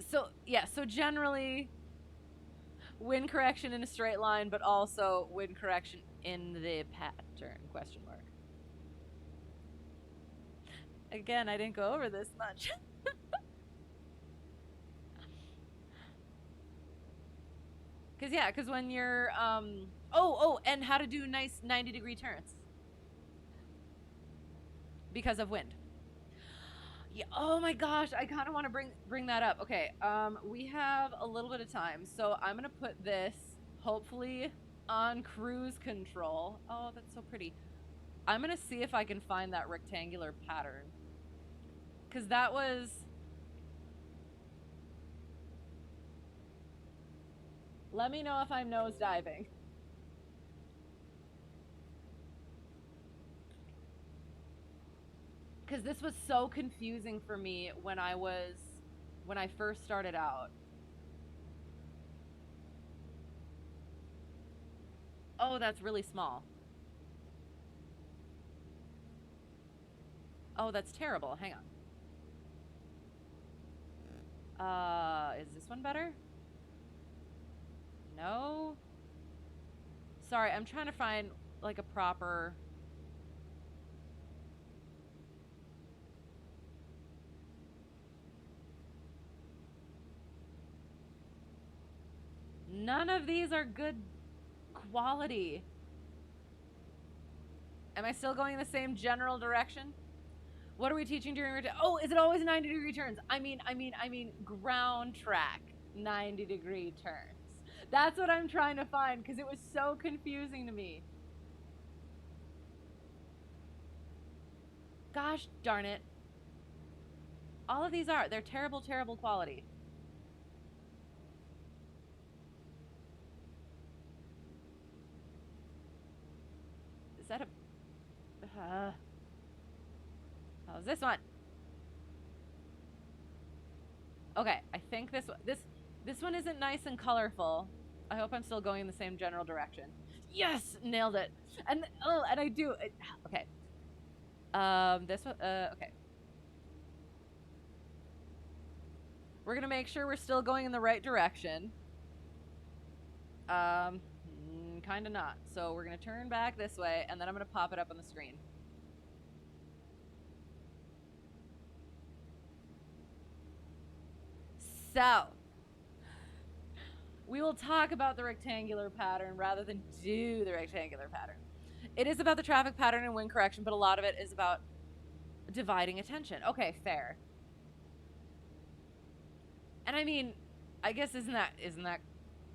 So, yeah, so generally, wind correction in a straight line, but also wind correction in the pattern, question mark. Again, I didn't go over this much. Because when you're, and how to do nice 90-degree turns. Because of wind. Yeah, oh my gosh, I kind of want to bring that up. Okay, we have a little bit of time, so I'm going to put this, hopefully, on cruise control. Oh, that's so pretty. I'm going to see if I can find that rectangular pattern. Because that was... Let me know if I'm nosediving. Because this was so confusing for me when I first started out. Oh, that's really small. Oh, that's terrible. Hang on. Is this one better? No? Sorry, I'm trying to find, like, a proper... None of these are good quality. Am I still going in the same general direction? What are we teaching during... Oh, is it always 90-degree turns? I mean, ground track 90-degree turns. That's what I'm trying to find, because it was so confusing to me. Gosh darn it. All of these are. They're terrible, terrible quality. Is that a... how's this one? Okay, I think this one isn't nice and colorful. I hope I'm still going in the same general direction. Yes, nailed it. And I do. Okay. This one. Okay. We're gonna make sure we're still going in the right direction. Kind of not. So we're gonna turn back this way, and then I'm gonna pop it up on the screen. So, we will talk about the rectangular pattern rather than do the rectangular pattern. It is about the traffic pattern and wind correction, but a lot of it is about dividing attention. Okay, fair. And I mean, I guess isn't that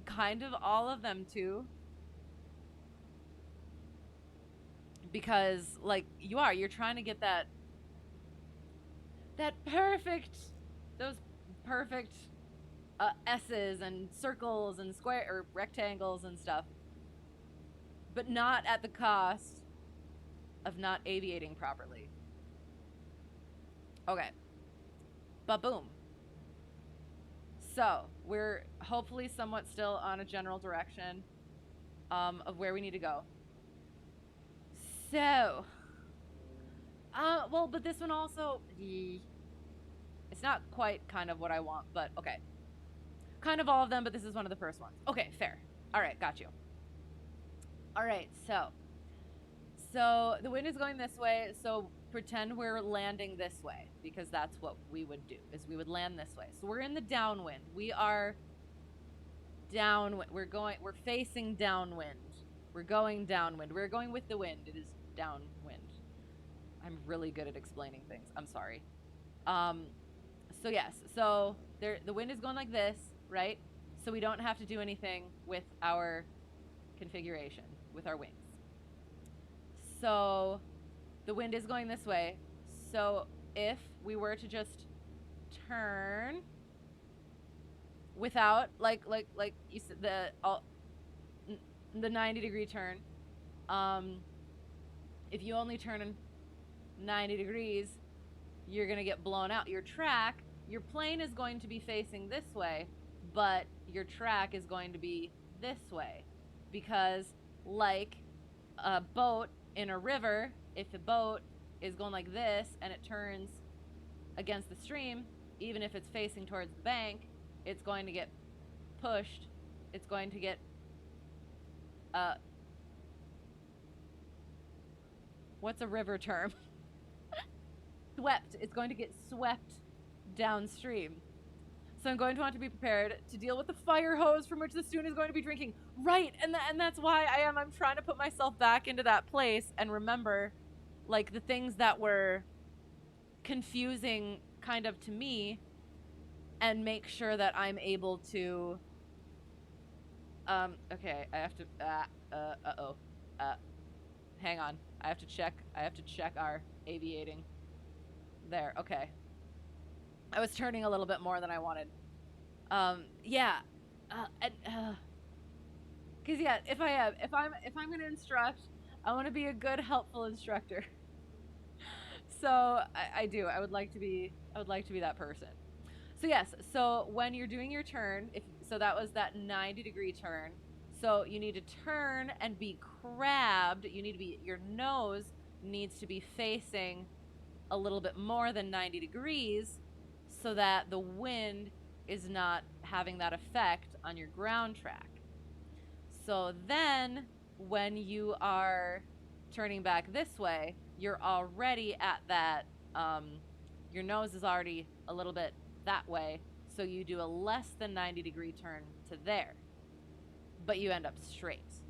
kind of all of them too? Because like you're trying to get that perfect, those perfect S's and circles and square or rectangles and stuff, but not at the cost of not aviating properly. Okay, but boom. So we're hopefully somewhat still on a general direction of where we need to go. So, well, but this one also, it's not quite kind of what I want, but okay. Kind of all of them, but this is one of the first ones. Okay, fair. All right, got you. All right, so the wind is going this way, so pretend we're landing this way, because that's what we would do, is we would land this way. So we're in the downwind. We are downwind. We're facing downwind. We're going downwind. We're going with the wind. It is downwind. I'm really good at explaining things. I'm sorry. So yes, so the wind is going like this, right? So we don't have to do anything with our configuration, with our wings. So the wind is going this way. So if we were to just turn without like you said, the 90-degree turn, if you only turn 90 degrees, you're gonna get blown out. Your plane is going to be facing this way, but your track is going to be this way, because like a boat in a river, if the boat is going like this and it turns against the stream, even if it's facing towards the bank, it's going to get pushed. It's going to get what's a river term? Swept. It's going to get swept downstream. So I'm going to want to be prepared to deal with the fire hose from which the student is going to be drinking. Right, and that's why I'm trying to put myself back into that place and remember, like, the things that were confusing kind of to me, and make sure that I'm able to, okay, I have to, hang on. I have to check our aviating. There, okay. I was turning a little bit more than I wanted. Yeah. Cause yeah, if I'm gonna instruct, I want to be a good, helpful instructor. So I do. I would like to be that person. So yes. So when you're doing your turn, so that was that 90-degree turn. So you need to turn and be crabbed. Your nose needs to be facing a little bit more than 90 degrees, so that the wind is not having that effect on your ground track. So then when you are turning back this way, you're already at that, your nose is already a little bit that way, so you do a less than 90-degree turn to there, but you end up straight,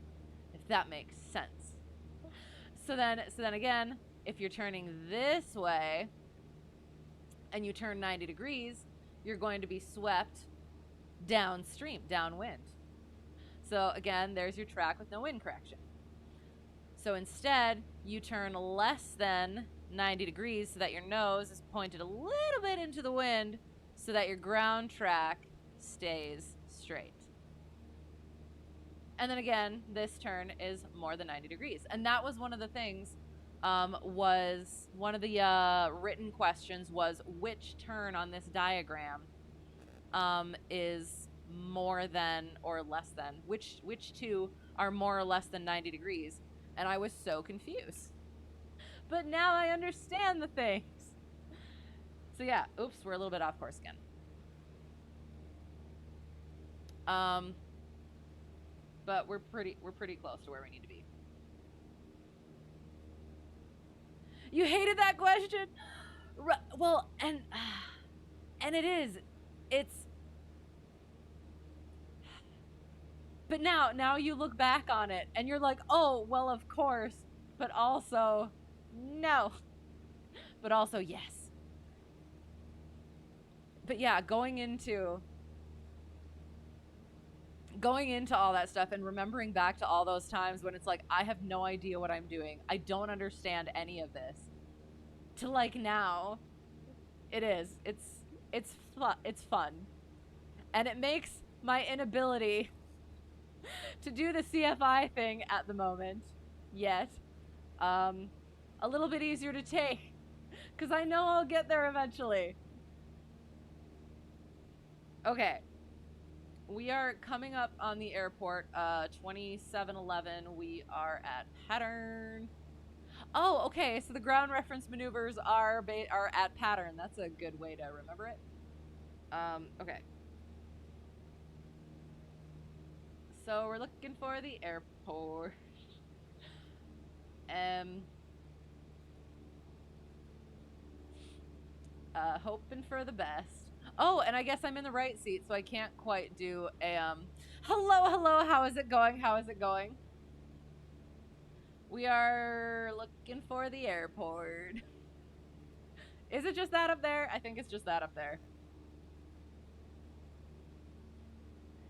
if that makes sense. So then again, if you're turning this way and you turn 90 degrees, you're going to be swept downstream, downwind. So again, there's your track with no wind correction. So instead, you turn less than 90 degrees so that your nose is pointed a little bit into the wind so that your ground track stays straight. And then again, this turn is more than 90 degrees. And that was one of the things, was one of the written questions was which turn on this diagram is more than or less than, which two are more or less than 90 degrees. And I was so confused. But now I understand the things. So yeah, oops, we're a little bit off course again. But we're pretty close to where we need to be. You hated that question? Well, and it is. But now you look back on it and you're like, oh, well, of course, but also no, but also yes. But yeah, going into all that stuff and remembering back to all those times when it's like, I have no idea what I'm doing. I don't understand any of this. To like now, it's fun. And it makes my inability to do the CFI thing at the moment yet a little bit easier to take, because I know I'll get there eventually. Okay, we are coming up on the airport. 2711. We are at pattern. Oh, okay. So the ground reference maneuvers are at pattern. That's a good way to remember it. Okay. So we're looking for the airport. Hoping for the best. Oh, and I guess I'm in the right seat, so I can't quite do a hello, how is it going? How is it going? We are looking for the airport. Is it just that up there? I think it's just that up there.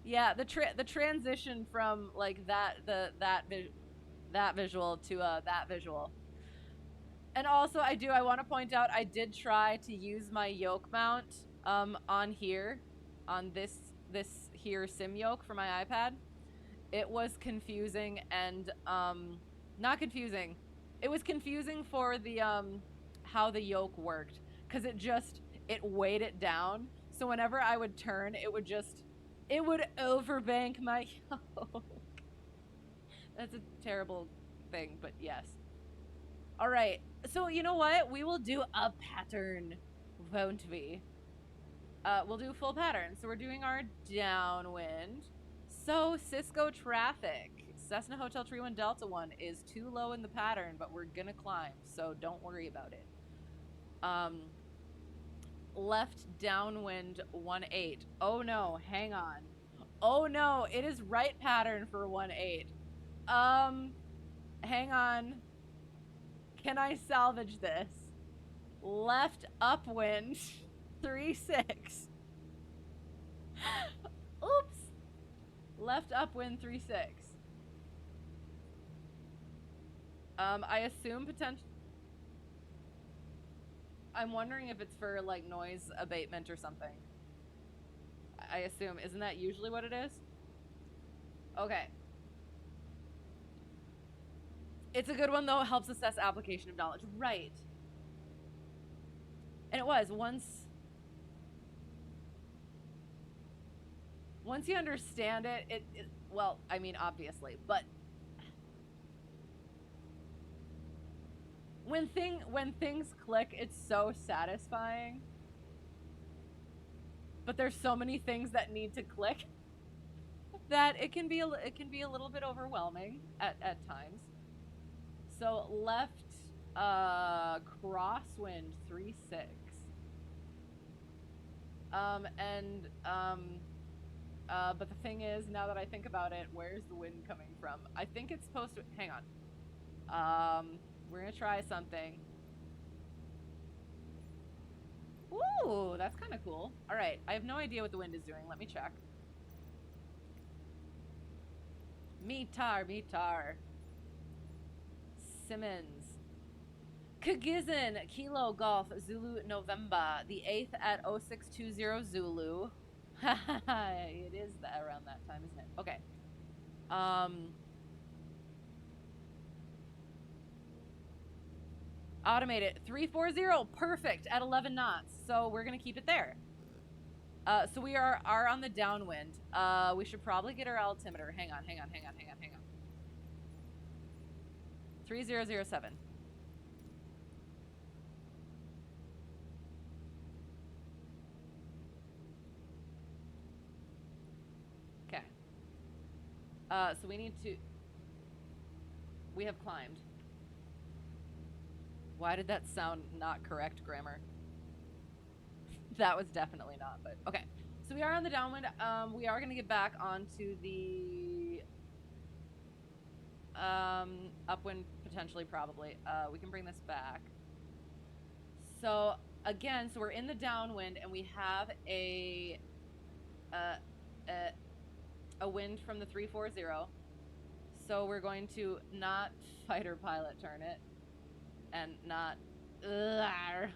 Yeah, the transition from like that visual to that visual. And also I want to point out I did try to use my yoke mount on here, on this here sim yoke for my iPad. It was confusing and not confusing. It was confusing for the how the yoke worked, cuz it weighed it down. So whenever I would turn, it would overbank my yoke. That's a terrible thing, but yes. All right. So you know what? We will do a pattern, won't we? We'll do full pattern. So we're doing our downwind. So Cisco traffic. Cessna Hotel Tree 1 Delta 1 is too low in the pattern, but we're gonna climb, so don't worry about it. Left downwind 18. Oh no, hang on. Oh no, it is right pattern for 18. Hang on. Can I salvage this? Left upwind 36. Oops. Left upwind 36. I assume potential. I'm wondering if it's for like noise abatement or something. I assume. Isn't that usually what it is? Okay. It's a good one though. It helps assess application of knowledge. Right. And it was once you understand it, well, I mean, obviously, but when things click, it's so satisfying. But there's so many things that need to click that it can be a little bit overwhelming at times. So left crosswind 36. But the thing is, now that I think about it, where's the wind coming from? I think it's supposed to, hang on. We're gonna try something. Ooh, that's kind of cool. All right, I have no idea what the wind is doing. Let me check. Meetar. Simmons. KGZN, Kilo Golf, Zulu, November. The 8th at 0620 Zulu. It is around that time, isn't it? Okay. Automate it. 340. Perfect. At 11 knots. So we're going to keep it there. So we are on the downwind. We should probably get our altimeter. Hang on. 3007. Okay. So we have climbed. Why did that sound not correct grammar? That was definitely not, but okay. So we are on the downwind. We are going to get back onto the Upwind, potentially, probably. We can bring this back. So, again, so we're in the downwind, and we have a wind from the 340. So we're going to not fighter pilot turn it, and not... So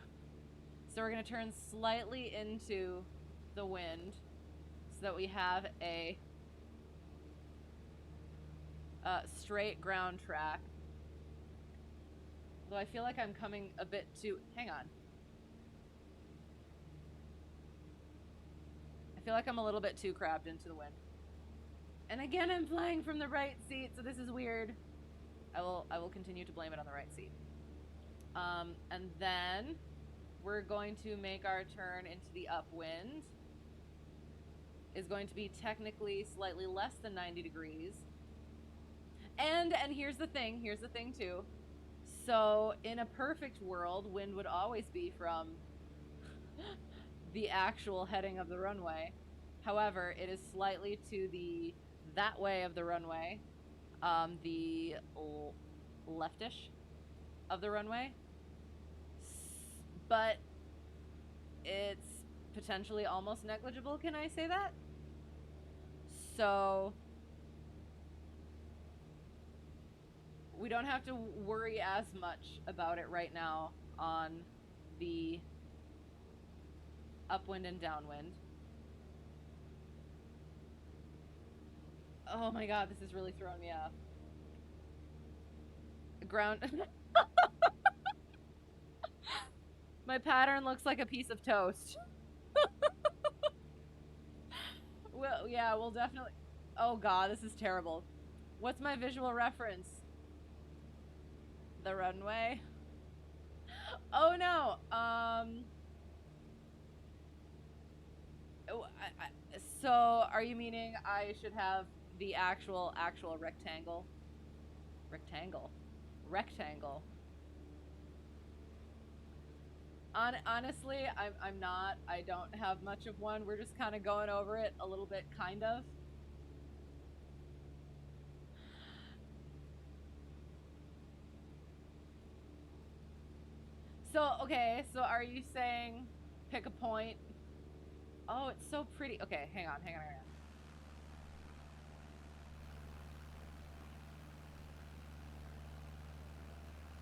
we're going to turn slightly into the wind, so that we have a straight ground track. Though I feel like I'm coming a bit too... Hang on. I feel like I'm a little bit too crabbed into the wind. And again, I'm flying from the right seat, so this is weird. I will continue to blame it on the right seat. And then we're going to make our turn into the upwind. Is going to be technically slightly less than 90 degrees. And here's the thing too. So in a perfect world, wind would always be from the actual heading of the runway. However, it is slightly to the that way of the runway, the leftish of the runway, but it's potentially almost negligible, can I say that? So we don't have to worry as much about it right now on the upwind and downwind. Oh my god, this is really throwing me off. Ground... My pattern looks like a piece of toast. Well, yeah, we'll definitely... Oh god, this is terrible. What's my visual reference? The runway? Oh no! So, are you meaning I should have the actual rectangle? Rectangle. Honestly, I'm not. I don't have much of one. We're just kind of going over it a little bit, kind of. So, okay, so are you saying pick a point? Oh, it's so pretty. Okay, hang on.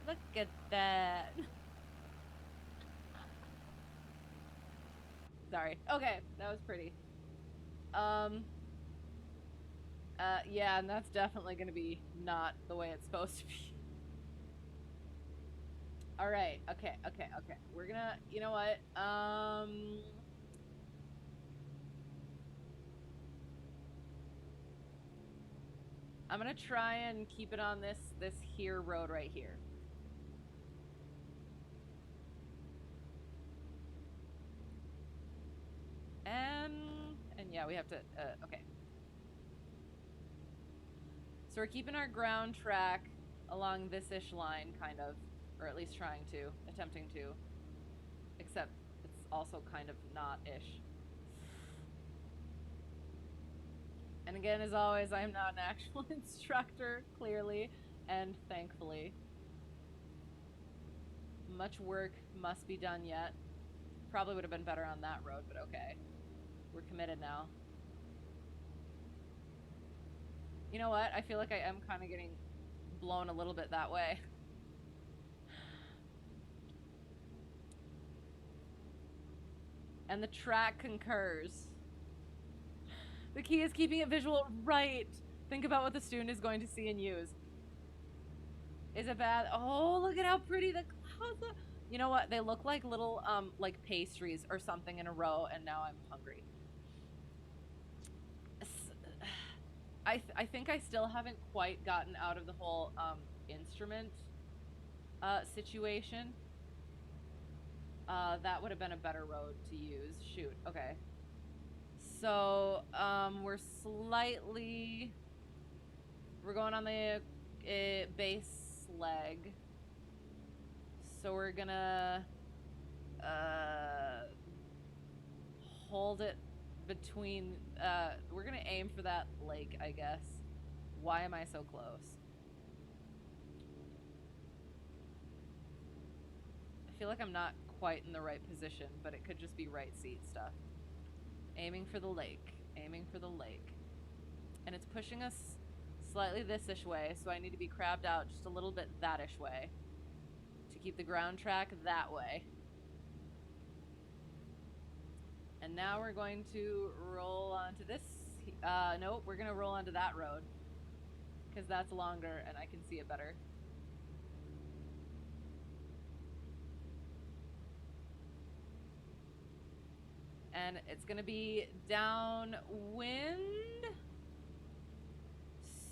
Look at that. Sorry. Okay, that was pretty. Yeah, and that's definitely gonna be not the way it's supposed to be. Alright, okay. We're gonna, you know what? I'm gonna try and keep it on this here road right here. And yeah, we have to, okay. So we're keeping our ground track along this-ish line, kind of, or at least attempting to, except it's also kind of not-ish. And again, as always, I am not an actual instructor, clearly, and thankfully. Much work must be done yet. Probably would have been better on that road, but okay. We're committed now. You know what? I feel like I am kind of getting blown a little bit that way. And the track concurs. The key is keeping it visual right. Think about what the student is going to see and use. Is it bad? Oh, look at how pretty the clouds are. You know what? They look like little, like pastries or something in a row, and now I'm hungry. I think I still haven't quite gotten out of the whole, instrument, situation. That would have been a better road to use. Shoot, okay. So, we're going on the, base leg. So we're gonna, hold it between, we're gonna aim for that lake, I guess. Why am I so close? feel like I'm not quite in the right position, but it could just be right seat stuff. Aiming for the lake. Aiming for the lake. And it's pushing us slightly this-ish way, so I need to be crabbed out just a little bit that-ish way to keep the ground track that way. And now we're going to roll onto this. Nope, we're going to roll onto that road because that's longer and I can see it better. And it's going to be downwind.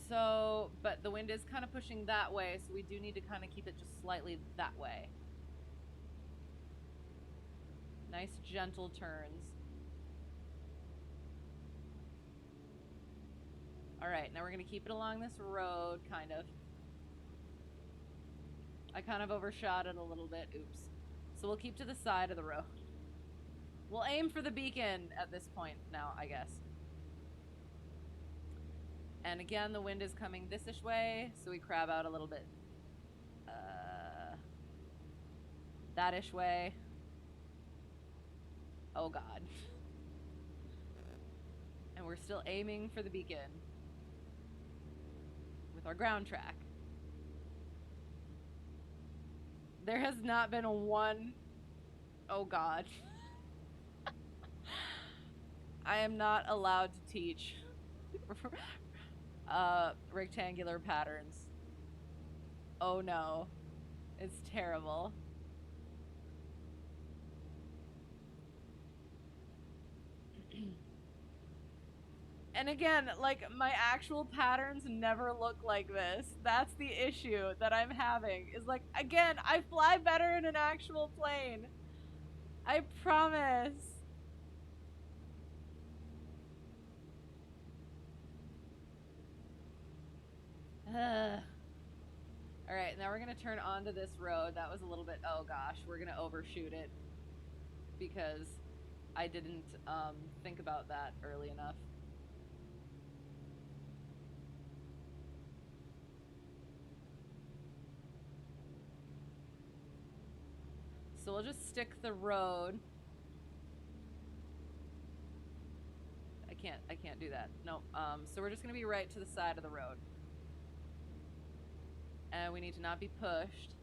So, but the wind is kind of pushing that way, so we do need to kind of keep it just slightly that way. Nice gentle turns. Alright, now we're going to keep it along this road, kind of. I kind of overshot it a little bit, oops. So we'll keep to the side of the road. We'll aim for the beacon at this point now, I guess. And again, the wind is coming this-ish way, so we crab out a little bit. That-ish way. Oh god. And we're still aiming for the beacon with our ground track. There has not been one... Oh god. I am not allowed to teach rectangular patterns. Oh no. It's terrible. And again, like, my actual patterns never look like this. That's the issue that I'm having. Is like, again, I fly better in an actual plane. I promise. Alright, now we're gonna turn onto this road. That was a little bit, oh gosh, we're gonna overshoot it. Because I didn't think about that early enough. So we'll just stick the road. I can't do that. No. So we're just gonna be right to the side of the road. And we need to not be pushed.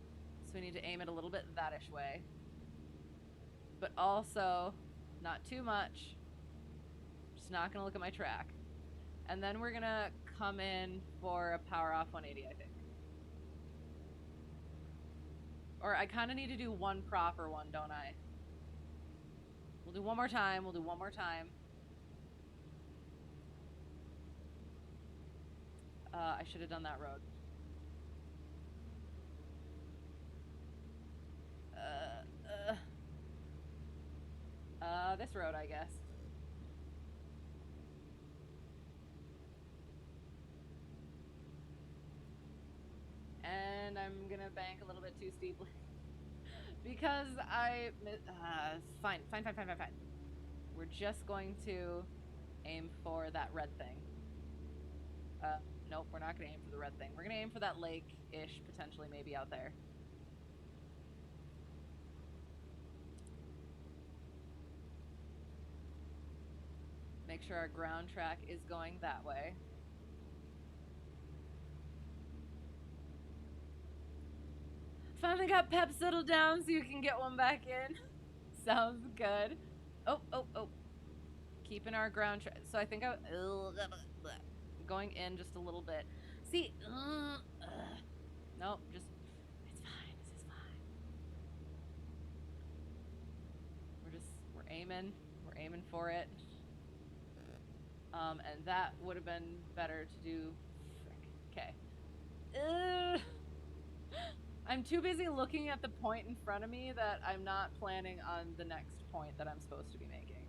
So we need to aim it a little bit that-ish way. But also, not too much. Just not gonna look at my track. And then we're gonna come in for a power off 180, I think. Or I kind of need to do one proper one, don't I? We'll do one more time. We'll do one more time. I should have done that road. This road, I guess. And I'm gonna bank a little bit too steeply. Because fine. We're just going to aim for that red thing. Nope, we're not gonna aim for the red thing. We're gonna aim for that lake-ish, potentially, maybe out there. Make sure our ground track is going that way. Finally got Pep settled down so you can get one back in. Sounds good. Oh. Keeping our ground track. So I think going in just a little bit. See, nope, just, it's fine, this is fine. We're aiming for it. And that would have been better to do, okay. I'm too busy looking at the point in front of me that I'm not planning on the next point that I'm supposed to be making.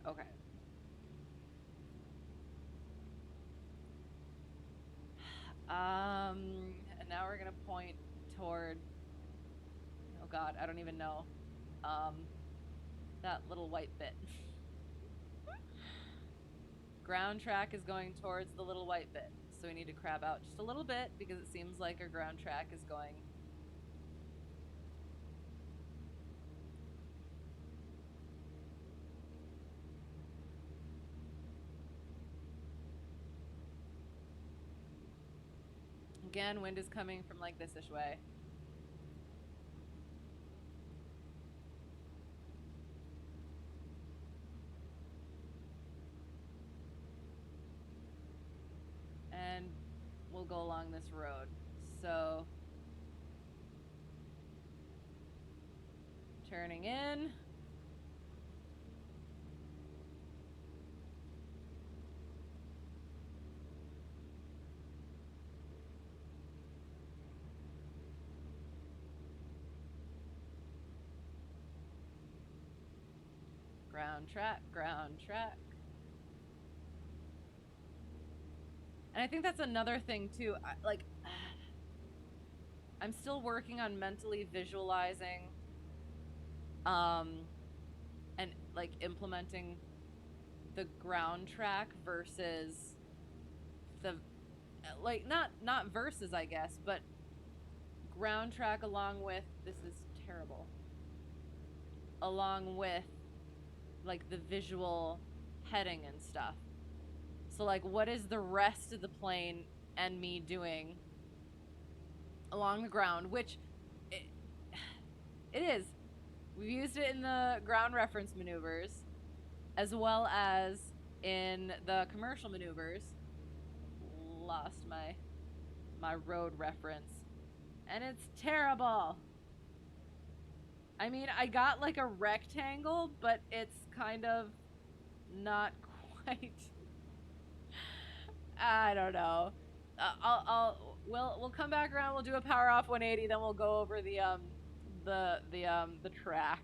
Okay. And now we're gonna point toward, oh god, I don't even know. That little white bit. Ground track is going towards the little white bit. So we need to crab out just a little bit because it seems like our ground track is going. Again, wind is coming from like this-ish way. And we'll go along this road. So, turning in. Ground track, ground track. And I think that's another thing too. I'm still working on mentally visualizing and like implementing the ground track versus the like not versus, I guess, but ground track along with, this is terrible, along with like the visual heading and stuff. So like, what is the rest of the plane and me doing along the ground, which it is. We've used it in the ground reference maneuvers as well as in the commercial maneuvers. Lost my road reference. And it's terrible. I mean, I got like a rectangle, but it's kind of not quite. I don't know. We'll come back around. We'll do a power off 180. Then we'll go over the track.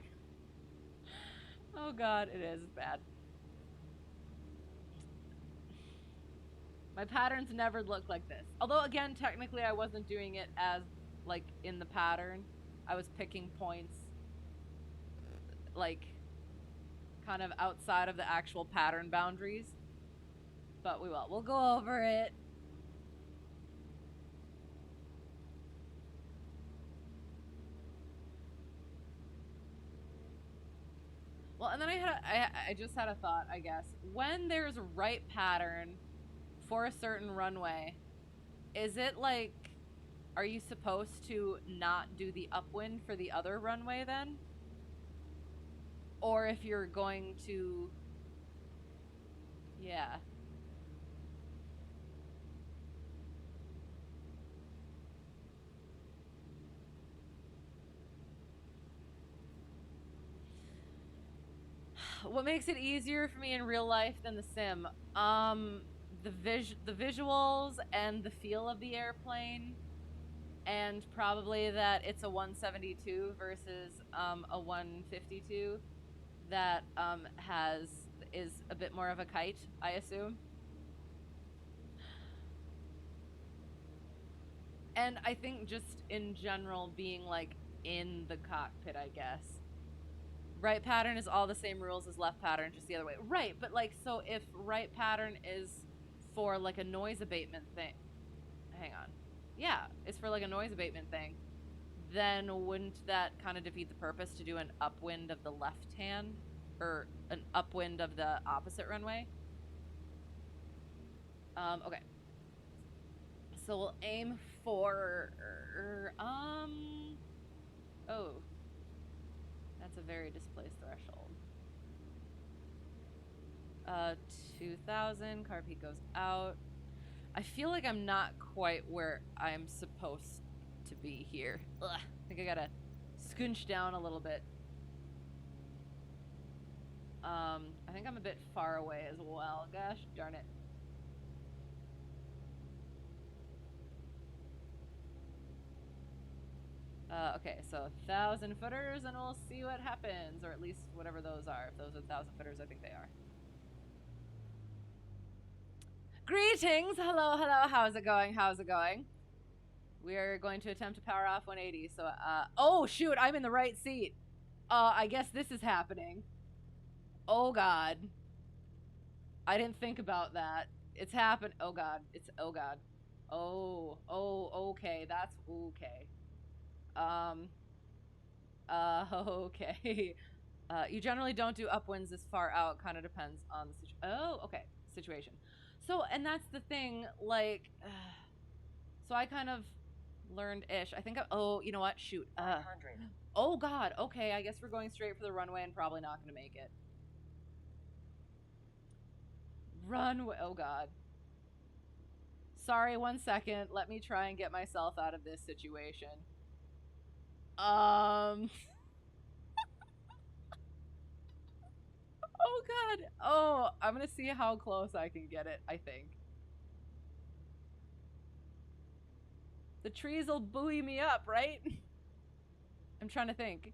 Oh God, it is bad. My patterns never look like this. Although again, technically I wasn't doing it as like in the pattern. I was picking points like kind of outside of the actual pattern boundaries. But we will. We'll go over it. Well, and then I just had a thought, I guess. When there's right pattern for a certain runway, is it like, are you supposed to not do the upwind for the other runway then? Or if you're going to, yeah. What makes it easier for me in real life than the sim? The visuals and the feel of the airplane, and probably that it's a 172 versus a 152 that is a bit more of a kite, I assume. And I think just in general being like in the cockpit, I guess. Right pattern is all the same rules as left pattern, just the other way. Right, but like, so if right pattern is for like a noise abatement thing, hang on. Yeah, it's for like a noise abatement thing. Then wouldn't that kind of defeat the purpose to do an upwind of the left hand or an upwind of the opposite runway? Okay. So we'll aim for, oh, that's a very displaced threshold. 2,000, car peak goes out. I feel like I'm not quite where I'm supposed to be here. Ugh, I think I gotta scooch down a little bit. I think I'm a bit far away as well. Gosh darn it. Okay, so 1,000 footers, and we'll see what happens, or at least whatever those are. If those are 1,000 footers, I think they are. Greetings! Hello, hello. How's it going? How's it going? We're going to attempt to power off 180. So, oh shoot, I'm in the right seat. I guess this is happening. Oh God. I didn't think about that. It's happened. Oh god. It's oh god. Oh, okay. That's okay. Um okay. You generally don't do upwinds this far out. Kind of depends on the situation. So, and that's the thing. Like, so I kind of learned ish. I think. Oh, you know what? Shoot. Oh God. Okay. I guess we're going straight for the runway and probably not going to make it. Runway. Oh God. Sorry. 1 second. Let me try and get myself out of this situation. Oh god. Oh, I'm gonna see how close I can get it, I think. The trees will buoy me up, right? I'm trying to think.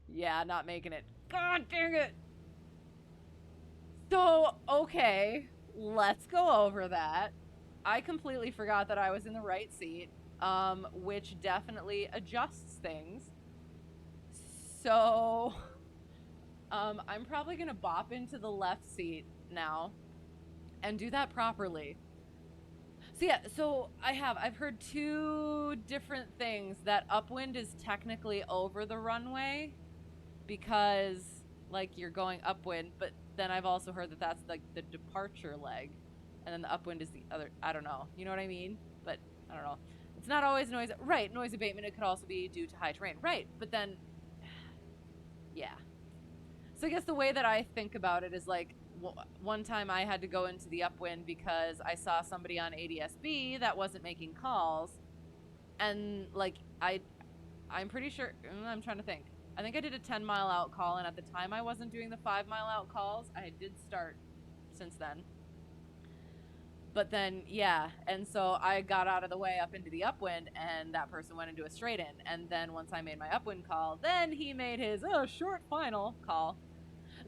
Yeah, not making it. God dang it. So, okay. Let's go over that. I completely forgot that I was in the right seat, which definitely adjusts things. So, I'm probably gonna bop into the left seat now and do that properly. So yeah, so I've heard two different things, that upwind is technically over the runway because like you're going upwind, but then I've also heard that that's like the departure leg and then the upwind is the other. I don't know. You know what I mean? But I don't know. It's not always noise. Right, noise abatement. It could also be due to high terrain. Right, but then yeah. So I guess the way that I think about it is like, one time I had to go into the upwind because I saw somebody on ADSB that wasn't making calls, and like I'm pretty sure, I'm trying to think. I think I did a 10-mile out call, and at the time I wasn't doing the 5-mile out calls. I did start since then. But then, yeah, and so I got out of the way up into the upwind, and that person went into a straight in. And then once I made my upwind call, then he made his short final call.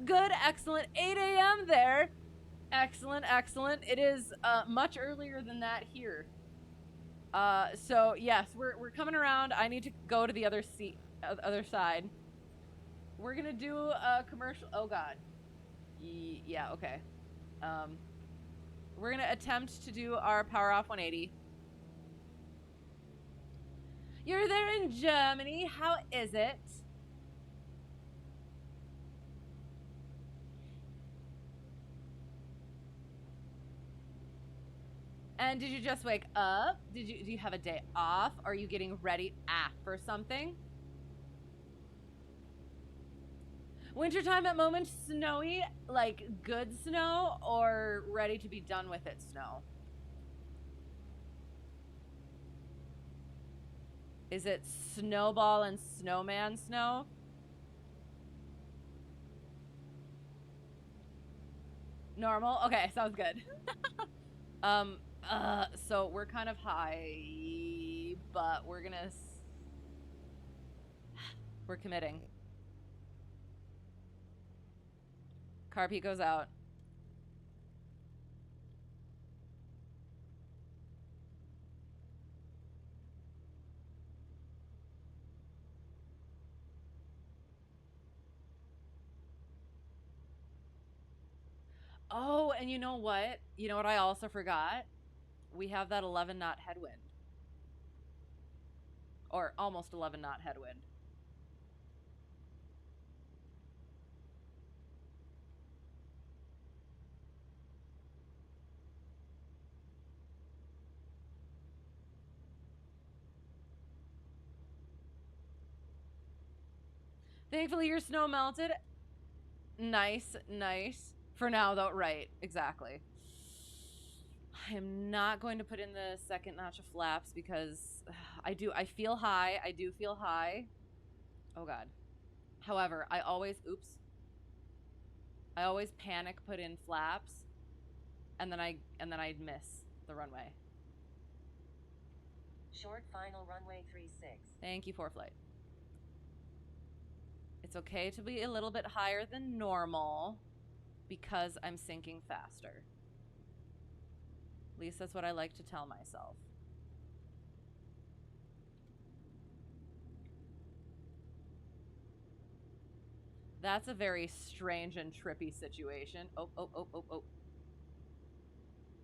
Good, excellent. 8 a.m. there. Excellent, excellent. It is much earlier than that here. So yes, we're coming around. I need to go to the other other side. We're gonna do a commercial. Oh God. Yeah. Okay. We're gonna attempt to do our power off 180. You're there in Germany. How is it? And did you just wake up? Do you have a day off? Are you getting ready for something? Wintertime at moment snowy, like good snow, or ready to be done with it snow? Is it snowball and snowman snow? Normal? Okay, sounds good. So we're kind of high, but we're committing. Carb heat goes out. Oh, and you know what? You know what I also forgot? We have that 11 knot headwind. Or almost 11 knot headwind. Thankfully, your snow melted. Nice, nice. For now, though, right, exactly. I am not going to put in the second notch of flaps because I feel high. I do feel high. Oh, God. However, I always panic put in flaps, and then I'd miss the runway. Short final runway 36. Thank you, Preflight. It's okay to be a little bit higher than normal because I'm sinking faster. At least that's what I like to tell myself. That's a very strange and trippy situation. Oh.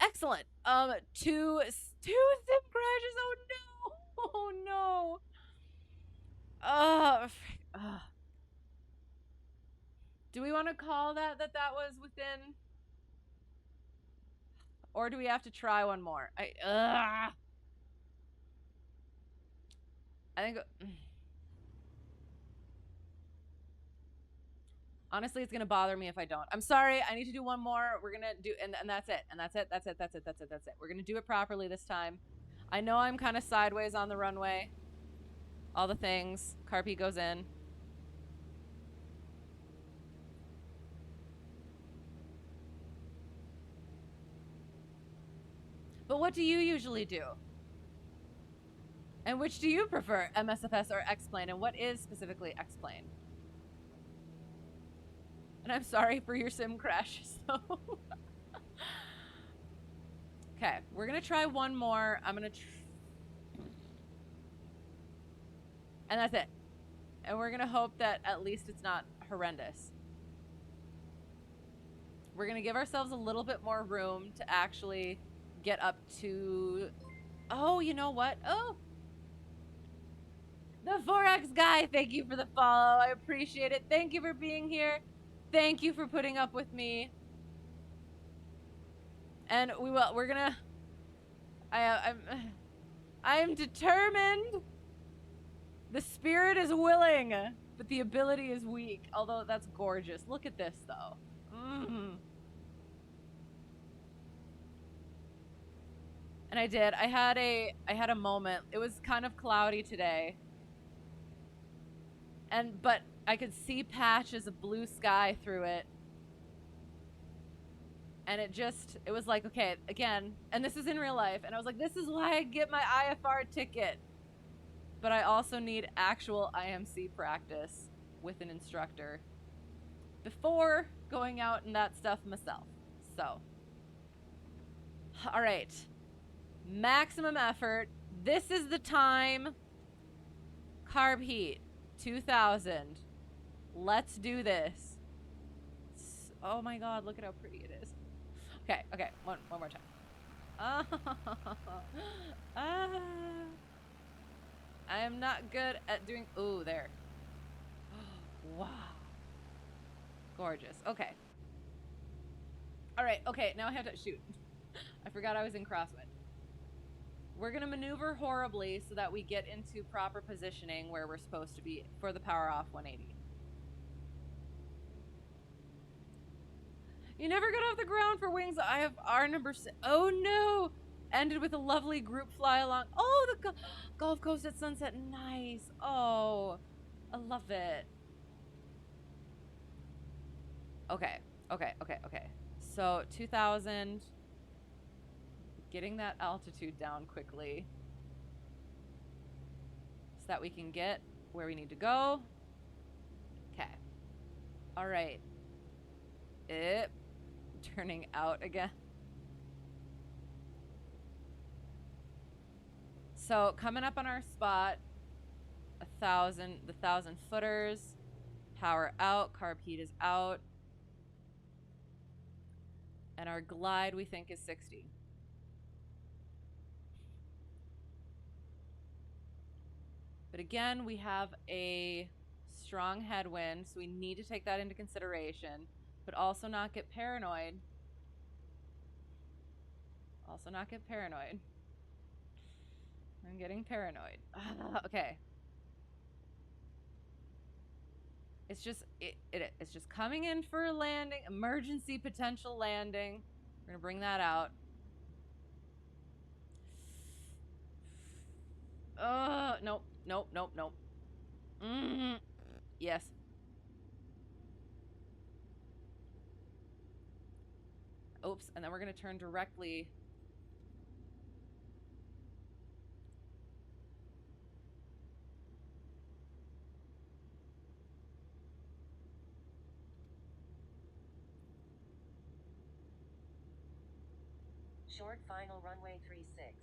Excellent. Two sim crashes. Oh no. Oh no. Do we want to call that was within, or do we have to try one more? I think. Honestly, it's gonna bother me if I don't. I'm sorry. I need to do one more. We're gonna do, and that's it. And that's it. That's it. That's it. That's it. That's it. We're gonna do it properly this time. I know I'm kind of sideways on the runway. All the things. Carpy goes in. But what do you usually do? And which do you prefer, MSFS or X-Plane? And what is specifically X-Plane? And I'm sorry for your sim crashes, though. Okay, we're gonna try one more. I'm gonna and that's it. And we're gonna hope that at least it's not horrendous. We're gonna give ourselves a little bit more room to actually get up to... Oh, you know what? Oh! The 4X guy, thank you for the follow. I appreciate it. Thank you for being here. Thank you for putting up with me. And we're gonna... I'm determined. The spirit is willing, but the ability is weak. Although that's gorgeous. Look at this, though. And I did. I had a moment. It was kind of cloudy today. But I could see patches of blue sky through it. And it was like, okay, again, and this is in real life. And I was like, this is why I get my IFR ticket. But I also need actual IMC practice with an instructor before going out and that stuff myself. So, all right, maximum effort. This is the time. Carb heat, 2000. Let's do this. Oh my God, look at how pretty it is. Okay, one more time. I am not good at doing... Ooh, there. Wow. Gorgeous. Okay. All right, okay, now I have to... Shoot. I forgot I was in crosswind. We're going to maneuver horribly so that we get into proper positioning where we're supposed to be for the power off 180. You never got off the ground for wings. I have our number 6. Oh, no. Ended with a lovely group fly along. Oh, the Gulf Coast at sunset. Nice. Oh, I love it. Okay. So 2000. Getting that altitude down quickly so that we can get where we need to go. Okay. All right. Turning out again. So coming up on our spot, the 1,000 footers, power out, carb heat is out, and our glide we think is 60. But again, we have a strong headwind, so we need to take that into consideration, but also not get paranoid. I'm getting paranoid. Okay. It's just it's just coming in for a landing, emergency potential landing. We're gonna bring that out. Nope. Yes. Oops, and then we're gonna turn directly. Short final runway 36.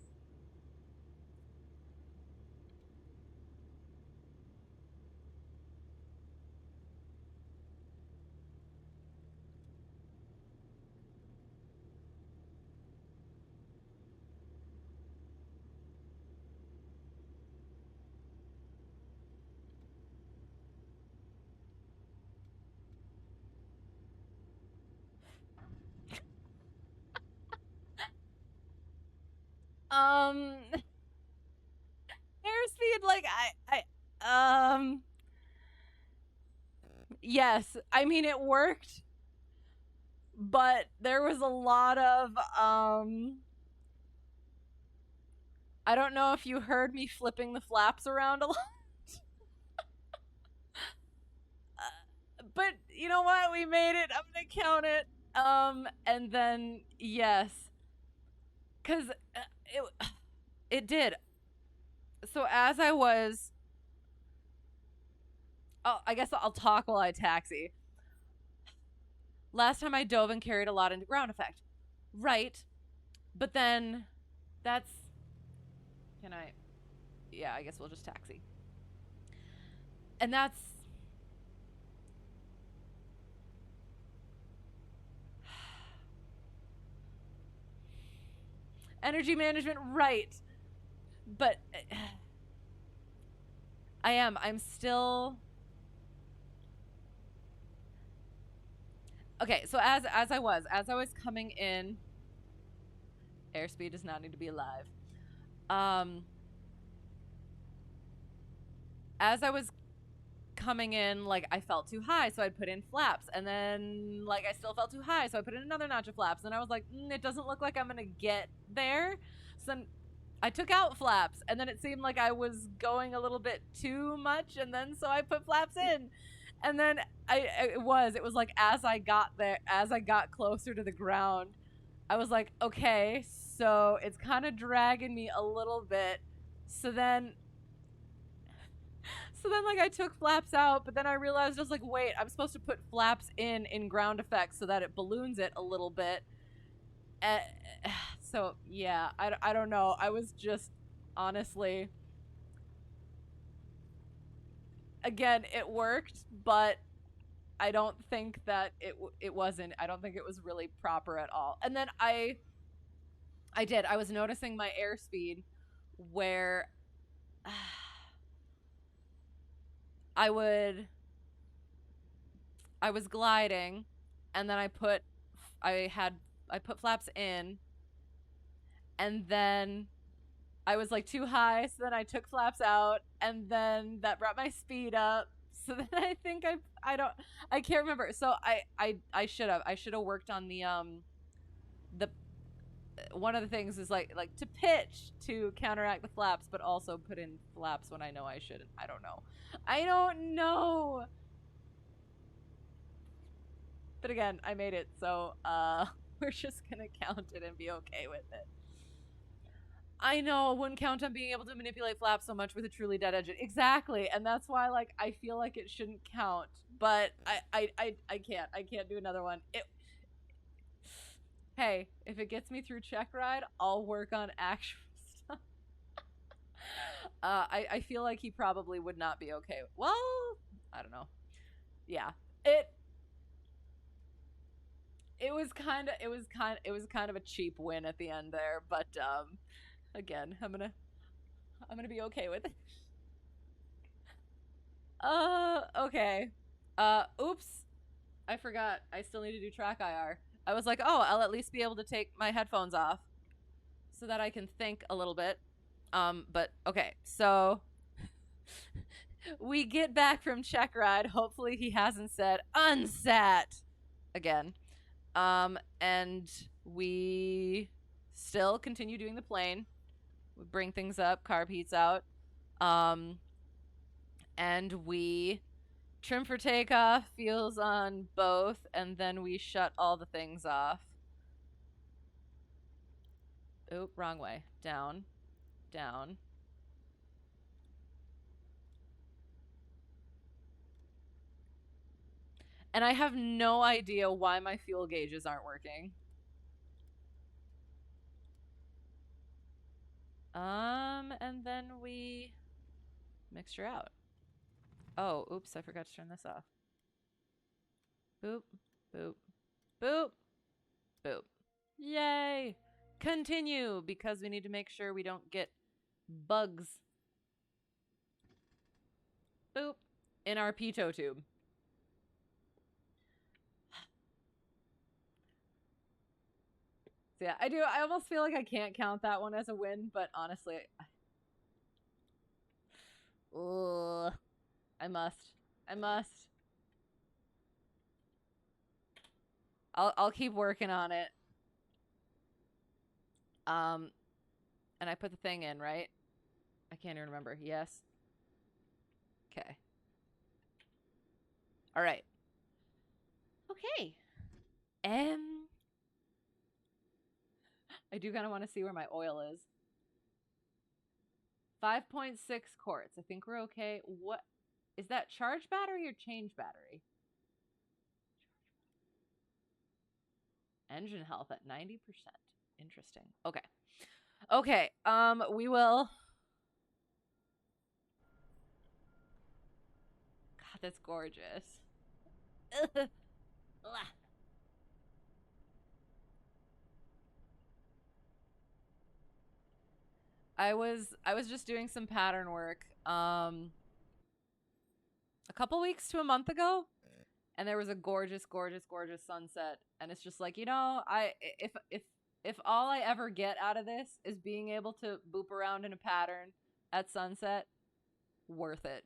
Airspeed, like, yes, I mean, it worked, but there was a lot of, I don't know if you heard me flipping the flaps around a lot. But you know what? We made it. I'm gonna count it. And then, yes. Because it did. So as I was, oh, I guess I'll talk while I taxi. Last time I dove and carried a lot into ground effect. Right. But then that's, can I, yeah, I guess we'll just taxi. And that's, energy management, right. But I'm still, okay, so as I was coming in, airspeed does not need to be alive. As I was coming in, like, I felt too high, so I'd put in flaps, and then, like, I still felt too high, so I put in another notch of flaps, and I was like, it doesn't look like I'm gonna get there. So then I took out flaps, and then it seemed like I was going a little bit too much, and then so I put flaps in. And then it was like as I got there, as I got closer to the ground, I was like, okay, so it's kind of dragging me a little bit. So then like I took flaps out, but then I realized I was like, wait, I'm supposed to put flaps in ground effects so that it balloons it a little bit. So yeah, I don't know. I was just, honestly, again, it worked, but I don't think that it wasn't. I don't think it was really proper at all. And then I was noticing my airspeed where I was gliding, and then I put flaps in, and then I was like too high, so then I took flaps out, and then that brought my speed up. So then I think I can't remember. So I should have worked on the one of the things is like to pitch to counteract the flaps, but also put in flaps when I know I shouldn't. I don't know. But again, I made it, so we're just gonna count it and be okay with it. I know, I wouldn't count on being able to manipulate flaps so much with a truly dead engine. Exactly, and that's why, like, I feel like it shouldn't count. But I can't do another one. Hey, if it gets me through Checkride, I'll work on actual stuff. I feel like he probably would not be okay. Well, I don't know. Yeah, it was kind of a cheap win at the end there, but again, I'm gonna be okay with it. Okay. Oops. I forgot. I still need to do track IR. I was like, oh, I'll at least be able to take my headphones off so that I can think a little bit. But okay, so we get back from Checkride. Hopefully he hasn't said unsat again. And we still continue doing the plane. We bring things up, carb heats out. And we trim for takeoff, fuels on both, and then we shut all the things off. Oop, wrong way. Down. Down. And I have no idea why my fuel gauges aren't working. And then we mixture out. Oh, oops, I forgot to turn this off. Boop, boop, boop, boop. Yay! Continue, because we need to make sure we don't get bugs. Boop. In our pitot tube. Yeah, I do. I almost feel like I can't count that one as a win, but honestly, ugh, I must. I must. I'll keep working on it. And I put the thing in, right? I can't even remember. Yes. Okay. All right. Okay. I do kind of want to see where my oil is. 5.6 quarts. I think we're okay. What is that? Charge battery or change battery? Engine health at 90%. Interesting. Okay. Okay. We will. God, that's gorgeous. I was just doing some pattern work a couple weeks to a month ago, and there was a gorgeous sunset, and it's just like, if all I ever get out of this is being able to boop around in a pattern at sunset, worth it.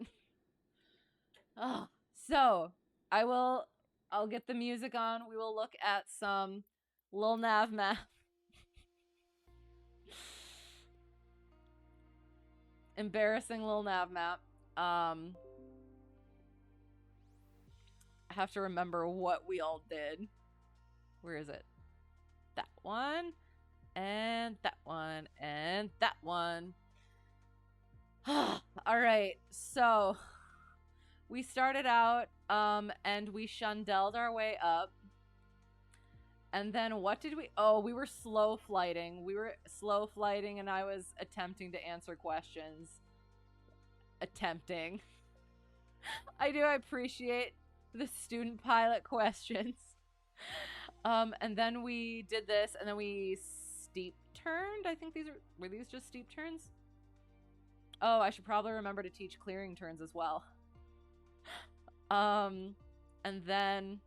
Oh, so I'll get the music on. We will look at some LittleNavMap. Embarrassing LittleNavMap. I have to remember what we all did. Where is it? That one, and that one, and that one. All right, so we started out, and we Chandelled our way up. And then what did we... Oh, we were slow flighting. And I was attempting to answer questions. Attempting. I appreciate the student pilot questions. And then we did this, and then we steep turned. I think were these just steep turns? Oh, I should probably remember to teach clearing turns as well. And then...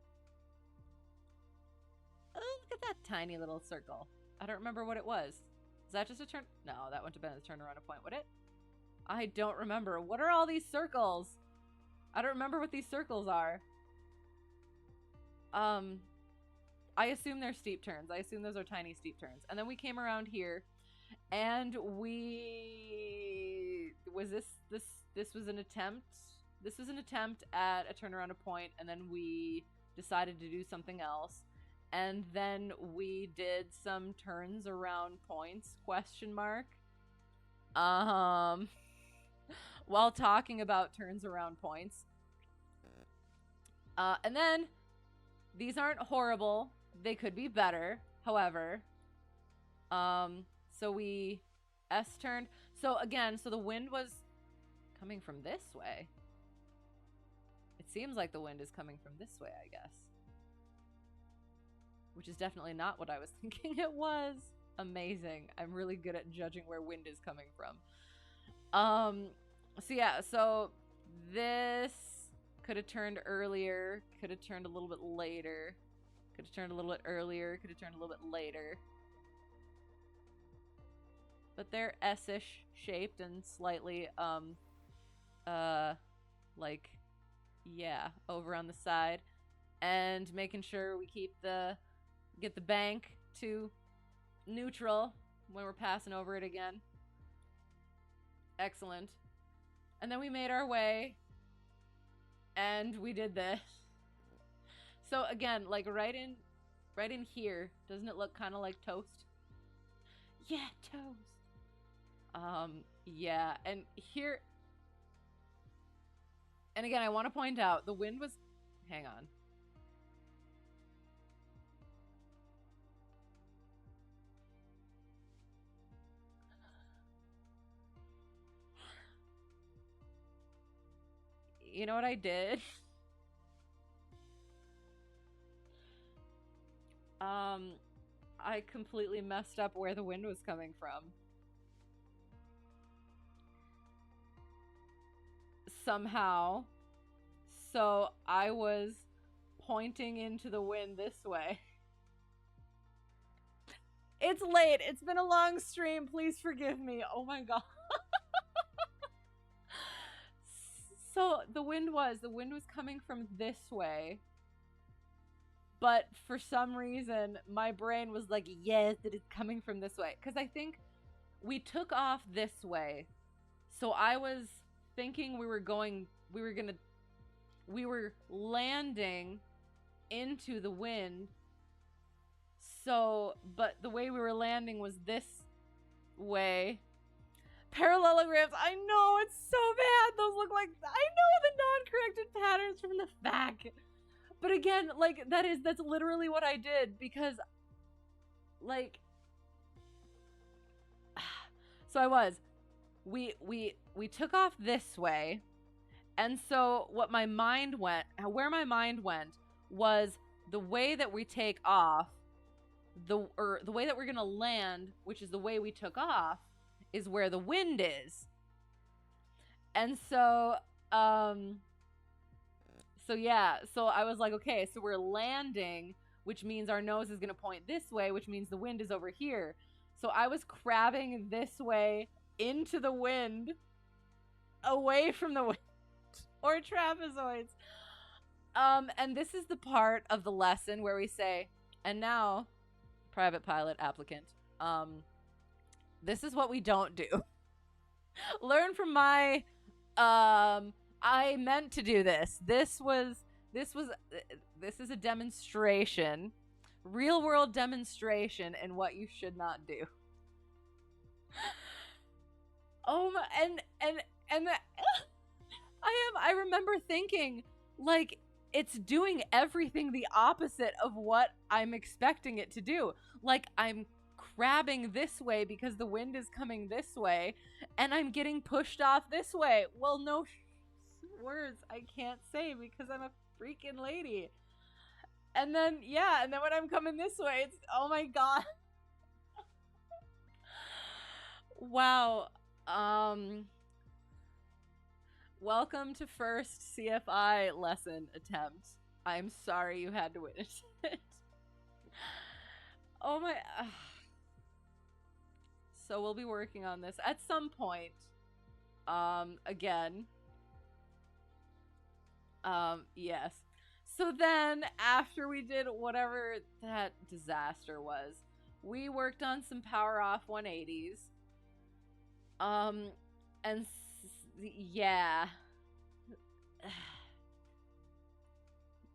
Oh, look at that tiny little circle. I don't remember what it was. Is that just a turn? No, that wouldn't have been a turn around a point, would it? I don't remember. What are all these circles? I don't remember what these circles are. I assume they're steep turns. I assume those are tiny steep turns. And then we came around here, and we... This was an attempt. This was an attempt at a turnaround a point, and then we decided to do something else. And then we did some turns around points, question mark. While talking about turns around points. And then, these aren't horrible. They could be better, however. So we S-turned. So again, so the wind was coming from this way. It seems like the wind is coming from this way, I guess. Which is definitely not what I was thinking it was. Amazing. I'm really good at judging where wind is coming from. So yeah, so this could have turned earlier, could have turned a little bit later, could have turned a little bit earlier, could have turned a little bit later. But they're S-ish shaped and slightly, like, yeah, over on the side. And making sure we get the bank to neutral when we're passing over it again. Excellent. And then we made our way, and we did this. So again, like right in here, doesn't it look kind of like toast? Yeah, toast. Yeah, and here, and again, I want to point out the wind was, hang on. You know what I did? I completely messed up where the wind was coming from. Somehow. So I was pointing into the wind this way. It's late. It's been a long stream. Please forgive me. Oh my god. So the wind was coming from this way. But for some reason, my brain was like, yes, it is coming from this way. Because I think we took off this way. So I was thinking we were landing into the wind. So, but the way we were landing was this way. Parallelograms, I know, it's so bad. Those look like, I know the non-corrected patterns from the back. But again, like, that's literally what I did, because, like, so we took off this way, and so where my mind went was the way that we take off, the way that we're gonna land, which is the way we took off, is where the wind is. And so so I was like, okay, so we're landing, which means our nose is gonna point this way, which means the wind is over here. So I was crabbing this way into the wind, away from the wind, or trapezoids. And this is the part of the lesson where we say, and now, private pilot applicant, this is what we don't do. Learn from my, I meant to do this. This is a demonstration, real world demonstration in what you should not do. I remember thinking, like, it's doing everything the opposite of what I'm expecting it to do. Like, I'm crabbing this way because the wind is coming this way, and I'm getting pushed off this way. Well, no words I can't say because I'm a freaking lady. And then, yeah, and then when I'm coming this way, it's, oh my god. Wow. Welcome to first CFI lesson attempt. I'm sorry you had to witness it. Oh my... So we'll be working on this at some point. Again. Yes. So then, after we did whatever that disaster was, we worked on some power off 180s. And yeah.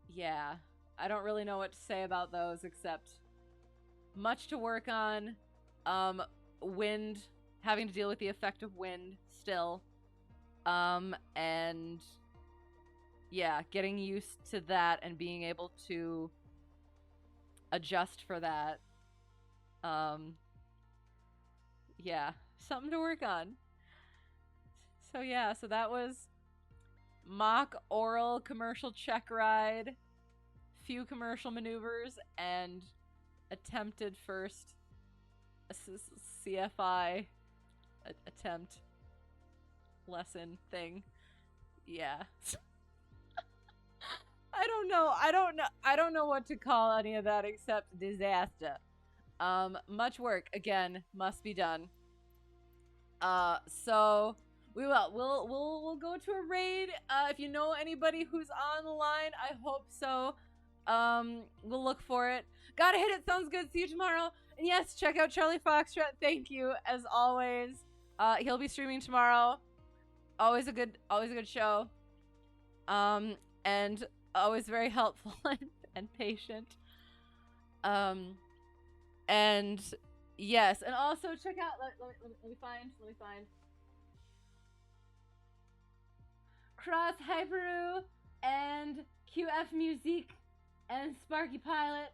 Yeah. I don't really know what to say about those except much to work on. Wind, having to deal with the effect of wind still. And yeah, getting used to that and being able to adjust for that. Yeah, something to work on. So yeah, so that was mock oral commercial check ride, few commercial maneuvers, and attempted first CFI attempt lesson thing. Yeah. I don't know what to call any of that except disaster. Much work again must be done. So we'll go to a raid. If you know anybody who's on the line, I hope so. We'll look for it. Gotta hit it. Sounds good. See you tomorrow. And yes, check out Charlie Foxtrot. Thank you as always. He'll be streaming tomorrow. Always a good show. And always very helpful and patient. And yes, and also check out. Let me find. Cross Hyperu and QF Music and Sparky Pilot.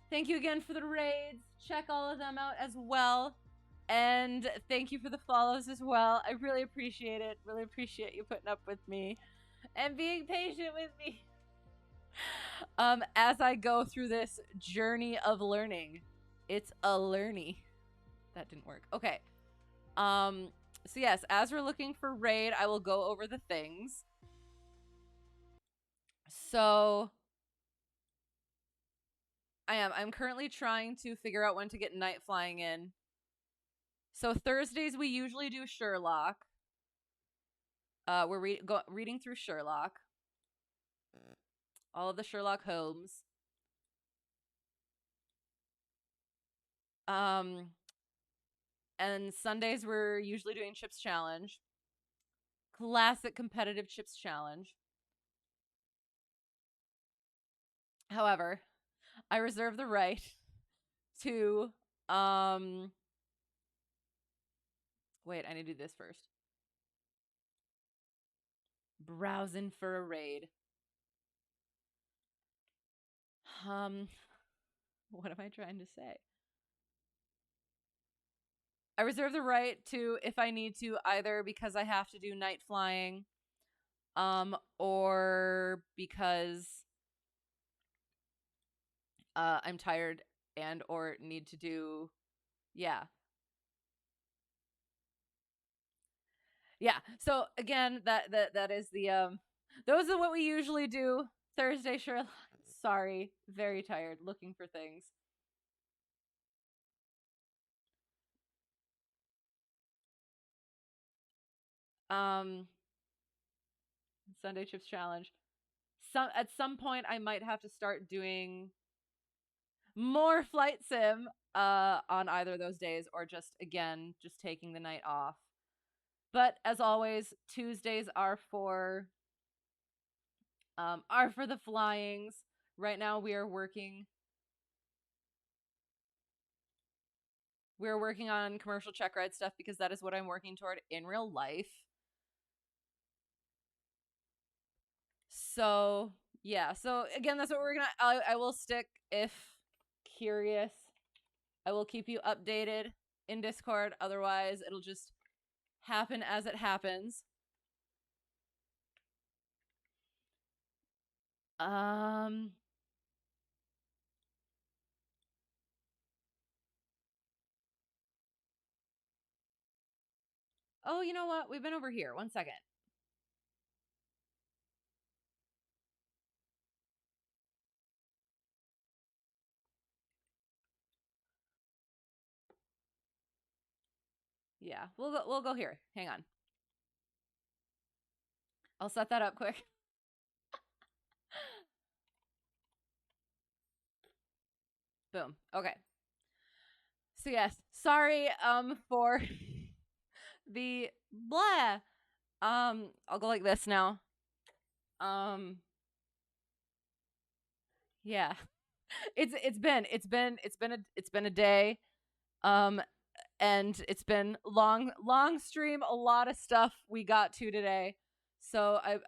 Thank you again for the raids. Check all of them out as well. And thank you for the follows as well. I really appreciate it. Really appreciate you putting up with me and being patient with me as I go through this journey of learning. It's a learny. That didn't work. Okay. So yes, as we're looking for raid, I will go over the things. So I'm currently trying to figure out when to get night flying in. So Thursdays we usually do Sherlock. We're reading through Sherlock. All of the Sherlock Holmes. And Sundays we're usually doing Chips Challenge. Classic competitive Chips Challenge. However, I reserve the right to wait, I need to do this first. Browsing for a raid. What am I trying to say? I reserve the right to, if I need to, either because I have to do night flying, or because I'm tired and or need to do, yeah. So again, that is the those are what we usually do. Thursday, sure. Sorry, very tired, looking for things. Sunday Chips Challenge. At some point I might have to start doing more flight sim on either of those days, or just taking the night off. But as always, Tuesdays are for the flyings. Right now we are working on commercial Checkride stuff because that is what I'm working toward in real life. So yeah, so again, that's what we're gonna. I will stick, if curious, I will keep you updated in Discord. Otherwise, it'll just happen as it happens. Oh, you know what? We've been over here. 1 second. Yeah, we'll go here. Hang on. I'll set that up quick. Boom. Okay. So yes, sorry for the blah. I'll go like this now. Yeah. It's been a day. And it's been long stream, a lot of stuff we got to today. So I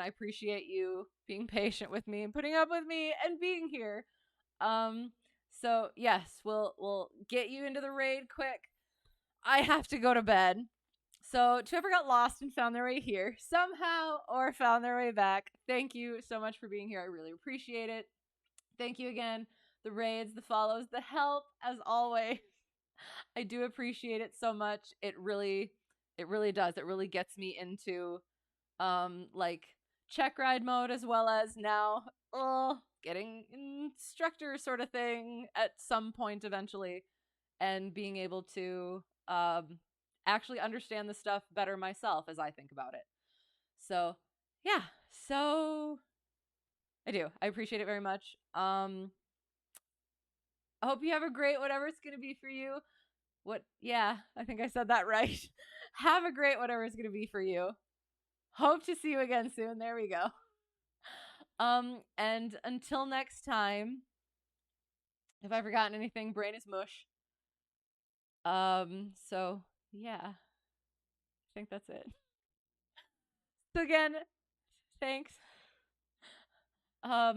appreciate you being patient with me and putting up with me and being here. So yes, we'll get you into the raid quick. I have to go to bed. So to whoever got lost and found their way here somehow or found their way back, thank you so much for being here. I really appreciate it. Thank you again. The raids, the follows, the help, as always. I do appreciate it so much. It really does. It really gets me into like Checkride mode, as well as now getting instructor sort of thing at some point eventually, and being able to actually understand the stuff better myself as I think about it. So yeah, so I appreciate it very much. I hope you have a great whatever it's gonna be for you. I think I said that right. Have a great whatever it's gonna be for you. Hope to see you again soon. There we go. And until next time, if I've forgotten anything, brain is mush. So yeah, I think that's it. So again, thanks. Have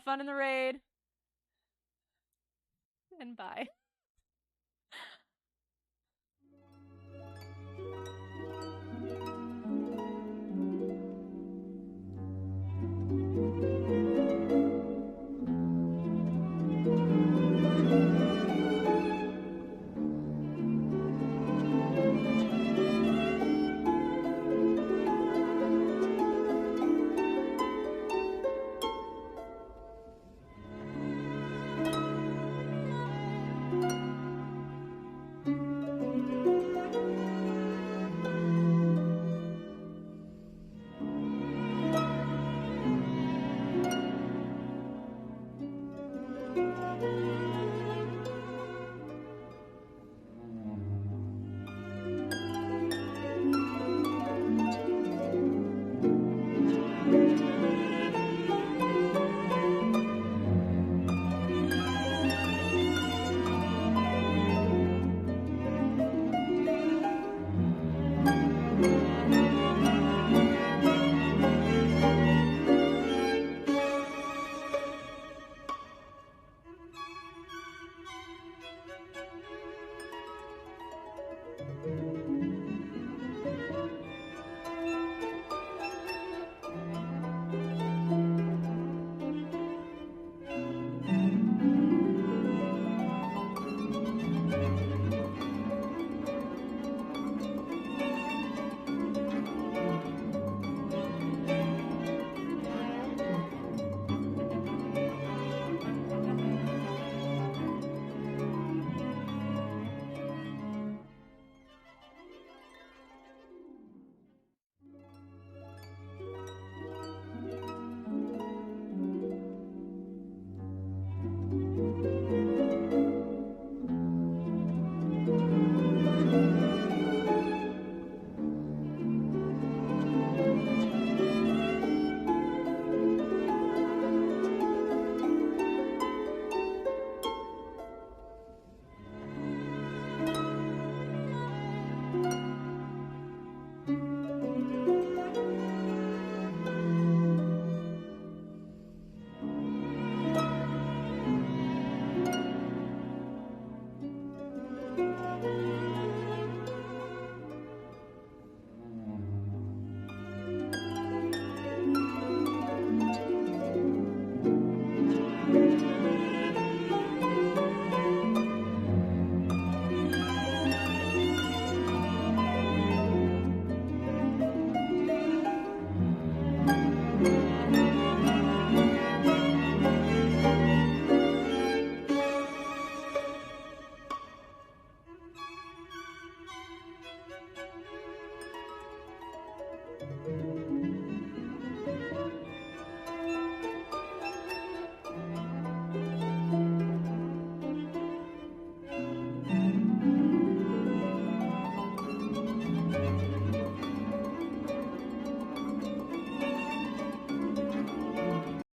fun in the raid, and bye. Bye.